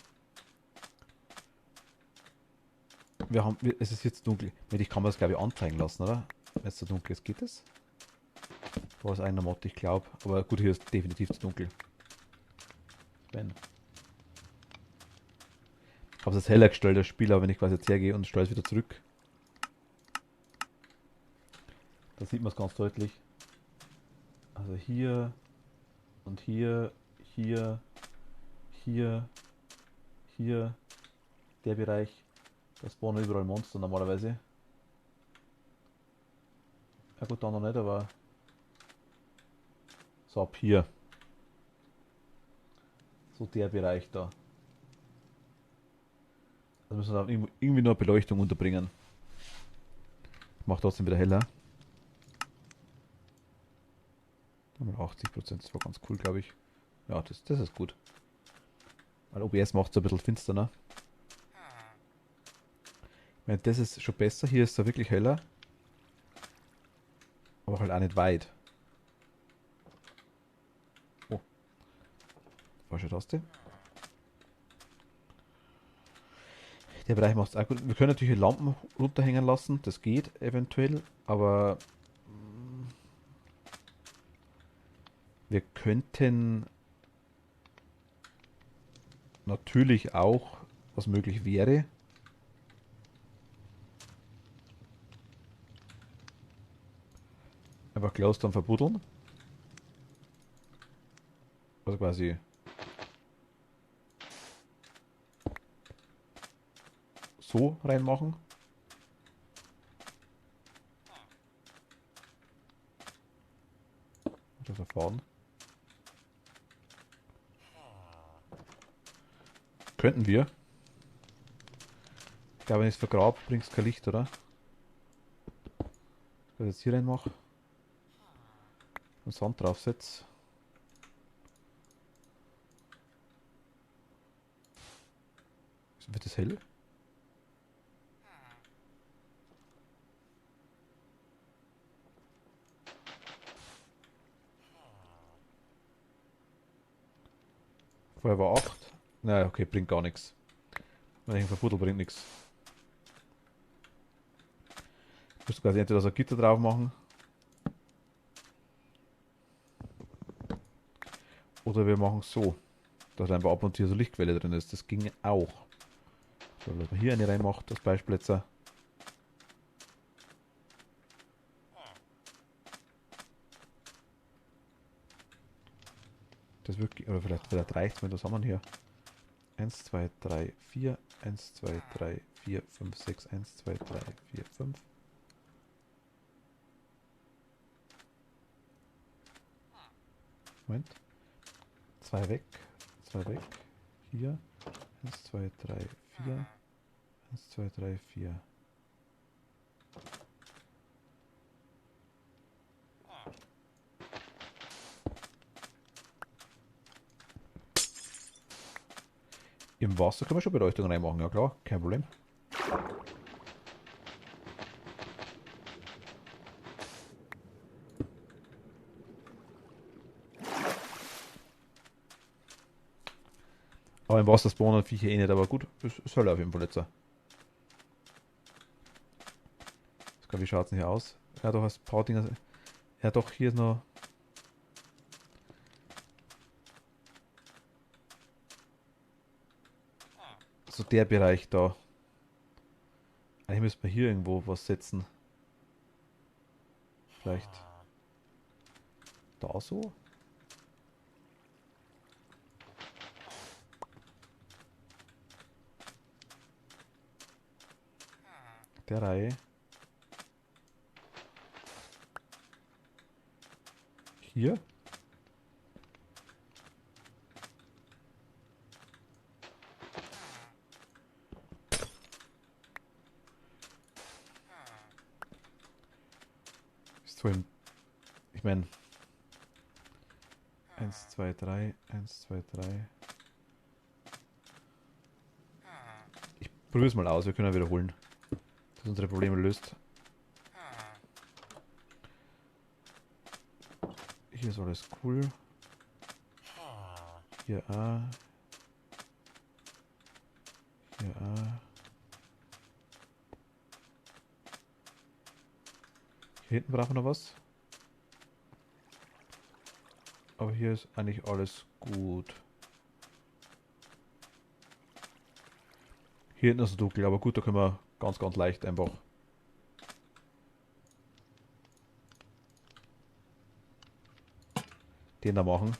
Es ist jetzt dunkel. Ich kann mir das glaube ich anzeigen lassen, oder? Wenn es so dunkel ist, geht es? War es einer Mod, ich glaube. Aber gut, hier ist definitiv zu dunkel. Wenn. Ich habe es jetzt heller gestellt, das Spiel, aber wenn ich quasi jetzt hergehe und stelle es wieder zurück, da sieht man es ganz deutlich. Also hier und hier, hier, hier, hier, der Bereich, da spawnen überall Monster normalerweise. Ja gut, da noch nicht, aber so ab hier. So der Bereich da. Da müssen wir da irgendwie nur Beleuchtung unterbringen. Macht trotzdem wieder heller. Mit 80%, das war ganz cool, glaube ich. Ja, das ist gut. Weil OBS macht es ein bisschen finsterer. Ich meine, das ist schon besser. Hier ist er wirklich heller. Aber halt auch nicht weit. Oh. Falsche Taste. Der Bereich macht es auch gut. Wir können natürlich Lampen runterhängen lassen. Das geht eventuell. Aber wir könnten natürlich auch, was möglich wäre, einfach Glowstone verbuddeln. Also quasi so reinmachen. Das Verfahren. Könnten wir. Ich glaube, wenn ich es vergrabe, bringt es kein Licht, oder? Wenn ich jetzt hier reinmache und Sand draufsetze. Wird das hell? Vorher war 8. Naja, okay, bringt gar nichts. Wenn ich ihn verfuddel, bringt nichts. Ich müsste quasi entweder so ein Gitter drauf machen. Oder wir machen es so. Dass einfach ab und zu so Lichtquelle drin ist. Das ging auch. So, dass man hier eine reinmacht, das Beispiel jetzt. Das wirklich, oder vielleicht reicht es, wenn das haben wir hier. 1, 2, 3, 4, 1, 2, 3, 4, 5, 6, 1, 2, 3, 4, 5. Moment. 2 weg, 2 weg. Hier. 1, 2, 3, 4. 1, 2, 3, 4. Im Wasser können wir schon Beleuchtung reinmachen, ja klar, kein Problem. Aber im Wasser spawnen Viecher eh nicht, aber gut, es soll auf jeden Fall jetzt sein. Wie schaut es denn hier aus? Ja, doch, ein paar Dinger. Ja, doch, hier ist noch. So der Bereich da. Eigentlich müsste man hier irgendwo was setzen. Vielleicht. Da so? Der Reihe. Hier. Ist so im. Ich meine. 1, 2, 3, 1, 2, 3. Ich probiere es mal aus, wir können ja wiederholen. Das unsere Probleme löst. Hier ist alles cool. Hier A. Hier A. Hier hinten brauchen wir noch was. Aber hier ist eigentlich alles gut. Hier hinten ist es dunkel, aber gut, da können wir ganz, ganz leicht einfach den da machen.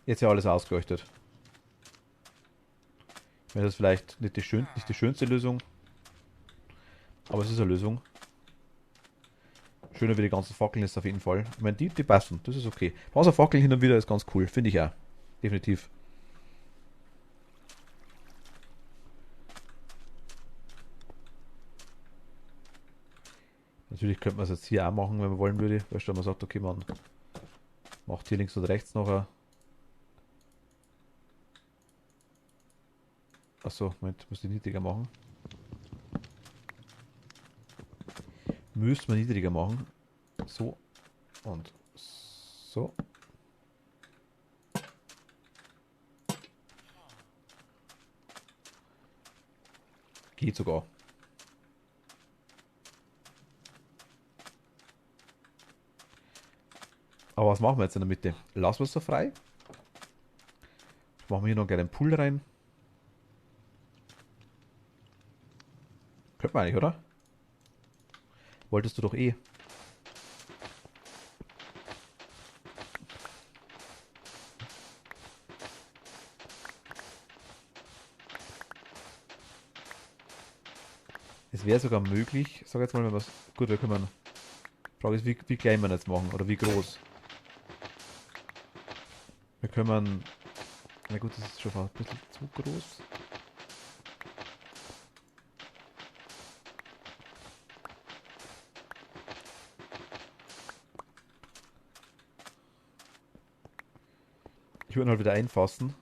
Jetzt ja alles ausgeleuchtet. Ich meine, das ist vielleicht nicht die schönste Lösung, aber es ist eine Lösung. Schöner wie die ganzen Fackeln ist auf jeden Fall. Ich meine, die passen, das ist okay. Außer Fackeln hin und wieder ist ganz cool, finde ich auch. Definitiv. Natürlich könnte man es jetzt hier auch machen, wenn man wollen würde. Weißt du, wenn man sagt, okay, man macht hier links oder rechts noch ein. Achso, Moment, muss ich niedriger machen. Müsste man niedriger machen. So und so. Geht sogar. Aber was machen wir jetzt in der Mitte? Lassen wir es so frei. Machen wir hier noch einen kleinen Pool rein. Könnte man eigentlich, oder? Wolltest du doch eh. Es wäre sogar möglich, sag jetzt mal, wenn wir es. Gut, wir können. Frage ist, wie klein wir jetzt machen oder wie groß. Wir können. Na gut, das ist schon fast ein bisschen zu groß. Ich würde ihn halt wieder einfassen.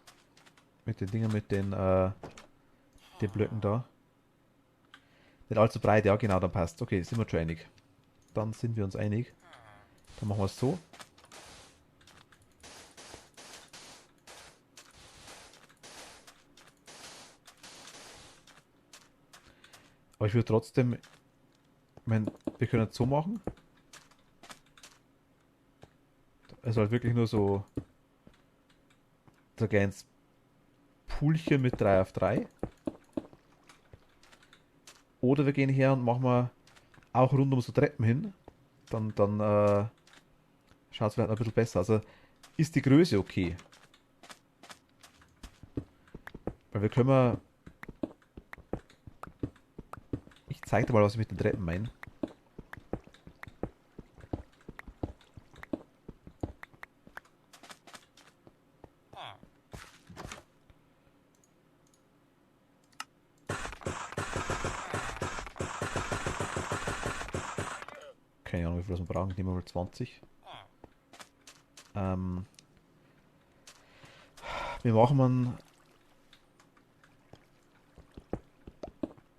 Mit den Dingen, mit den Blöcken da. Nicht allzu breit, ja genau, dann passt. Okay, sind wir schon einig. Dann sind wir uns einig. Dann machen wir es so. Aber ich würde trotzdem, ich meine, wir können es so machen. Also halt wirklich nur so ein kleines Poolchen mit 3 auf 3. Oder wir gehen her und machen wir auch rund um so Treppen hin. Dann schaut es vielleicht noch ein bisschen besser. Also ist die Größe okay. Weil wir können. Ich zeige dir mal, was ich mit den Treppen meine. Keine Ahnung, wie viel das wir brauchen. Nehmen wir mal 20. Ähm, wir machen man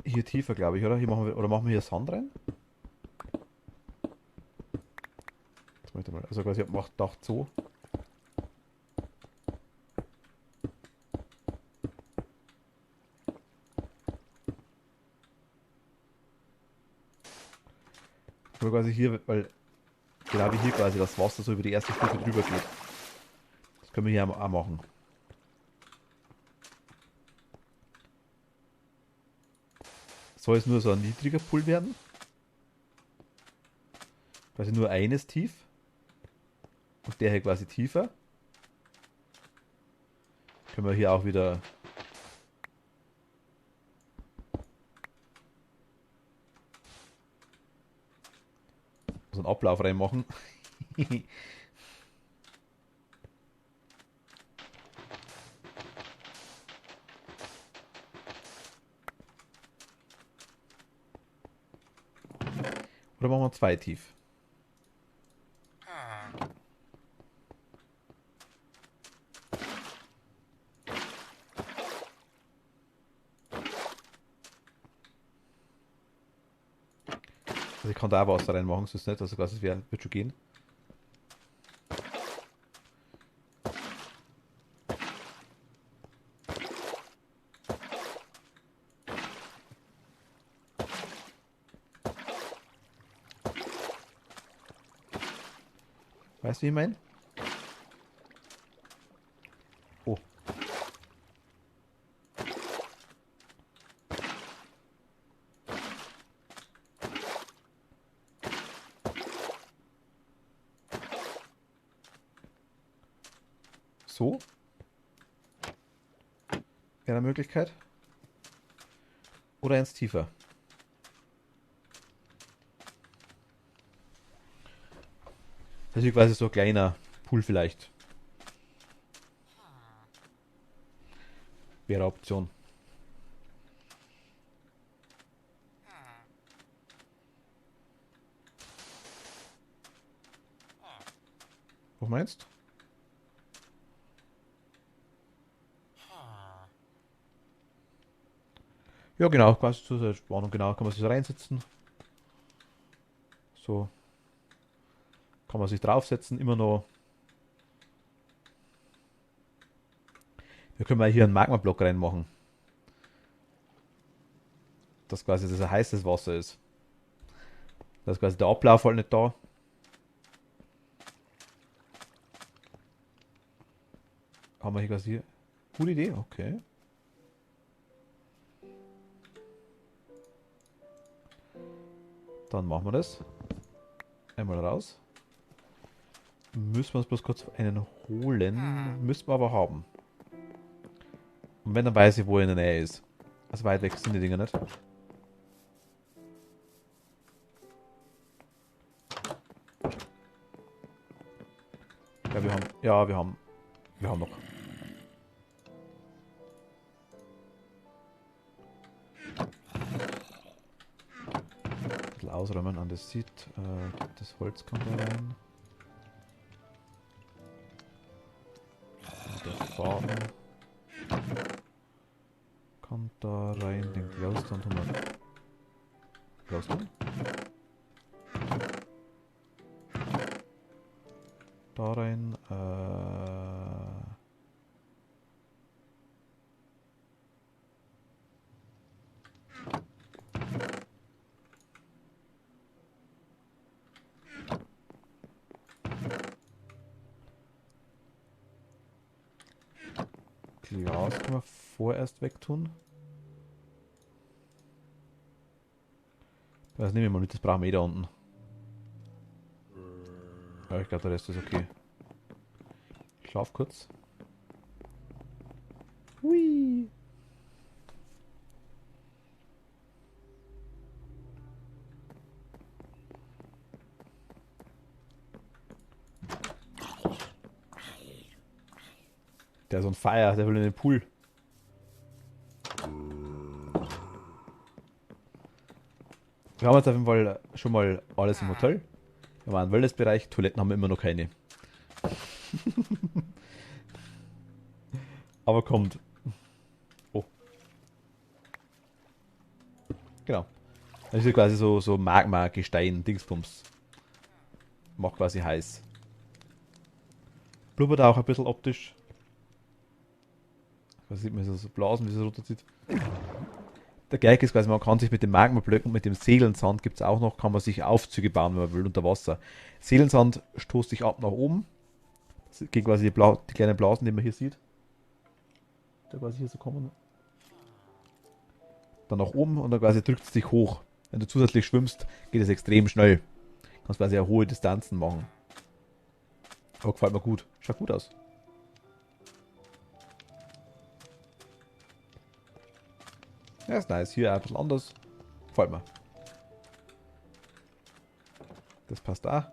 hier tiefer, glaube ich, oder? Hier machen wir, oder machen wir hier Sand rein? Jetzt möchte ich mal, also quasi, ich habe gedacht so. Oder quasi hier, weil genau wie hier quasi das Wasser so über die erste Stufe drüber geht. Das können wir hier auch machen. Soll es nur so ein niedriger Pool werden? Quasi nur eines tief. Und der hier quasi tiefer. Können wir hier auch wieder so einen Ablauf reinmachen. Oder machen wir zwei tief? Also ich kann da auch Wasser reinmachen, so ist es nicht. Also quasi, es wird schon gehen. Weißt du, wie ich meine? Oh. So. Wäre eine Möglichkeit. Oder eins tiefer. Das ist quasi so ein kleiner Pool vielleicht. Wäre eine Option. Was meinst? Ja, genau, quasi zur Entspannung, genau, kann man sich so reinsetzen. So, kann man sich draufsetzen, immer noch. Wir können mal hier einen Magma-Block reinmachen, dass quasi das ein heißes Wasser ist. Da ist quasi der Ablauf halt nicht da. Haben wir hier quasi. Gute Idee, okay. Dann machen wir das. Einmal raus. Müssen wir uns bloß kurz einen holen. Müssen wir aber haben. Und wenn, dann weiß ich, wo er in der Nähe ist. Also weit weg sind die Dinger nicht. Ja, wir haben. Ja, wir haben. Wir haben noch. Ein bisschen ausräumen an das sieht. Das Holz kommt da rein. Der Faden kommt da rein. Den Glowstone tun wir. Glowstone? Da rein. Glas können wir vorerst wegtun. Das nehmen wir mal mit, das brauchen wir eh da unten. Ja, ich glaube, der Rest ist okay. Ich schlaf kurz. Hui. Der ist on fire, der will in den Pool. Wir haben jetzt auf jeden Fall schon mal alles im Hotel. Wir haben einen Wellnessbereich, Toiletten haben wir immer noch keine. Aber kommt. Oh. Genau. Das ist ja quasi so Magma, Gestein, Dingsbums. Macht quasi heiß. Blubbert auch ein bisschen optisch. Da sieht man so Blasen, wie es runterzieht. Der Gag ist quasi, man kann sich mit den Magmablöcken, mit dem Seelensand gibt es auch noch, kann man sich Aufzüge bauen, wenn man will, unter Wasser. Seelensand stoßt sich ab nach oben. Das gehen quasi die kleinen Blasen, die man hier sieht. Da quasi hier so kommen. Dann nach oben und dann quasi drückt es dich hoch. Wenn du zusätzlich schwimmst, geht es extrem schnell. Du kannst quasi auch hohe Distanzen machen. Aber gefällt mir gut. Schaut gut aus. Ja, ist nice. Hier ein bisschen anders. Gefällt mir. Das passt auch.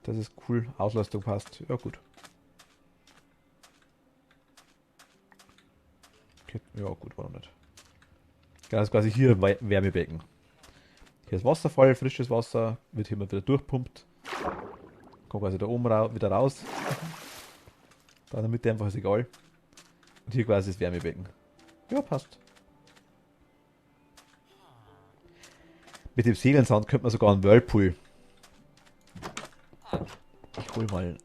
Das ist cool. Auslastung passt. Ja, gut. Okay. Ja, gut, warum nicht? Das ist quasi hier Wärmebecken. Hier ist Wasserfall, frisches Wasser. Wird hier mal wieder durchpumpt. Kommt quasi da oben wieder raus. Da in der Mitte einfach ist egal. Und hier quasi das Wärmebecken. Ja, passt. Mit dem Seelensand könnte man sogar einen Whirlpool. Ich hol mal.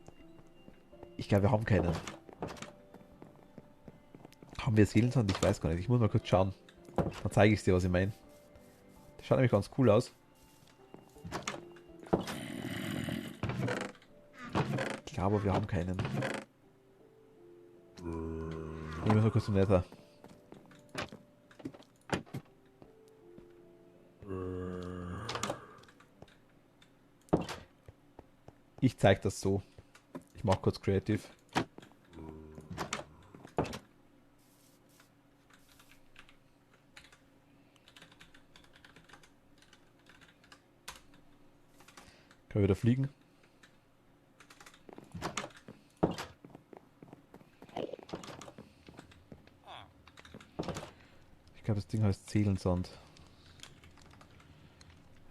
Ich glaube, wir haben keinen. Haben wir Seelensand? Ich weiß gar nicht. Ich muss mal kurz schauen. Dann zeige ich dir, was ich meine. Das schaut nämlich ganz cool aus. Ich glaube, wir haben keinen. Ich muss mal kurz zum Nether. Ich zeige das so. Ich mache kurz Creative. Kann wieder fliegen. Ich glaube, das Ding heißt Seelensand.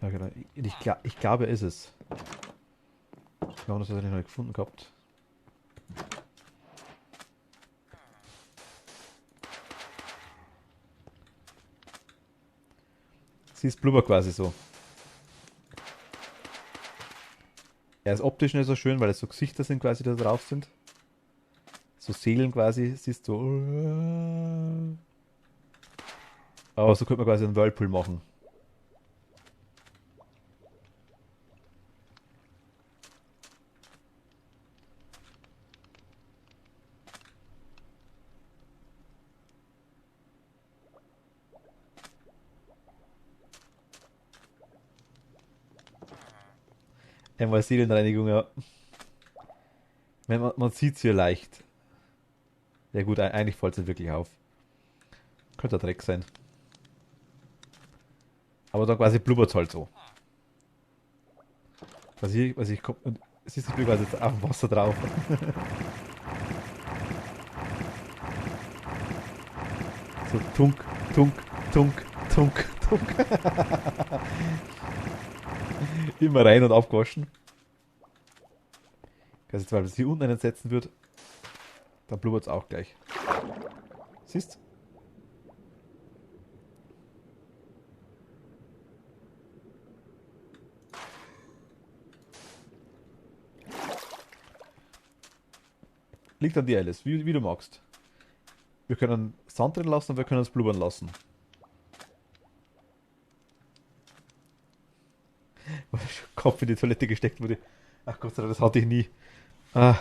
Ja, genau. Ich glaube, er ist es. Wir haben das tatsächlich noch nicht gefunden gehabt. Sie ist Blubber quasi so. Er ist optisch nicht so schön, weil es so Gesichter sind quasi, die da drauf sind. So Seelen quasi, siehst du. Aber so könnte man quasi einen Whirlpool machen. Einmal Seelenreinigung, ja. Man sieht es hier leicht. Ja gut, eigentlich fällt es nicht wirklich auf. Könnte ein Dreck sein. Aber dann quasi blubbert es halt so. Was ich komm, und siehst du, ich bin quasi jetzt auf dem Wasser drauf. So tunk, tunk, tunk, tunk, tunk. Immer rein und aufgewaschen. Also jetzt, weil es hier unten einen setzen wird, dann blubbert es auch gleich. Siehst? Liegt an dir, Alice, wie du magst. Wir können Sand drin lassen und wir können es blubbern lassen. Kopf in die Toilette gesteckt wurde. Ach Gott sei Dank, das hatte ich nie. Ah,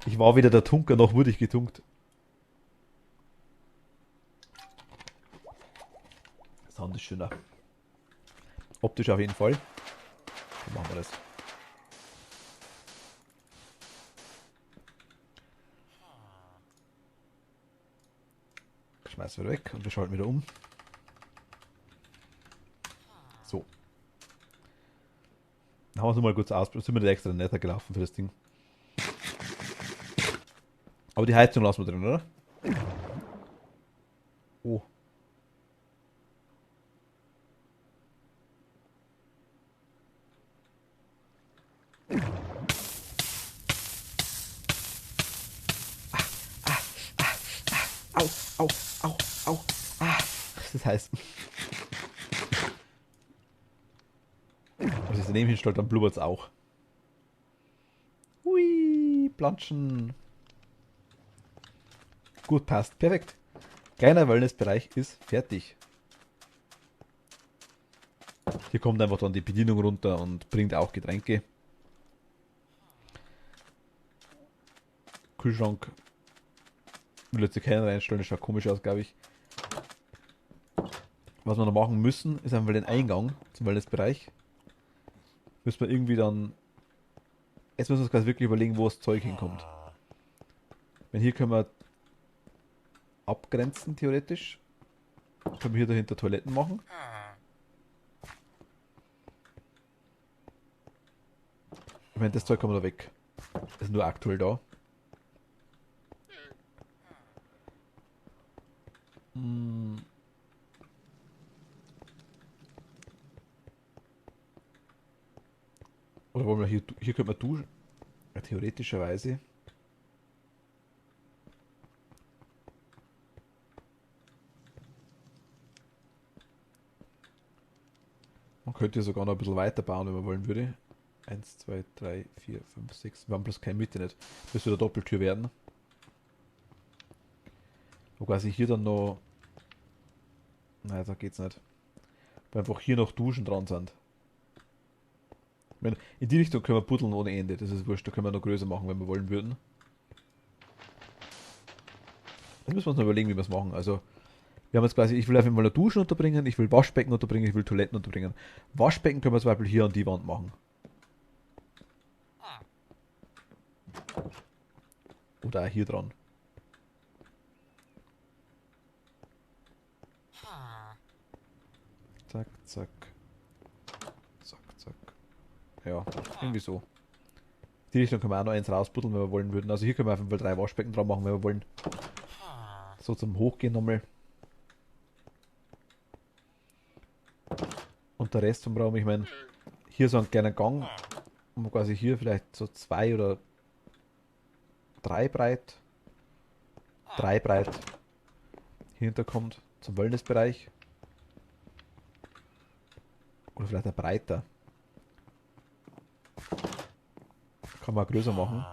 ich war weder der Tunker, noch wurde ich getunkt. Sand ist schöner. Optisch auf jeden Fall. Dann machen wir das. Schmeißen wir weg und wir schalten wieder um. So. Dann haben wir es nochmal kurz ausprobiert. Sind wir nicht extra netter gelaufen für das Ding. Aber die Heizung lassen wir drin, oder? Oh. Au, au, au, au. Ah, das heißt. Wenn ich daneben hinstellt, dann blubbert es auch. Hui, planschen. Gut, passt. Perfekt. Kleiner Wellnessbereich ist fertig. Hier kommt einfach dann die Bedienung runter und bringt auch Getränke. Kühlschrank. Will jetzt hier keinen reinstellen, das schaut komisch aus, glaube ich. Was wir noch machen müssen, ist einfach den Eingang zum Wellnessbereich. Müssen wir irgendwie dann. Jetzt müssen wir uns quasi wirklich überlegen, wo das Zeug hinkommt. Wenn hier können wir abgrenzen, theoretisch. Können wir hier dahinter Toiletten machen. Ich meine, das Zeug kann man da weg. Das ist nur aktuell da. Oder wollen wir hier können wir duschen? Ja, theoretischerweise. Man könnte hier sogar noch ein bisschen weiter bauen, wenn man wollen würde. 1, 2, 3, 4, 5, 6. Wir haben bloß keine Mitte nicht. Das wird eine Doppeltür werden. Wo quasi hier dann noch. Nein, da geht's nicht. Weil einfach hier noch Duschen dran sind. Ich meine, in die Richtung können wir buddeln ohne Ende. Das ist wurscht, da können wir noch größer machen, wenn wir wollen würden. Jetzt müssen wir uns noch überlegen, wie wir es machen. Also, wir haben jetzt quasi, ich will auf jeden Fall Duschen unterbringen, ich will Waschbecken unterbringen, ich will Toiletten unterbringen. Waschbecken können wir zum Beispiel hier an die Wand machen. Oder auch hier dran. Zack, zack. Zack, zack. Ja, irgendwie so. Die Richtung können wir auch noch eins rausbuddeln, wenn wir wollen würden. Also hier können wir auf jeden Fall 3 Waschbecken dran machen, wenn wir wollen. So zum Hochgehen nochmal. Und der Rest vom Raum, ich meine, hier so einen kleinen Gang. Und quasi hier vielleicht so 2 oder 3 breit, 3 breit hier hinterkommt zum Wellnessbereich. Oder vielleicht ein breiter. Kann man auch größer machen.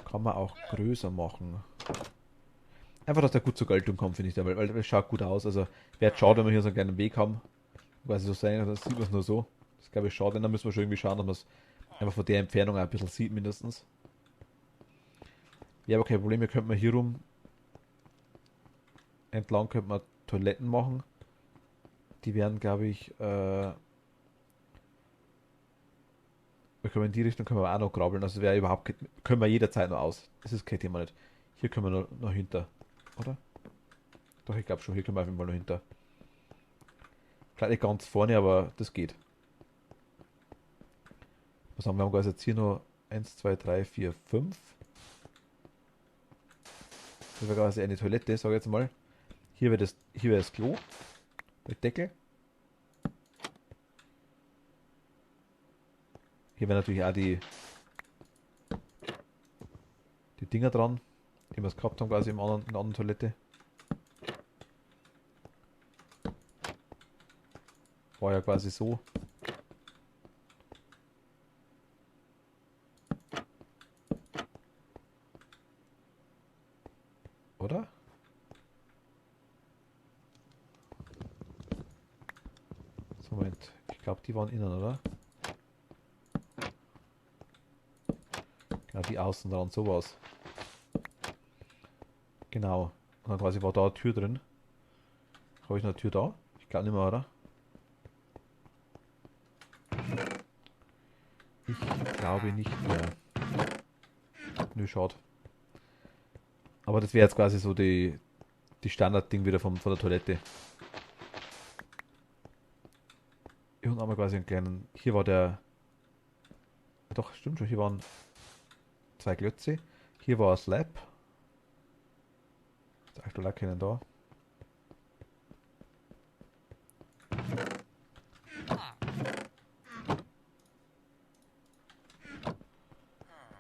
Kann man auch größer machen. Einfach, dass der gut zur Geltung kommt, finde ich, weil das schaut gut aus. Also, wäre schade, wenn wir hier so einen kleinen Weg haben. Quasi so sein, dann sieht man es nur so. Das glaube ich schade, dann müssen wir schon irgendwie schauen, dass man es einfach von der Entfernung auch ein bisschen sieht, mindestens. Ja, aber kein Problem, wir könnten mal hier rum entlang könnte man Toiletten machen. Die werden, glaube ich, wir können in die Richtung können wir auch noch grabbeln. Also wäre überhaupt können wir jederzeit noch aus. Das ist kein Thema nicht. Hier können wir noch hinter, oder? Doch, ich glaube schon, hier können wir auf jeden Fall noch hinter. Vielleicht nicht ganz vorne, aber das geht. Was haben wir? Wir haben quasi jetzt hier noch 1, 2, 3, 4, 5. Das wäre quasi eine Toilette, sage ich jetzt mal. Hier wäre das Klo mit Deckel. Hier wären natürlich auch die Dinger dran, die wir es gehabt haben, quasi in der anderen Toilette. War ja quasi so. Oder? So, Moment. Ich glaube, die waren innen, oder? Genau, die außen dran, sowas. Genau. Und dann quasi war da eine Tür drin. Habe ich noch eine Tür da? Ich glaube nicht mehr, oder? Ich glaube nicht mehr. Nö, schade. Aber das wäre jetzt quasi so die Standardding wieder von der Toilette. Hier unten haben wir quasi einen kleinen. Hier war der. Doch, stimmt schon. Hier waren 2 Klötze. Hier war ein Slab. Ist aktuell auch keinen da.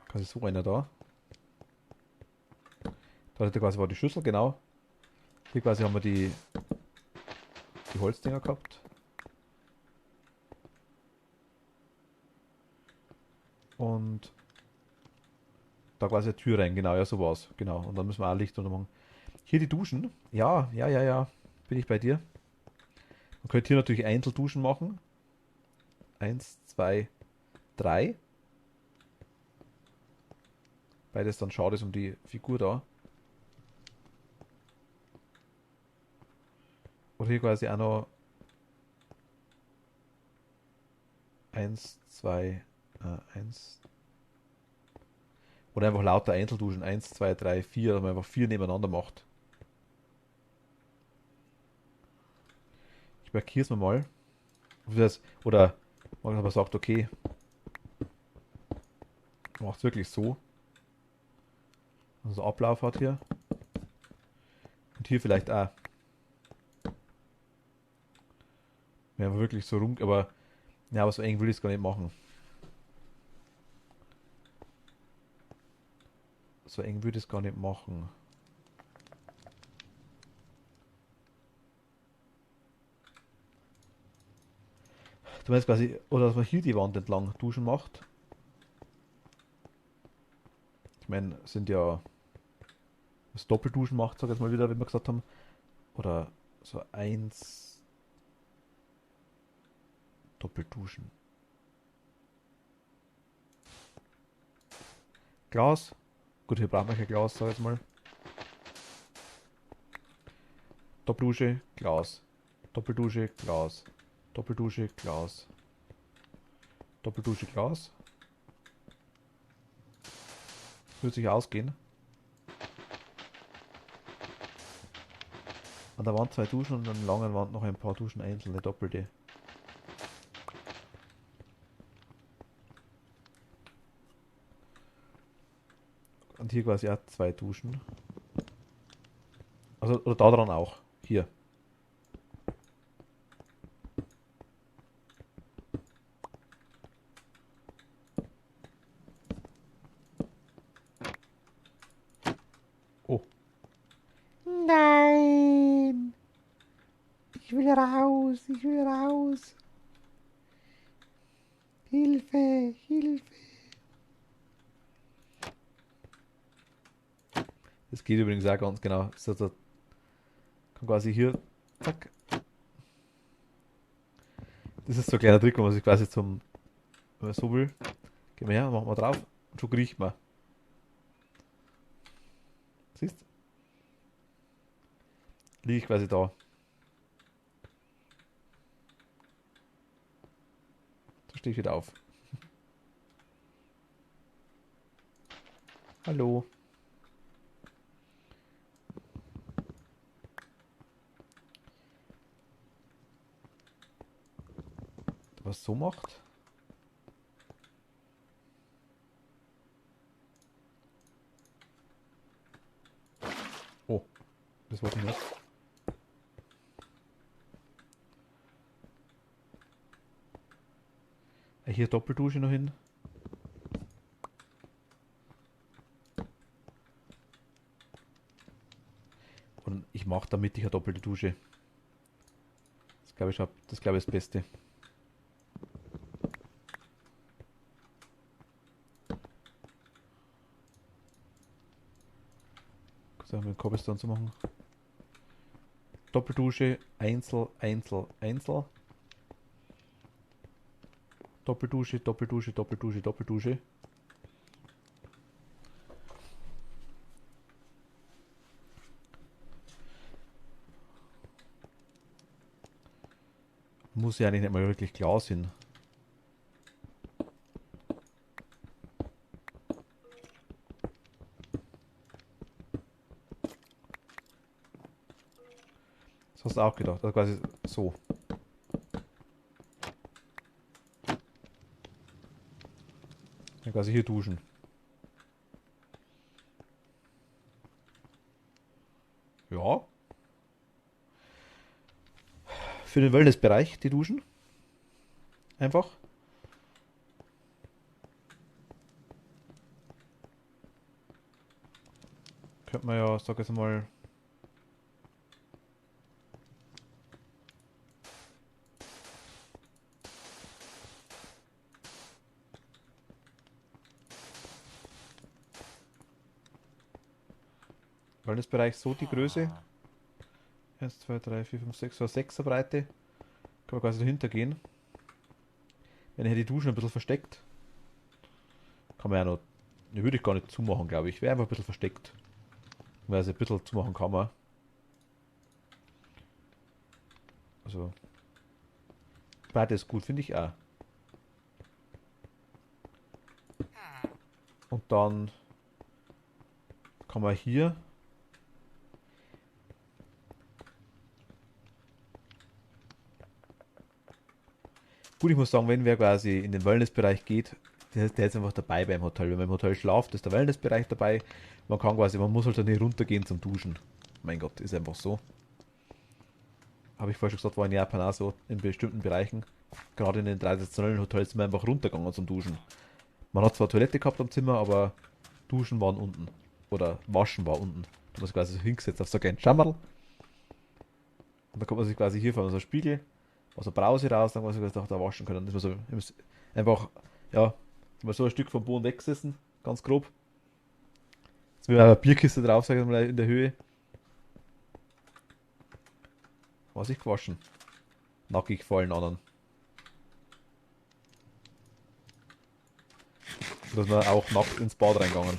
Quasi so einer da. Da hatte quasi war die Schüssel, genau. Hier quasi haben wir die Holzdinger gehabt. Und da quasi eine Tür rein, genau, ja, so war's. Genau. Und dann müssen wir auch Licht drunter machen. Hier die Duschen. Ja, ja, ja, ja. Bin ich bei dir. Man könnte hier natürlich Einzelduschen machen. 1, 2, 3. Beides dann schade ist um die Figur da. Oder hier quasi auch noch 1, 2, 1. Oder einfach lauter Einzelduschen. 1, 2, 3, 4. Dass man einfach 4 nebeneinander macht. Ich markiere es mir mal. Oder man aber sagt, okay, man macht es wirklich so. Also Ablauf hat hier. Und hier vielleicht auch. Wenn man wirklich so rum. Aber ja, aber so eng will ich es gar nicht machen. So eng würde ich es gar nicht machen. Du meinst quasi, oder dass man hier die Wand entlang duschen macht. Ich meine, sind ja das Doppelduschen macht, sag ich jetzt mal wieder, wie wir gesagt haben. Oder so 1 Doppelduschen. Glas. Gut, hier brauchen wir kein Glas, sag ich jetzt mal. Doppeldusche, Glas. Doppeldusche, Glas. Doppeldusche, Glas. Doppeldusche, Glas. Würde sich ausgehen. An der Wand 2 Duschen und an der langen Wand noch ein paar Duschen einzelne doppelte. Und hier quasi auch 2 Duschen. Also, oder da dran auch. Hier. Oh. Nein! Ich will raus, ich will raus. Hilfe, Hilfe. Das geht übrigens auch ganz genau. So, da kann quasi hier, zack. Das ist so ein kleiner Trick, wo man sich quasi wenn man so will, gehen wir her, machen wir drauf und schon riecht man. Siehst du? Liege ich quasi da. So stehe ich wieder auf. Hallo. Was so macht? Oh, das wollte ich nicht. Hier Doppeldusche noch hin. Und ich mache damit ich eine doppelte Dusche. Das glaube ich das Beste. So, mit dem Cobblestone zu machen. Doppeldusche, Einzel, Einzel, Einzel. Doppeldusche, Doppeldusche, Doppeldusche, Doppeldusche. Muss ja eigentlich nicht mal wirklich klar sein. Das hast du auch gedacht. Also quasi so. Dann quasi hier duschen. Ja. Für den Wellnessbereich die Duschen. Einfach. Könnte man ja, sag jetzt mal. Wellnessbereich so die Größe. 1, 2, 3, 4, 5, 6, so 6er Breite. Kann man quasi dahinter gehen. Wenn ich die Duschen ein bisschen versteckt, kann man ja noch. Die würde ich gar nicht zumachen, glaube ich. Wäre einfach ein bisschen versteckt. Weil sie ein bisschen zumachen kann man. Also. Breite ist gut, finde ich auch. Und dann kann man hier. Gut, ich muss sagen, wenn wer quasi in den Wellnessbereich geht, der ist einfach dabei beim Hotel. Wenn man im Hotel schlaft, ist der Wellnessbereich dabei. Man kann quasi, man muss halt dann nicht runtergehen zum Duschen. Mein Gott, ist einfach so. Habe ich vorher schon gesagt, war in Japan auch so, in bestimmten Bereichen. Gerade in den traditionellen Hotels sind wir einfach runtergegangen zum Duschen. Man hat zwar Toilette gehabt am Zimmer, aber Duschen waren unten. Oder Waschen war unten. Da muss quasi so hingesetzt auf so einen Schammerl. Und da kommt man sich quasi hier vor so einen Spiegel, aus der Brause raus, dann kann man sich da waschen können. Dann ist man so einfach, ja, ist man so ein Stück vom Boden weggesessen, ganz grob. Jetzt will man eine Bierkiste drauf, sag ich mal, in der Höhe. War sich gewaschen. Nackig vor allen anderen. Und dass wir auch nackt ins Bad reingegangen.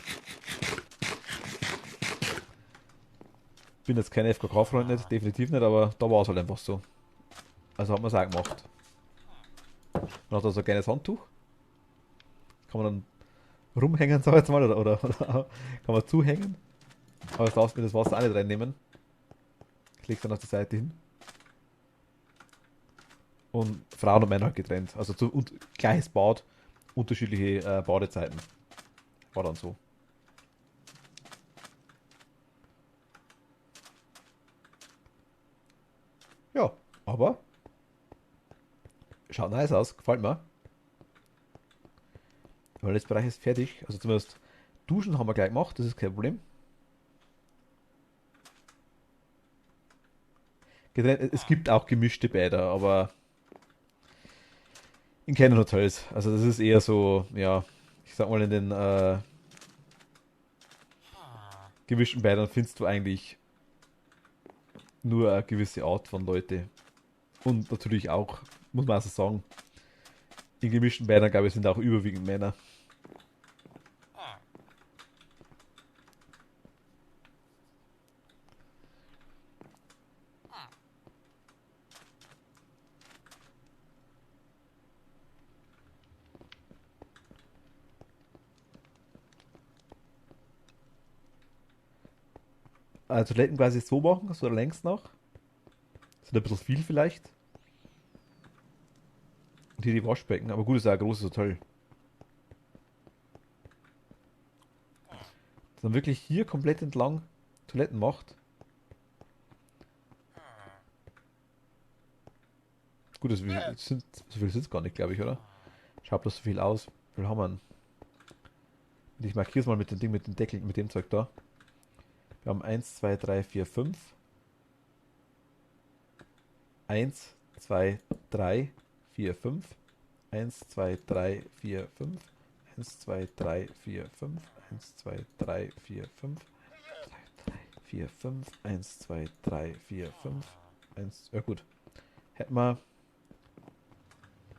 Bin jetzt kein FKK-Freund nicht, definitiv nicht, aber da war es halt einfach so. Also hat man es auch gemacht. Man hat da so ein kleines Handtuch. Kann man dann rumhängen, sag ich jetzt mal, oder kann man zuhängen. Aber das darfst du mir das Wasser auch nicht reinnehmen. Ich leg dann auf die Seite hin. Und Frauen und Männer halt getrennt. Also gleiches Bad, unterschiedliche Badezeiten. War dann so. Ja, aber schaut nice aus, gefällt mir. Weil das Bereich ist fertig. Also zumindest Duschen haben wir gleich gemacht, das ist kein Problem. Es gibt auch gemischte Bäder, aber in keinen Hotels. Also das ist eher so, ja, ich sag mal in den gemischten Bädern findest du eigentlich nur eine gewisse Art von Leute. Und natürlich auch, muss man also sagen, in gemischten Bädern, glaube ich, sind auch überwiegend Männer. Toiletten quasi so machen, so längs nach. Sind ein bisschen viel vielleicht. Und hier die Waschbecken, aber gut, ist ja ein großes Hotel. Dass man wirklich hier komplett entlang Toiletten macht. Gut, so viel sind es gar nicht, glaube ich, oder? Schaut bloß so viel aus. Wie viel haben wir denn? Ich markiere es mal mit dem Ding, mit dem Deckel, mit dem Zeug da. Wir haben 1, 2, 3, 4, 5. 1, 2, 3, 4, 5. 1, 2, 3, 4, 5. 1, 2, 3, 4, 5. 1, 2, 3, 4, 5. 4, 5. 1, 2, 3, 4, 5. 1, ja gut. Hätten wir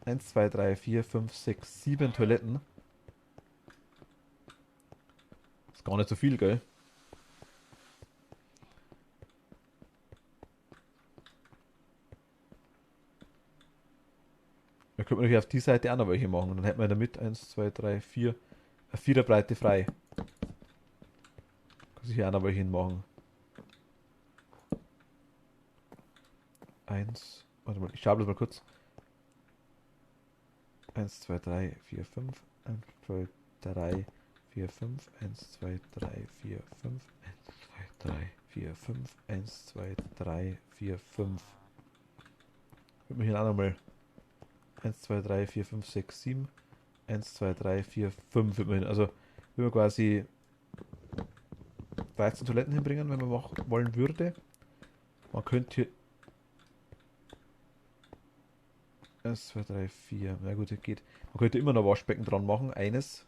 1, 2, 3, 4, 5, 6, 7 Toiletten. Ist gar nicht so viel, gell? Da könnte man natürlich auf die Seite auch noch welche machen. Und dann hätten wir damit 1, 2, 3, 4, eine Viererbreite frei. Kann sich hier auch noch welche hinmachen. 1, warte mal, ich schaue das mal kurz. 1, 2, 3, 4, 5. 1, 2, 3, 4, 5. 1, 2, 3, 4, 5. 1, 2, 3, 4, 5. 1, 2, 3, 4, 5. Könnte man hier auch nochmal 1, 2, 3, 4, 5, 6, 7. 1, 2, 3, 4, 5 wird man hin. Also wenn man quasi 13 Toiletten hinbringen, wenn man wollen würde. Man könnte hier 1, 2, 3, 4. Na gut, das geht. Man könnte immer noch Waschbecken dran machen. Eines.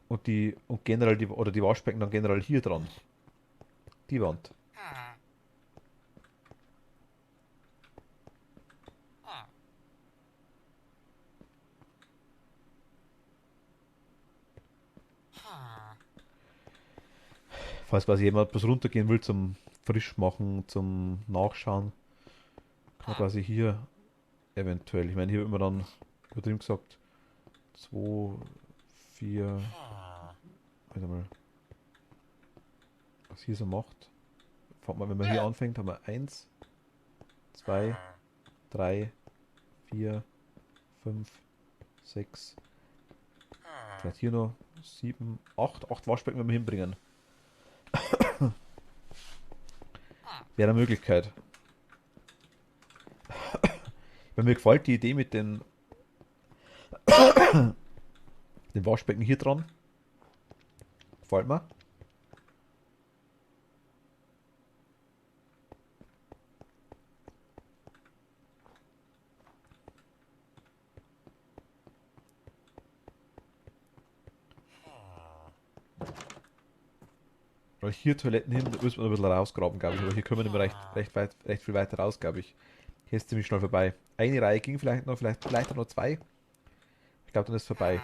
Und generell die Waschbecken dann generell hier dran. Die Wand. Falls quasi jemand was runtergehen will zum Frischmachen, zum Nachschauen, kann man quasi hier eventuell, ich meine, hier wird man dann übertrieben gesagt 2, 4, warte mal, was hier so macht. Wenn man hier anfängt, haben wir 1, 2, 3, 4, 5, 6, vielleicht hier noch 7, 8 Waschbecken werden wir hinbringen. Wäre eine Möglichkeit. Wenn mir gefällt die Idee mit den Waschbecken hier dran. Gefällt mir. Weil hier Toiletten hin, da müssen wir noch ein bisschen rausgraben, glaube ich. Aber hier können wir nicht mehr recht viel weiter raus, glaube ich. Hier ist ziemlich schnell vorbei. Eine Reihe ging vielleicht noch, vielleicht auch noch zwei. Ich glaube, dann ist vorbei.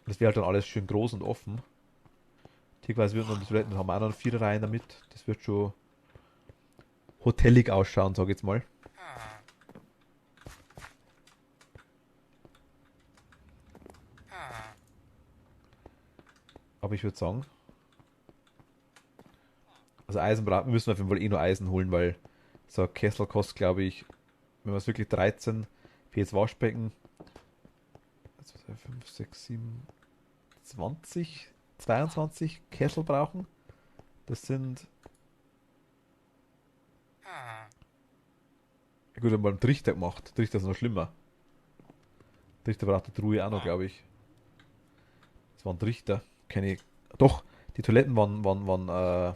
Das wäre halt dann alles schön groß und offen. Hier quasi wird noch die Toiletten, haben wir auch noch 4 Reihen damit. Das wird schon hotelig ausschauen, sag ich jetzt mal. Aber ich würde sagen, also Eisenbraten müssen wir auf jeden Fall eh nur Eisen holen, weil so ein Kessel kostet, glaube ich, wenn man es wirklich 13 für jetzt Waschbecken, 1, 2, 3, 5, 6, 7, 20, 22 Kessel brauchen. Das sind, ja gut, haben wir einen Trichter gemacht. Trichter ist noch schlimmer. Trichter braucht die Truhe auch noch, glaube ich. Das war ein Trichter. Keine, doch, Die Toiletten waren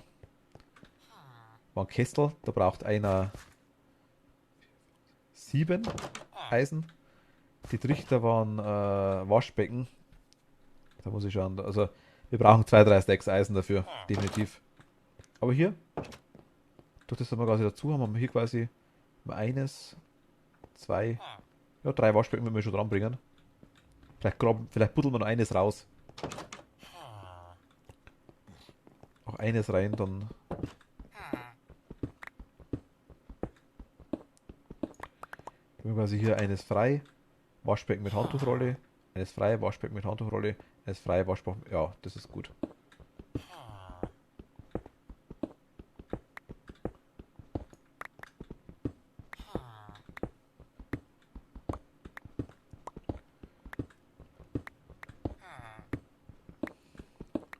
Kessel. Da braucht einer 7 Eisen. Die Trichter waren Waschbecken. Da muss ich schauen. Also wir brauchen 2, 3 Stacks Eisen dafür. Definitiv. Aber hier, durch das wir quasi dazu haben, haben wir hier quasi mal eines, 2, ja 3 Waschbecken müssen wir schon dran bringen. Vielleicht buddeln wir noch eines raus. Auch eines rein, dann haben wir quasi hier eines frei. Waschbecken mit Handtuchrolle. Eines frei, Waschbecken mit Handtuchrolle. Eines frei, Waschbecken. Ja, das ist gut.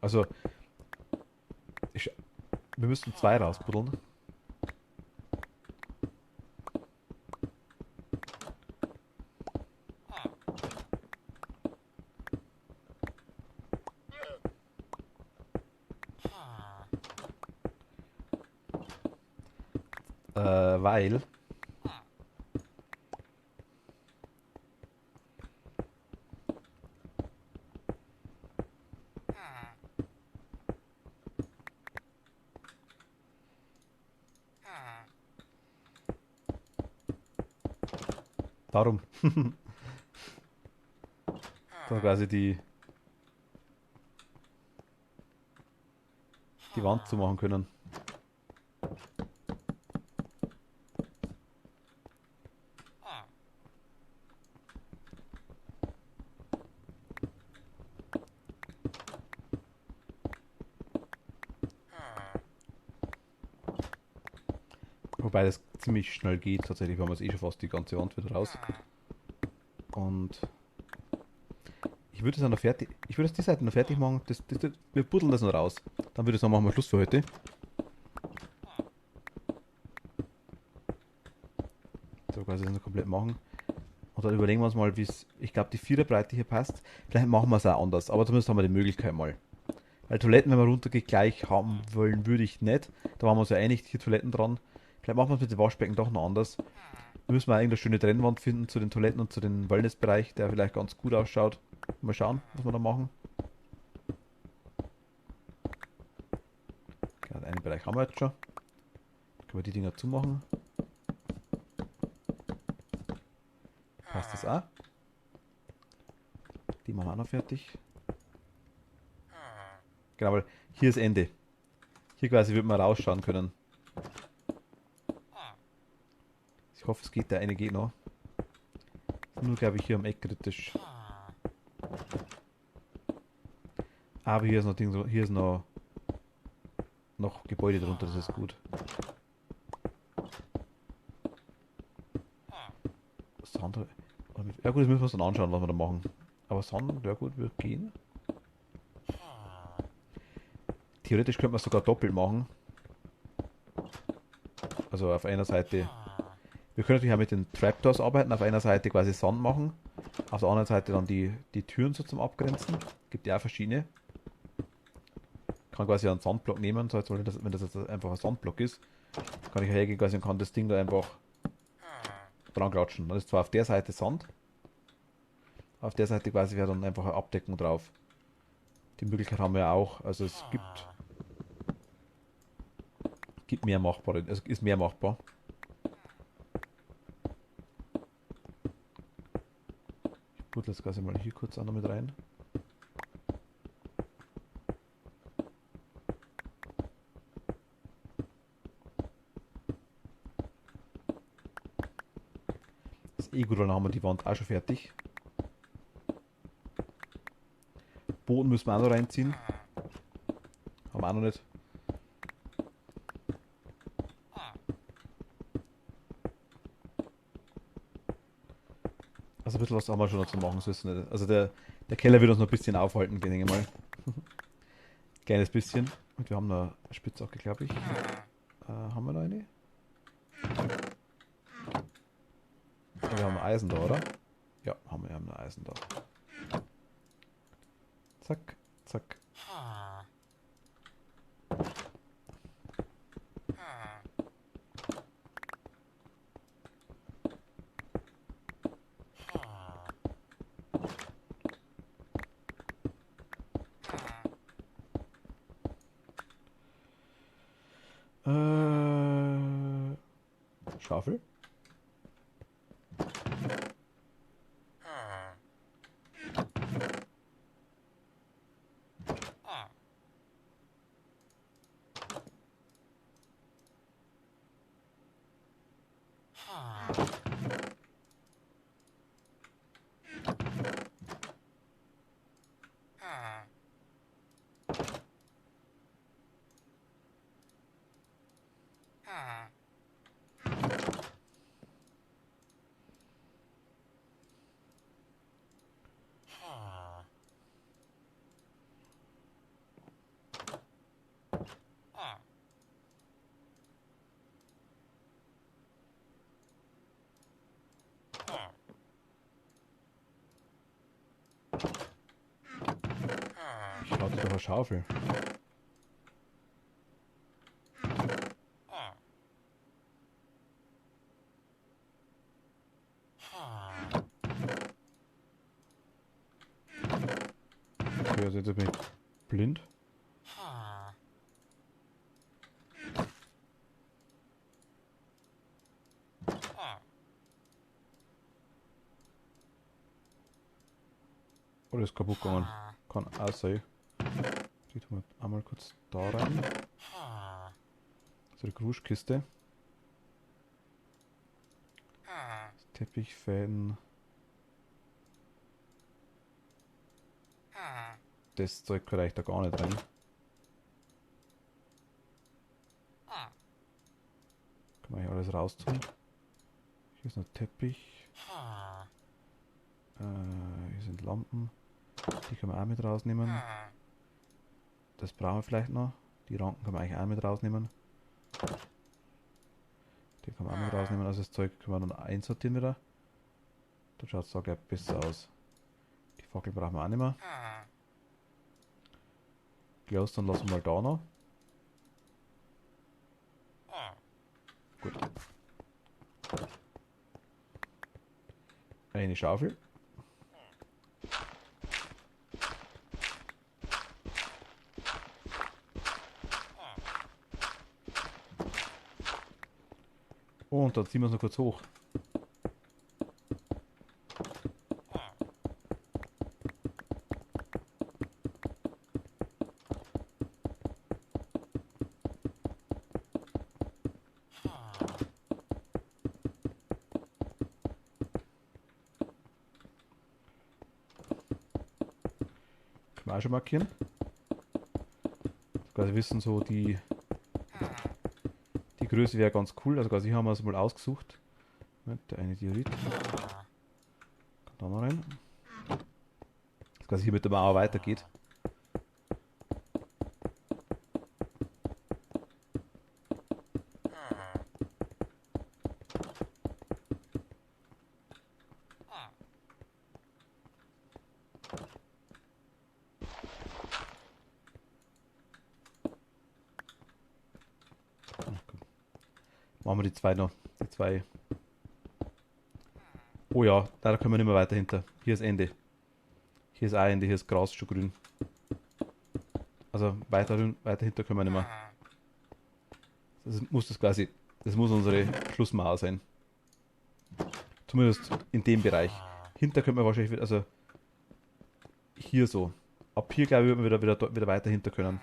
Also, ich, wir müssten 2 rausbuddeln. Weil darum da quasi die Wand zu machen können. Wobei das ziemlich schnell geht, tatsächlich haben wir es eh schon fast die ganze Wand wieder raus. Und ich würde es dann noch fertig. Ich würde es die Seite noch fertig machen. Wir buddeln das noch raus. Dann würde ich sagen, machen wir Schluss für heute. So quasi das noch komplett machen. Und dann überlegen wir uns mal, wie es. Ich glaube, die Viererbreite hier passt. Vielleicht machen wir es auch anders. Aber zumindest haben wir die Möglichkeit mal. Weil Toiletten, wenn wir runtergeht, gleich haben wollen, würde ich nicht. Da waren wir uns ja einig, hier Toiletten dran. Vielleicht machen wir es mit den Waschbecken doch noch anders. Da müssen wir eigentlich eine schöne Trennwand finden zu den Toiletten und zu dem Wellnessbereich, der vielleicht ganz gut ausschaut. Mal schauen, was wir da machen. Okay, einen Bereich haben wir jetzt schon. Können wir die Dinger zumachen. Passt das auch? Die machen wir auch noch fertig. Genau, weil hier ist Ende. Hier quasi wird man rausschauen können. Ich hoffe, es geht. Der eine geht noch. Nur, glaube ich, hier am Eck kritisch. Aber hier ist noch Ding, hier ist noch Gebäude drunter, das ist gut. Sand, ja gut, das müssen wir uns dann anschauen, was wir da machen. Aber Sand, ja gut, wird gehen. Theoretisch könnte man es sogar doppelt machen. Also auf einer Seite. Wir können natürlich auch mit den Trapdoors arbeiten. Auf einer Seite quasi Sand machen. Auf der anderen Seite dann die Türen so zum Abgrenzen. Gibt ja auch verschiedene. Kann quasi einen Sandblock nehmen, so als wenn das jetzt einfach ein Sandblock ist, kann ich hergehen quasi und kann das Ding da einfach dran klatschen. Dann ist zwar auf der Seite Sand, auf der Seite quasi wäre dann einfach eine Abdeckung drauf. Die Möglichkeit haben wir ja auch, also es gibt mehr machbare, es ist mehr machbar. Ich putze das quasi mal hier kurz auch noch mit rein. Das ist eh gut, weil dann haben wir die Wand auch schon fertig. Boden müssen wir auch noch reinziehen. Haben wir auch noch nicht. Also ein bisschen was haben wir schon noch zu machen. So ist es nicht. Also der Keller wird uns noch ein bisschen aufhalten, denke ich mal. Kleines bisschen. Und wir haben noch eine Spitzhacke, glaube ich. Haben wir noch eine? Wir haben Eisen da, oder? Ja, wir haben ein Eisen da. Zack, zack. Schaufel. Ich hatte doch eine Schaufel. Okay, also jetzt bin ich blind. Oder ist kaputt gegangen. Kann auch sein. Die tun wir einmal kurz da rein. So die Kruschkiste. Teppichfäden. Das Zeug reicht da gar nicht rein. Kann man hier alles raustun. Hier ist noch Teppich. Hier sind Lampen. Die können wir auch mit rausnehmen. Das brauchen wir vielleicht noch. Die Ranken können wir eigentlich auch mit rausnehmen. Die können wir auch mit rausnehmen. Also das Zeug können wir dann einsortieren wieder. Da schaut es da gleich besser aus. Die Fackel brauchen wir auch nicht mehr. Glowstone lassen wir mal da noch. Gut. Eine Schaufel. Und dann ziehen wir es noch kurz hoch. Können wir auch schon markieren. Quasi wissen so die Größe wäre ganz cool. Also quasi hier haben wir es mal ausgesucht. Moment, der eine Diorit. Kann da noch rein. Dass quasi hier mit der Mauer weitergeht. Machen wir die zwei noch. Die zwei. Oh ja, da können wir nicht mehr weiter hinter. Hier ist Ende. Hier ist auch Ende, hier ist Gras schon grün. Also weiter hinter können wir nicht mehr. Das muss das quasi, das muss unsere Schlussmauer sein. Zumindest in dem Bereich. Hinter können wir wahrscheinlich, also hier so. Ab hier glaube ich, würden wir wieder weiter hinter können.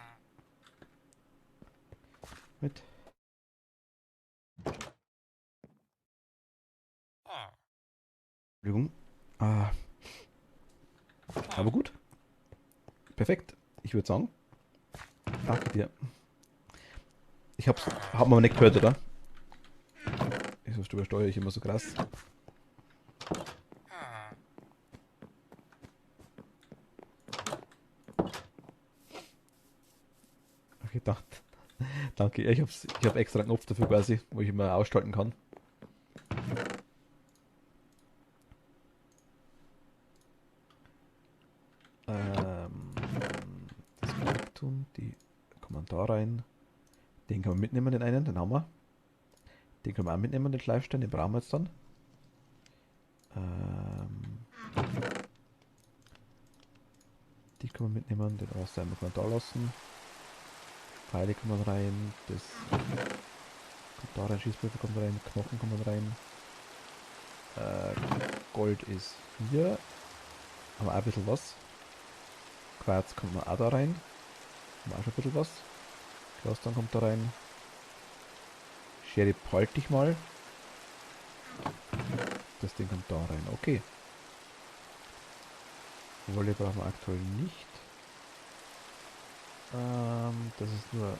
Mit. Entschuldigung. Aber gut. Perfekt. Ich würde sagen, danke dir. Ich hab's aber nicht gehört, oder? Wieso übersteuere ich immer so krass? Okay, danke. Ich hab extra einen Knopf dafür quasi, wo ich immer ausschalten kann. Das kann ich tun. Die kommen da rein. Den können wir mitnehmen, den einen, den haben wir. Den können wir auch mitnehmen, den Schleifstein, den brauchen wir jetzt dann. Die können wir mitnehmen, den Ausleimer können wir da lassen. Pfeile können wir rein, das Kommt da rein, Schießpulver kommt rein, Knochen kommen rein. Gold ist hier. Haben wir auch ein bisschen was. Quarz kommt noch auch da rein. Haben wir auch schon ein bisschen was. Glaston kommt da rein. Schere behalte ich mal. Das Ding kommt da rein. Okay. Wolle brauchen wir aktuell nicht. Das ist nur...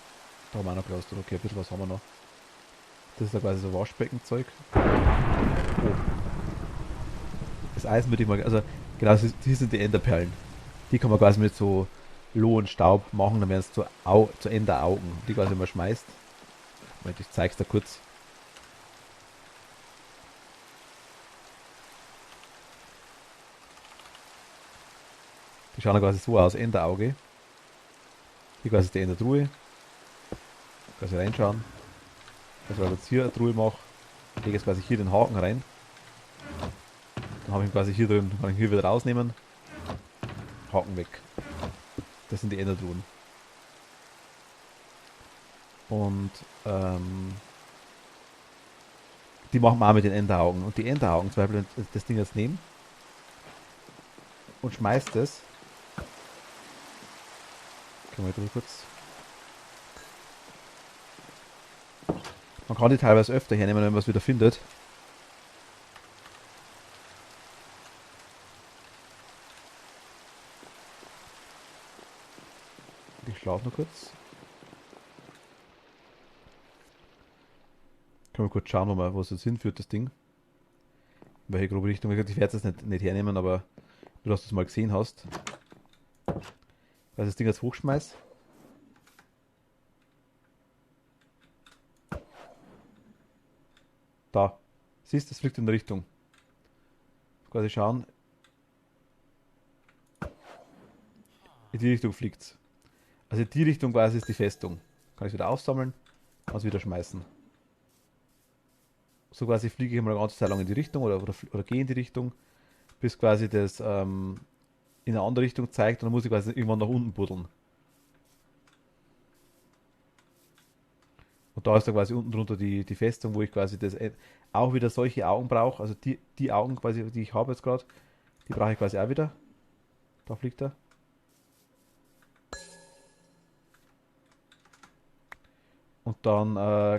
Da haben wir auch noch Glaston. Okay, ein bisschen was haben wir noch. Das ist ja quasi so Waschbeckenzeug. Oh. Das Eisen würde ich mal... Also, genau, hier sind die Enderperlen. Die kann man quasi mit so Loh und Staub machen, dann werden es zu Enderaugen. Die quasi mal schmeißt. Moment, ich zeig's da kurz. Die schauen quasi so aus, Enderauge. Hier quasi ist die Endertruhe. Quasi reinschauen. Also wenn ich jetzt hier eine Truhe mache, lege ich jetzt quasi hier den Haken rein. Dann habe ich ihn quasi hier drin, kann ich ihn hier wieder rausnehmen. Haken weg. Das sind die Endertruhen. Und die machen wir auch mit den Enderaugen. Und die Enderaugen, zum Beispiel das Ding jetzt nehmen und schmeißt es. Können wir drüber kurz. Man kann die teilweise öfter hernehmen, wenn man es wieder findet. Ich schlafe noch kurz. Können wir kurz schauen, wo es jetzt hinführt, das Ding. In welche grobe Richtung. Ich werde es jetzt nicht hernehmen, aber du, dass du es mal gesehen hast. Weil ich das Ding jetzt hochschmeiß. Da. Siehst du, es fliegt in der Richtung. Quasi schauen. In die Richtung fliegt es. Also die Richtung quasi ist die Festung. Kann ich wieder aufsammeln, kann es wieder schmeißen. So quasi fliege ich mal eine ganze Zeit lang in die Richtung oder gehe in die Richtung, bis quasi das in eine andere Richtung zeigt und dann muss ich quasi irgendwann nach unten buddeln. Und da ist dann quasi unten drunter die Festung, wo ich quasi das auch wieder solche Augen brauche. Also die Augen quasi, die ich habe jetzt gerade, die brauche ich quasi auch wieder. Da fliegt er. Und dann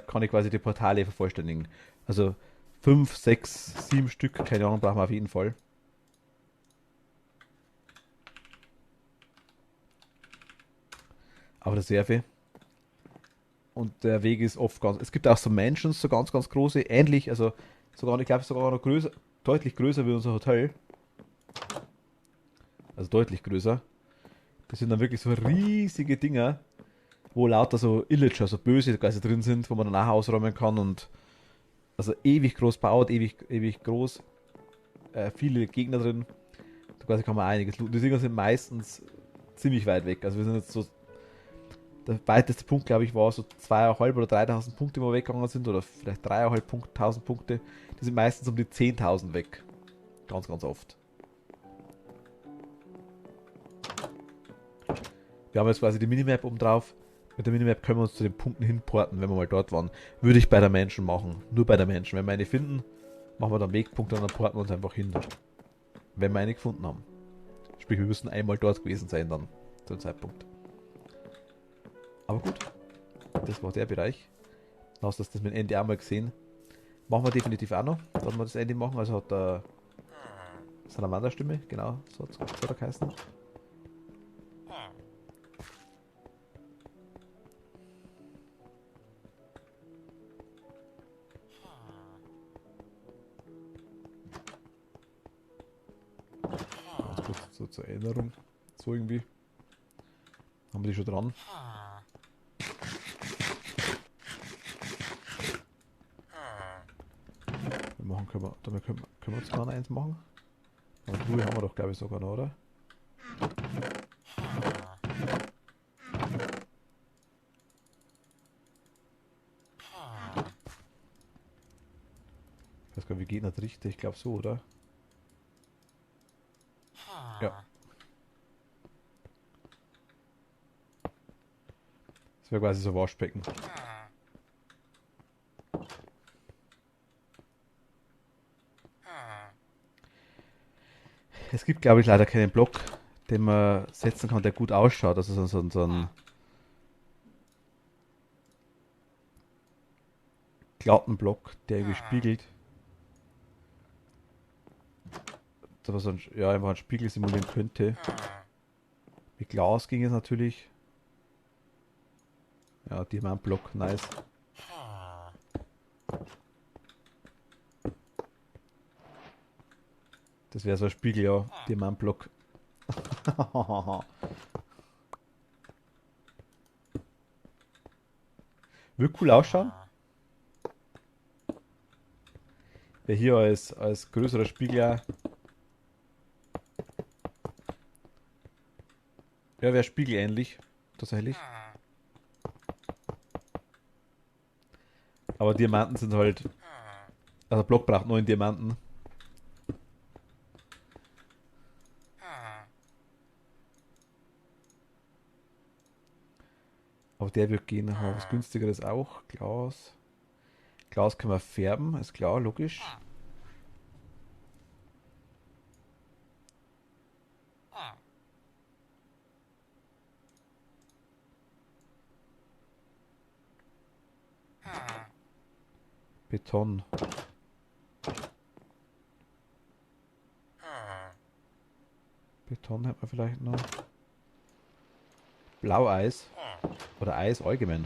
kann ich quasi die Portale vervollständigen. Also 5, 6, 7 Stück, keine Ahnung, brauchen wir auf jeden Fall. Auf der Reserve. Und der Weg ist oft ganz. Es gibt auch so Mansions, so ganz, ganz große, ähnlich, also sogar, ich glaube sogar noch größer, deutlich größer wie unser Hotel. Also deutlich größer. Das sind dann wirklich so riesige Dinger, wo lauter so Illager, so böse quasi drin sind, wo man dann auch ausräumen kann und also ewig groß baut, ewig groß. Viele Gegner drin. Da quasi kann man einiges looten. Die Dinger sind meistens ziemlich weit weg. Also wir sind jetzt so. Der weiteste Punkt, glaube ich, war so 2.500 oder 3.000 Punkte, wo wir weggegangen sind. Oder vielleicht 3.500 Punkte. Die sind meistens um die 10.000 weg. Ganz, ganz oft. Wir haben jetzt quasi die Minimap oben drauf. Mit der Minimap können wir uns zu den Punkten hinporten, wenn wir mal dort waren. Würde ich bei der Menschen machen. Nur bei der Menschen. Wenn wir eine finden, machen wir dann Wegpunkte und dann porten wir uns einfach hin. Wenn wir eine gefunden haben. Sprich, wir müssen einmal dort gewesen sein dann. Zu dem Zeitpunkt. Aber gut. Das war der Bereich. Dann hast du das mit dem Ende auch mal gesehen. Machen wir definitiv auch noch. Dann wir das Ende machen. Also hat der Salamander-Stimme. Genau, so hat er geheißen. Ganz kurz so zur Erinnerung. So irgendwie. Haben wir die schon dran. Wir machen, können wir uns gar eins machen. Aber Truhe haben wir doch, glaube ich, sogar noch, oder? Ich weiß gar nicht, wie geht das richtig? Ich glaube so, oder? Ja. Das wäre quasi so ein Waschbecken. Es gibt, glaube ich, leider keinen Block, den man setzen kann, der gut ausschaut. Also so einen glatten Block, der irgendwie spiegelt. Dass man so ja, einfach einen Spiegel simulieren könnte. Mit Glas ging es natürlich. Ja, Diamantblock, nice. Das wäre so ein Spiegel, ja. Diamantblock. Würde cool ausschauen. Wäre hier als größerer Spiegel ja. Ja, wäre spiegelähnlich. Tatsächlich. Aber Diamanten sind halt. Also Block braucht 9 Diamanten. Aber der wird gehen. Haben wir was günstigeres auch. Glas. Glas kann man färben, ist klar, logisch. Beton. Beton hätte man vielleicht noch. Blaueis. Oder Eis allgemein.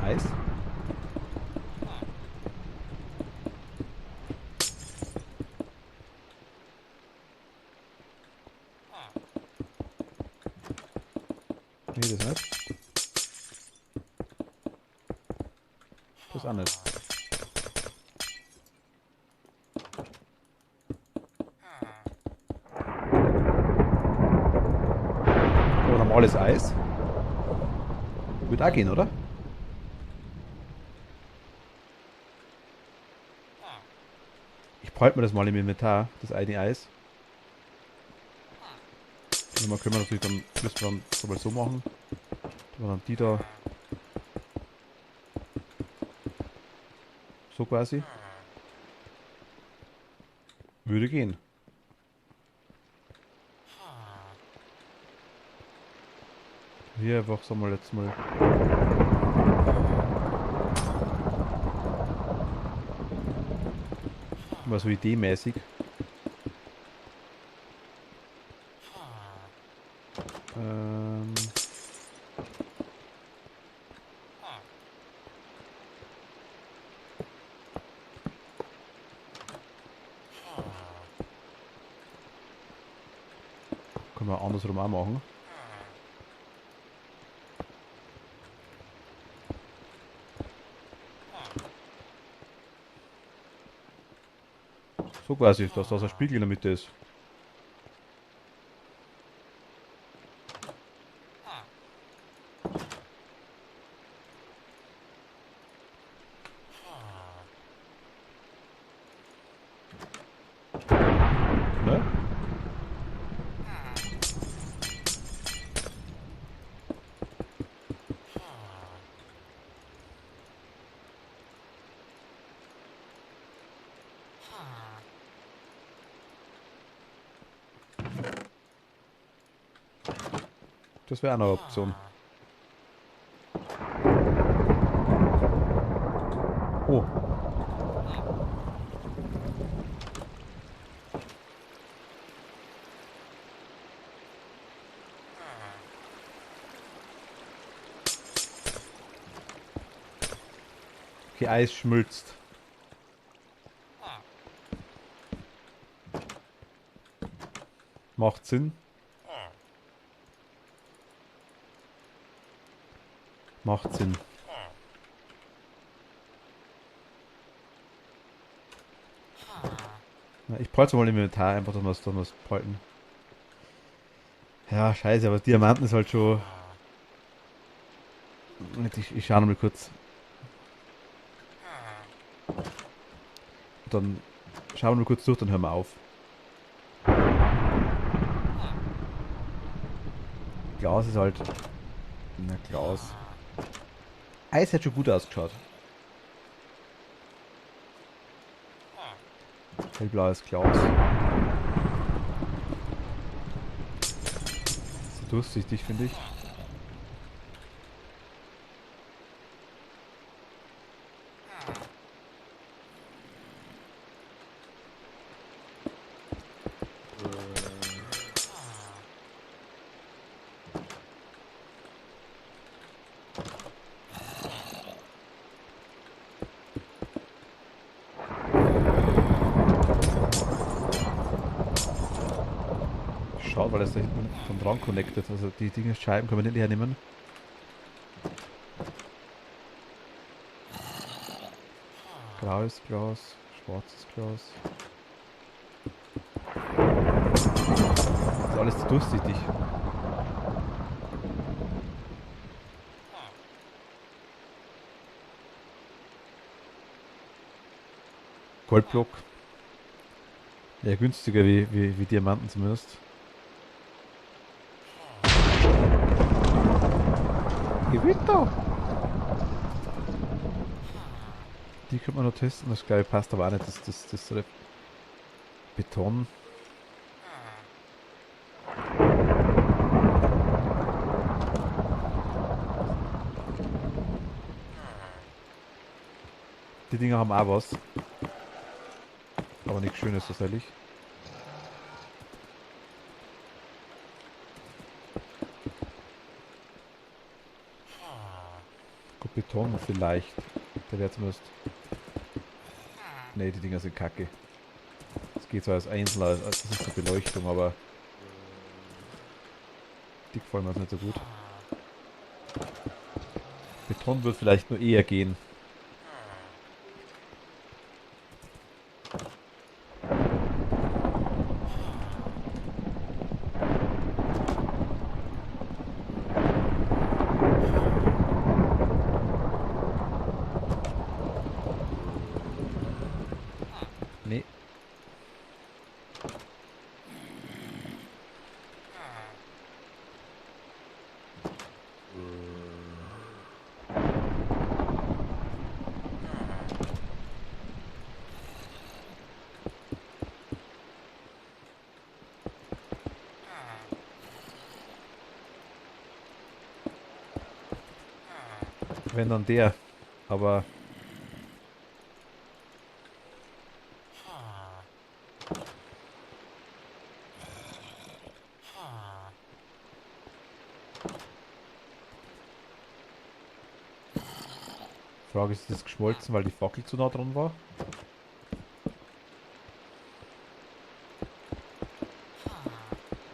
Eis. Nee, das nicht. Das auch nicht. Aber normales Eis. Wird auch gehen, oder? Ich behalte mir das mal im Inventar, das eine Eis. Und dann können wir natürlich dann, müssen wir dann so mal so machen. Dann haben die da so quasi. Würde gehen. Hier einfach, sagen wir jetzt mal. Mal so ideenmäßig. Ähm. Können wir andersrum auch machen. So quasi, dass das ein Spiegel in der Mitte ist. Ne? Das wäre eine Option. Oh. Okay, Eis schmilzt. Macht Sinn. Macht Sinn. Na, ich brauche mal im Inventar, einfach, dass wir es behalten. Ja, scheiße, aber Diamanten ist halt schon. Ich schaue nochmal kurz. Dann schauen wir mal kurz durch, dann hören wir auf. Glas ist halt. Na, Glas. Eis hat schon gut ausgeschaut. Hellblaues Glas. So durchsichtig, finde ich. Schade, weil das da hinten vom dran connected. Also die Dinge Scheiben kann man nicht hernehmen. Graues Glas, schwarzes Glas. Das ist alles zu durchsichtig. Goldblock. Ja, günstiger wie Diamanten zumindest. Gewitter! Die könnte man noch testen, das glaube ich passt aber auch nicht. Das Beton. Die Dinger haben auch was. Aber nichts Schönes tatsächlich. Gut, Beton vielleicht. Der wäre zumindest. Ne, die Dinger sind kacke. Das geht so als Einzelner, als das ist eine Beleuchtung, aber die gefallen mir jetzt nicht so gut. Beton wird vielleicht nur eher gehen. Nee. Wenn dann der. Aber Frage ist das geschmolzen, weil die Fackel zu nah dran war?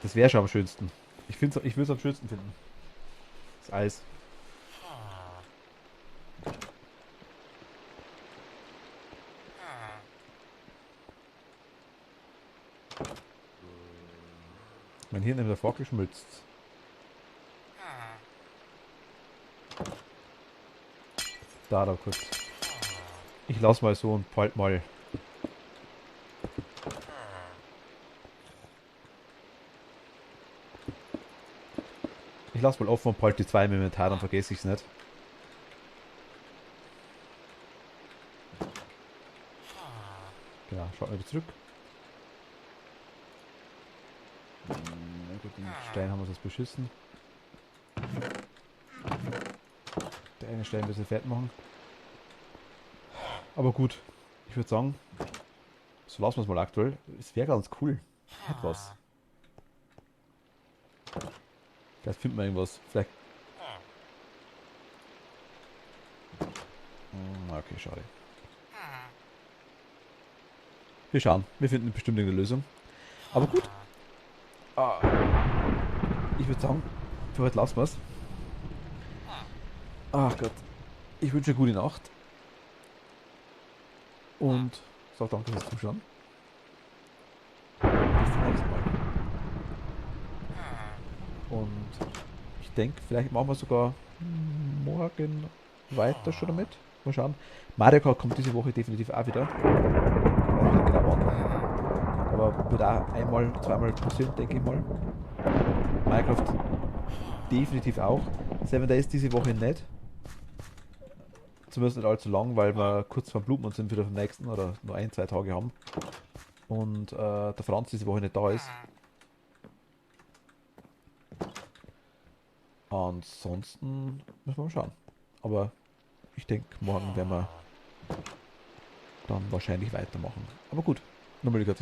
Das wäre schon am schönsten. Ich würde es am schönsten finden. Das Eis. Mein Hirn in der Fackel schmilzt. Da kurz. Ich lass mal so und bald mal. Ich lass mal offen und bald die 2 im Inventar, dann vergesse ich es nicht. Genau, schaut mal wieder zurück. Na gut, den Stein haben wir jetzt beschissen. Der eine Stein ein bisschen fett machen. Aber gut, ich würde sagen, so lassen wir es mal aktuell. Es wäre ganz cool. Etwas. Vielleicht finden wir irgendwas. Vielleicht. Okay, schade. Wir schauen. Wir finden bestimmt eine Lösung. Aber gut. Ich würde sagen, für heute lassen wir es. Ach Gott. Ich wünsche eine gute Nacht. Und sage danke fürs Zuschauen. Bis zum nächsten Mal. Und ich denke, vielleicht machen wir sogar morgen weiter schon damit. Mal schauen. Mario Kart kommt diese Woche definitiv auch wieder. Ich weiß nicht genau wann. Aber wird auch einmal, zweimal passieren, denke ich mal. Minecraft definitiv auch. 7 Days diese Woche nicht. Zumindest nicht allzu lang, weil wir kurz vor Blutmond sind wieder vom nächsten oder nur 1, 2 Tage haben. und der Franz diese Woche nicht da ist. Ansonsten müssen wir mal schauen. Aber ich denke, morgen werden wir dann wahrscheinlich weitermachen. Aber gut, nochmal